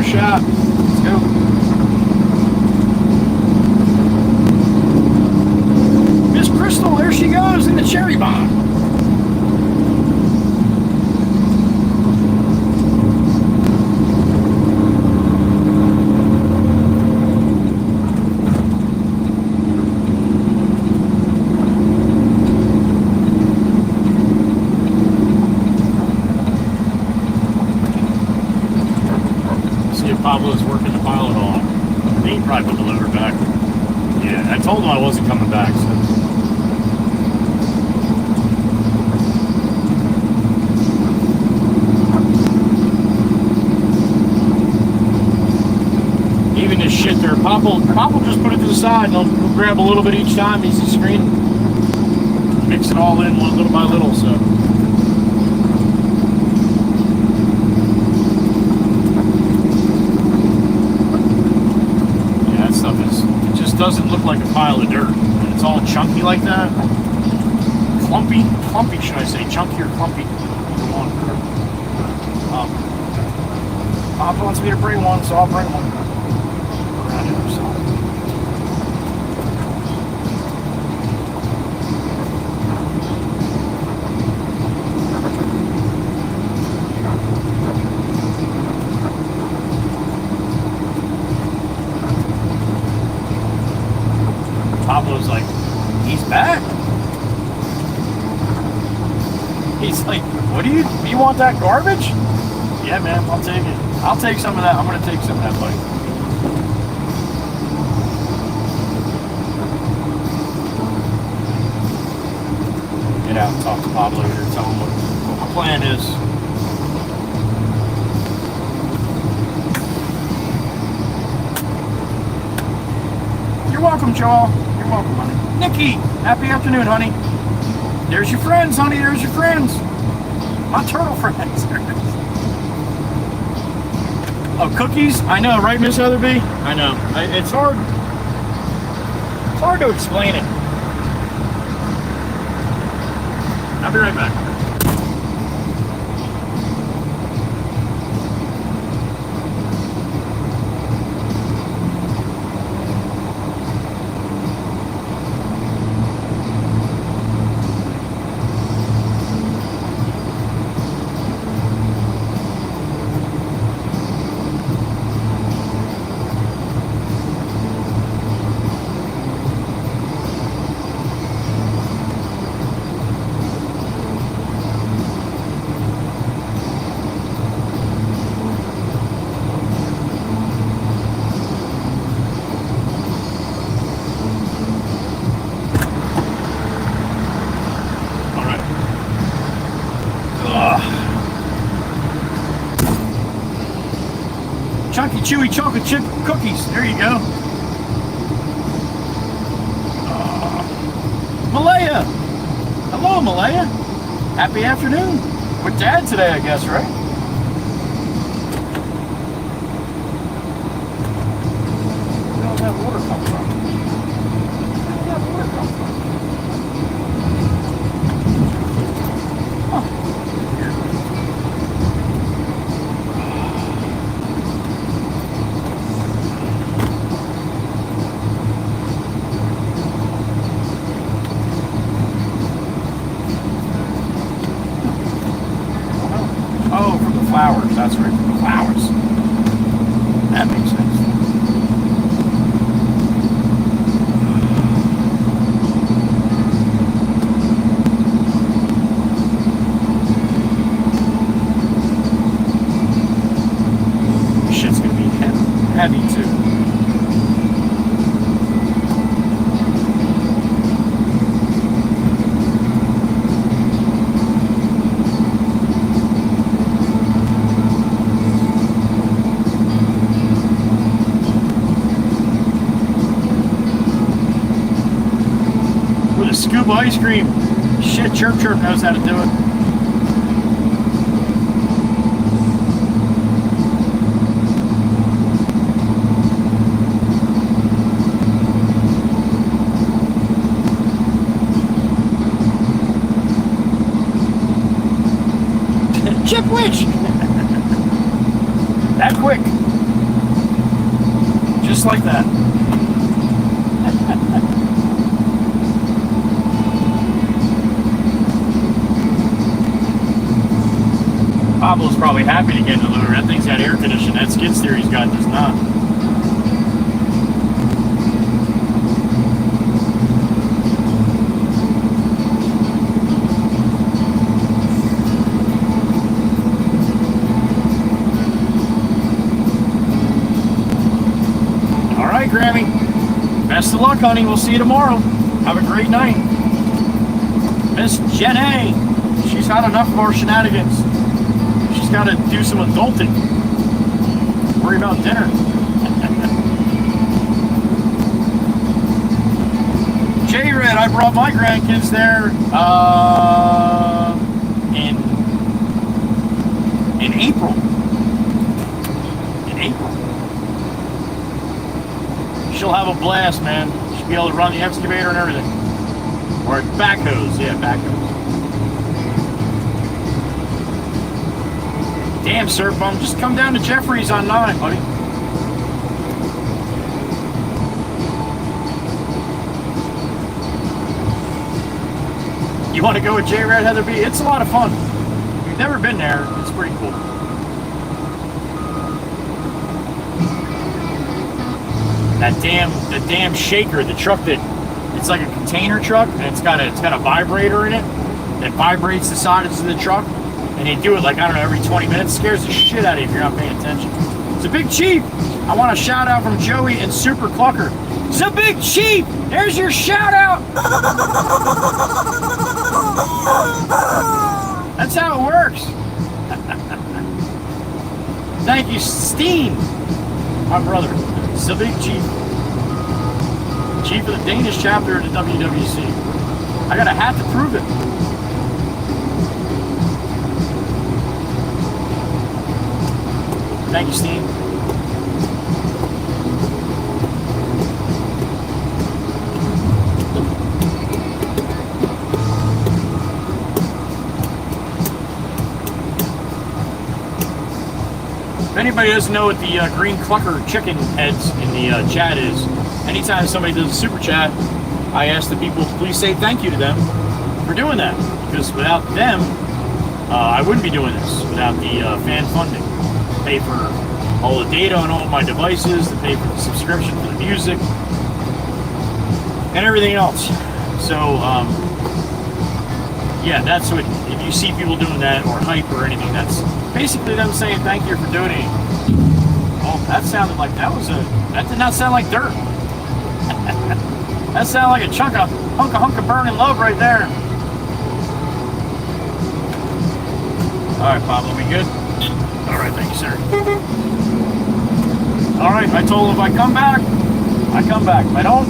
Shot. Let's go. Miss Crystal, there she goes in the cherry bomb. Pablo's working the pilot on. He probably put the loader back. Yeah, I told him I wasn't coming back, so. Even this shit there, Pop will just put it to the side and he'll grab a little bit each time he's the screen. Mix it all in little by little, so. Doesn't look like a pile of dirt. When it's all chunky like that. Clumpy should I say, chunky or clumpy? Pop wants me to bring one, so I'll bring one. Around the other side. Pablo's like, he's back. He's like, what do you want that garbage? Yeah, man, I'll take it. I'll take some of that. I'm going to take some of that, buddy. Get out and talk to Pablo here. Tell him what my plan is. You're welcome, Joel. You're welcome, honey. Nikki, happy afternoon, honey. There's your friends, honey. There's your friends. My turtle friends. Oh, cookies? I know, right, Miss Heatherby? I know. It's hard. It's hard to explain it. I'll be right back. Chunky chewy chocolate chip cookies. There you go. Malaya. Hello, Malaya. Happy afternoon. With Dad today, I guess, right? Where did that water come from? Where did that water come from? that's right. Flowers. That makes sense. Shit's gonna be heavy too. Scuba ice cream. Shit, Chirp Chirp knows how to do it. Chip Witch! That quick. Just like that. Pablo's probably happy to get in the lure. That thing's got air conditioning. That skid steer he's got does not. All right, Grammy. Best of luck, honey. We'll see you tomorrow. Have a great night. Miss Jenny. She's had enough of our shenanigans. She's got to do some adulting. Worry about dinner. J-Red, I brought my grandkids there in April. In April. She'll have a blast, man. She'll be able to run the excavator and everything. Or backhoes, yeah, backhoes. Damn, Surf Bum, just come down to Jeffrey's on 9, buddy. You want to go with J-Red Heather B? It's a lot of fun. If you've never been there, it's pretty cool. The damn shaker, the truck that it's like a container truck, and it's got a vibrator in it that vibrates the sides of the truck. And they do it like, I don't know, every 20 minutes. Scares the shit out of you if you're not paying attention. It's a Big Chief. I want a shout out from Joey and Super Clucker. It's a Big Chief. There's your shout out. That's how it works. Thank you, Steen, my brother. It's the Big Chief. Chief of the Danish chapter of the WWC. I got a hat to prove it. Thank you, Steve. If anybody doesn't know what the green clucker chicken heads in the chat is, anytime somebody does a super chat, I ask the people to please say thank you to them for doing that. Because without them, I wouldn't be doing this without the fan funding. Pay for all the data on all of my devices, to pay for the subscription for the music, and everything else. So, yeah, that's what, if you see people doing that, or hype or anything, that's basically them saying thank you for donating. Oh, that sounded like, that did not sound like dirt. That sounded like a hunk of burning love right there. All right, Pablo, we good? All right, thank you, sir. All right, I told him if I come back, I come back. If I don't,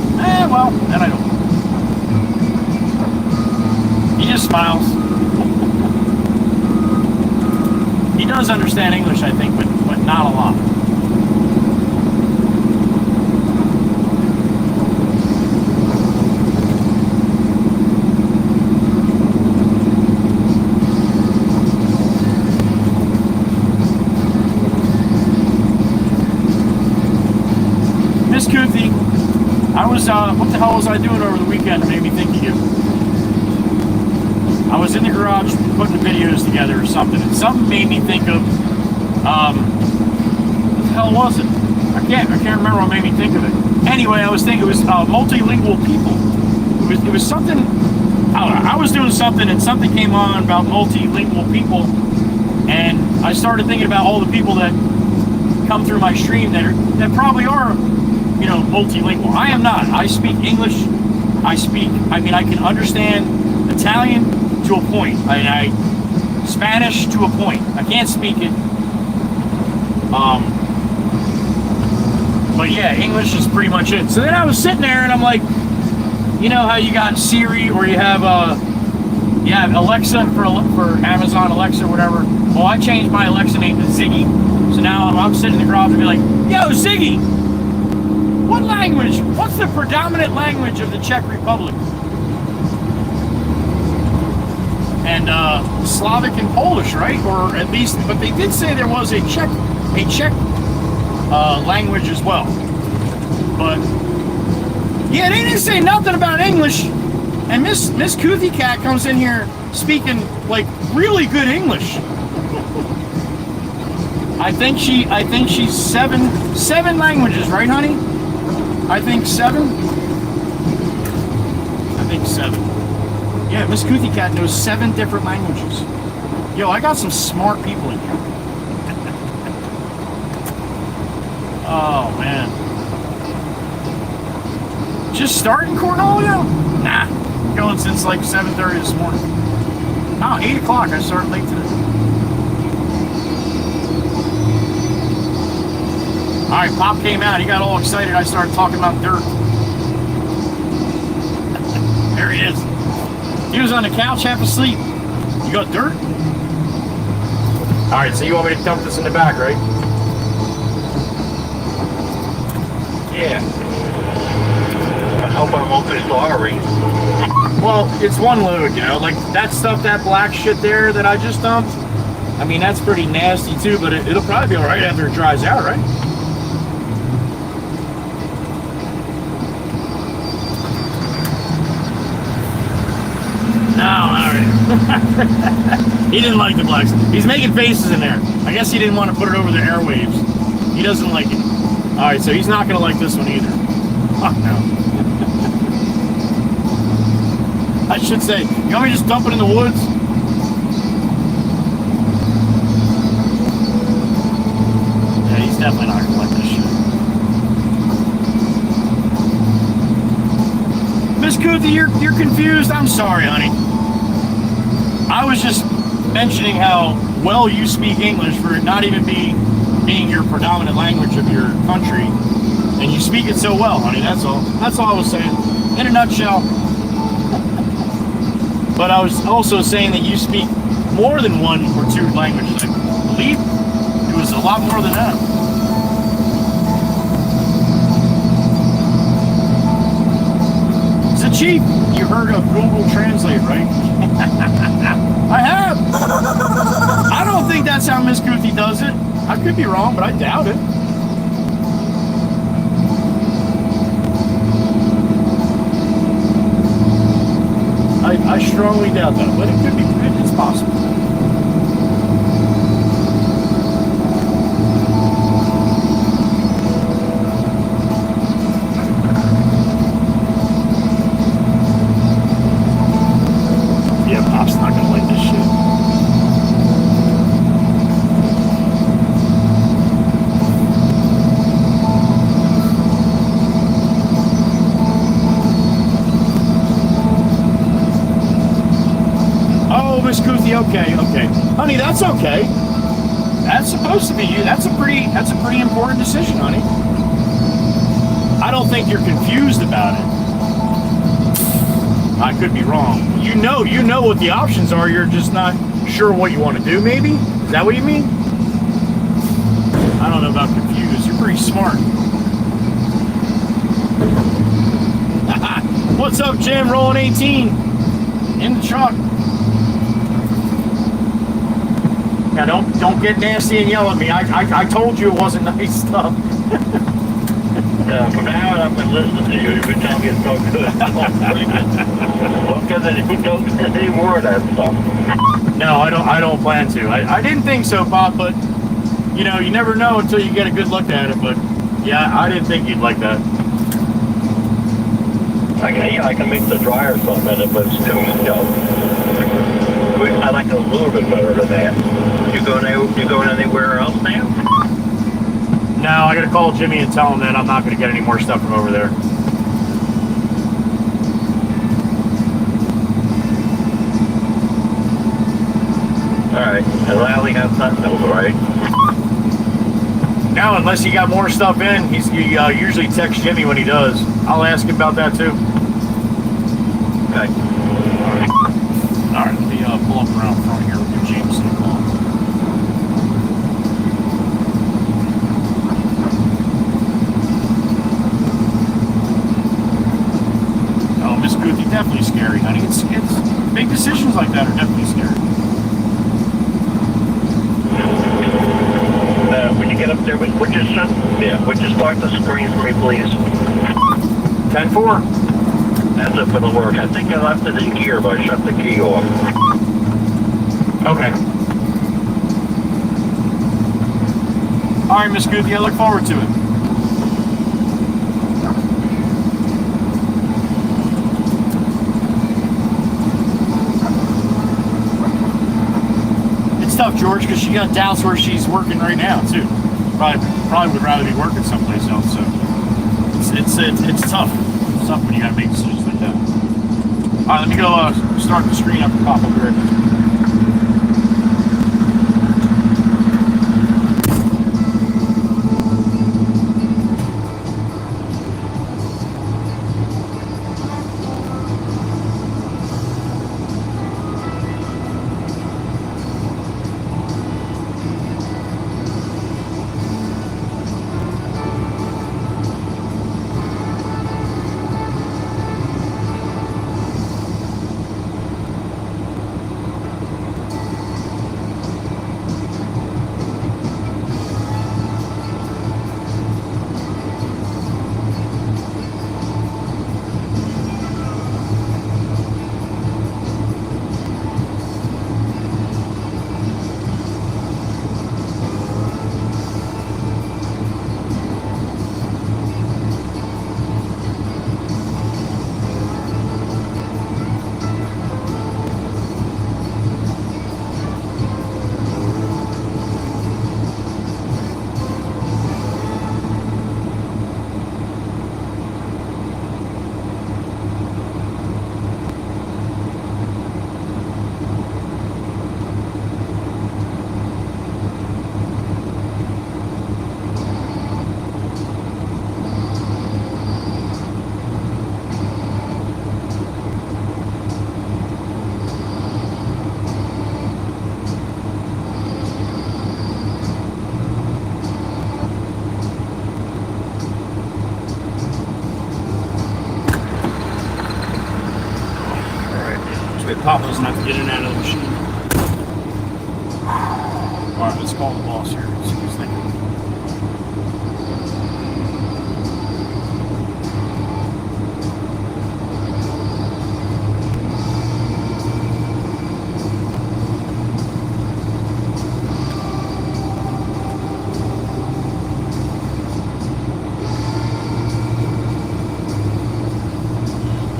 well, then I don't. He just smiles. He does understand English, I think, but not a lot. Miss Kuthi, I was, what the hell was I doing over the weekend? It made me think of you. I was in the garage putting the videos together or something, and something made me think of What the hell was it? I can't remember what made me think of it. Anyway, I was thinking it was multilingual people. It was something. I don't know. I was doing something and something came on about multilingual people, and I started thinking about all the people that come through my stream that probably are, you know, multilingual. I am not. I speak English. I can understand Italian to a point. I Spanish to a point. I can't speak it. But yeah, English is pretty much it. So then I was sitting there and I'm like, you know how you got Siri or you have Alexa for Amazon Alexa or whatever. Well, I changed my Alexa name to Ziggy. So now I'm sitting in the garage and be like, yo, Ziggy, what language? What's the predominant language of the Czech Republic? And Slavic and Polish, right? Or at least, but they did say there was a Czech language as well. But yeah, they didn't say nothing about English. And Miss Koothie Cat comes in here speaking like really good English. I think she's seven languages, right, honey? I think seven. Yeah, Miss Koothie Cat knows 7 different languages. Yo, I got some smart people in here. Oh, man. Just starting Cornolio? Nah, going since like 7:30 this morning. Oh, 8 o'clock. I started late today. All right, Pop came out. He got all excited. I started talking about dirt. There he is. He was on the couch half asleep. You got dirt? All right, so you want me to dump this in the back, right? Yeah. I hope I'm open sorry. Well, it's one load, you know, like that stuff, that black shit there that I just dumped. I mean, that's pretty nasty too, but it'll probably be all right after it dries out, right? No, all right. He didn't like the black stuff. He's making faces in there. I guess he didn't want to put it over the airwaves. He doesn't like it. All right, so he's not going to like this one either. Fuck no. I should say, you want me to just dump it in the woods? Yeah, he's definitely not going to like this shit. Miss Koothie, you're confused? I'm sorry, honey. I was just mentioning how well you speak English for it not even being your predominant language of your country. And you speak it so well, honey, that's all. That's all I was saying. In a nutshell. But I was also saying that you speak more than 1 or 2 languages. I believe it was a lot more than that. Chief, you heard of Google Translate, right? I have. I don't think that's how Miss Koothie does it. I could be wrong, but I doubt it. I strongly doubt that, but it could be. It's possible. Okay. Honey, that's okay. That's supposed to be you. That's a pretty important decision, honey. I don't think you're confused about it. I could be wrong. You know what the options are, you're just not sure what you want to do, maybe? Is that what you mean? I don't know about confused. You're pretty smart. What's up, Jim? Rolling 18 in the truck. Now don't get nasty and yell at me. I told you it wasn't nice stuff. For now, I've been listening to you. You've been telling me it's so good. Well, because you don't get any more of that stuff. No, I don't plan to. I didn't think so, Pop, but you know, you never know until you get a good look at it. But yeah, I didn't think you'd like that. I can make the dryer something in it, but it's too, you know. I like it a little bit better than that. You going anywhere else now? No, I gotta call Jimmy and tell him that I'm not gonna get any more stuff from over there. Alright, and Lally has nothing over, right? No, unless he got more stuff in, he usually texts Jimmy when he does. I'll ask him about that too. Okay. Alright, let me pull up around front here with your Jameson call. Oh, Miss Goothy, definitely scary, honey. It's big decisions like that are definitely scary. When you get up there, would you start the screen for me, please? 10-4. That's it for the work. I think I left it in gear, but I shut the key off. Okay. All right, Miss Goothy, I look forward to it. It's tough, George, because she got doubts where she's working right now too. Probably would rather be working someplace else. So it's tough. It's tough when you got to make decisions like that. All right, let me go start the screen up and pop up here. Papa doesn't have to get in and out of the machine. Alright, let's call the boss here. See what he's thinking.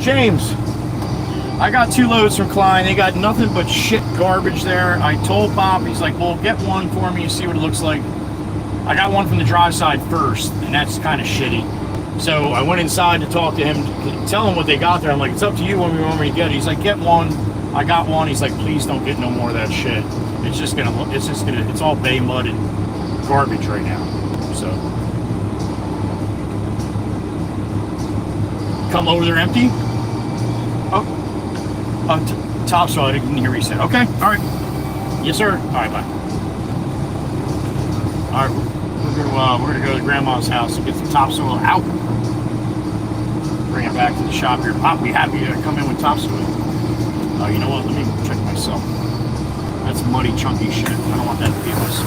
James, I got 2 loads from Klein. They got nothing but shit garbage there. I told Bob, he's like, well, get one for me, see what it looks like. I got one from the dry side first, and that's kind of shitty. So I went inside to talk to him, to tell him what they got there. I'm like, it's up to you when we want me to get it. He's like, get one. I got one. He's like, please don't get no more of that shit. It's all bay mud and garbage right now. So come over there empty. Topsoil, I didn't hear what you said. Okay, all right. Yes, sir. All right, bye. All right, we're gonna go to Grandma's house and get the topsoil out. Bring it back to the shop here. Pop, we happy to come in with topsoil. You know what? Let me check myself. That's muddy, chunky shit. I don't want that to be this.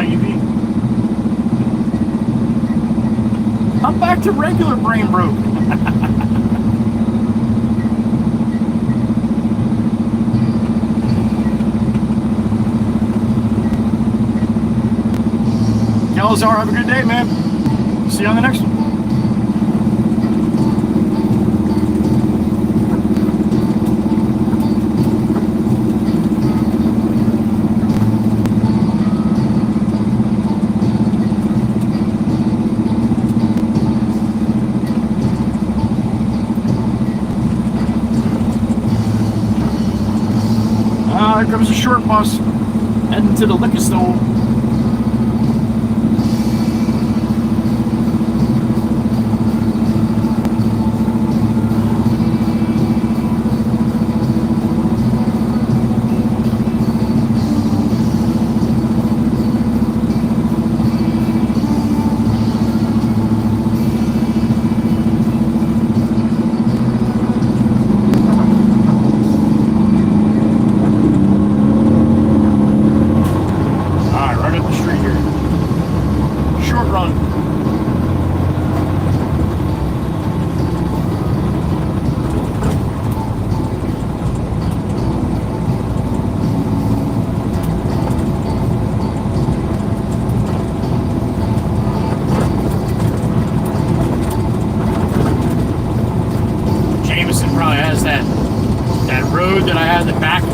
my EV. I'm back to regular brain broke. Galazar, have a good day, man. See you on the next one. Here comes a short bus heading to the liquor store.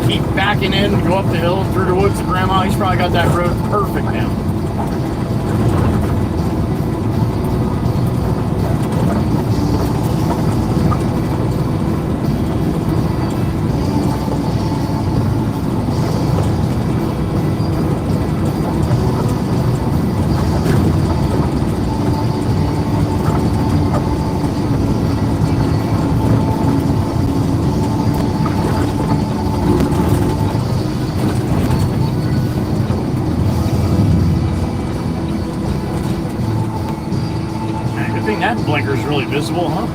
Keep backing in, go up the hill through the woods to Grandma. He's probably got that road perfect now. That blinker's really visible, huh?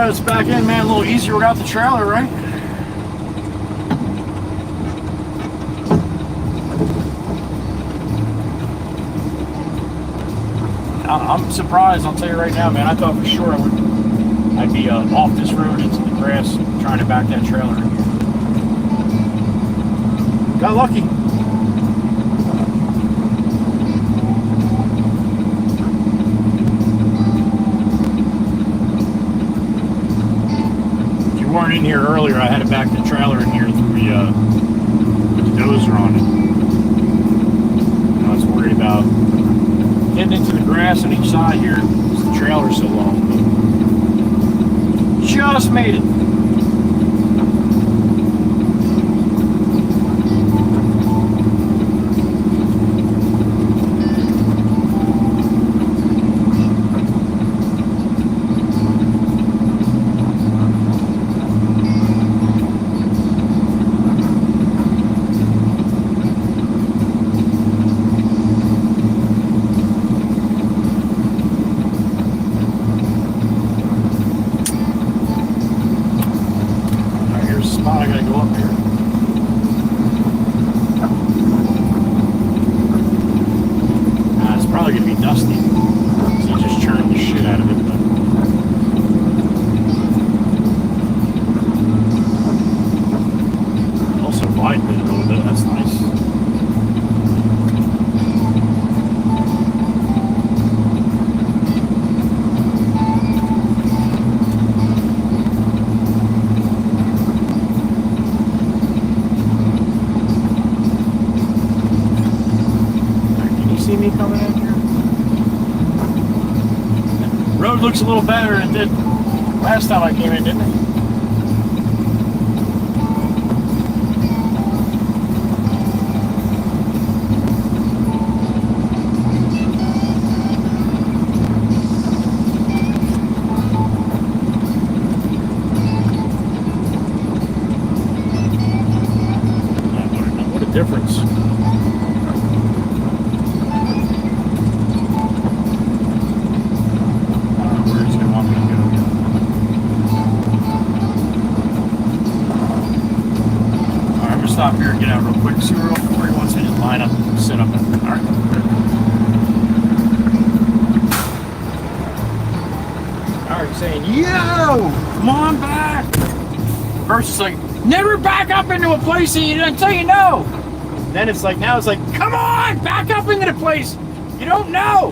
It's back in, man. A little easier without the trailer, right? I'm surprised. I'll tell you right now, man. I thought for sure I'd be off this road into the grass trying to back that trailer in here. Got lucky. Weren't in here earlier, I had to back the trailer in here through the dozer on it. I was worried about getting into the grass on each side here because the trailer's so long. But just made it. I gotta go up here. It's probably gonna be dusty. So you just churned the shit out of it. But also widened it a little bit. That's nice. See me coming in here? Road looks a little better than it did last time I came in, didn't it? difference. Where he's gonna want me to go. Alright, I'm gonna stop here and get out real quick, see where he wants me to line up, set up. Alright. Alright, saying, yo, come on back. First it's like, never back up into a place until you know. Then it's like, now it's like, come on, back up into the place you don't know.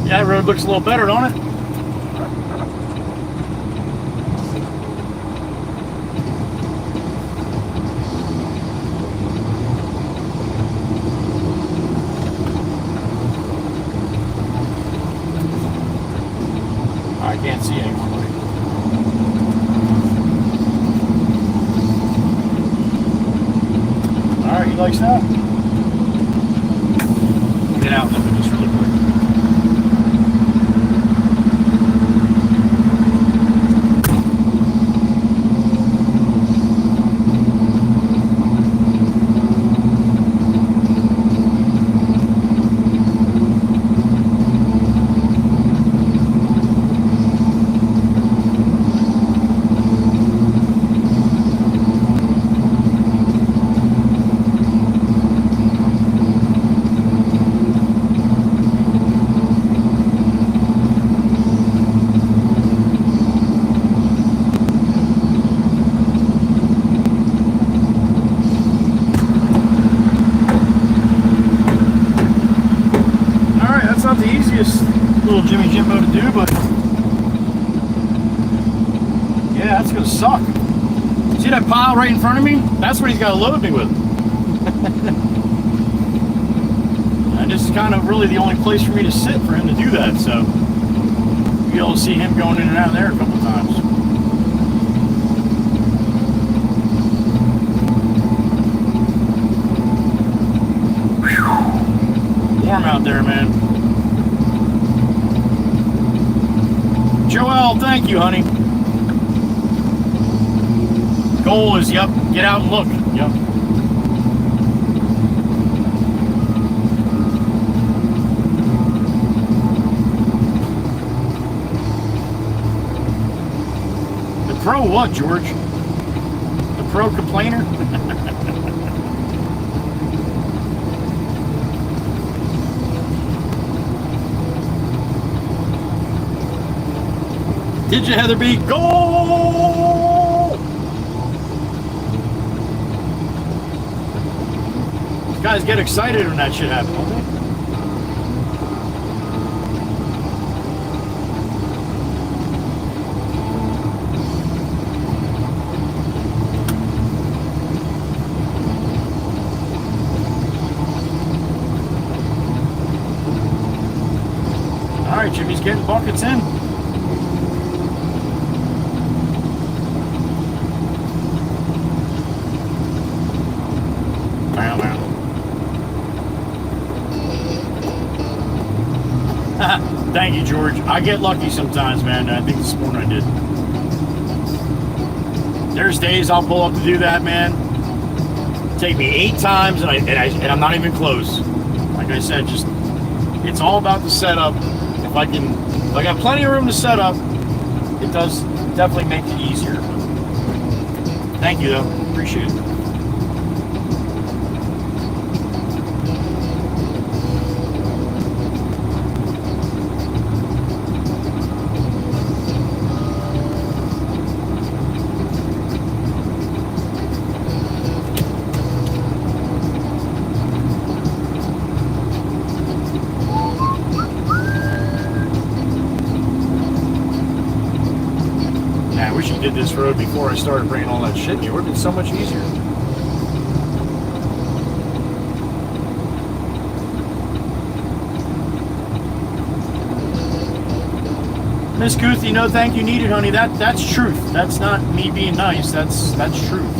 Yeah, that road looks a little better, don't it? I can't see anyone. Alright, he likes that. Get out and look at this really quick. Little Jimmy Jimbo to do, but yeah, that's gonna suck. See that pile right in front of me? That's what he's got to load me with. And this is kind of really the only place for me to sit for him to do that, so you'll be able to see him going in and out of there a couple times. Whew. Warm out there, man. Joel, thank you, honey. Goal is, yep, get out and look. Yep. The pro what, George? The pro complainer? Did you, Heather B? Goal! These guys get excited when that shit happens, don't they? All right, Jimmy's getting buckets in. Thank you, George. I get lucky sometimes, man. I think this morning I did. There's days I'll pull up to do that, man. Take me 8 times, and I'm not even close. Like I said, just it's all about the setup. If I got plenty of room to set up, it does definitely make it easier. Thank you, though. Appreciate it. Did this road before I started bringing all that shit in. It would have been so much easier. Miss Goothy, no thank you needed, honey. That's truth. That's not me being nice. That's truth.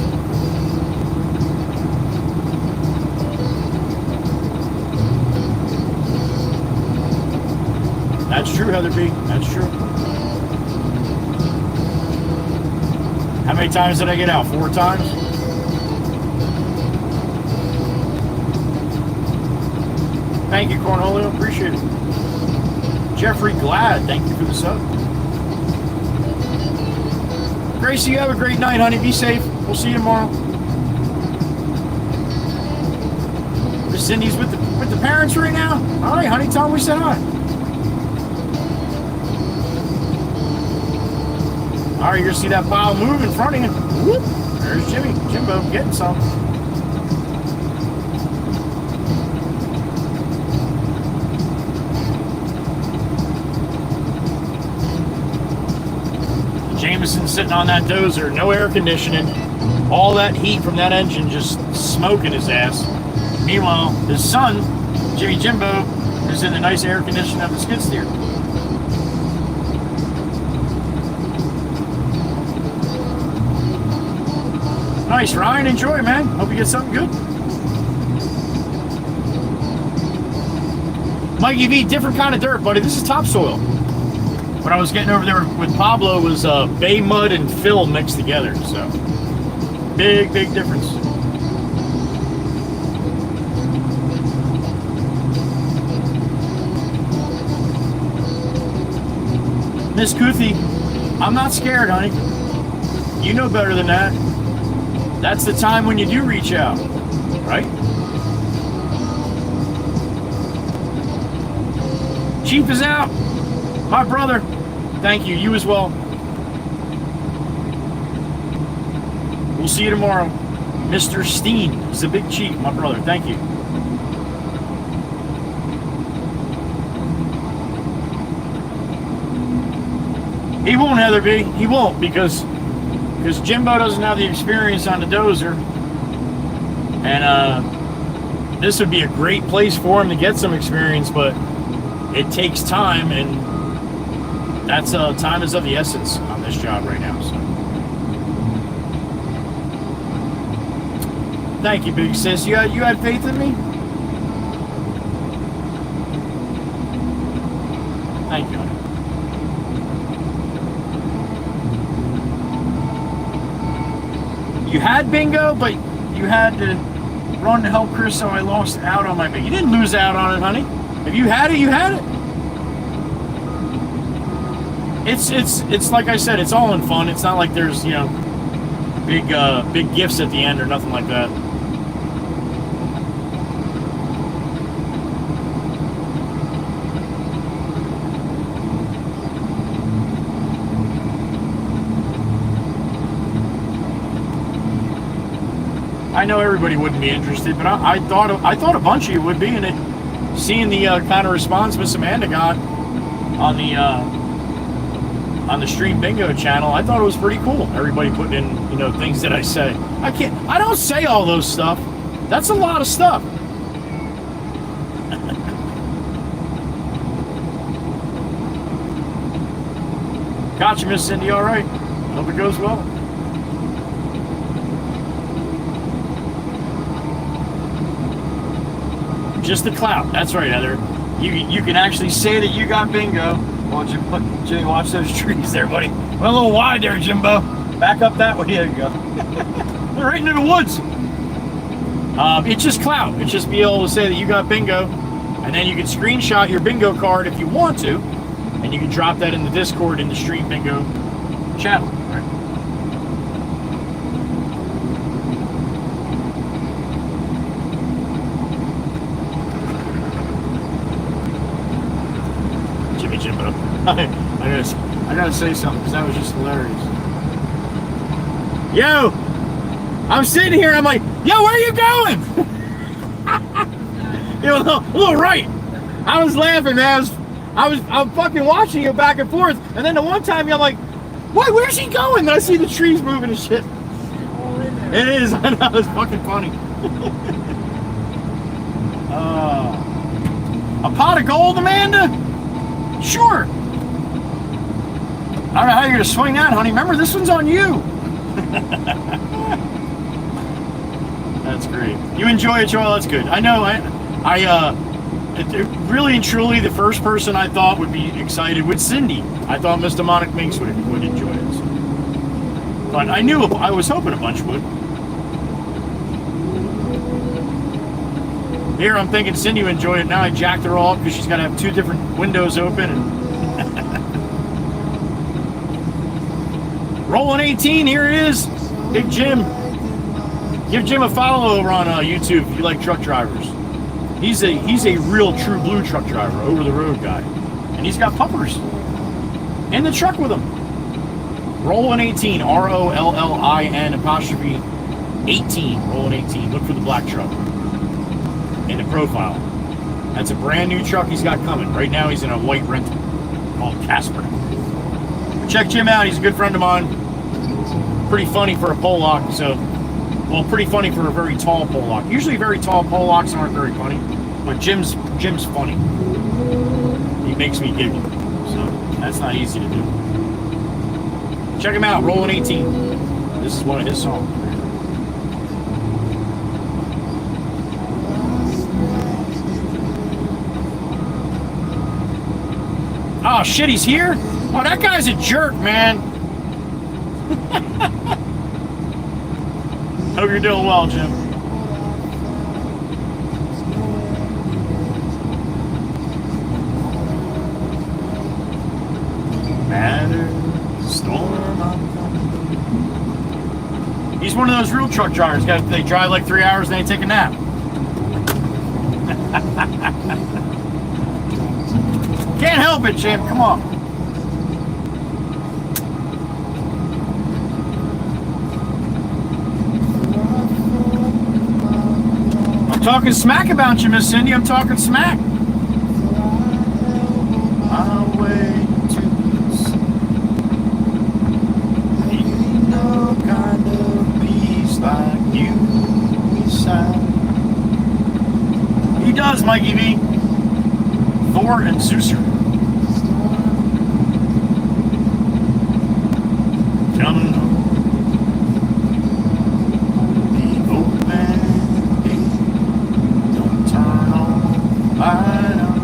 That's true, Heather B. That's true. How many times did I get out? 4 times? Thank you, Cornholio. Appreciate it. Jeffrey Glad, thank you for the sub. Gracie, you have a great night, honey. Be safe. We'll see you tomorrow. Miss Cindy's with the parents right now. All right, honey. Tell them we said hi. All right, you're gonna see that pile move in front of you. Whoop. There's Jimbo getting some. Jameson sitting on that dozer, no air conditioning, all that heat from that engine just smoking his ass. Meanwhile, his son, Jimbo, is in the nice air conditioning of the skid steer. Nice, Ryan. Enjoy, man. Hope you get something good. Mikey V, different kind of dirt, buddy. This is topsoil. What I was getting over there with Pablo was bay mud and fill mixed together. So, big difference. Miss Kuthi, I'm not scared, honey. You know better than that. That's the time when you do reach out, right? Chief is out. My brother. Thank you. You as well. We'll see you tomorrow. Mr. Steen is the big chief, my brother. Thank you. He won't, Heather B. He won't because Jimbo doesn't have the experience on the dozer. And this would be a great place for him to get some experience, but it takes time, and that's time is of the essence on this job right now. So, thank you, big sis. You had faith in me. Thank you. You had bingo, but you had to run to help Chris, so I lost out on my bingo. You didn't lose out on it, honey. If you had it, you had it. It's like I said, it's all in fun. It's not like there's, you know, big gifts at the end or nothing like that. I know everybody wouldn't be interested, but I thought a bunch of you would be, and seeing the kind of response Miss Amanda got on the Stream Bingo channel, I thought it was pretty cool. Everybody putting in, you know, things that I say. I don't say all those stuff. That's a lot of stuff. Gotcha, Miss Cindy. All right. Hope it goes well. Just the clout. That's right, Heather. You can actually say that you got bingo. Why don't you watch those trees there, buddy? Went a little wide there, Jimbo. Back up that way. There you go. They're right into the woods. It's just clout. It's just be able to say that you got bingo, and then you can screenshot your bingo card if you want to, and you can drop that in the Discord in the Stream Bingo channel. Right? Jimbo. I gotta say something because that was just hilarious. Yo, I'm sitting here. I'm like, yo, where are you going? You know, a little right. I was laughing, man. I'm fucking watching you back and forth, and then the one time I'm like, what? Where's he going? And I see the trees moving and shit. It is. I know. It's fucking funny. A pot of gold, Amanda? Sure. I don't know how you're gonna swing that, honey. Remember, this one's on you. That's great. You enjoy it, Joel. That's good. I know. Really and truly, the first person I thought would be excited was Cindy. I thought Miss Demonic Minx would enjoy it. So. But I was hoping a bunch would. Here, I'm thinking Cindy would enjoy it. Now I jacked her all up because she's got to have 2 different windows open. And Rolling 18, here it is. Big Jim. Give Jim a follow over on YouTube if you like truck drivers. He's a real true blue truck driver, over the road guy. And he's got puppers in the truck with him. Rollin 18, ROLLIN apostrophe 18, Rollin 18. Look for the black truck in the profile. That's a brand new truck he's got coming. Right now he's in a white rental called Casper. Check Jim out, he's a good friend of mine. Pretty funny for a Pollock, so, well, pretty funny for a very tall Pollock. Usually very tall Pollocks aren't very funny, but Jim's funny. He makes me giggle, so that's not easy to do. Check him out, Rollin 18. This is one of his songs. Oh shit, he's here? Oh, that guy's a jerk, man. Hope you're doing well, Jim. He's one of those real truck drivers. They drive like 3 hours and they take a nap. Can't help it, Jim. Come on. I'm talking smack about you, Miss Cindy. I'm talking smack. He does, Mikey V. Thor and Zeusser. Coming home. The open gate. Don't turn on light up.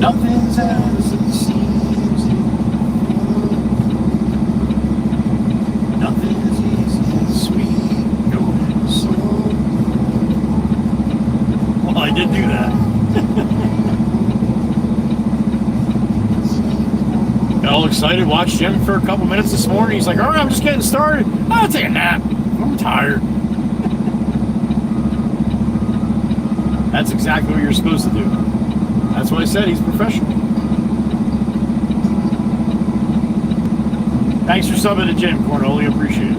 Nothing's as it seems. Nothing is easy and sweet, going slow. Well, I did do that. Got all excited, watched Jim for a couple minutes this morning. He's like, all right, I'm just getting started. I'll take a nap. I'm tired. That's exactly what you're supposed to do. That's what I said, he's professional. Thanks for subbing to Jim, Cornoli, appreciate it.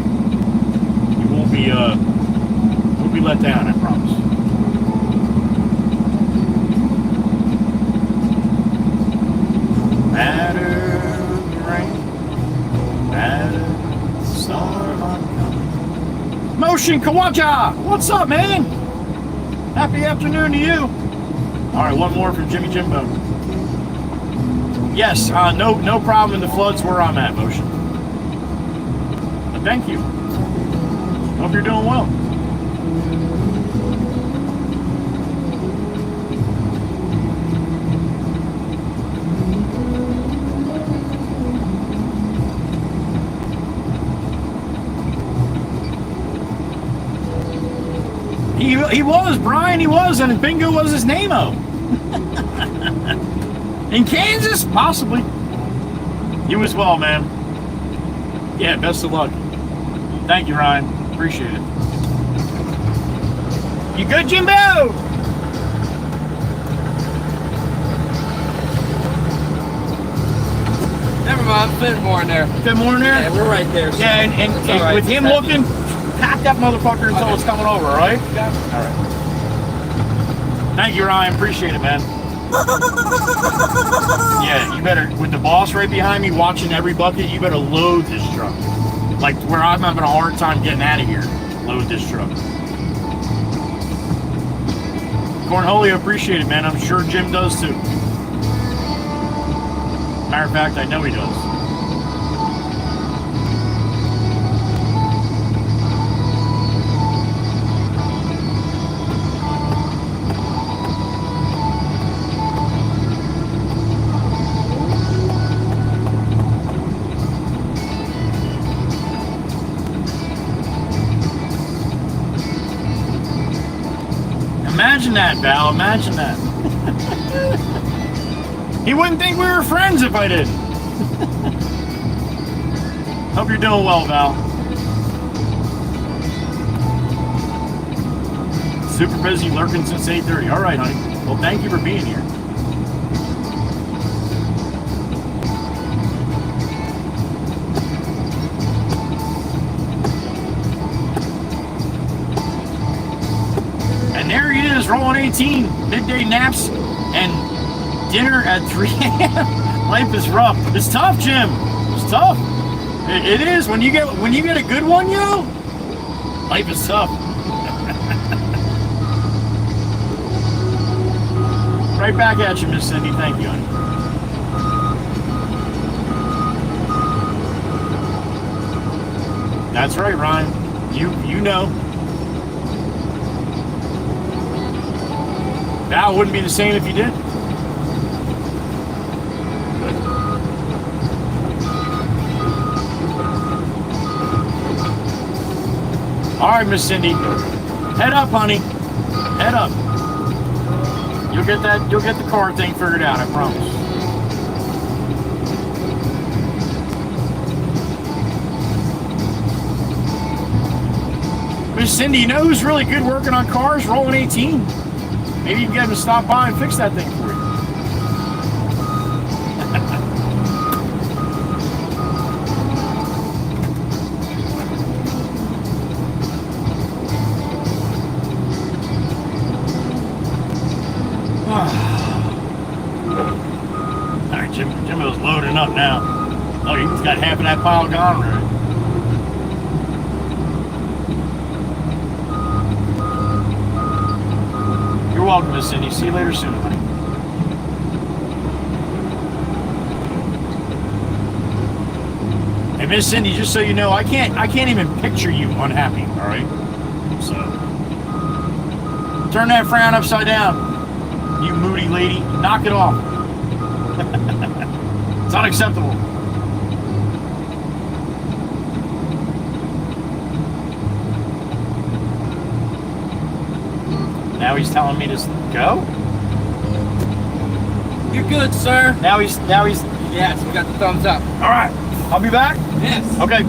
You won't be let down, I promise. Matter rain, matter storm I'm coming. Motion Kawaja! What's up, man? Happy afternoon to you. Alright, one more from Jimmy Jimbo. Yes, no problem in the floods where I'm at, Motion. But thank you. Hope you're doing well. He was, Brian, he was, and Bingo was his name-o. In Kansas? Possibly. You as well, man. Yeah, best of luck. Thank you, Ryan. Appreciate it. You good, Jimbo? Never mind, fit more in there. Good morning there? Yeah, we're right there. So yeah, and right. With him looking, pack that motherfucker until it's coming over, all right? Yeah. All right. Thank you, Ryan. Appreciate it, man. Yeah, you better, with the boss right behind me watching every bucket, you better load this truck. Like where I'm having a hard time getting out of here. Load this truck. Cornholio, appreciate it, man. I'm sure Jim does too. Matter of fact, I know he does. Imagine that, Val. Imagine that. He wouldn't think we were friends if I didn't. Hope you're doing well, Val. Super busy, lurking since 8:30. All right, honey. Well, thank you for being here. And there he is, rolling 18, midday naps, and dinner at 3 a.m. Life is rough. It's tough, Jim. It's tough. It is. When you get a good one, yo, life is tough. Right back at you, Miss Cindy. Thank you, honey. That's right, Ryan. You know. Now it wouldn't be the same if you did. All right, Miss Cindy. Head up, honey. Head up. You'll get the car thing figured out, I promise. Miss Cindy, you know who's really good working on cars? Rolling 18. Maybe you can get him to stop by and fix that thing for you. Alright, Jimbo's loading up now. Oh, he's got half of that pile gone already. You're welcome, Miss Cindy. See you later soon, honey. Hey, Miss Cindy, just so you know, I can't even picture you unhappy, all right? So turn that frown upside down, you moody lady. Knock it off. It's unacceptable. Now he's telling me to go? You're good, sir. Now he's Yes, we got the thumbs up. all right. I'll be back. Yes. Okay.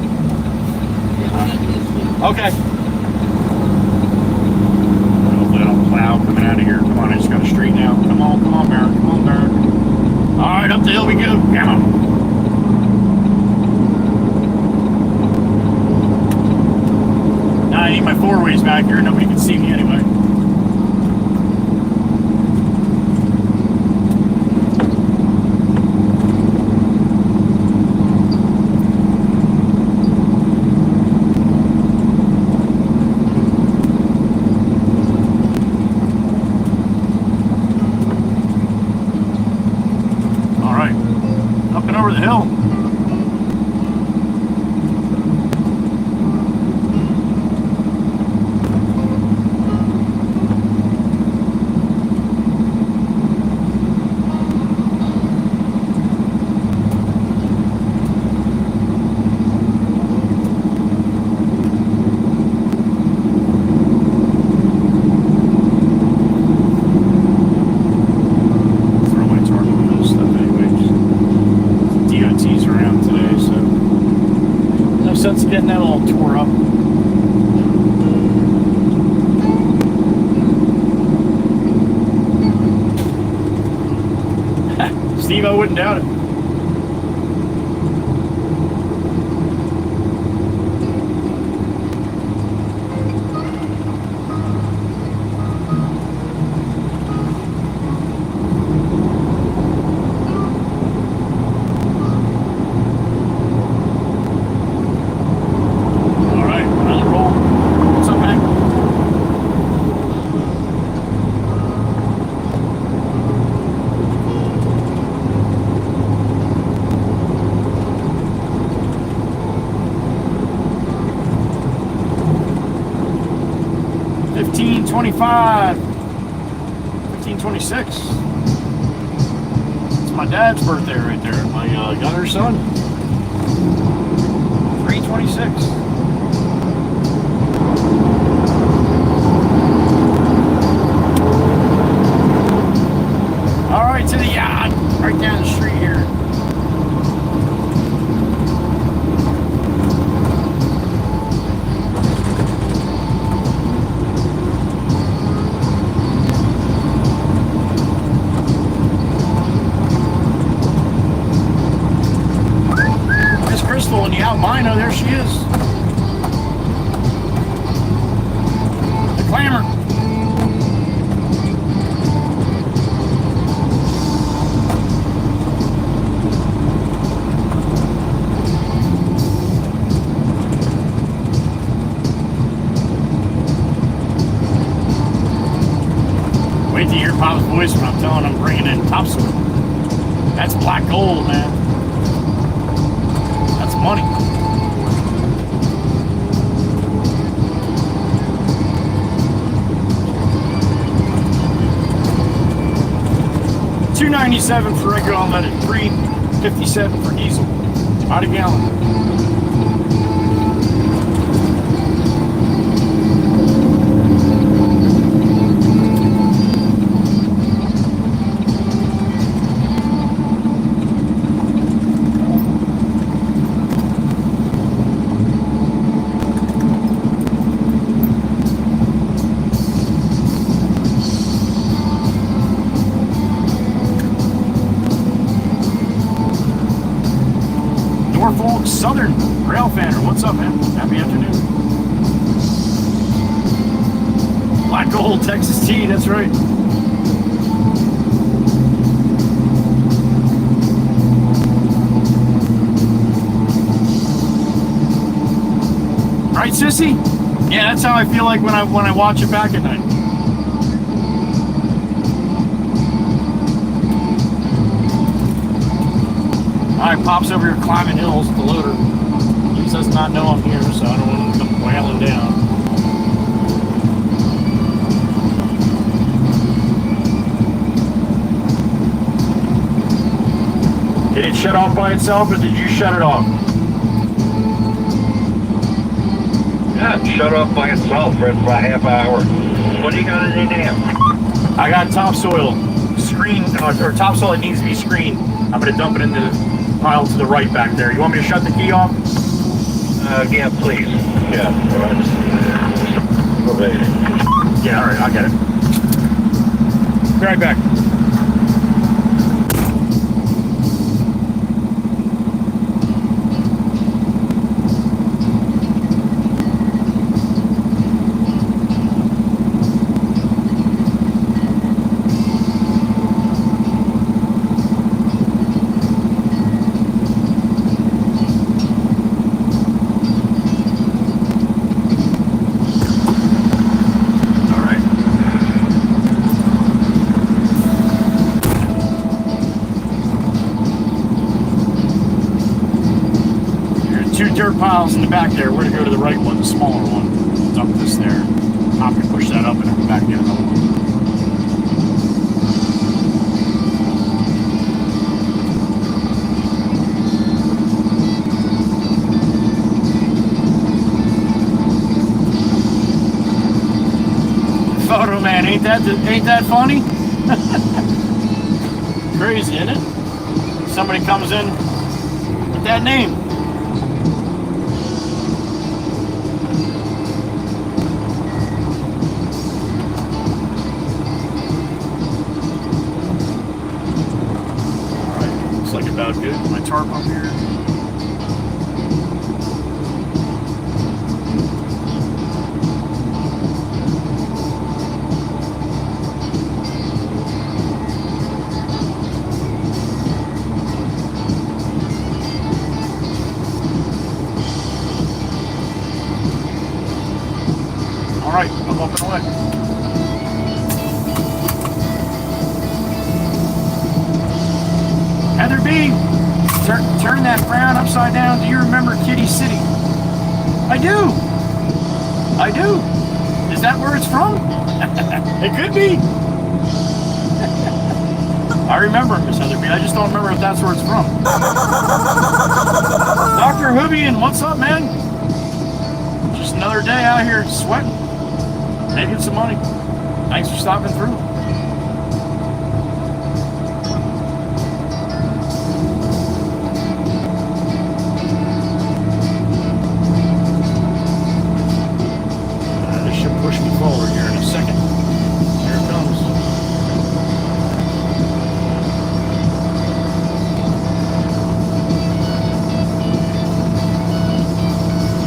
Okay. Little cloud coming out of here. Come on, I just got a straighten out. Come on, Barrett. Come on, Barrett. All right, up the hill we go. Come on. Now I need my four ways back here. Nobody can see me anyway. Over the hill. Sense of getting that all tore up. Steve, I wouldn't doubt it. $15.25, $15.26. It's my dad's birthday right there. My younger son. $3.26. right to the yacht, right down the street here. Miss Crystal in the Albino, there she is. The clamor. Wait to hear Pop's voice when I'm telling him bringing in topsoil. That's black gold, man. That's money. $2.97 for regular unleaded, $3.57 for diesel. About a gallon. Norfolk Southern Rail Fanner, what's up, man? Happy afternoon. Black Gold Texas tea, that's right. Right, sissy? Yeah, that's how I feel like when I watch it back at night. Alright, Pop's over here climbing hills with the loader. He does not know I'm here, so I don't want him to come wailing down. Did it shut off by itself, or did you shut it off? Yeah, it shut off by itself for about a half hour. What do you got in there now? I got topsoil screened, or topsoil that needs to be screened. I'm going to dump it in the pile to the right back there. You want me to shut the key off? Yeah, please. Yeah, all right. Okay. Yeah, all right, I got it. Be right back. Dirt piles in the back there. We're going to go to the right one, the smaller one. Dump this there. Pop can push that up and then back get another one. Photo man, ain't that funny? Crazy, isn't it? Somebody comes in with that name. About good. My tarp up here. All right, I'm up and away. Heather B, turn that frown upside down. Do you remember Kitty City? I do. I do. Is that where it's from? It could be. I remember Miss Heather B. I just don't remember if that's where it's from. Dr. Hoobian, what's up, man? Just another day out here sweating, making some money. Thanks for stopping through.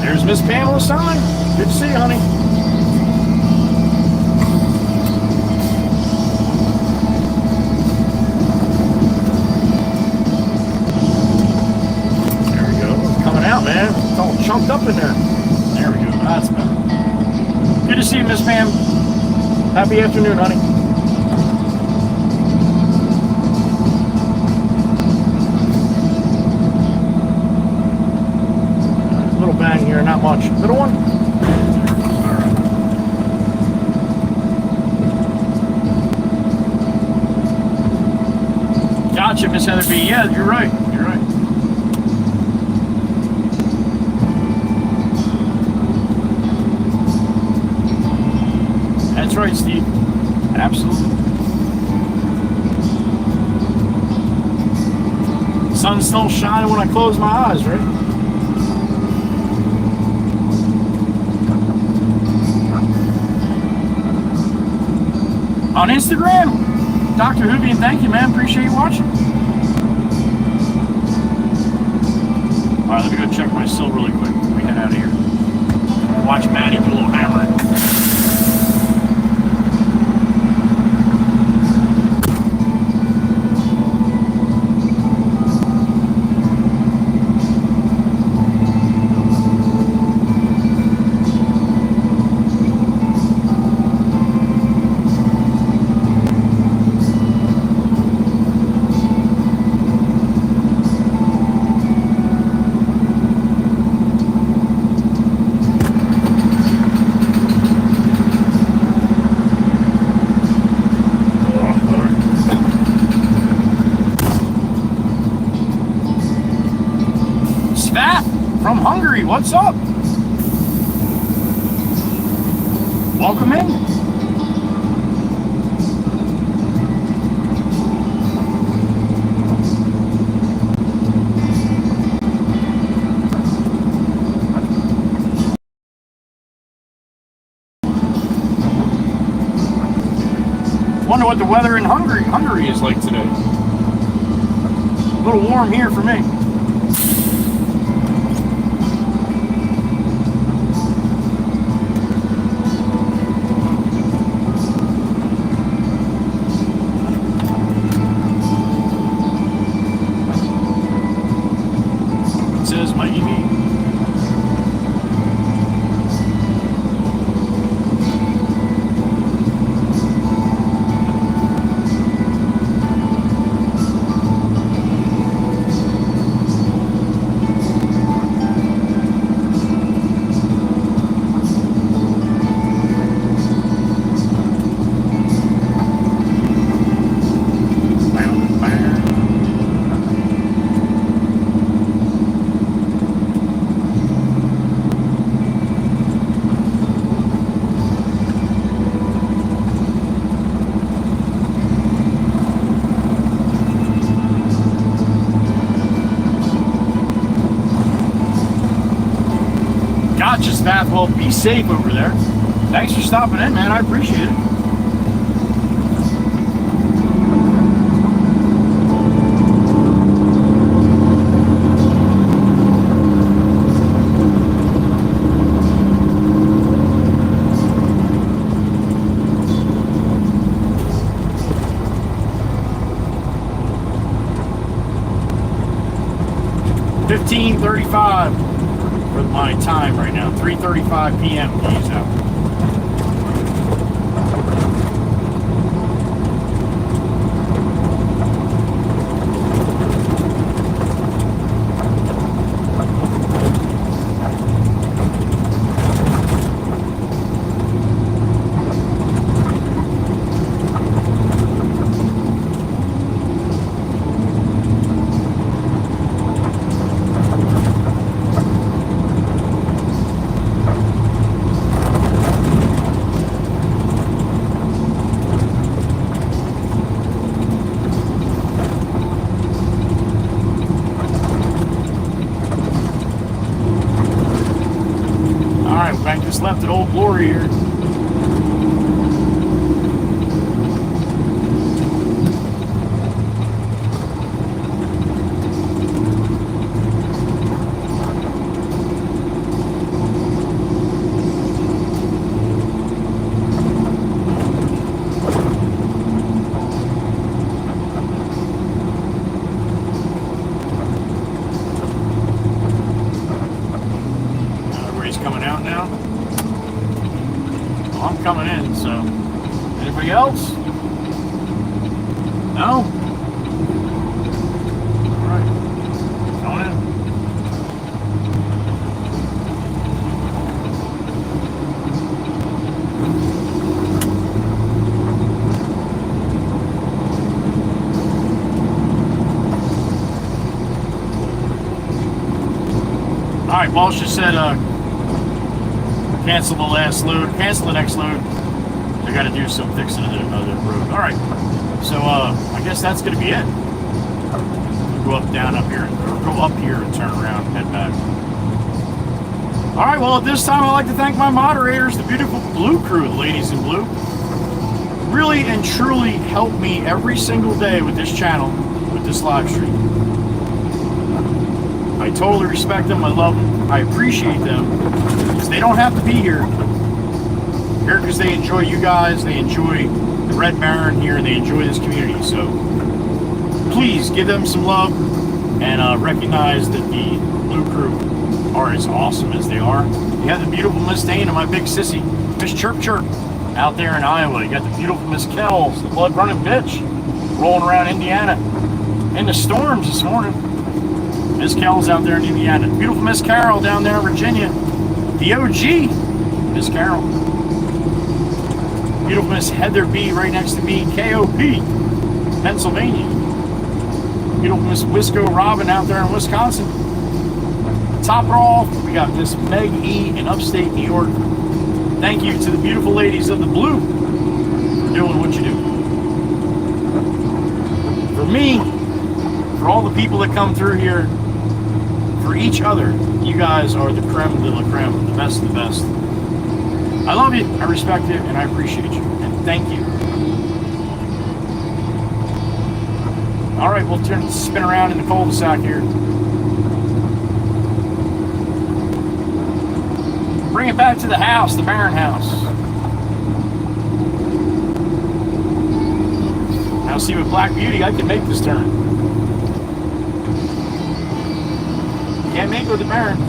There's Miss Pamela Stein. Good to see you, honey. There we go. It's coming out, man. It's all chunked up in there. There we go. That's better. Good to see you, Miss Pam. Happy afternoon, honey. Little bang here, not much. Little one? Gotcha, Miss Heather B. Yeah, you're right. You're right. That's right, Steve. Absolutely. Sun's still shining when I close my eyes, right? On Instagram, Dr. Hoovian, thank you, man. Appreciate you watching. All right, let me go check my sill really quick before we head out of here. Watch Maddie do a little hammering. From Hungary, what's up? Welcome in. Wonder what the weather in Hungary is like today. A little warm here for me. Gotcha, Spath. Well, be safe over there. Thanks for stopping in, man. I appreciate it. $15:35 for my time right now. 3:35 p.m. He's out. I just left at Old Glory here. Anybody else? No? All right. Going in. All right, Walsh just said cancel the last load, cancel the next load. I got to do some fixing of the road. All right, so I guess that's going to be it. We'll go up here and turn around and head back. All right, well, at this time, I'd like to thank my moderators, the beautiful Blue Crew, the ladies in blue. Really and truly help me every single day with this channel, with this live stream. I totally respect them. I love them. I appreciate them. Because they don't have to be here. Here because they enjoy you guys. They enjoy the Red Baron here. And they enjoy this community. So please give them some love. And recognize that the Blue Crew are as awesome as they are. You have the beautiful Miss Dana, my big sissy. Miss Chirp Chirp out there in Iowa. You got the beautiful Miss Kells, the blood running bitch, rolling around Indiana. In the storms this morning. Miss Kells out there in Indiana. Beautiful Miss Carol down there in Virginia. The OG, Miss Carol. Beautiful Miss Heather B right next to me. KOP, Pennsylvania. Beautiful Miss Wisco Robin out there in Wisconsin. Top her off, we got Miss Meg E in upstate New York. Thank you to the beautiful ladies of the blue for doing what you do. For me, for all the people that come through here, for each other, you guys are the creme de la creme, the best of the best. I love you, I respect you, and I appreciate you, and thank you. All right, we'll spin around in the cul-de-sac here. Bring it back to the house, the Baron house. Now see, with Black Beauty, I can make this turn. Can't make it with the Baron.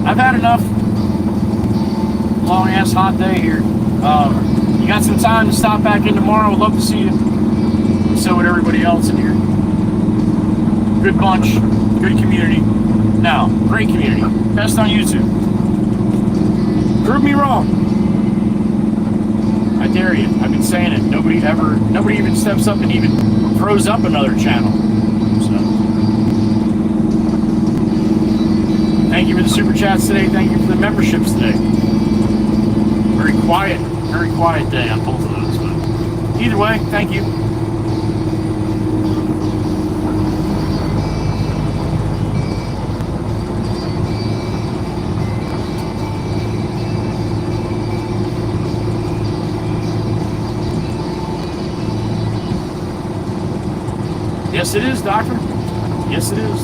I've had enough. Long ass hot day here. You got some time to stop back in tomorrow. Would love to see you. So would everybody else in here. Good bunch, good community. Now, great community. Best on YouTube. Prove me wrong. I dare you. I've been saying it. Nobody even steps up and even throws up another channel. So. Thank you for the super chats today. Thank you for the memberships today. Very quiet day on both of those. But either way, thank you. Yes, it is, Doctor. Yes, it is.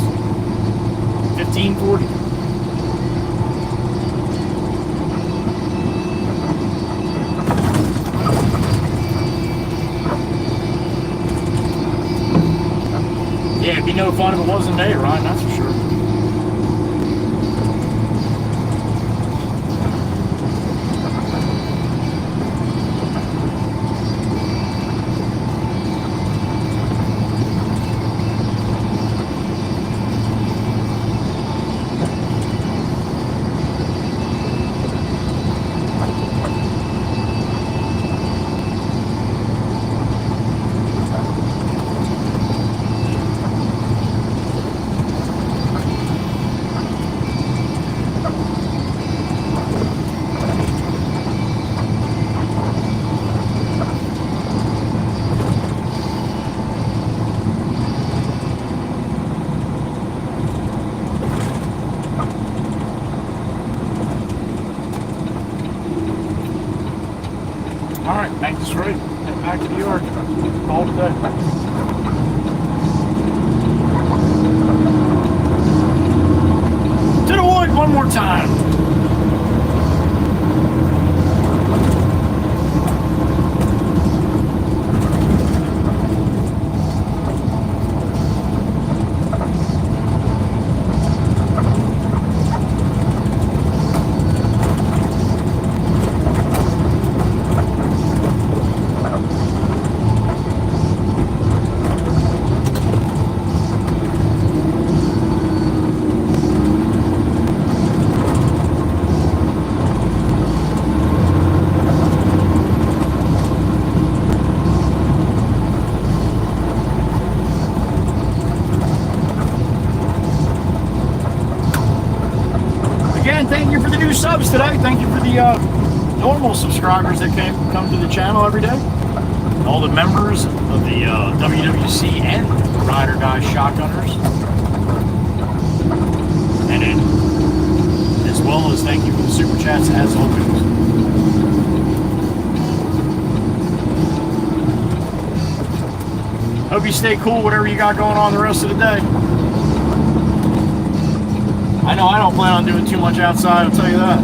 1540. Yeah, it'd be no fun if it wasn't day, Ryan, that's for sure. back to the yard. All today. To the wood one more time. Thank you for the new subs today. Thank you for the normal subscribers that come to the channel every day. All the members of the WWC and Ride or Die Shotgunners. And then, as well as thank you for the super chats as always. Hope you stay cool, whatever you got going on the rest of the day. I know I don't plan on doing too much outside, I'll tell you that.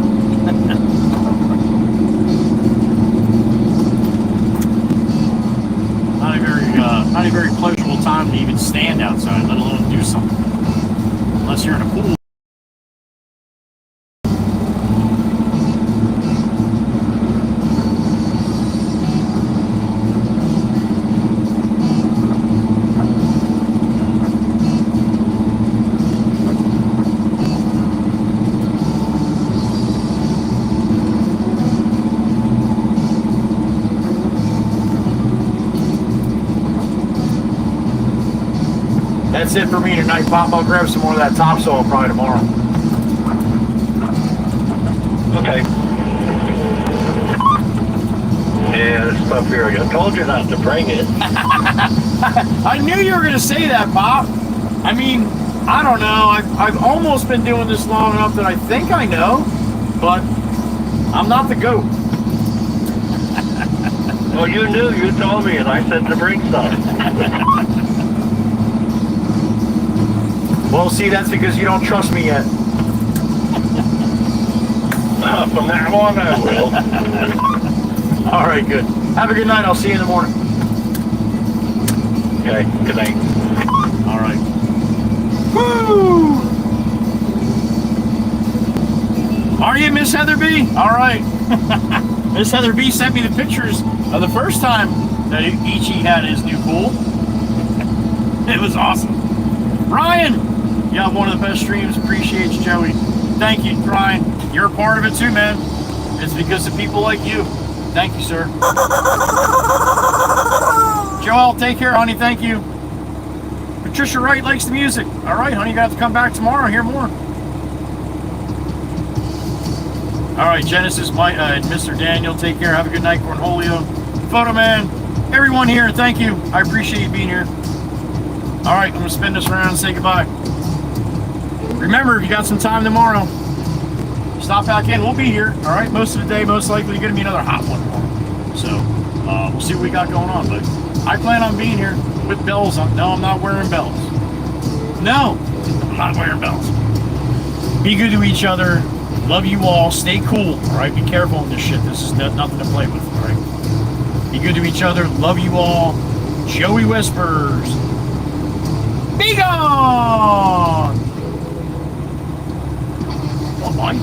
Not a very pleasurable time to even stand outside, let alone do something. Unless you're in a pool. That's it for me tonight, Pop. I'll grab some more of that topsoil probably tomorrow. Okay. Yeah, this stuff here, I told you not to bring it. I knew you were going to say that, Pop. I mean, I don't know. I've almost been doing this long enough that I think I know, but I'm not the GOAT. Well, you knew. You told me, and I said to bring some. Well, see, that's because you don't trust me yet. From now on, I will. All right, good. Have a good night. I'll see you in the morning. Okay, good night. All right. Woo! Are you Miss Heather B? All right. Miss Heather B sent me the pictures of the first time that Ichi had his new pool. It was awesome. Ryan! You have one of the best streams. Appreciate you, Joey. Thank you, Ryan. You're a part of it too, man. It's because of people like you. Thank you, sir. Joel, take care, honey. Thank you. Patricia Wright likes the music. All right, honey. You got to come back tomorrow and hear more. All right, Genesis, Mr. Daniel, take care. Have a good night, Cornholio. Photo Man, everyone here, thank you. I appreciate you being here. All right, I'm going to spin this around and say goodbye. Remember, if you got some time tomorrow, stop back in. We'll be here, all right? Most of the day, most likely, going to be another hot one tomorrow. So, we'll see what we got going on. But I plan on being here with bells on. No, I'm not wearing bells. No, I'm not wearing bells. Be good to each other. Love you all. Stay cool, all right? Be careful in this shit. This is nothing to play with, all right? Be good to each other. Love you all. Joey Whispers. Be gone! Bye-bye.